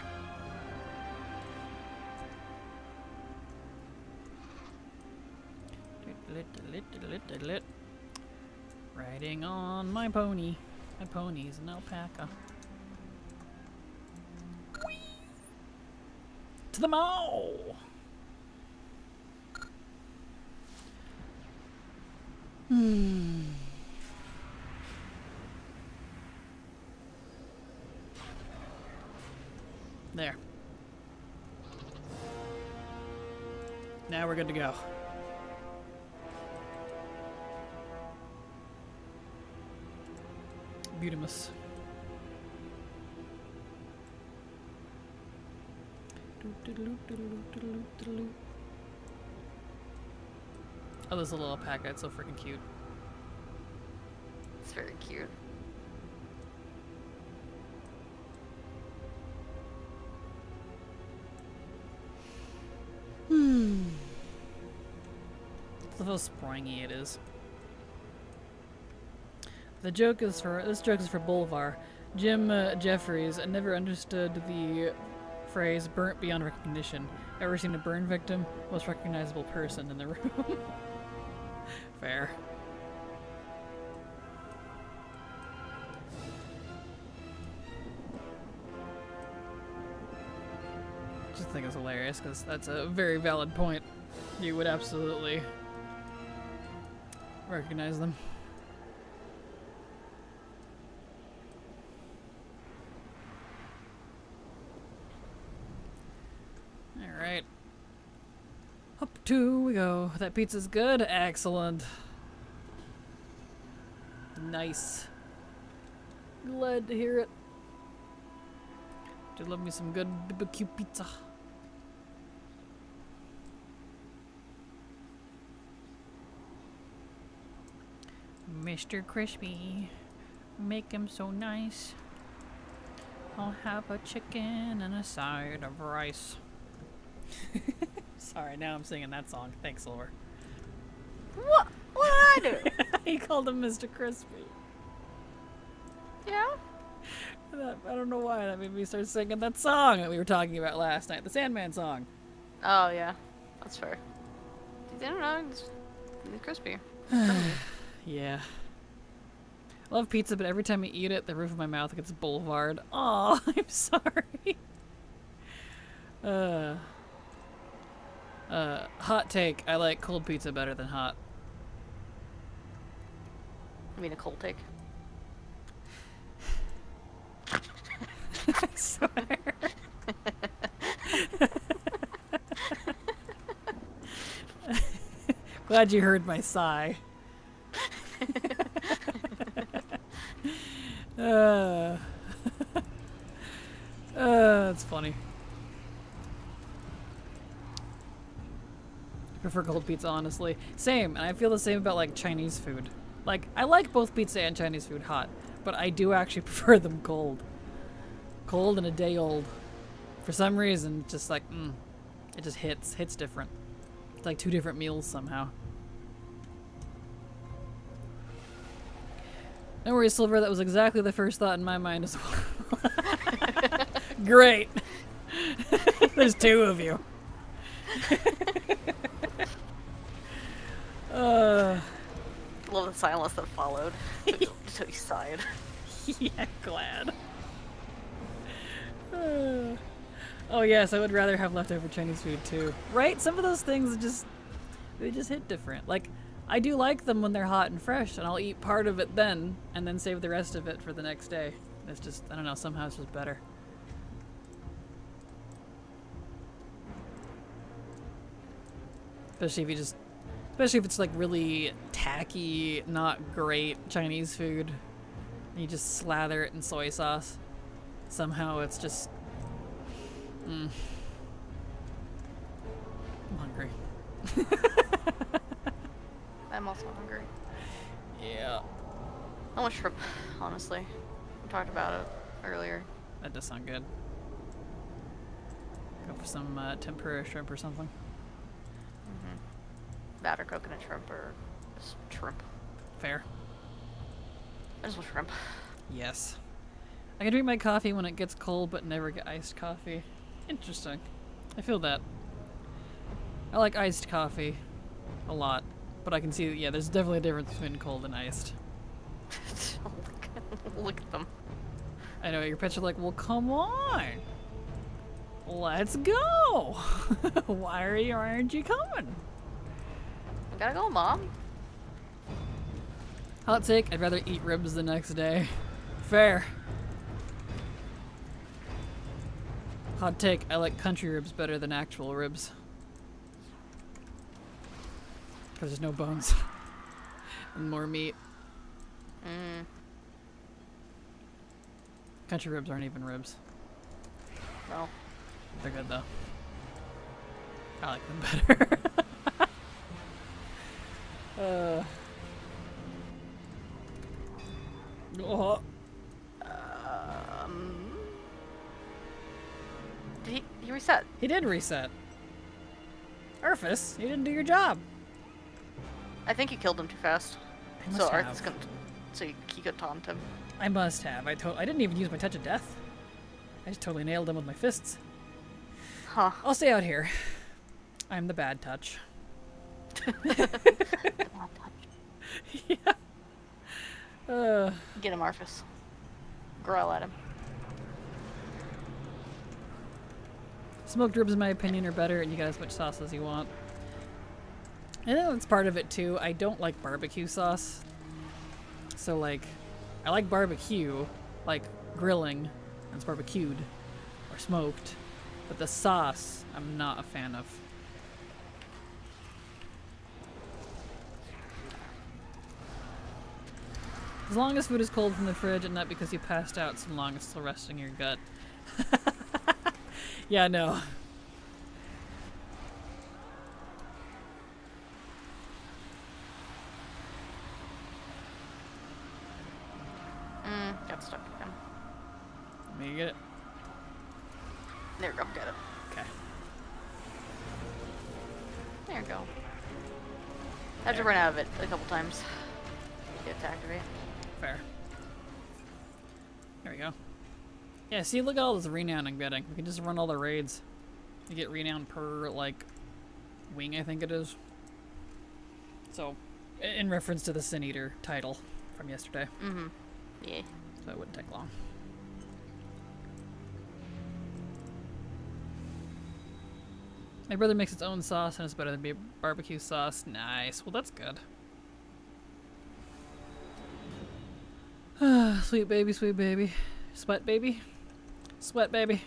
Riding on my pony. My pony's an alpaca. Whee! To the mall! There. Now we're good to go. Beautimus. Oh, there's a little alpaca. It's so freaking cute. It's very cute. Look how springy it is. This joke is for Bolvar. Jim Jeffries never understood the phrase "burnt beyond recognition." Ever seen a burn victim? Most recognizable person in the room. Fair. Just think it's hilarious because that's a very valid point. You would absolutely recognize them. Alright. Up 2 we go. That pizza's good? Excellent. Nice. Glad to hear it. Do love me some good BBQ pizza. Mr. Crispy, make him so nice. I'll have a chicken and a side of rice. Sorry, now I'm singing that song. Thanks, Silver. What did I do? He called him Mr. Crispy. Yeah? I don't know why that made me start singing that song that we were talking about last night, the Sandman song. Oh yeah, that's fair. I don't know. It's crispy. Yeah. I love pizza, but every time I eat it, the roof of my mouth gets boulevard. Aw, I'm sorry. Hot take. I like cold pizza better than hot. I mean a cold take. I swear. Glad you heard my sigh. That's funny. I prefer cold pizza, honestly. Same, and I feel the same about like Chinese food. Like, I like both pizza and Chinese food hot, but I do actually prefer them cold. Cold and a day old. For some reason, just like, it just hits different. It's like two different meals somehow. Don't worry, Silver, that was exactly the first thought in my mind as well. Great. There's two of you. Love the silence that followed. So he sighed. Yeah, glad. Oh yes, I would rather have leftover Chinese food too. Right? Some of those things they just hit different. Like, I do like them when they're hot and fresh, and I'll eat part of it then, and then save the rest of it for the next day. It's just, I don't know, somehow it's just better. Especially if it's like really tacky, not great Chinese food. And you just slather it in soy sauce. Somehow it's just... I'm hungry. I'm also hungry. Yeah. I want shrimp, honestly. We talked about it earlier. That does sound good. Go for some tempura shrimp or something. That or coconut shrimp or just shrimp. Fair. I just want shrimp. Yes. I can drink my coffee when it gets cold, but never get iced coffee. Interesting. I feel that. I like iced coffee a lot, but I can see that, yeah, there's definitely a difference between cold and iced. Look at them. I know, your pets are like, well, come on. Let's go. Why aren't you coming? I gotta go, Mom. Hot take, I'd rather eat ribs the next day. Fair. Hot take, I like country ribs better than actual ribs. Because there's no bones. And more meat. Country ribs aren't even ribs. No. They're good though. I like them better. Oh. Did he reset? He did reset. Arthas, you didn't do your job. I think you killed him too fast. I must So have. Arthas couldn't. So he could taunt him. I must have. I didn't even use my touch of death. I just totally nailed him with my fists. Huh. I'll stay out here. I'm the bad touch. Yeah. Get him, Arthas. Growl at him. Smoked ribs, in my opinion, are better, and you get as much sauce as you want. And then that's part of it too. I don't like barbecue sauce. So like, I like barbecue, like grilling, and it's barbecued or smoked, but the sauce I'm not a fan of. As long as food is cold from the fridge and not because you passed out, so long as it's still resting in your gut. Yeah, no. Got stuck again. Let me get it. There we go, get it. Okay. There you go. I had to run out of it a couple times. Get to activate. Fair. There we go. Yeah, see, look at all this renown I'm getting. We can just run all the raids. You get renown per, like, wing, I think it is. So, in reference to the Sin Eater title from yesterday. Mm-hmm. Yeah. So it wouldn't take long. My brother makes its own sauce and it's better than barbecue sauce. Nice. Well, that's good. Sweet baby, sweet baby. Sweat baby. Sweat baby.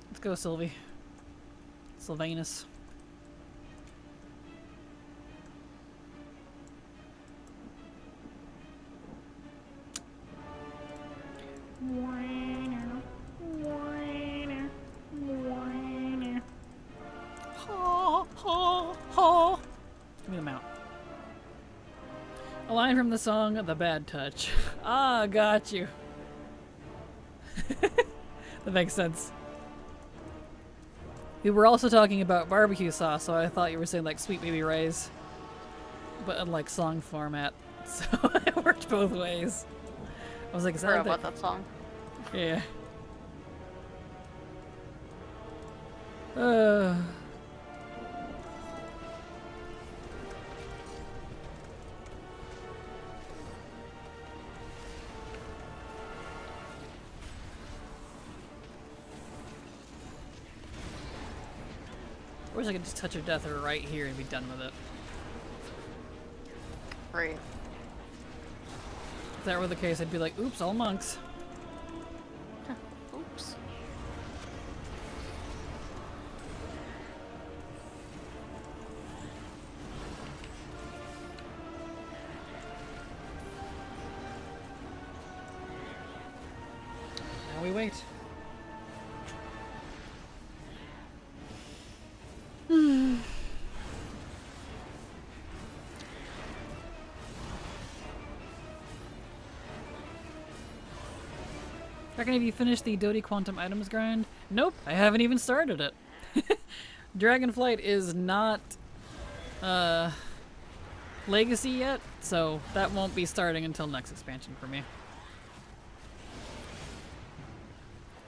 Let's go, Sylvie. Sylvanus. Ha, ha, ha. Give me the mount. A line from the song The Bad Touch. Ah, got you. That makes sense. We were also talking about barbecue sauce, so I thought you were saying like Sweet Baby Ray's, but in like song format. So it worked both ways. I was like, is Forgot that about that song. Yeah. I wish I could just touch a death right here and be done with it. Right. If that were the case, I'd be like, oops, all monks. Oops. Now we wait. Kraken, have you finished the Dodie Quantum Items grind? Nope, I haven't even started it. Dragonflight is not Legacy yet, so that won't be starting until next expansion for me.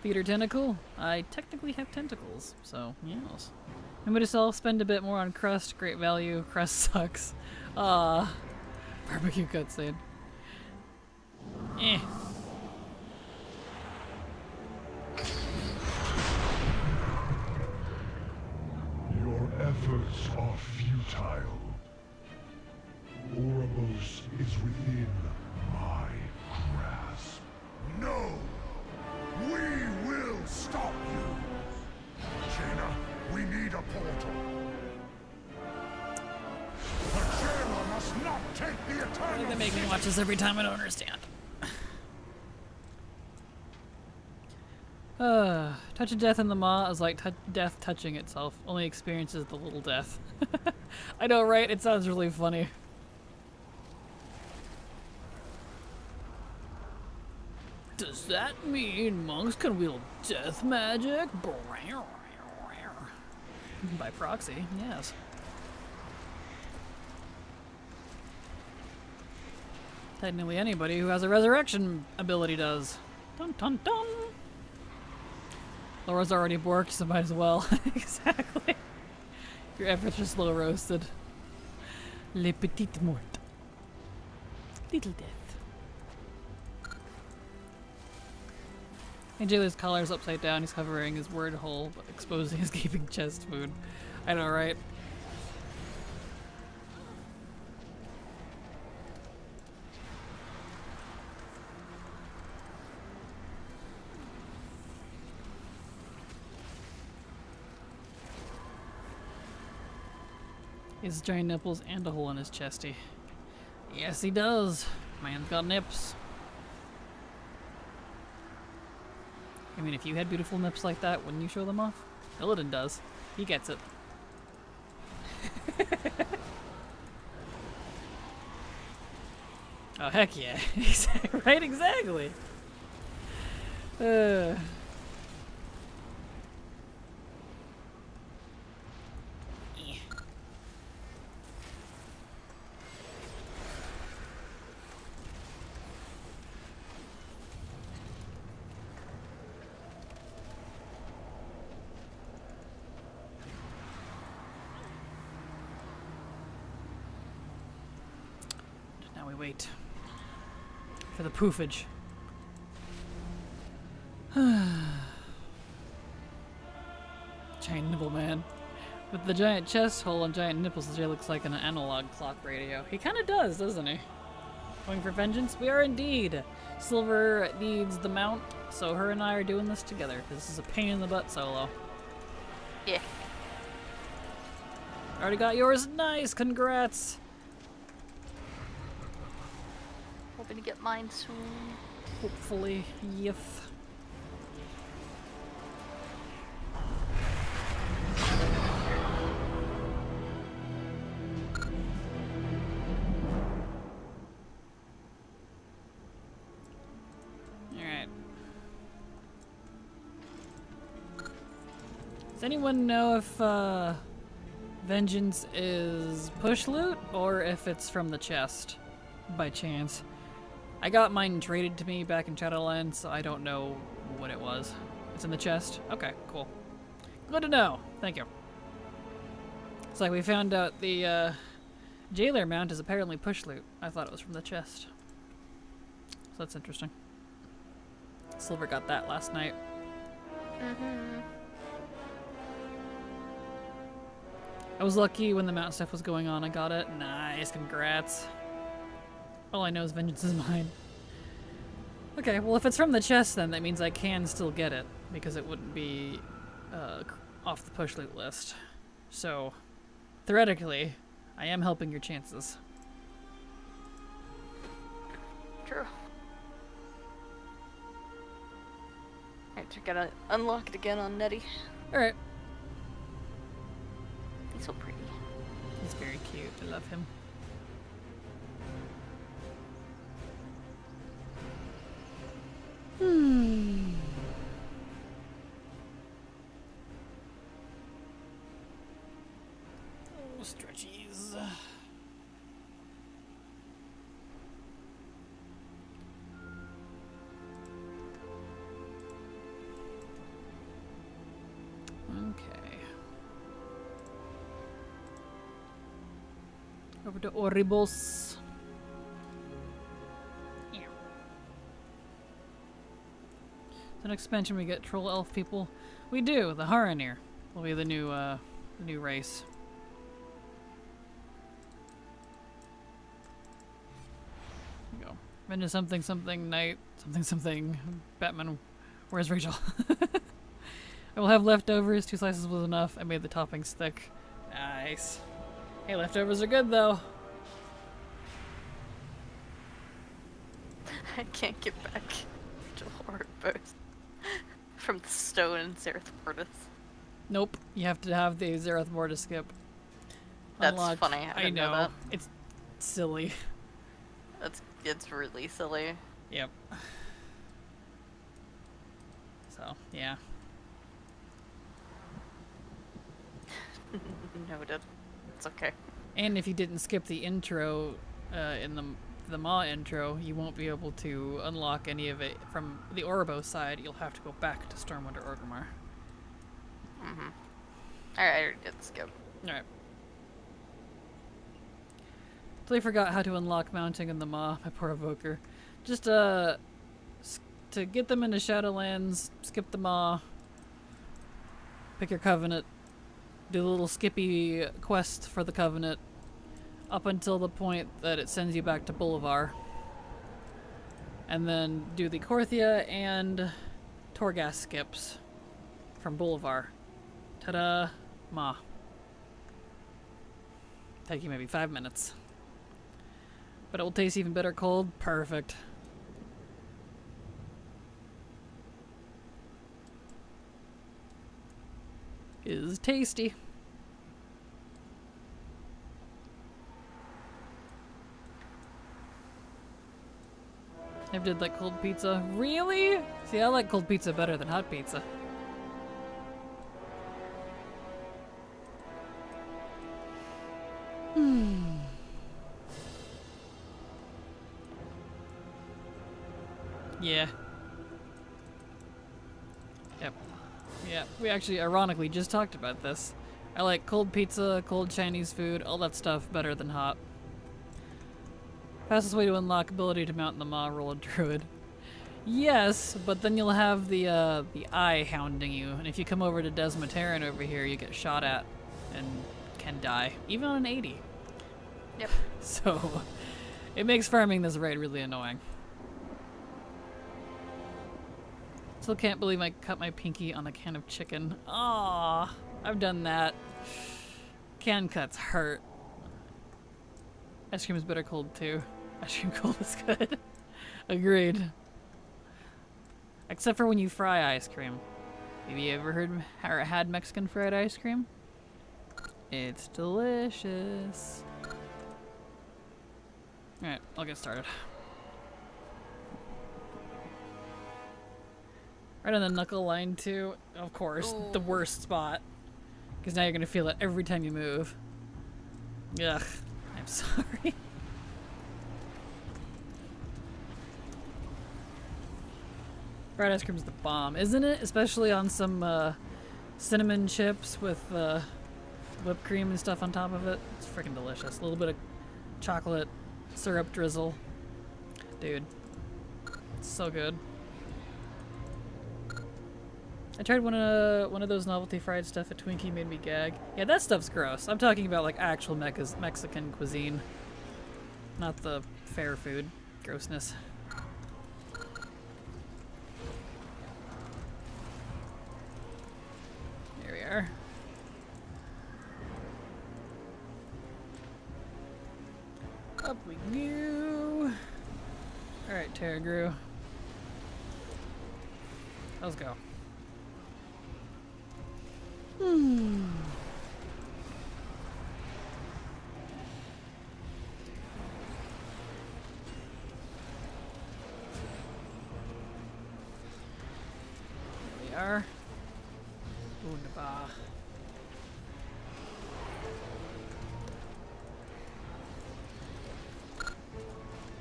Theater Tentacle? I technically have tentacles, so yes. I'm gonna still spend a bit more on crust, great value. Crust sucks. Barbecue cutscene. Eh. Your efforts are futile. Oribos is within my grasp. No! We will stop you! Jaina, we need a portal. The jailer must not take the eternal. They make me watch this every time. I don't understand. Touch of death in the maw is like death touching itself. Only experiences the little death. I know, right? It sounds really funny. Does that mean monks can wield death magic? By proxy, yes. Technically anybody who has a resurrection ability does. Dun dun dun! Laura's already borked, so might as well. Exactly. Your efforts are slow roasted. Le petit mort. Little death. And Jailer's collar is upside down. He's covering his word hole, but exposing his gaping chest wound. I know, right? He has giant nipples and a hole in his chesty. Yes, he does. Man's got nips. I mean, if you had beautiful nips like that, wouldn't you show them off? Illidan does. He gets it. Oh, heck yeah. Right, exactly. wait. For the poofage. Giant nipple man. With the giant chest hole and giant nipples, Jay looks like an analog clock radio. He kind of does, doesn't he? Going for vengeance? We are indeed. Silver needs the mount, so her and I are doing this together. This is a pain in the butt solo. Yeah. Already got yours. Nice, congrats. Hoping to get mine soon. Hopefully, yes. Alright. Does anyone know if vengeance is push loot or if it's from the chest by chance? I got mine traded to me back in Shadowlands, so I don't know what it was. It's in the chest? Okay, cool. Good to know. Thank you. It's like we found out the jailer mount is apparently push loot. I thought it was from the chest. So that's interesting. Silver got that last night. Mm-hmm. I was lucky when the mount stuff was going on. I got it. Nice, congrats. All I know is vengeance is mine. Okay, well if it's from the chest then that means I can still get it because it wouldn't be off the push loot list. So, theoretically, I am helping your chances. True. Alright, so gotta unlock it again on Nettie. Alright. He's so pretty. He's very cute. I love him. Oh, stretchies. Okay. Over to Oribos. The next expansion we get troll elf people. We do. The Haranir will be the new race. There you go. Vengeance something something night something something. Batman. Where's Rachel? I will have leftovers. 2 slices was enough. I made the toppings thick. Nice. Hey, leftovers are good though. I can't get back to horror post from the stone and Zereth Mortis. Nope. You have to have the Zereth Mortis skip. That's Unlocked. funny. I didn't know that. It's silly. It's really silly. Yep. So, yeah. Noted. It's okay. And if you didn't skip the intro in the Maw intro, you won't be able to unlock any of it from the Orbo side. You'll have to go back to Stormwind or Orgrimmar. Mm-hmm. Alright, I already did skip. Alright. Totally forgot how to unlock mounting in the Maw, my poor evoker. Just to get them into Shadowlands, skip the Maw, pick your Covenant, do the little skippy quest for the Covenant, up until the point that it sends you back to Bolivar. And then do the Korthia and Torghast skips from Bolivar. Ta-da! Ma. Take you maybe 5 minutes. But it will taste even better cold. Perfect. Is tasty. I've did like cold pizza. Really? See, I like cold pizza better than hot pizza. Yeah. Yep. Yeah, we actually ironically just talked about this. I like cold pizza, cold Chinese food, all that stuff better than hot. Fastest way to unlock ability to mount the Maw, roll a druid. Yes, but then you'll have the eye hounding you, and if you come over to Desmataran over here, you get shot at and can die, even on an 80. Yep. So, it makes farming this raid really annoying. Still can't believe I cut my pinky on a can of chicken. Aww, I've done that. Can cuts hurt. Ice cream is bitter cold too. Ice cream cold is good. Agreed. Except for when you fry ice cream. Have you ever heard or had Mexican fried ice cream? It's delicious. Alright, I'll get started. Right on the knuckle line too, of course, the worst spot. Because now you're gonna feel it every time you move. Ugh, I'm sorry. Fried ice cream's the bomb, isn't it? Especially on some cinnamon chips with whipped cream and stuff on top of it. It's freaking delicious. A little bit of chocolate syrup drizzle. Dude, it's so good. I tried one of those novelty fried stuff at Twinkie, made me gag. Yeah, that stuff's gross. I'm talking about like actual Mexican cuisine, not the fair food grossness. Here we are. Up we go. All right, Terragru. Let's go. We are. Wunderbar.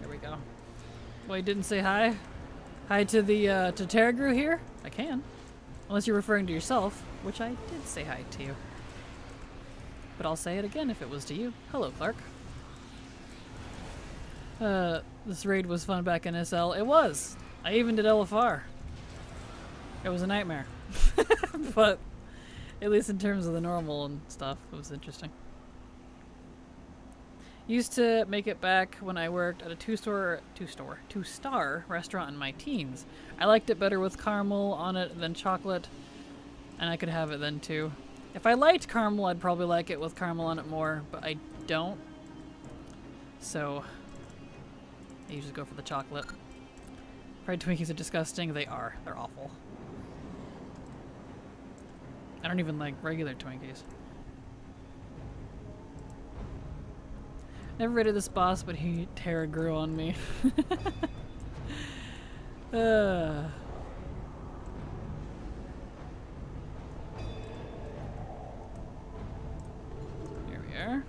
There we go. Well, you didn't say hi? Hi to the to Terragru here? I can. Unless you're referring to yourself, which I did say hi to you. But I'll say it again if it was to you. Hello, Clark. This raid was fun back in SL. It was! I even did LFR. It was a nightmare. But at least in terms of the normal and stuff, it was interesting. Used to make it back when I worked at a two-star restaurant in my teens. I liked it better with caramel on it than chocolate, and I could have it then too. If I liked caramel, I'd probably like it with caramel on it more, but I don't. So I usually go for the chocolate. Fried Twinkies are disgusting. They are. They're awful. I don't even like regular Twinkies. Never raided this boss, but he Terragru on me. Here we are.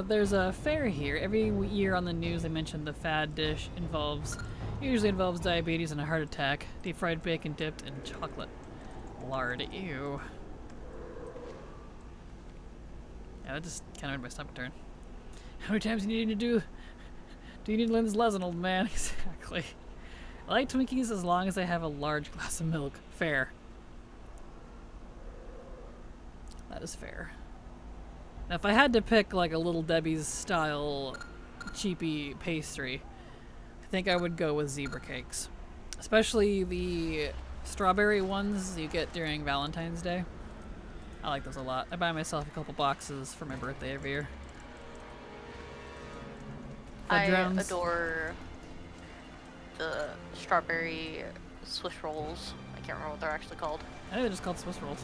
There's a fair here. Every year on the news they mention the fad dish usually involves diabetes and a heart attack. Deep fried bacon dipped in chocolate. Lard, ew. Yeah, that just kind of made my stomach turn. How many times do you need to you need Lynn's lesson, old man? Exactly. I like Twinkies as long as I have a large glass of milk. Fair. That is fair. Now, if I had to pick like a Little Debbie's style cheapy pastry, I think I would go with zebra cakes. Especially the strawberry ones you get during Valentine's Day. I like those a lot. I buy myself a couple boxes for my birthday every year. I adore the strawberry Swiss rolls. I can't remember what they're actually called. I think they're just called Swiss rolls.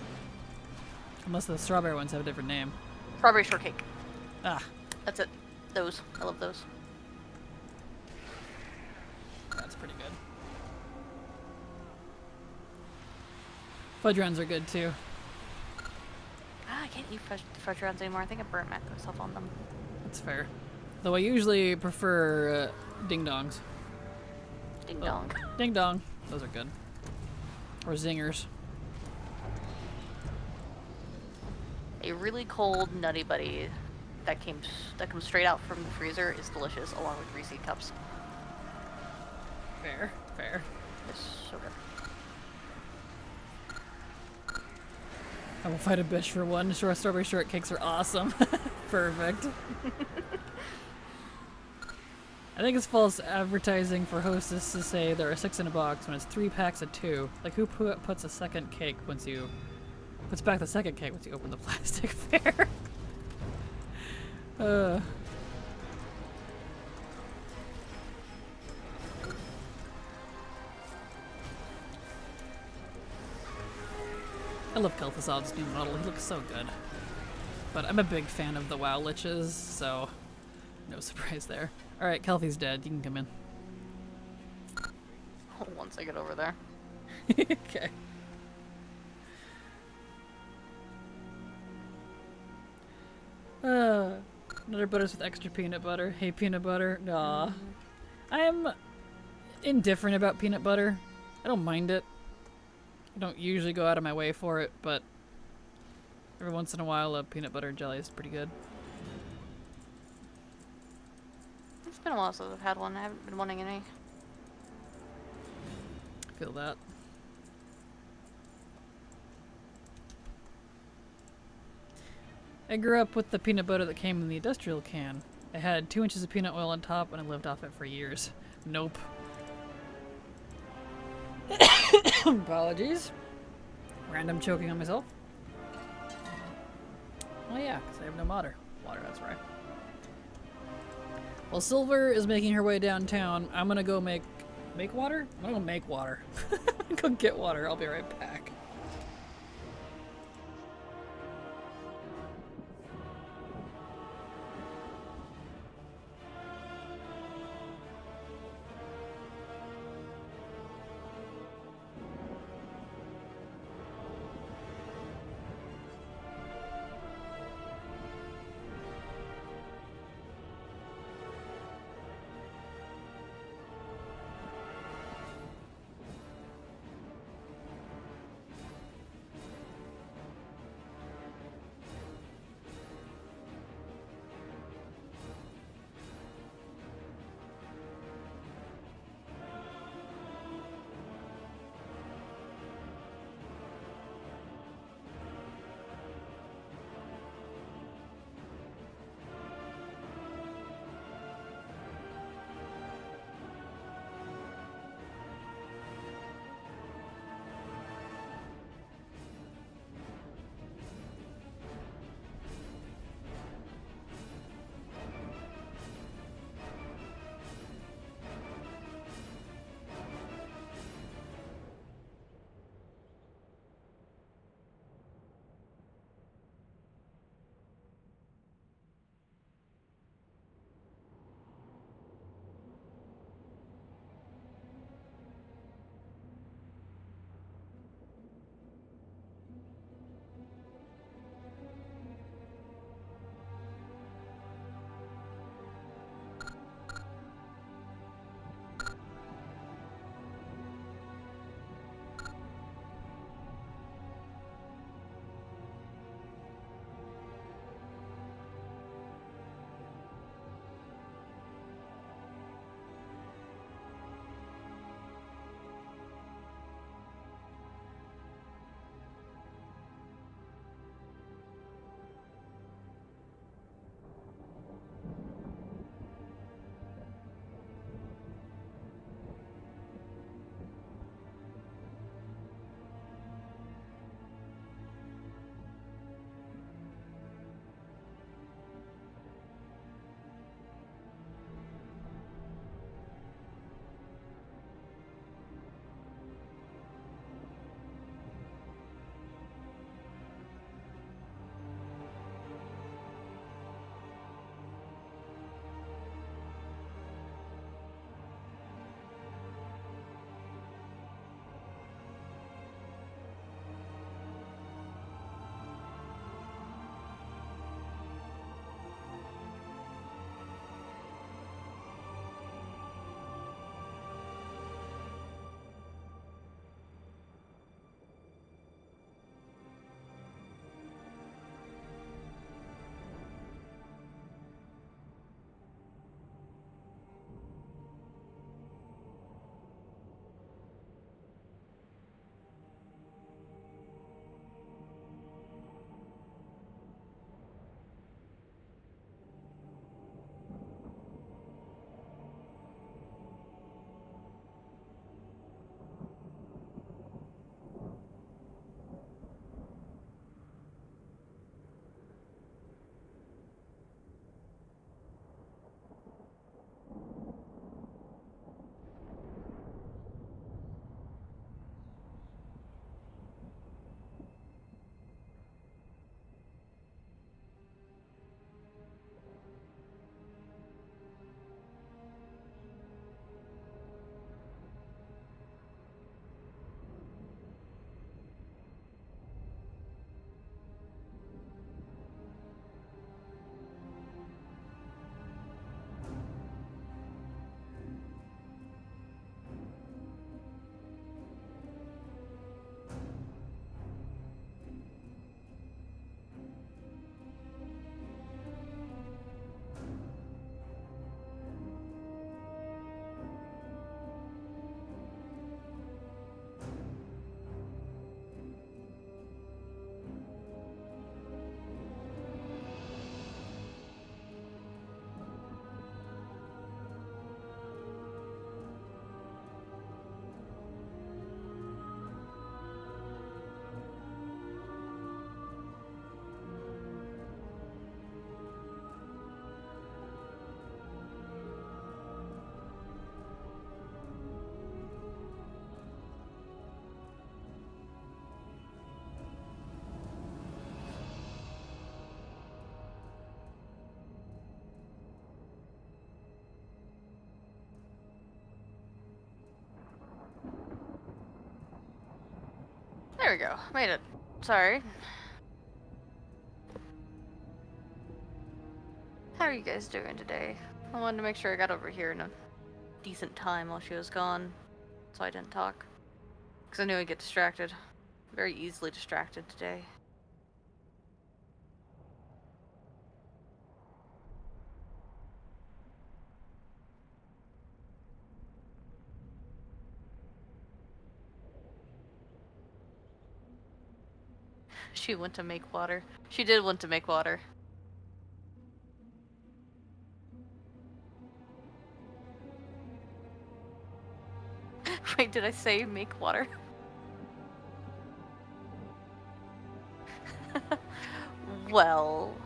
Unless the strawberry ones have a different name. Strawberry shortcake. Ah. That's it. Those. I love those. That's pretty good. Fudge rounds are good too. I can't eat fudge rounds anymore. I think I burnt myself on them. That's fair. Though I usually prefer ding dongs. Ding dong. Ding dong. Those are good. Or zingers. A really cold Nutty Buddy that comes straight out from the freezer is delicious, along with Reese's cups. Fair, fair. It's so good. I will fight a bitch for one. Strawberry shortcakes are awesome. Perfect. I think it's false advertising for Hostess to say there are 6 in a box when it's 3 packs of 2. Like, who puts a second cake once you... puts back the second cake once you open the plastic? Fair. I love Kel'Thuzad's new model. He looks so good. But I'm a big fan of the WoW Liches, so no surprise there. Alright, Kelpie's dead. You can come in. Once I get over there. Okay. Nutter Butters with extra peanut butter. Hey, peanut butter. Aw. I'm indifferent about peanut butter. I don't mind it. I don't usually go out of my way for it, but every once in a while a peanut butter and jelly is pretty good. It's been a while since I've had one. I haven't been wanting any. Feel that. I grew up with the peanut butter that came in the industrial can. It had 2 inches of peanut oil on top and I lived off it for years. Nope. Apologies. Random choking on myself. Oh yeah, because I have no water. That's right. Well, Silver is making her way downtown. I'm gonna go make water? I'm gonna go make water. I'm gonna go get water. I'll be right back. There we go. Made it. Sorry. How are you guys doing today? I wanted to make sure I got over here in a decent time while she was gone, so I didn't talk. Because I knew I'd get distracted. Very easily distracted today. She went to make water. She did want to make water. Wait, did I say make water? Well...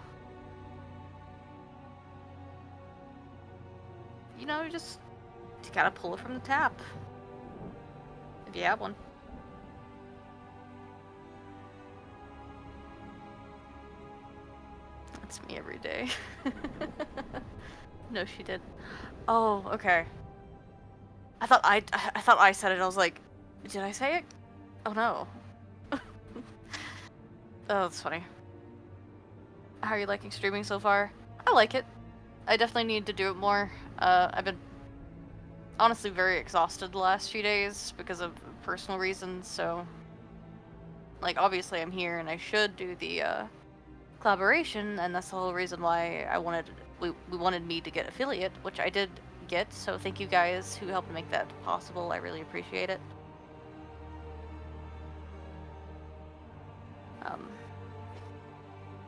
You know, you gotta pull it from the tap. If you have one. That's me every day. No, she did. Oh, okay. I thought I said it. I was like, did I say it? Oh no. Oh, that's funny. How are you liking streaming so far? I like it. I definitely need to do it more. I've been honestly very exhausted the last few days because of personal reasons, so like obviously I'm here and I should do the collaboration, and that's the whole reason why we wanted me to get affiliate, which I did get, so thank you guys who helped make that possible. I really appreciate it.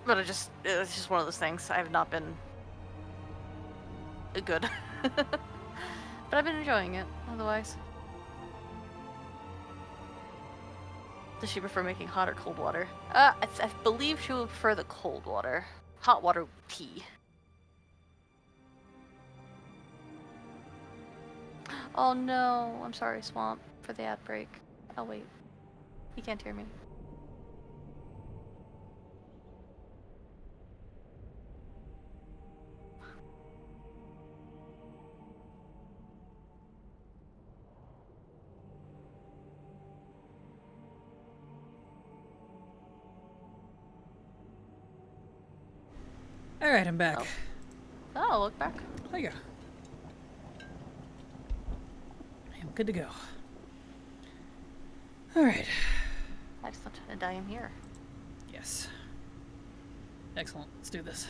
But it's just one of those things. I have not been good. But I've been enjoying it, otherwise. Does she prefer making hot or cold water? I believe she would prefer the cold water. Hot water with tea. Oh no, I'm sorry, Swamp, for the ad break. I'll wait. He can't hear me. Alright, I'm back. Oh, look back. There you go. I'm good to go. Alright. Excellent. And I am here. Yes. Excellent. Let's do this.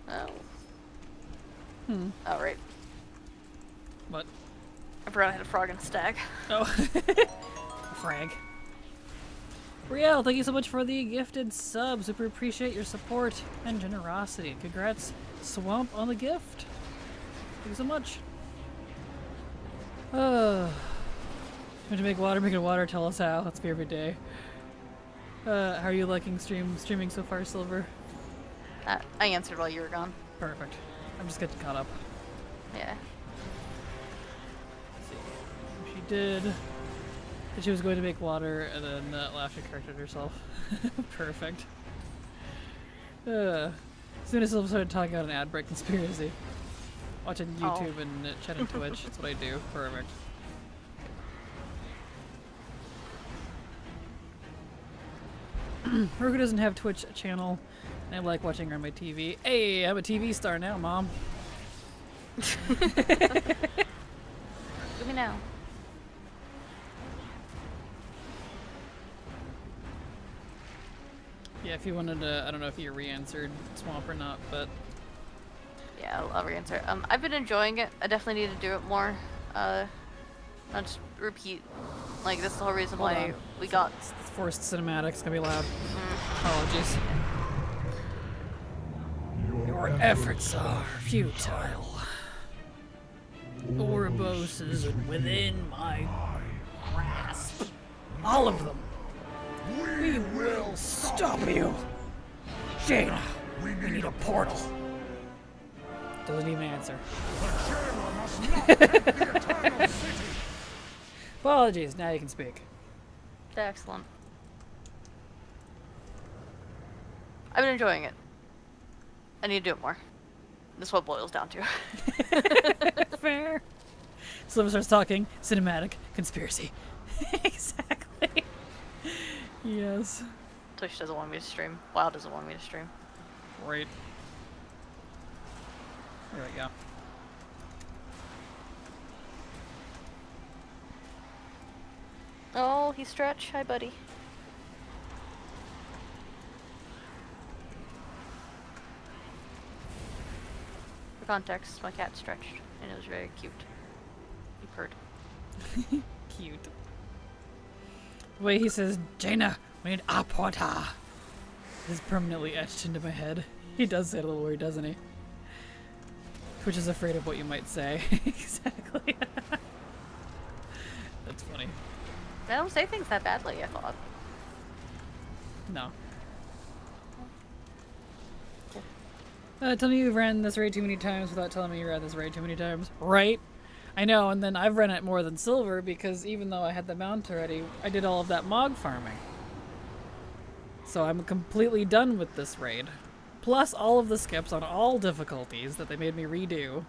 Oh. Oh, right. What? I forgot I had a frog and a stag. Oh. Frag. Riel, thank you so much for the gifted sub. Super appreciate your support and generosity. Congrats, Swamp, on the gift. Thank you so much. Want to make water, tell us how. That's me every day. How are you liking streaming so far, Silver? I answered while you were gone. Perfect. I'm just getting caught up. Yeah. Let's see. She did. She was going to make water and then laughed and corrected herself. Perfect. As soon as Silver started talking about an ad break conspiracy. Watching YouTube and chatting Twitch. That's what I do. Perfect. Ruka doesn't have Twitch channel. And I like watching her on my TV. Hey, I'm a TV star now, Mom. Give me now. Yeah, if you wanted to, I don't know if you re-answered Swamp or not, but... Yeah, I'll re-answer. I've been enjoying it. I definitely need to do it more. Not just repeat. Like, that's the whole reason why we got... It's forced cinematic, it's gonna be loud. Apologies. Your efforts are futile. Ouroboros is within my grasp. All of them. We will stop you! Jaina, we need a portal. Doesn't even answer. Apologies, now you can speak. Excellent. I've been enjoying it. I need to do it more. That's what it boils down to. Fair. Sliver starts talking. Cinematic. Conspiracy. Exactly. Yes. Twitch doesn't want me to stream. WoW doesn't want me to stream. Right. There we go. Oh, he stretched. Hi, buddy. For context, my cat stretched, and it was very cute. He purred. Cute. The way he says, Jaina, we need a porter, is permanently etched into my head. He does say it a little weird, doesn't he? Which is afraid of what you might say. Exactly. That's funny. I don't say things that badly, I thought. No. Tell me you've ran this raid too many times without telling me you ran this raid too many times. Right? I know, and then I've run it more than Silver because even though I had the mount already, I did all of that Mog farming. So I'm completely done with this raid. Plus all of the skips on all difficulties that they made me redo.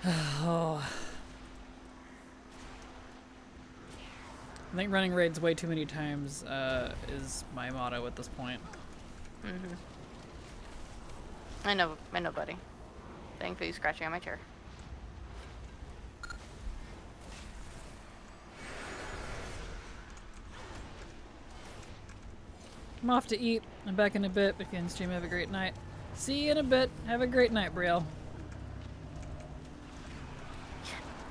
Oh. I think running raids way too many times is my motto at this point. Mm-hmm. I know, buddy. Thank you for scratching on my chair. I'm off to eat. I'm back in a bit. Begin stream. Have a great night. See you in a bit. Have a great night, Brielle.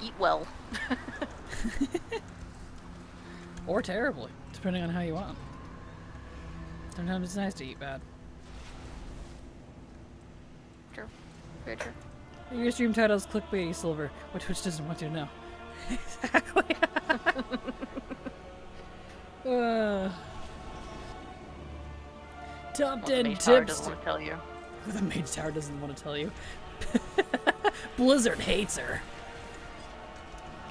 Eat well. Or terribly, depending on how you want. Sometimes it's nice to eat bad. True. Very true. Your stream title's clickbaity Silver, which Twitch doesn't want you to know. Exactly. Top 10 Mage Tower tips. doesn't want to tell you. The Mage Tower doesn't want to tell you. Blizzard hates her.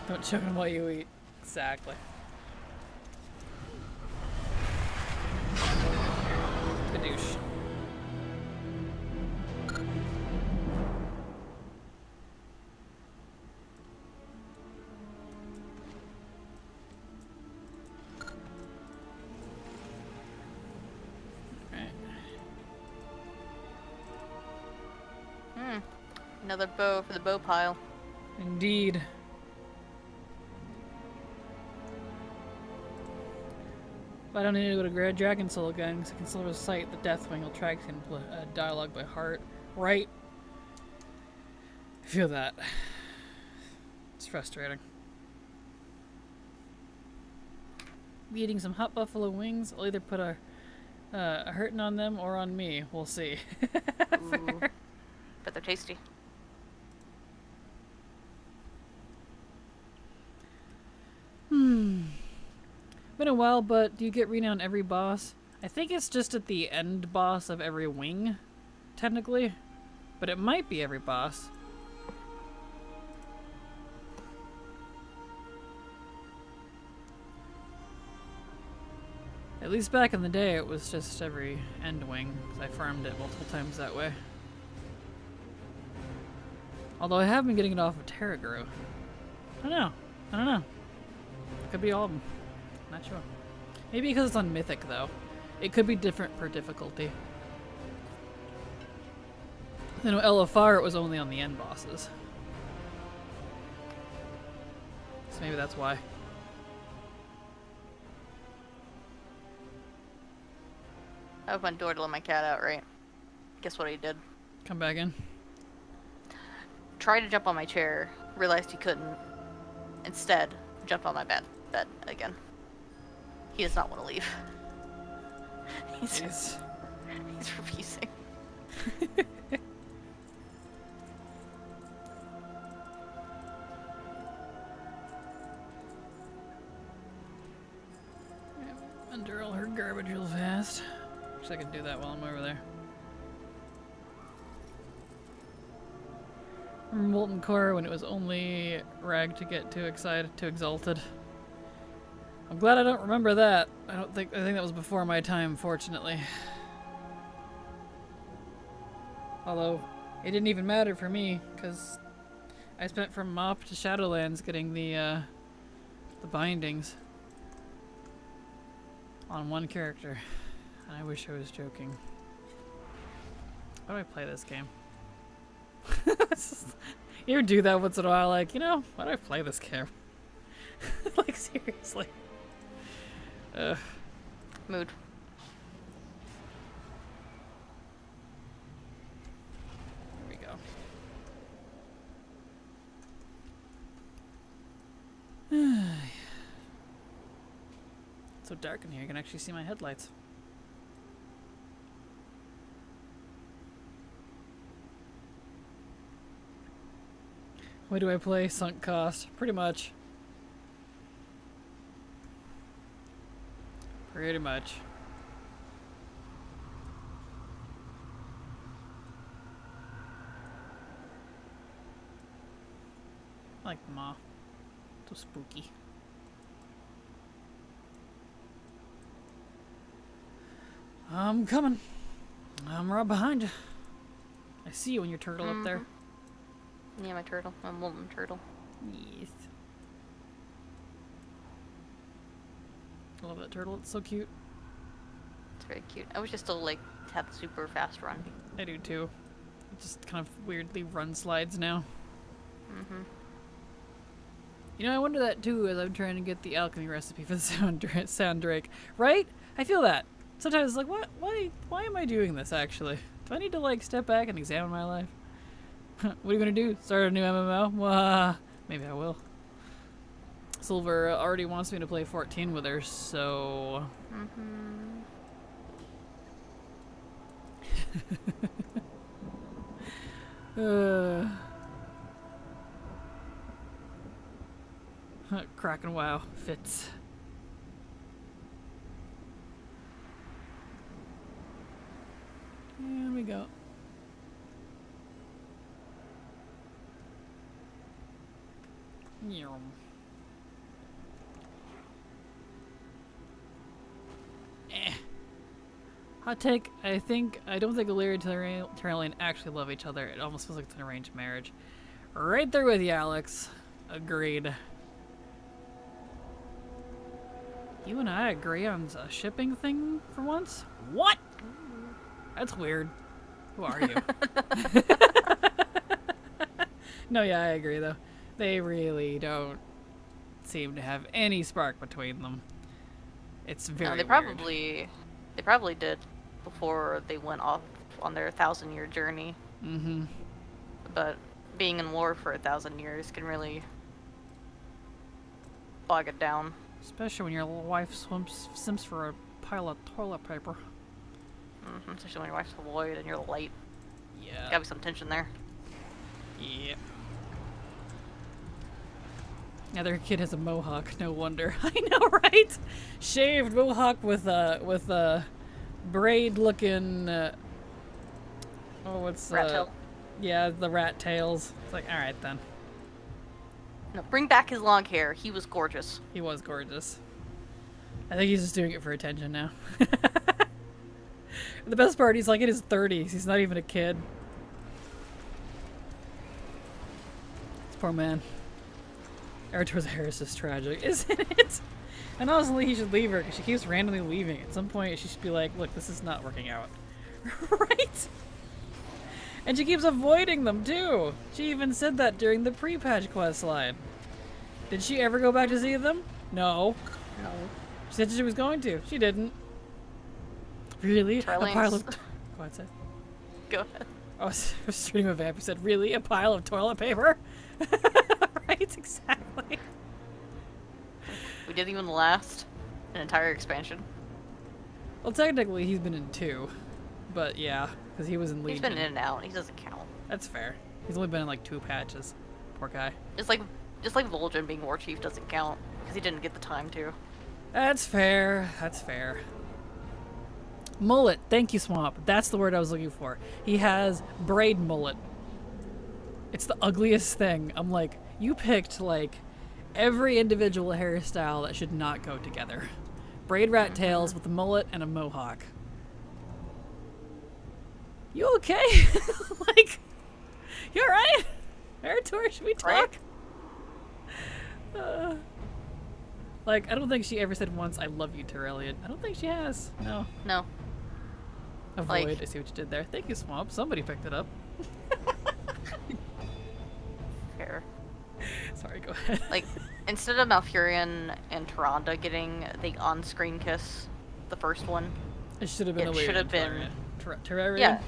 Don't choke on what you eat. Exactly. Kadoosh. Another bow for the bow pile. Indeed. But I don't need to go to Dragon Soul again, because I can still recite the Deathwing Ultraxian dialogue by heart. Right? I feel that. It's frustrating. Be eating some hot buffalo wings. I'll either put a hurting on them or on me. We'll see. Ooh. But they're tasty. Been a while, but do you get renown every boss? I think it's just at the end boss of every wing, technically. But it might be every boss. At least back in the day, it was just every end wing, because I farmed it multiple times that way. Although I have been getting it off of Terraguru. I don't know. Could be all of them. Not sure. Maybe because it's on Mythic, though. It could be different per difficulty. You know, LFR, it was only on the end bosses. So maybe that's why. I opened my door to let my cat out, right? Guess what he did? Come back in. Tried to jump on my chair, realized he couldn't. Instead, jumped on my bed again. He does not want to leave. He's refusing. Under all her garbage real fast. Wish I could do that while I'm over there. Remember Molten Core when it was only rag to get too excited, too exalted. I'm glad I don't remember that. I think that was before my time, fortunately. Although, it didn't even matter for me, because I spent from MOP to Shadowlands getting the the bindings on one character. And I wish I was joking. How do I play this game? You ever do that once in a while? Like, you know, why do I play this game? Like, seriously. Ugh. Mood. There we go. It's so dark in here, you can actually see my headlights. Why do I play sunk cost? Pretty much. Pretty much. I like Ma. So spooky. I'm coming. I'm right behind you. I see you and your turtle up there. Yeah, my turtle. My molten turtle. Yes. I love that turtle. It's so cute. It's very cute. I wish I still like had the super fast run. I do too. It just kind of weirdly run slides now. Mm-hmm. You know, I wonder that too as I'm trying to get the alchemy recipe for the sound drake. Right? I feel that. Sometimes it's like, what? Why am I doing this actually? Do I need to like step back and examine my life? What are you gonna do? Start a new MMO? Maybe I will. Silver already wants me to play 14 with her, so... Kraken WoW fits. Here we go. Yum. Hot take, I don't think Illyria and Terralian actually love each other. It almost feels like it's an arranged marriage. Right there with you, Alex. Agreed. You and I agree on a shipping thing for once? What? That's weird. Who are you? No, yeah, I agree though. They really don't seem to have any spark between them. It's very they probably did before they went off on their 1,000-year journey. Mm-hmm. But being in war for 1,000 years can really bog it down. Especially when your wife sims for a pile of toilet paper. Mm-hmm. Especially when your wife's a void and you're the light. Yeah. Gotta be some tension there. Yep. Yeah, their kid has a mohawk. No wonder. I know, right? Shaved mohawk with a braid-looking. What's rat tail? Yeah, the rat tails. It's like, all right then. No, bring back his long hair. He was gorgeous. He was gorgeous. I think he's just doing it for attention now. The best part, he's like in his 30s. He's not even a kid. This poor man. Eritor's Harris is tragic, isn't it? And honestly, he should leave her because she keeps randomly leaving. At some point, she should be like, look, this is not working out. Right? And she keeps avoiding them, too. She even said that during the pre-patch quest line. Did she ever go back to see them? No. No. She said she was going to. She didn't. Really? Trellings. A pile of... Go ahead, say. Go ahead. I was shooting a vamp. He said, really? A pile of toilet paper? Right, exactly. We didn't even last an entire expansion. Well, technically, he's been in 2. But yeah, because he was in Legion. He's been in and out. He doesn't count. That's fair. He's only been in like 2 patches. Poor guy. Just like Vol'jin being war chief doesn't count because he didn't get the time to. That's fair. That's fair. Mullet. Thank you, Swamp. That's the word I was looking for. He has braid mullet. It's the ugliest thing. I'm like, you picked like every individual hairstyle that should not go together. Braid rat tails with a mullet and a mohawk. You okay? Like, you alright? Eritor, should we talk? Right. Like, I don't think she ever said once, I love you, Tyrellian. I don't think she has. No. No. Avoid. Like- I see what you did there. Thank you, Swamp. Somebody picked it up. Fair. Sorry, go ahead. Like, instead of Malfurion and Tyrande getting the on-screen kiss, the first one, It should have been it a should have been- Terrarian? yeah,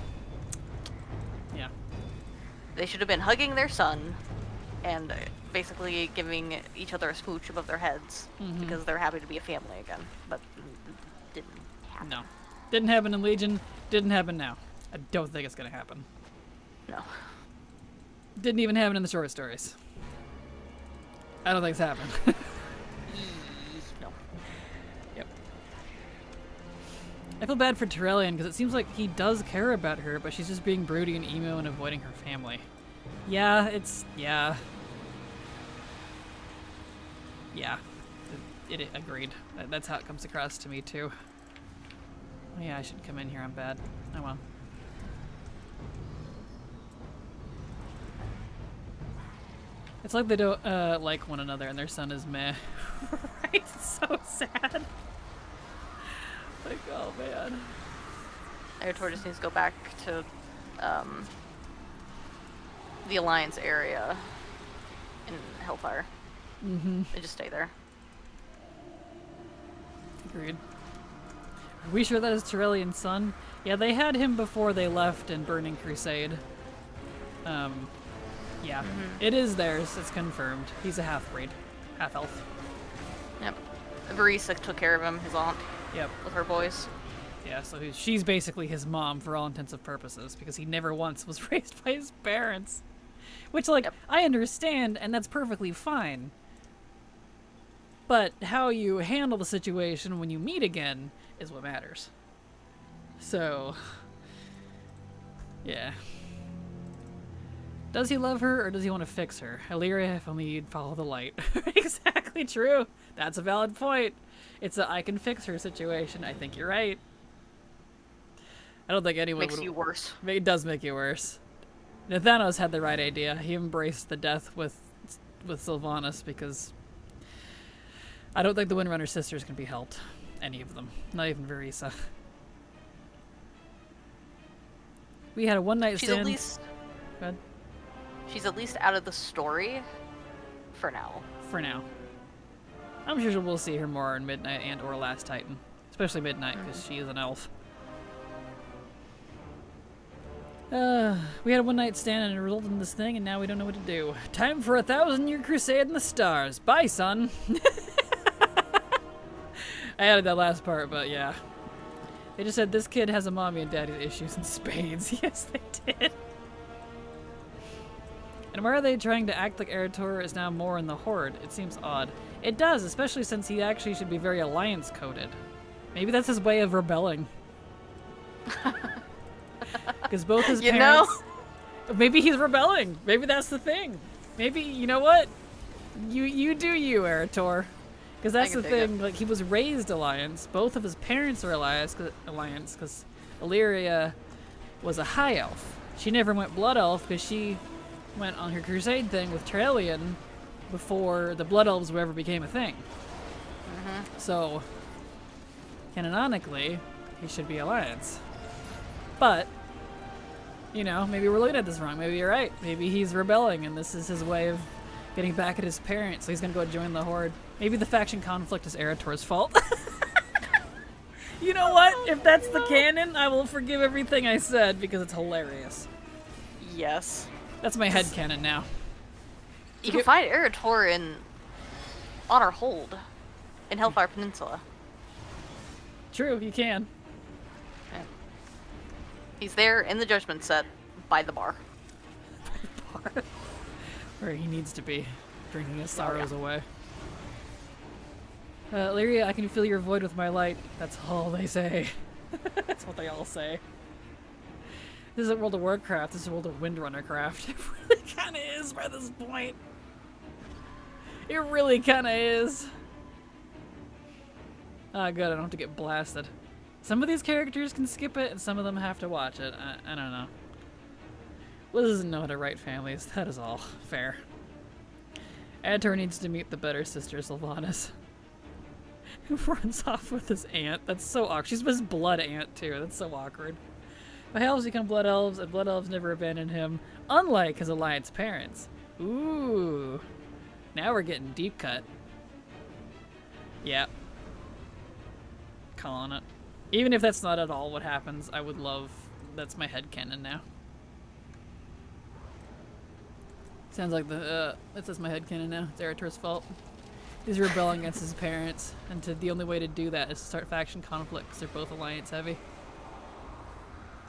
Yeah. they should have been hugging their son and basically giving each other a smooch above their heads because they're happy to be a family again. But it didn't happen. No. Didn't happen in Legion. Didn't happen now. I don't think it's gonna happen. No. Didn't even happen in the short stories. I don't think it's happened. No. Yep. I feel bad for Tyrellian because it seems like he does care about her, but she's just being broody and emo and avoiding her family. Yeah, yeah. Yeah. It agreed. That's how it comes across to me too. Oh yeah, I should come in here. I'm bad. Oh well. It's like they don't like one another and their son is meh. Right? It's so sad. Like, oh man. Aerotor just needs to go back to the Alliance area in Hellfire. Mm-hmm. And just stay there. Agreed. Are we sure that is Tyrellian's son? Yeah, they had him before they left in Burning Crusade. Yeah. It is theirs. It's confirmed. He's a half-breed. Half-elf. Yep. Varisa took care of him, his aunt, Yep. with her boys. Yeah, so she's basically his mom for all intents and purposes because he never once was raised by his parents. Which, like, Yep. I understand, and that's perfectly fine. But how you handle the situation when you meet again is what matters. So, yeah. Does he love her, or does he want to fix her? Illyria, if only you'd follow the light. Exactly true. That's a valid point. It's a I can fix her situation. I think you're right. I don't think anyone Makes would... you worse. It does make you worse. Nathanos had the right idea. He embraced the death with Sylvanas because I don't think the Windrunner sisters can be helped. Any of them. Not even Varisa. We had a one-night She's stand... at least Go ahead. she's at least out of the story for now. For now. I'm sure we'll see her more in Midnight and or Last Titan. Especially Midnight, because she is an elf. We had a one-night stand and it resulted in this thing, and now we don't know what to do. Time for a 1,000-year crusade in the stars. Bye, son! I added that last part, but yeah. They just said this kid has a mommy and daddy issues in spades. Yes, they did. And why are they trying to act like Eretor is now more in the Horde? It seems odd. It does, especially since he actually should be very Alliance-coded. Maybe that's his way of rebelling. Because both his You parents... Maybe he's rebelling. Maybe that's the thing. Maybe, you know what? You do you, Eretor. Because that's the can dig thing, like, he was raised Alliance. Both of his parents are Alliance, because Illyria was a High Elf. She never went Blood Elf, because she went on her crusade thing with Tyrellian before the Blood Elves ever became a thing. So, canonically, he should be Alliance. But, you know, maybe we're looking at this wrong. Maybe you're right. Maybe he's rebelling, and this is his way of getting back at his parents, so he's gonna go join the Horde. Maybe the faction conflict is Eretor's fault. You know what? If that's the canon, I will forgive everything I said because it's hilarious. Yes. That's my headcanon now. You can find Eretor in Honor Hold in Hellfire Peninsula. True, you can. Yeah. He's there in the Judgment Set by the bar. Where he needs to be, drinking his sorrows away. Lyria, I can fill your void with my light. That's all they say. That's what they all say. This isn't World of Warcraft, this is World of Windrunner Craft. It really kinda is by this point. It really kinda is. Ah, good, I don't have to get blasted. Some of these characters can skip it, and some of them have to watch it. I don't know. Liz doesn't know how to write families, that is all. Fair. Addor needs to meet the better sister, Sylvanas. Who runs off with his aunt? That's so awkward. She's his blood aunt, too. That's so awkward. But elves become blood elves, and blood elves never abandon him, unlike his alliance parents. Ooh. Now we're getting deep cut. Yeah. Calling it. Even if that's not at all what happens, I would love... That's my headcanon now. Sounds like the... That's just my headcanon now. It's Eretor's fault. He's rebelling against his parents, and the only way to do that is to start faction conflict, because they're both alliance heavy.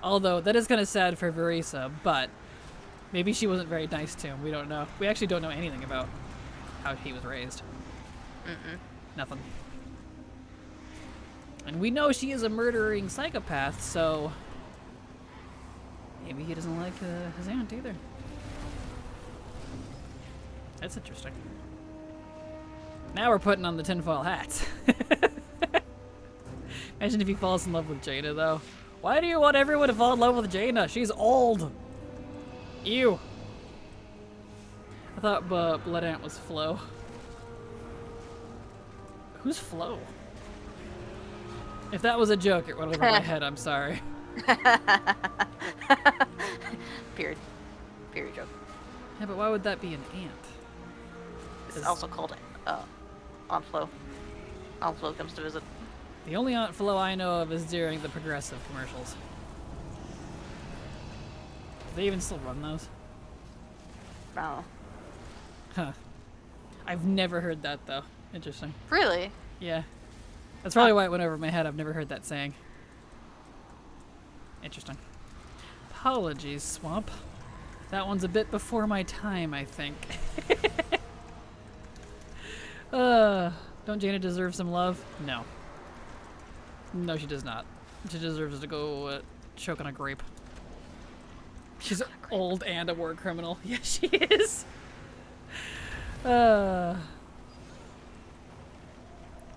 Although, that is kind of sad for Verisa, but maybe she wasn't very nice to him. We don't know. We actually don't know anything about how he was raised. Nothing. And we know she is a murdering psychopath, so maybe he doesn't like his aunt either. That's interesting. Now we're putting on the tinfoil hats. Imagine if he falls in love with Jaina, though. Why do you want everyone to fall in love with Jaina? She's old. Ew. I thought Blood Ant was Flo. Who's Flo? If that was a joke, it went over my head. I'm sorry. Period. Period joke. Yeah, but why would that be an ant? It's also called Aunt Flo. Aunt Flo comes to visit. The only Aunt Flo I know of is during the Progressive commercials. Do they even still run those? No. Huh. I've never heard that, though. Interesting. Really? Yeah. That's probably why it went over my head. I've never heard that saying. Interesting. Apologies, Swamp. That one's a bit before my time, I think. Don't Jaina deserve some love? No. No, she does not. She deserves to go choke on a grape. She's old and a war criminal. Yeah, she is. My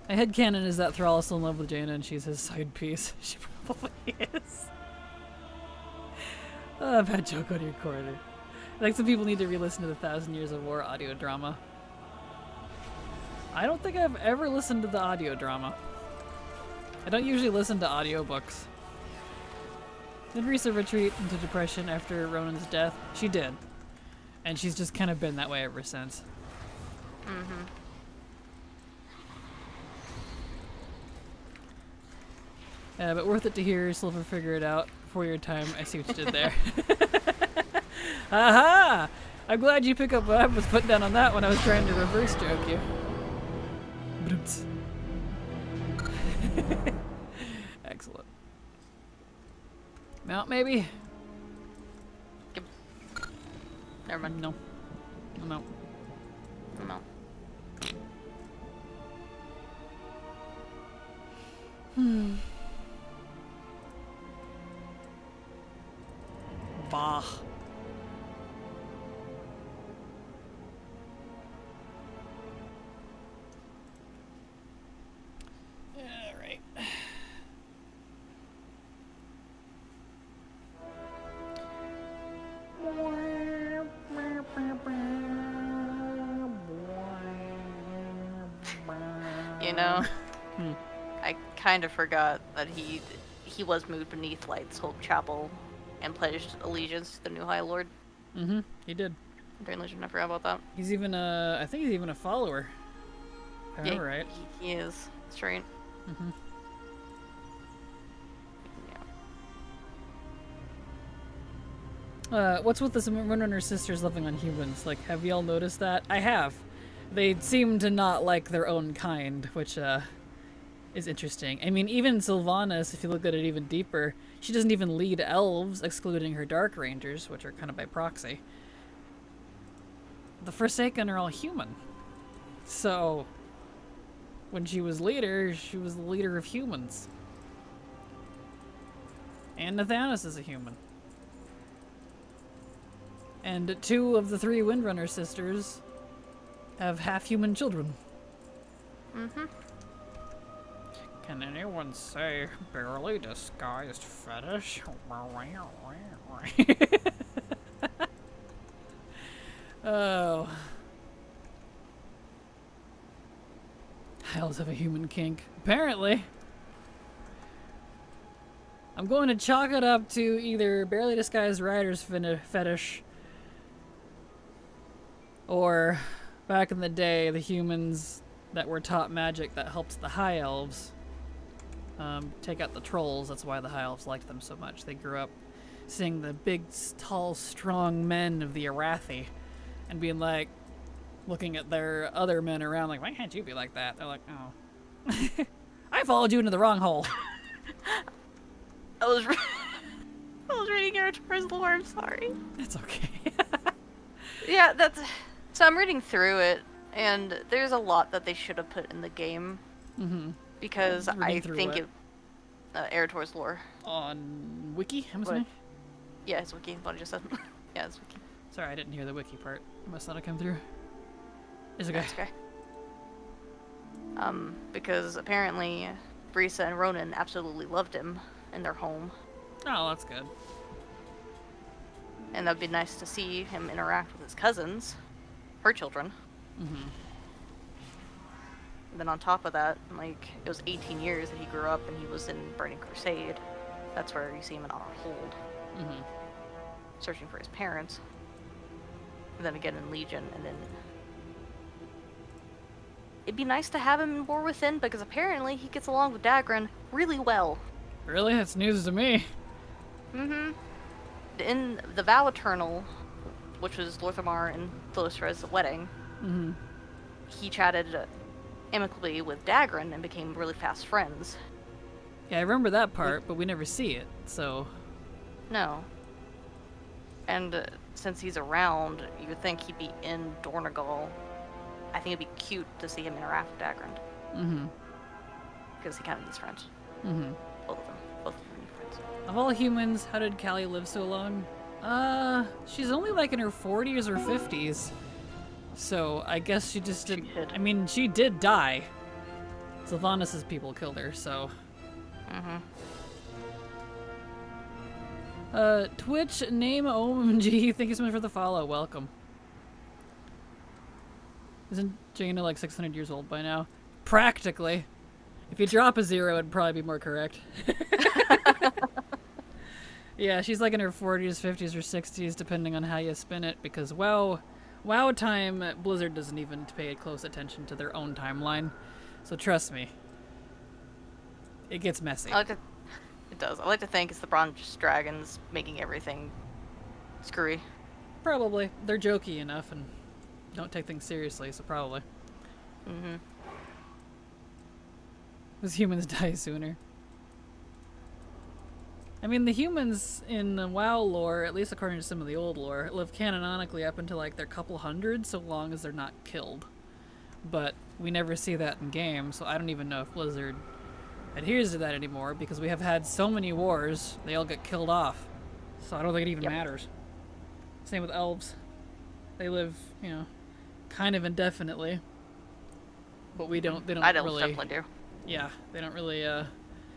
headcanon is that Thrall is still in love with Jaina and she's his side piece. She probably is. Bad joke on your corner. I think some people need to re-listen to the 1,000 Years of War audio drama. I don't think I've ever listened to the audio drama. I don't usually listen to audiobooks. Did Risa retreat into depression after Ronan's death? She did. And she's just kind of been that way ever since. But worth it to hear Silver figure it out before your time. I see what you did there. Aha! I'm glad you pick up what I was putting down on that when I was trying to reverse joke you. Excellent. Mount, maybe? Never mind. No. No. No. Bah. Alright. You know, I kind of forgot that he was moved beneath Light's Hope Chapel and pledged allegiance to the new High Lord. He did. During Legend, I forgot about that. He's even I think he's even a follower. If I remember right. He is. That's right. What's with the Windrunner sisters living on humans? Like, have y'all noticed that? I have. They seem to not like their own kind, which is interesting. I mean, even Sylvanas, if you look at it even deeper, she doesn't even lead elves, excluding her Dark Rangers, which are kind of by proxy. The Forsaken are all human. So, when she was leader, she was the leader of humans. And Nathanis is a human. And 2 of the 3 Windrunner sisters have half-human children. Can anyone say barely disguised fetish? Oh. I also have a human kink. Apparently. I'm going to chalk it up to either barely disguised rider's fetish, or back in the day, the humans that were taught magic that helped the high elves take out the trolls. That's why the high elves liked them so much. They grew up seeing the big, tall, strong men of the Arathi and being like, looking at their other men around like, why can't you be like that? They're like, oh. I followed you into the wrong hole. I was reading Addons lore, I'm sorry. It's okay. Yeah, so I'm reading through it, and there's a lot that they should have put in the game. Mm-hmm. Because I think what? it... Addons lore. On Wiki, I'm What? assuming? Yeah, it's wiki, what I just said. Yeah, it's wiki. Sorry, I didn't hear the Wiki part. Must not have come through. It's okay. That's okay. Because apparently Brisa and Ronan absolutely loved him in their home. Oh, that's good. And that'd be nice to see him interact with his cousins, her children. Mm-hmm. And then on top of that, like, it was 18 years that he grew up and he was in Burning Crusade. That's where you see him in Honor Hold, Mm-hmm. searching for his parents. And then again in Legion, and then... It'd be nice to have him in War Within, because apparently he gets along with Dagran really well. Really? That's news to me. Mm-hmm. In the Vow Eternal, which was Lorthamar and Thilistre's wedding, Mm-hmm. he chatted amicably with Dagran and became really fast friends. Yeah, I remember that part, but we never see it, so... No. And since he's around, you would think he'd be in Dornegal. I think it'd be cute to see him interact with Dagran. Mm-hmm. Because he kind of needs friends. Mm-hmm. Both of them. Both of them need friends. Of all humans, how did Callie live so long? She's only like in her 40s or 50s. So I guess she just didn't... did. I mean, she did die. Sylvanas' people killed her, so... Mm-hmm. Twitch, name OMG, thank you so much for the follow, welcome. Isn't Jaina like 600 years old by now? Practically. If you drop a zero, it'd probably be more correct. Yeah, she's like in her 40s, 50s, or 60s, depending on how you spin it, because WoW time, Blizzard doesn't even pay close attention to their own timeline. So trust me, it gets messy. It does. I like to think it's the Bronze Dragons making everything screwy. Probably. They're jokey enough and don't take things seriously, so probably. Mm-hmm. Because humans die sooner. I mean, the humans in the WoW lore, at least according to some of the old lore, live canonically up until like their couple hundred, so long as they're not killed. But we never see that in game, so I don't even know if Blizzard adheres to that anymore, because we have had so many wars, they all get killed off. So I don't think it even matters. Same with elves. They live, you know, kind of indefinitely. But they don't really... definitely do. Yeah, they don't really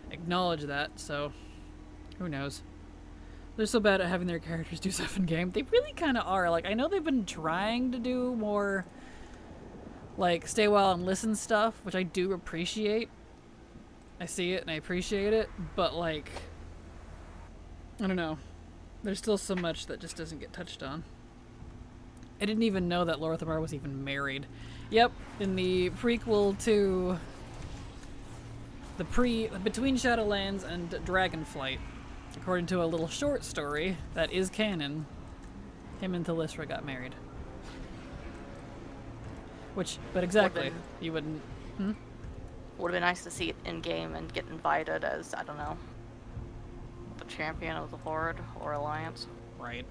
acknowledge that, so who knows. They're so bad at having their characters do stuff in game. They really kind of are. Like, I know they've been trying to do more, like, stay while and listen stuff, which I do appreciate. I see it and I appreciate it, but, like, I don't know. There's still so much that just doesn't get touched on. I didn't even know that Lorthamar was even married. Yep, in the prequel to between Shadowlands and Dragonflight, according to a little short story that is canon, him and Thalyssra got married. But exactly, you wouldn't... Would have been nice to see it in game and get invited as, I don't know, the champion of the Horde or Alliance. Right.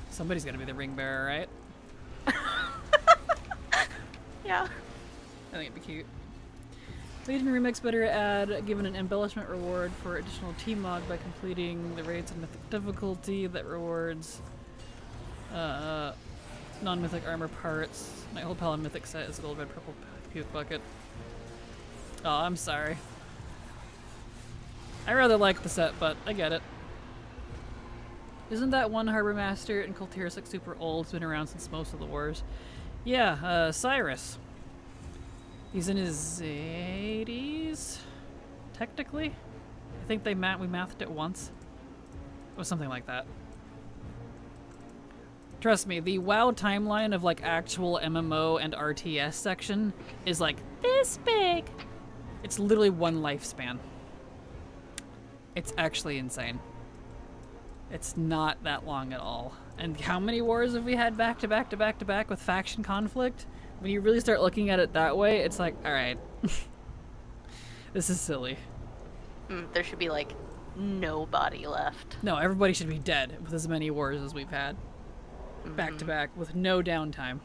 Somebody's gonna be the ring bearer, right? Yeah. I think it'd be cute. Legion Remix better add given an embellishment reward for additional T-Mod by completing the raids of mythic difficulty that rewards non-mythic armor parts. My whole pal mythic set is gold, red, purple puke bucket. Oh, I'm sorry. I rather like the set, but I get it. Isn't that one Harbor Master in Kultiris like super old? It's been around since most of the wars. Yeah, Cyrus. He's in his 80s, technically. I think we mathed it once. It was something like that. Trust me, the WoW timeline of like actual MMO and RTS section is like this big. It's literally one lifespan. It's actually insane. It's not that long at all. And how many wars have we had back to back to back to back with faction conflict? When you really start looking at it that way, it's like, alright. This is silly. There should be, like, nobody left. No, everybody should be dead with as many wars as we've had. Back to back, with no downtime.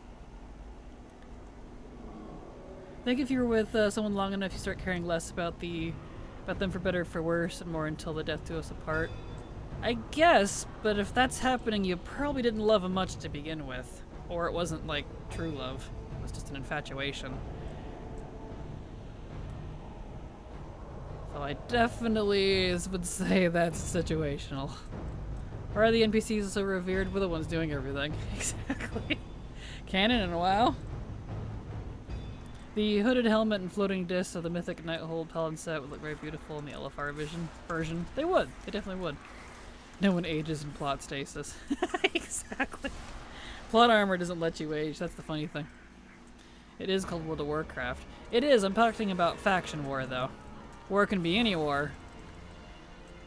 I think if you're with someone long enough, you start caring less about them for better or for worse, and more until the death do us apart. I guess, but if that's happening, you probably didn't love him much to begin with. Or it wasn't, like, true love. It was just an infatuation. So I definitely would say that's situational. Or are the NPCs so revered? We're the ones doing everything. Exactly. Canon in a while. The hooded helmet and floating discs of the mythic Nighthold Paladin set would look very beautiful in the LFR version. They would. They definitely would. No one ages in plot stasis. Exactly. Plot armor doesn't let you age. That's the funny thing. It is called World of Warcraft. It is. I'm talking about faction war, though. War can be any war.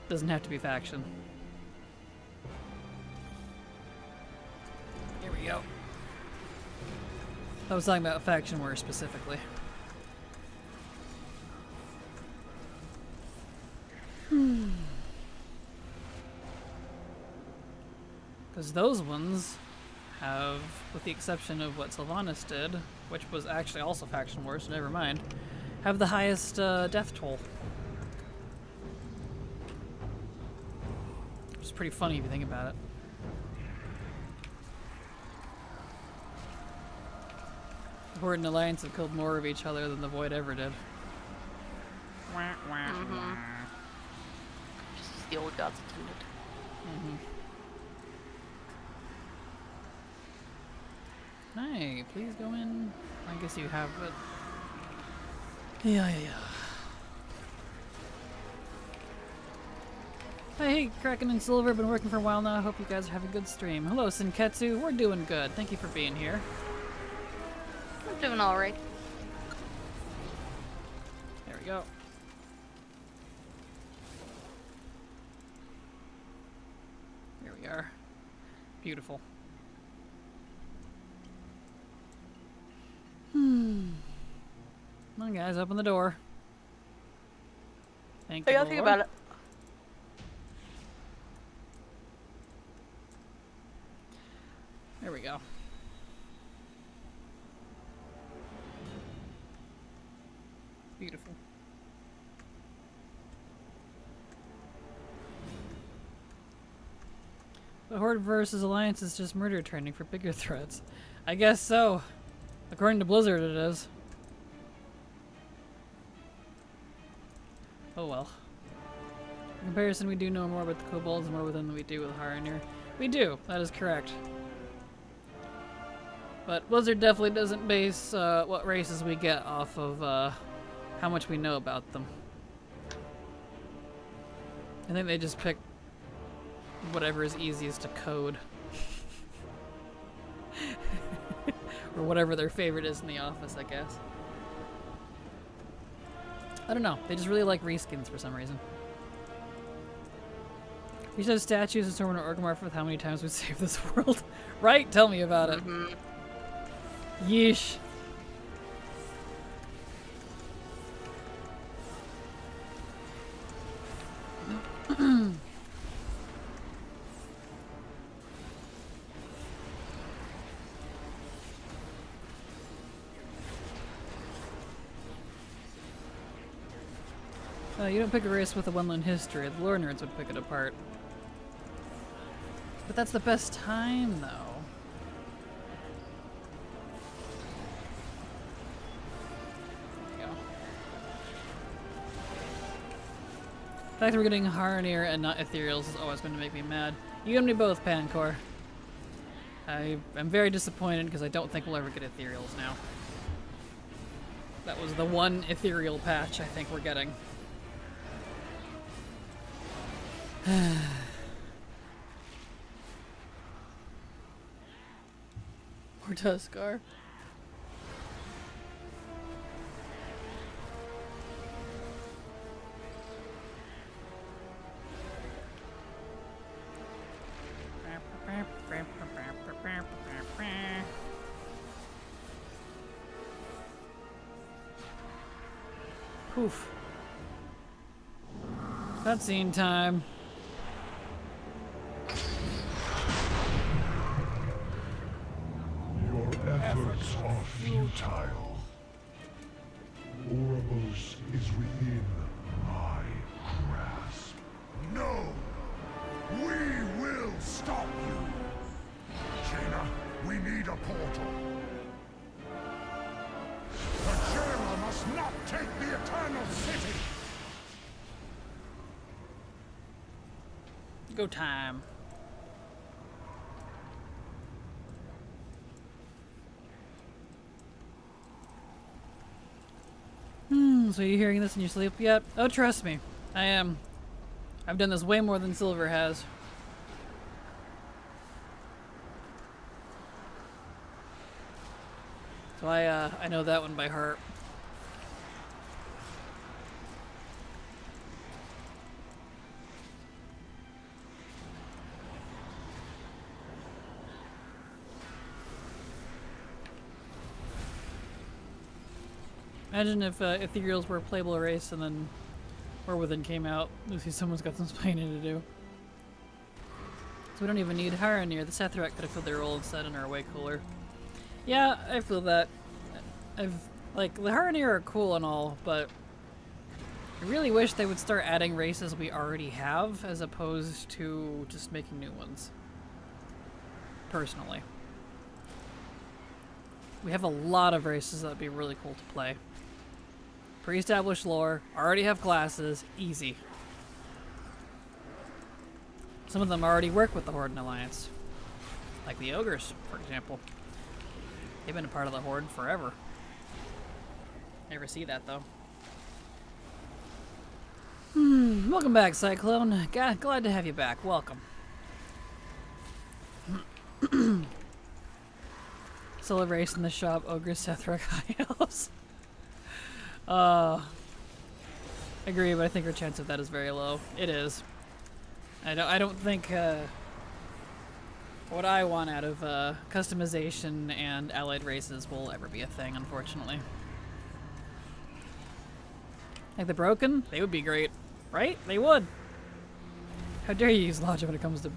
Doesn't have to be faction. Here we go. I was talking about faction war specifically. Because those ones have, with the exception of what Sylvanas did, which was actually also faction war, so never mind, have the highest death toll. Which is pretty funny if you think about it. The Horde and Alliance have killed more of each other than the Void ever did. Just as the old gods intended. Hey, please go in. I guess you have, but... Yeah. Hey, Kraken and Silver, been working for a while now. Hope you guys are having a good stream. Hello, Sinketsu. We're doing good. Thank you for being here. I'm doing alright. There we go. Here we are. Beautiful. Come on, guys, open the door. Thank you. I gotta think about it. There we go. Beautiful. The Horde versus Alliance is just murder training for bigger threats. I guess so. According to Blizzard, it is. Oh well. In comparison, we do know more about the kobolds more with them than we do with Haranir. We do, that is correct. But Blizzard definitely doesn't base what races we get off of how much we know about them. I think they just pick whatever is easiest to code. Or whatever their favorite is in the office, I guess. I don't know. They just really like reskins for some reason. We should have statues of Stormwind or Orgrimmar with how many times we saved this world. Right? Tell me about it. Yeesh. You don't pick a race with a well-known history. The lore nerds would pick it apart. But that's the best time, though. There you go. The fact that we're getting Haranir and not Ethereals is always going to make me mad. You and me both, Pancor. I am very disappointed because I don't think we'll ever get Ethereals now. That was the one ethereal patch I think we're getting. Or Tuskar. Poof. Cutscene time. Your efforts are futile. Oribos is within my grasp. No! We will stop you! Jaina, we need a portal. The jailer must not take the Eternal City! Go time. So you're hearing this in your sleep yet? Oh, trust me. I am. I've done this way more than Silver has. So I know that one by heart. Imagine if Ethereals were a playable race and then War Within came out. Lucy, someone's got some explaining to do. So we don't even need Haranir. The Sethrak could have filled their role instead and are way cooler. Yeah, I feel that. Like, the Haranir are cool and all, but I really wish they would start adding races we already have as opposed to just making new ones. Personally. We have a lot of races that would be really cool to play. Pre-established lore, already have classes, easy. Some of them already work with the Horde and Alliance. Like the Ogres, for example. They've been a part of the Horde forever. Never see that, though. Welcome back, Cyclone. Glad to have you back. Welcome. Solo race in the shop, Ogre Sethrak High Elves. Agree, but I think our chance of that is very low. It is. I don't think what I want out of customization and allied races will ever be a thing, unfortunately. Like the Broken, they would be great, right? They would. How dare you use logic when it comes to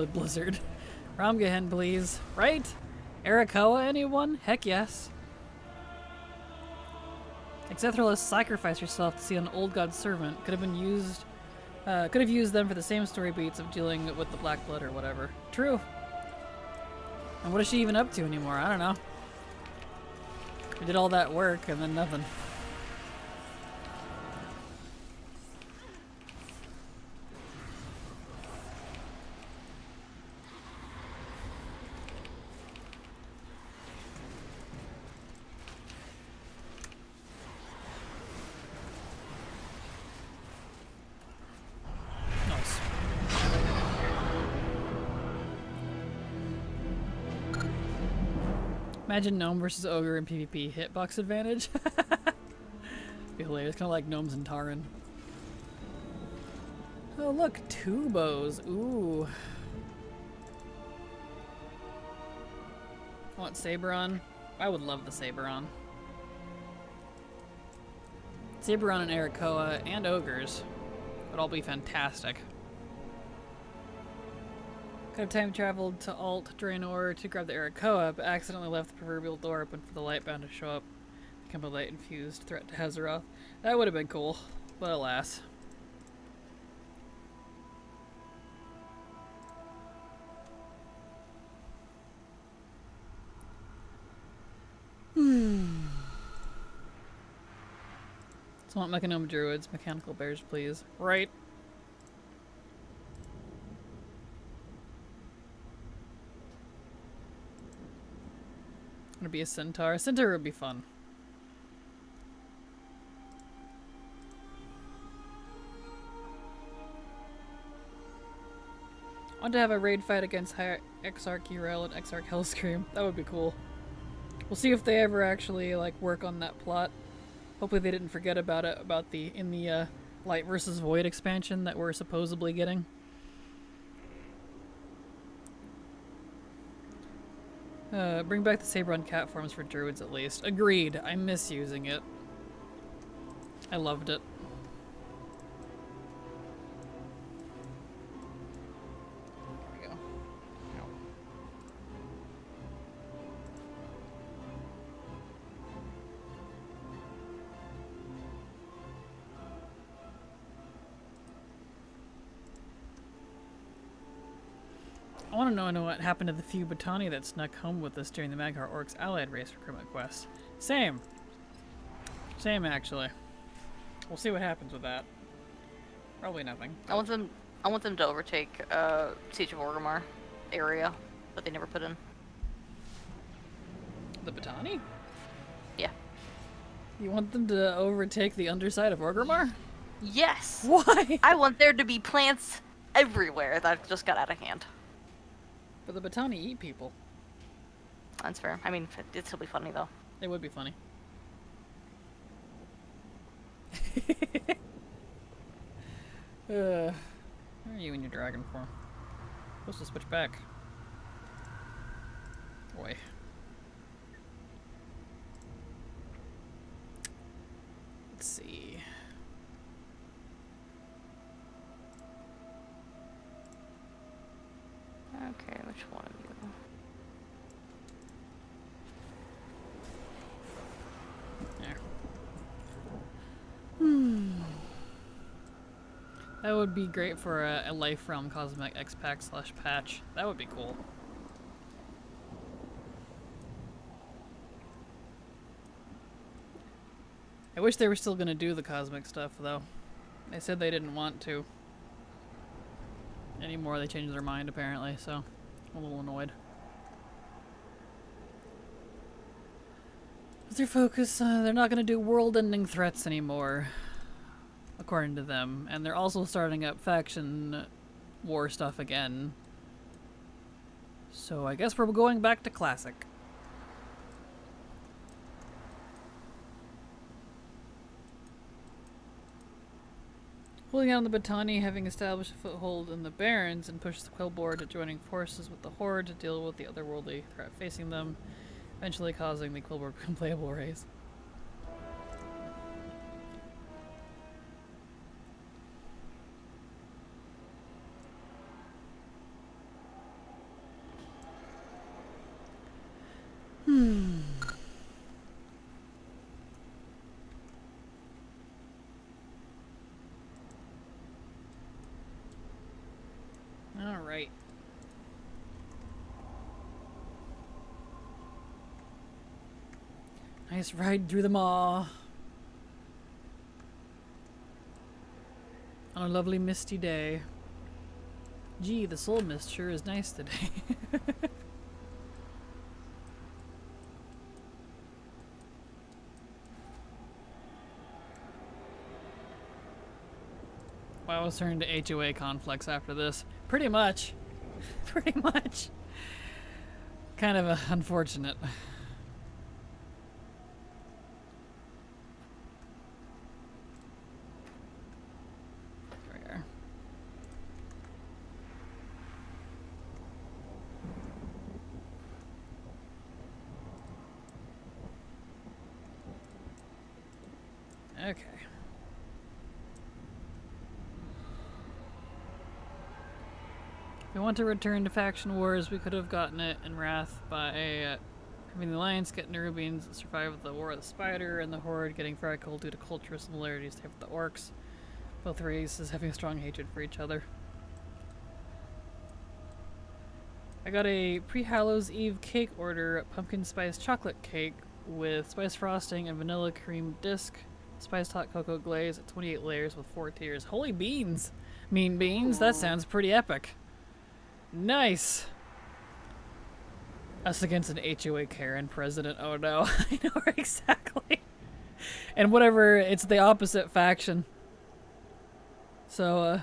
Blizzard? Ramgahen, please. Right? Arakoa, anyone? Heck yes. Exethralus, sacrifice yourself to see an old god servant. Could have used them for the same story beats of dealing with the Black Blood or whatever. True. And what is she even up to anymore? I don't know. We did all that work and then nothing. Imagine Gnome versus Ogre in PvP. Hitbox advantage? Be hilarious. Kind of like Gnomes and Taran. Oh, look. Tubos. Ooh. I want Saberon. I would love the Saberon. Saberon and Arakoa and Ogres would all be fantastic. Could have time traveled to Alt Draenor to grab the Arakoa, but accidentally left the proverbial door open for the Lightbound to show up. Become a light-infused threat to Hazaroth. That would have been cool, but alas. So I want Mechanome Druids, Mechanical Bears, please. Right. Gonna be a Centaur. Centaur would be fun. I want to have a raid fight against Exarch Urael and Exarch Hellscream. That would be cool. We'll see if they ever actually like work on that plot. Hopefully they didn't forget about it in the Light versus Void expansion that we're supposedly getting. Bring back the Saber-on cat forms for druids at least. Agreed. I miss using it. I loved it. There we go. Ow. I want to know what happened to the few Batani that snuck home with us during the Mag'har Orcs Allied race recruitment quest. Same. Same, actually. We'll see what happens with that. Probably nothing. I want them to overtake Siege of Orgrimmar area that they never put in. The Batani? Yeah. You want them to overtake the underside of Orgrimmar? Yes. Why? I want there to be plants everywhere that just got out of hand. But the Batani eat people. That's fair. I mean, it'd still be funny though. It would be funny. What are you and your dragon for? Supposed to switch back. Boy. Let's see. Okay, which one of you? There. That would be great for a Life Realm Cosmic X-Pack / patch. That would be cool. I wish they were still gonna do the cosmic stuff, though. They said they didn't want to anymore. They changed their mind, apparently, so I'm a little annoyed. What's their focus? They're not gonna do world-ending threats anymore, according to them. And they're also starting up faction war stuff again. So I guess we're going back to classic. Pulling out on the Batani, having established a foothold in the Barrens, and pushed the Quillboar to joining forces with the Horde to deal with the otherworldly threat facing them, eventually causing the Quillboar to become playable race. Alright. Nice ride through the maw. On a lovely misty day. Gee, the soul mist sure is nice today. Wow, was turned to HOA conflicts after this. Pretty much. Pretty much. Kind of unfortunate. There we are. Okay. If we want to return to faction wars, we could have gotten it in Wrath by having the Alliance get Nerubians that survived the War of the Spider, and the Horde getting very cold due to cultural similarities they have with the Orcs. Both races having a strong hatred for each other. I got a pre-Hallows Eve cake order, pumpkin spice chocolate cake with spice frosting and vanilla cream disc, spiced hot cocoa glaze at 28 layers with 4 tiers. Holy beans! Mean beans? That sounds pretty epic. Nice! Us against an HOA Karen president. Oh no, I know exactly. And whatever, it's the opposite faction. So,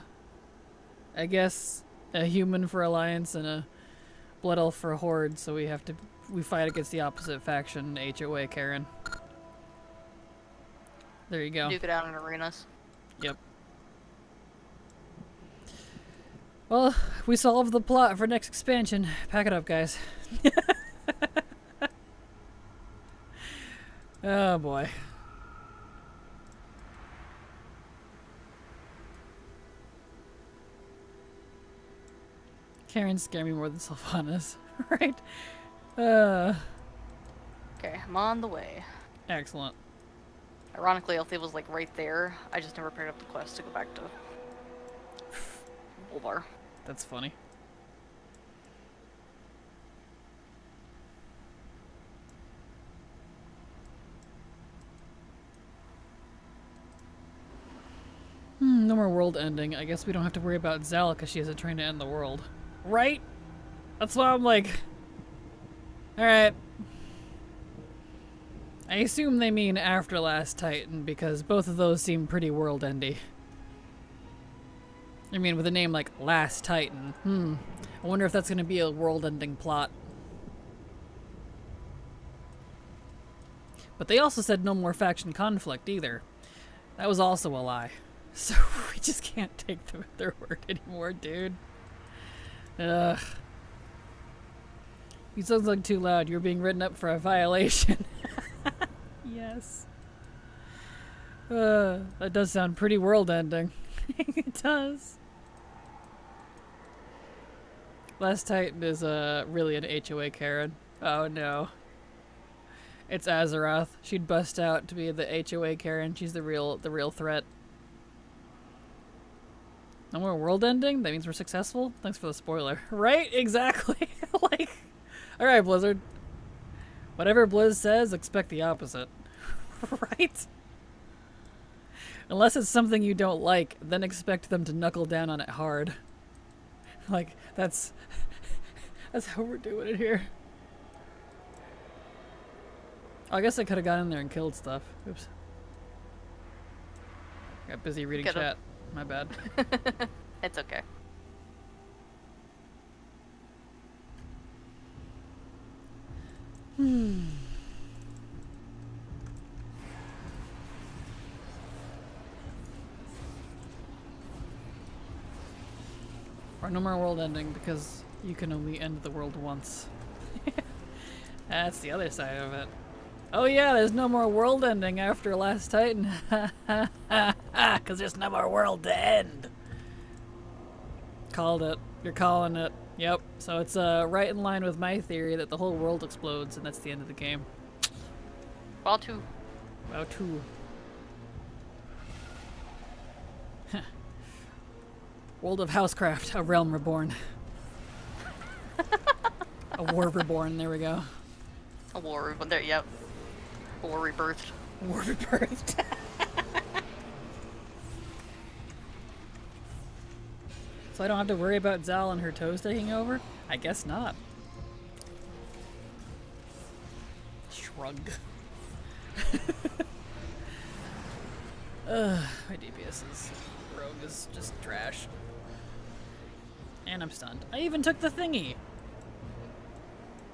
I guess a human for Alliance and a blood elf for Horde, so we fight against the opposite faction, HOA Karen. There you go. Duke it out in arenas. Yep. Well, we solved the plot for next expansion. Pack it up, guys. Oh boy. Karen scare me more than Sylvanas, right? Okay, I'm on the way. Excellent. Ironically, Althea was like right there. I just never picked up the quest to go back to Bulbar. That's funny. No more world ending. I guess we don't have to worry about Zal because she isn't trying to end the world. Right? That's why I'm like... Alright. I assume they mean after Last Titan because both of those seem pretty world-endy. I mean, with a name like Last Titan. I wonder if that's going to be a world-ending plot. But they also said no more faction conflict either. That was also a lie. So we just can't take them at their word anymore, dude. Ugh. You sound like too loud. You're being written up for a violation. Yes. That does sound pretty world-ending. It does. Last Titan is really an HOA Karen. Oh no. It's Azeroth. She'd bust out to be the HOA Karen. She's the real threat. No more world ending? That means we're successful? Thanks for the spoiler. Right? Exactly. Like, alright, Blizzard. Whatever Blizz says, expect the opposite. Right? Unless it's something you don't like, then expect them to knuckle down on it hard. Like, that's how we're doing it here. Oh, I guess I could have got in there and killed stuff. Oops. Got busy reading chat. My bad. It's okay. Or no more world ending because you can only end the world once. That's the other side of it. Oh yeah, there's no more world ending after Last Titan. Because there's no more world to end. Called it. You're calling it. Yep. So it's right in line with my theory that the whole world explodes and that's the end of the game. Well, too. Wow, too. World of Housecraft, a realm reborn. A war reborn, there we go. A war, there, yep. War rebirthed. War rebirthed. So I don't have to worry about Zal and her toes taking over? I guess not. Shrug. My DPS is... Rogue is just trash. And I'm stunned. I even took the thingy!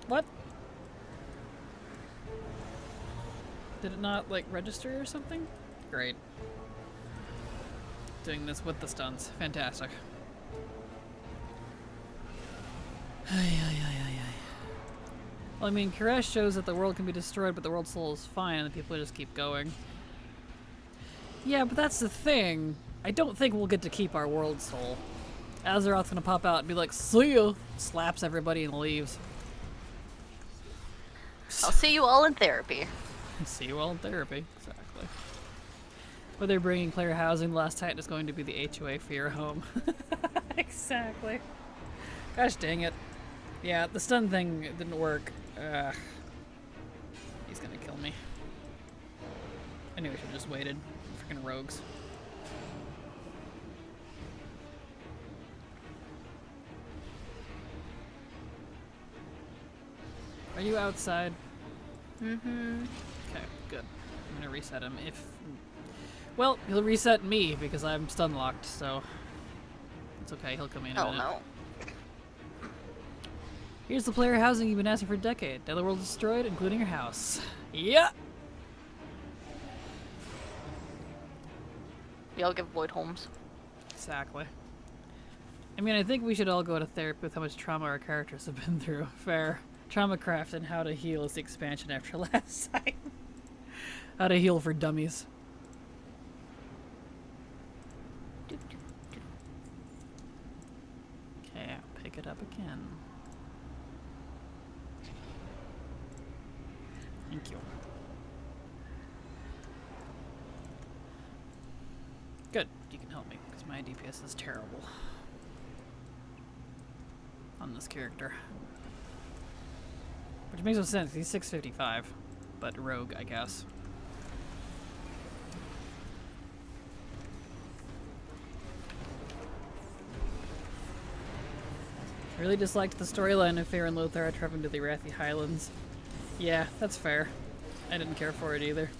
What? Did it not, like, register or something? Great. Doing this with the stuns. Fantastic. Well, I mean, Koresh shows that the world can be destroyed, but the world soul is fine, and the people just keep going. Yeah, but that's the thing. I don't think we'll get to keep our world soul. Azeroth's gonna pop out and be like, "See ya!" Slaps everybody and leaves. I'll see you all in therapy. See you all in therapy. Exactly. But they're bringing player housing. The Last Titan is going to be the HOA for your home. Exactly. Gosh dang it. Yeah, the stun thing didn't work. He's gonna kill me. I knew I should have just waited. Freaking rogues. Are you outside? Mm-hmm. Okay, good. I'm gonna reset him if... Well, he'll reset me because I'm stun locked, so... It's okay, he'll come in a minute. No. Here's the player housing you've been asking for a decade. Netherworld destroyed, including your house. Yeah. We all get void homes. Exactly. I mean, I think we should all go to therapy with how much trauma our characters have been through. Fair. Traumacraft and How to Heal is the expansion after last time. How to Heal for Dummies. Okay, I'll pick it up again. Thank you. Good, you can help me, because my DPS is terrible on this character. Which makes no sense, he's 655, but rogue, I guess. I really disliked the storyline of Fair and Lothar traveling to the Arathi Highlands. Yeah, that's fair. I didn't care for it either.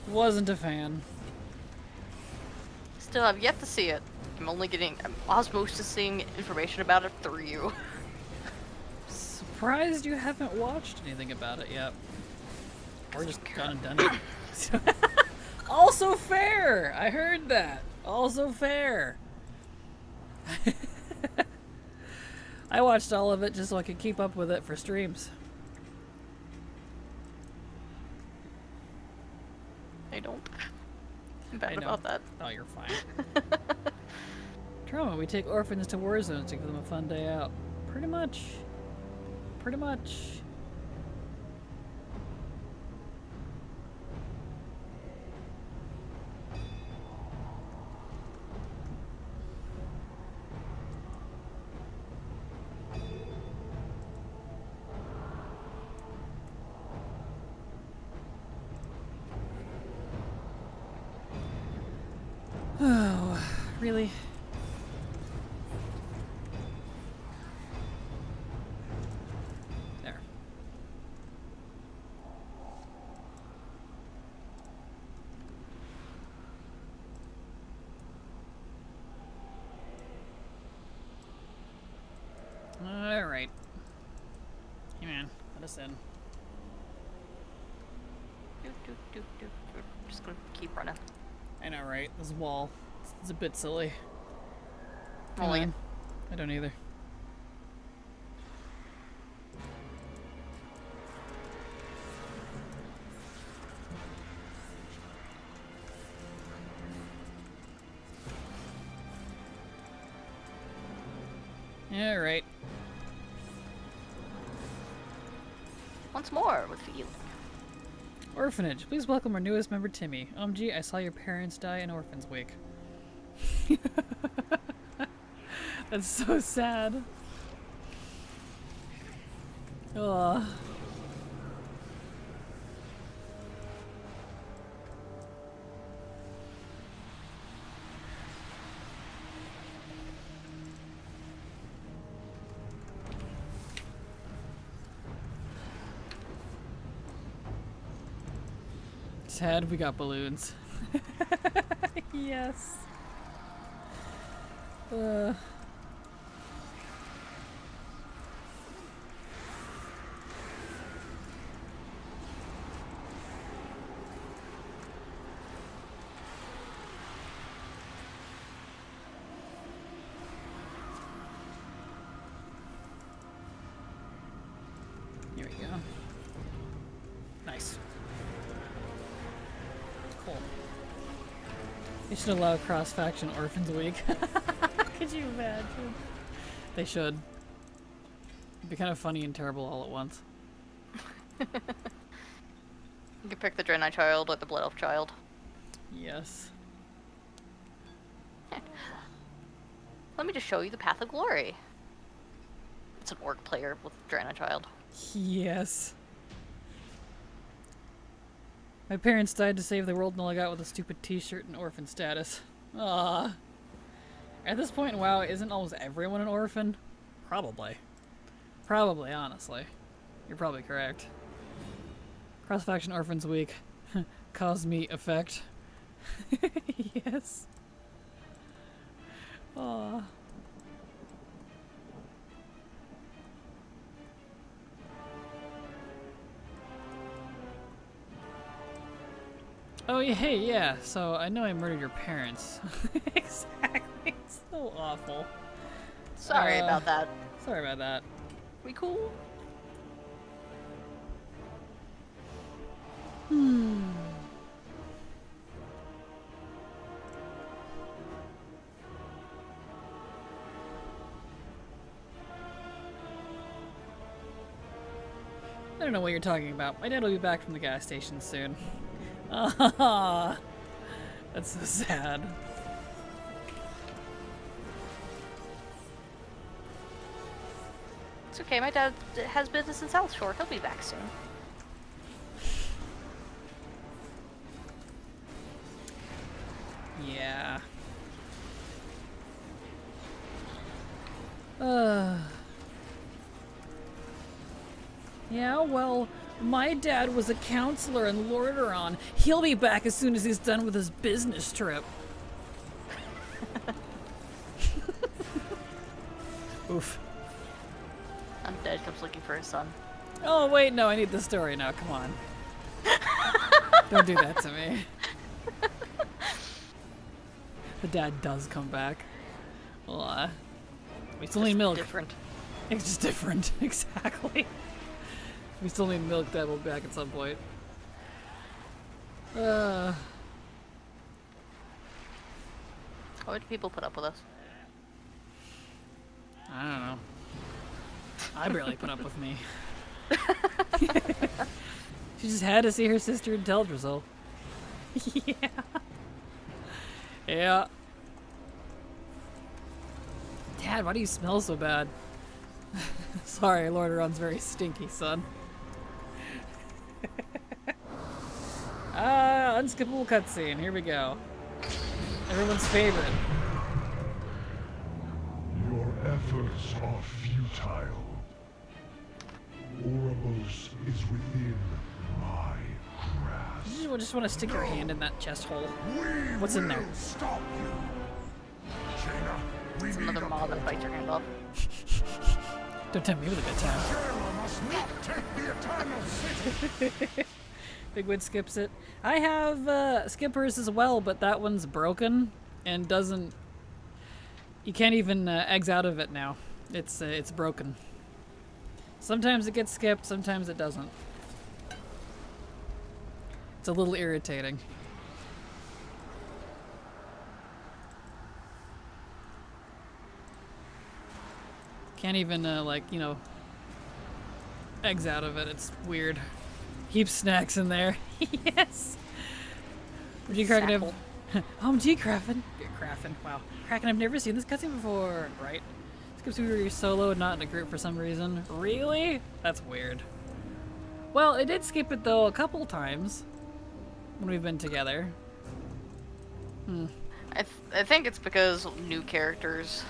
Wasn't a fan. Still have yet to see it. I'm osmosising information about it through you. Surprised you haven't watched anything about it yet. Or just gone and done it. Also fair! I heard that. Also fair. I watched all of it just so I could keep up with it for streams. I don't. I'm bad about that. Oh, you're fine. Trauma, we take orphans to war zones to give them a fun day out. Pretty much. Pretty much. Oh, really? There. Alright. Hey man, let us in. Just gonna keep running. I know, right? This wall. It's a bit silly. Rolling Come on. I don't either. Alright. Once more with feeling. Orphanage. Please welcome our newest member, Timmy. OMG, I saw your parents die in Orphans Week. That's so sad. Ugh. Sad we got balloons. Yes. Here we go. Nice. Cool. They should allow cross-faction Orphans Week. Could you imagine? They should. It'd be kind of funny and terrible all at once. You can pick the Draenei child or the Blood Elf child. Yes. Let me just show you the path of glory. It's an orc player with Draenei child. Yes. My parents died to save the world and all I got with a stupid t-shirt and orphan status. Ah. At this point in WoW, isn't almost everyone an orphan? Probably. Probably, honestly. You're probably correct. Cross-faction Orphans Week. Cause me effect. Yes. Aw. Oh, yeah, hey, yeah. So I know I murdered your parents. Exactly. It's so awful. Sorry about that. Sorry about that. We cool? I don't know what you're talking about. My dad will be back from the gas station soon. Ah, that's so sad. It's okay, my dad has business in South Shore. He'll be back soon. Yeah. Yeah, well, my dad was a counselor in Lordaeron. He'll be back as soon as he's done with his business trip. Oof. Undead comes looking for his son. Oh, wait, no, I need the story now. Come on. Don't do that to me. The dad does come back. Well, we still need milk. Different. It's just different. Exactly. We still need milk. Dad will be back at some point. Why do people put up with us? I don't know. I barely put up with me. She just had to see her sister in Teldrassil. Yeah. Yeah. Dad, why do you smell so bad? Sorry, Lordaeron's very stinky, son. Unskippable cutscene. Here we go. Everyone's favorite. Your efforts are futile. Oribos is within my grasp. You just want to stick your hand in that chest hole. We What's in there? will Stop you. Jaina, we It's need another a mob that bites your hand off. Don't tempt me with a good time. Jaina must not take the Eternal City. Big Wood skips it. I have skippers as well, but that one's broken and doesn't. You can't even eggs out of it now. It's broken. Sometimes it gets skipped, sometimes it doesn't. It's a little irritating. Can't even like, you know, eggs out of it. It's weird. Heaps snacks in there. Yes. Gee, Kraken. Sapple. OMG, Kraken. Kraken. Wow. Kraken, I've never seen this cutscene before. Right. Skips we were solo, not in a group for some reason. Really? That's weird. Well, it did skip it though a couple times when we've been together. I think it's because new characters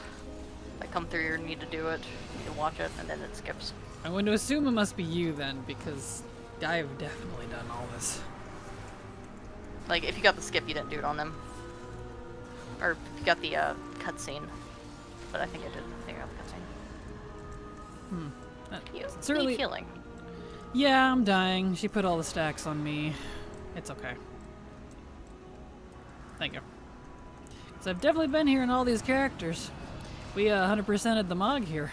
that come through need to do it. You can watch it, and then it skips. I'm going to assume it must be you then, because I've definitely done all this. Like, if you got the skip, you didn't do it on them. Or if you got the cutscene. But I think I did. I think I got the cutscene. You certainly- need healing. Yeah, I'm dying. She put all the stacks on me. It's okay. Thank you. So I've definitely been here in all these characters. We 100%ed the Mog here.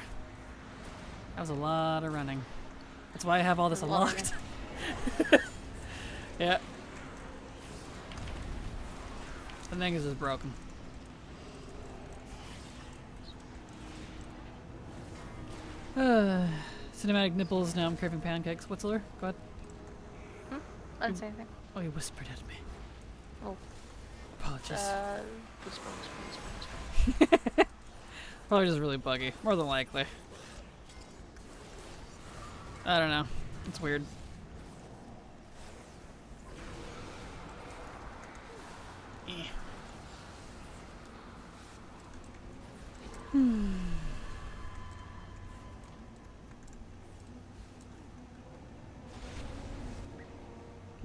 That was a lot of running. That's why I have all this A lot of unlocked. Yeah. The thing is just broken. Cinematic nipples, now I'm craving pancakes. What's Lure? Go ahead. I didn't say anything. Oh, you whispered at me. Oh. Apologies. Whisper. Probably just really buggy. More than likely. I don't know. It's weird. Eh.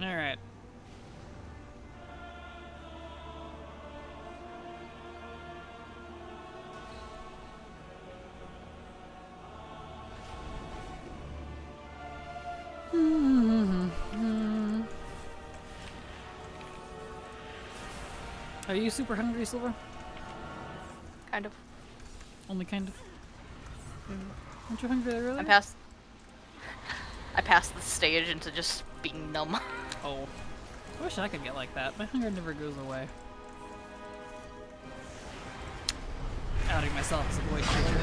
All right. Are you super hungry, Silver? Kind of. Only kind of. Mm. Aren't you hungry earlier? I passed the stage into just being numb. Oh. I wish I could get like that. My hunger never goes away. Outing myself as a void creature.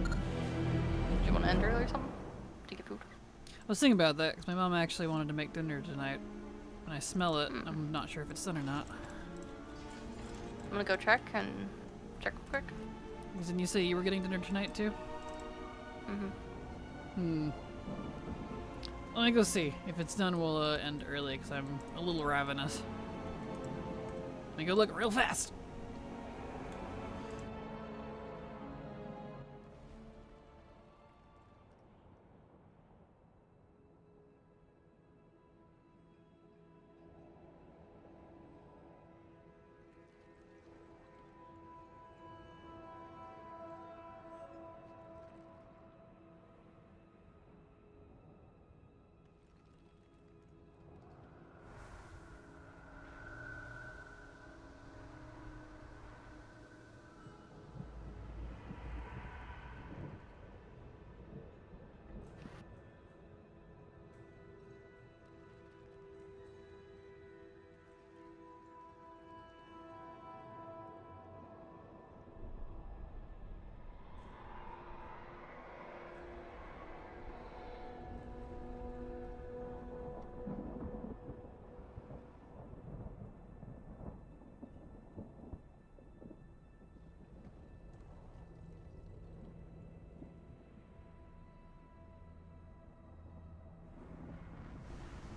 Do you want to end early or something? To get food? I was thinking about that because my mom actually wanted to make dinner tonight. When I smell it, I'm not sure if it's done or not. I'm gonna go check real quick. Didn't you say you were getting dinner tonight too? Mm-hmm. Let me go see. If it's done, we'll end early because I'm a little ravenous. Let me go look real fast.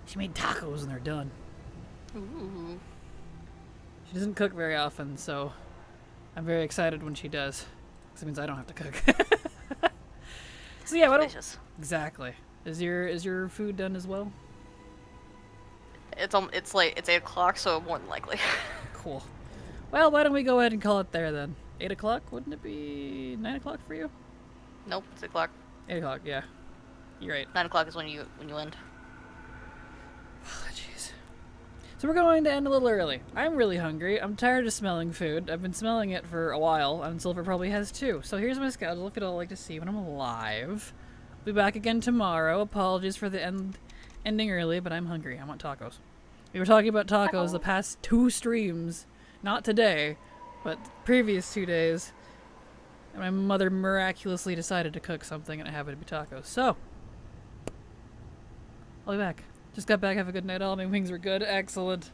She made tacos and they're done. Ooh. She doesn't cook very often, so I'm very excited when she does. Because it means I don't have to cook. So yeah, what Delicious. exactly. Is your food done as well? It's late. It's 8 o'clock, so more than likely. Cool. Well, why don't we go ahead and call it there then? 8 o'clock? Wouldn't it be 9 o'clock for you? Nope, it's 8 o'clock. 8 o'clock, yeah. You're right. 9 o'clock is when you end. Oh, jeez. So we're going to end a little early. I'm really hungry. I'm tired of smelling food. I've been smelling it for a while, and Silver probably has too. So here's my schedule if you'd all like to see when I'm alive. I'll be back again tomorrow. Apologies for the ending early, but I'm hungry. I want tacos. We were talking about tacos the past 2 streams. Not today, but previous 2 days. And my mother miraculously decided to cook something, and it happened to be tacos. So, I'll be back. Just got back. Have a good night. All my wings were good. Excellent.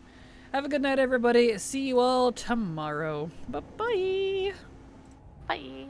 Have a good night, everybody. See you all tomorrow. Bye-bye. Bye.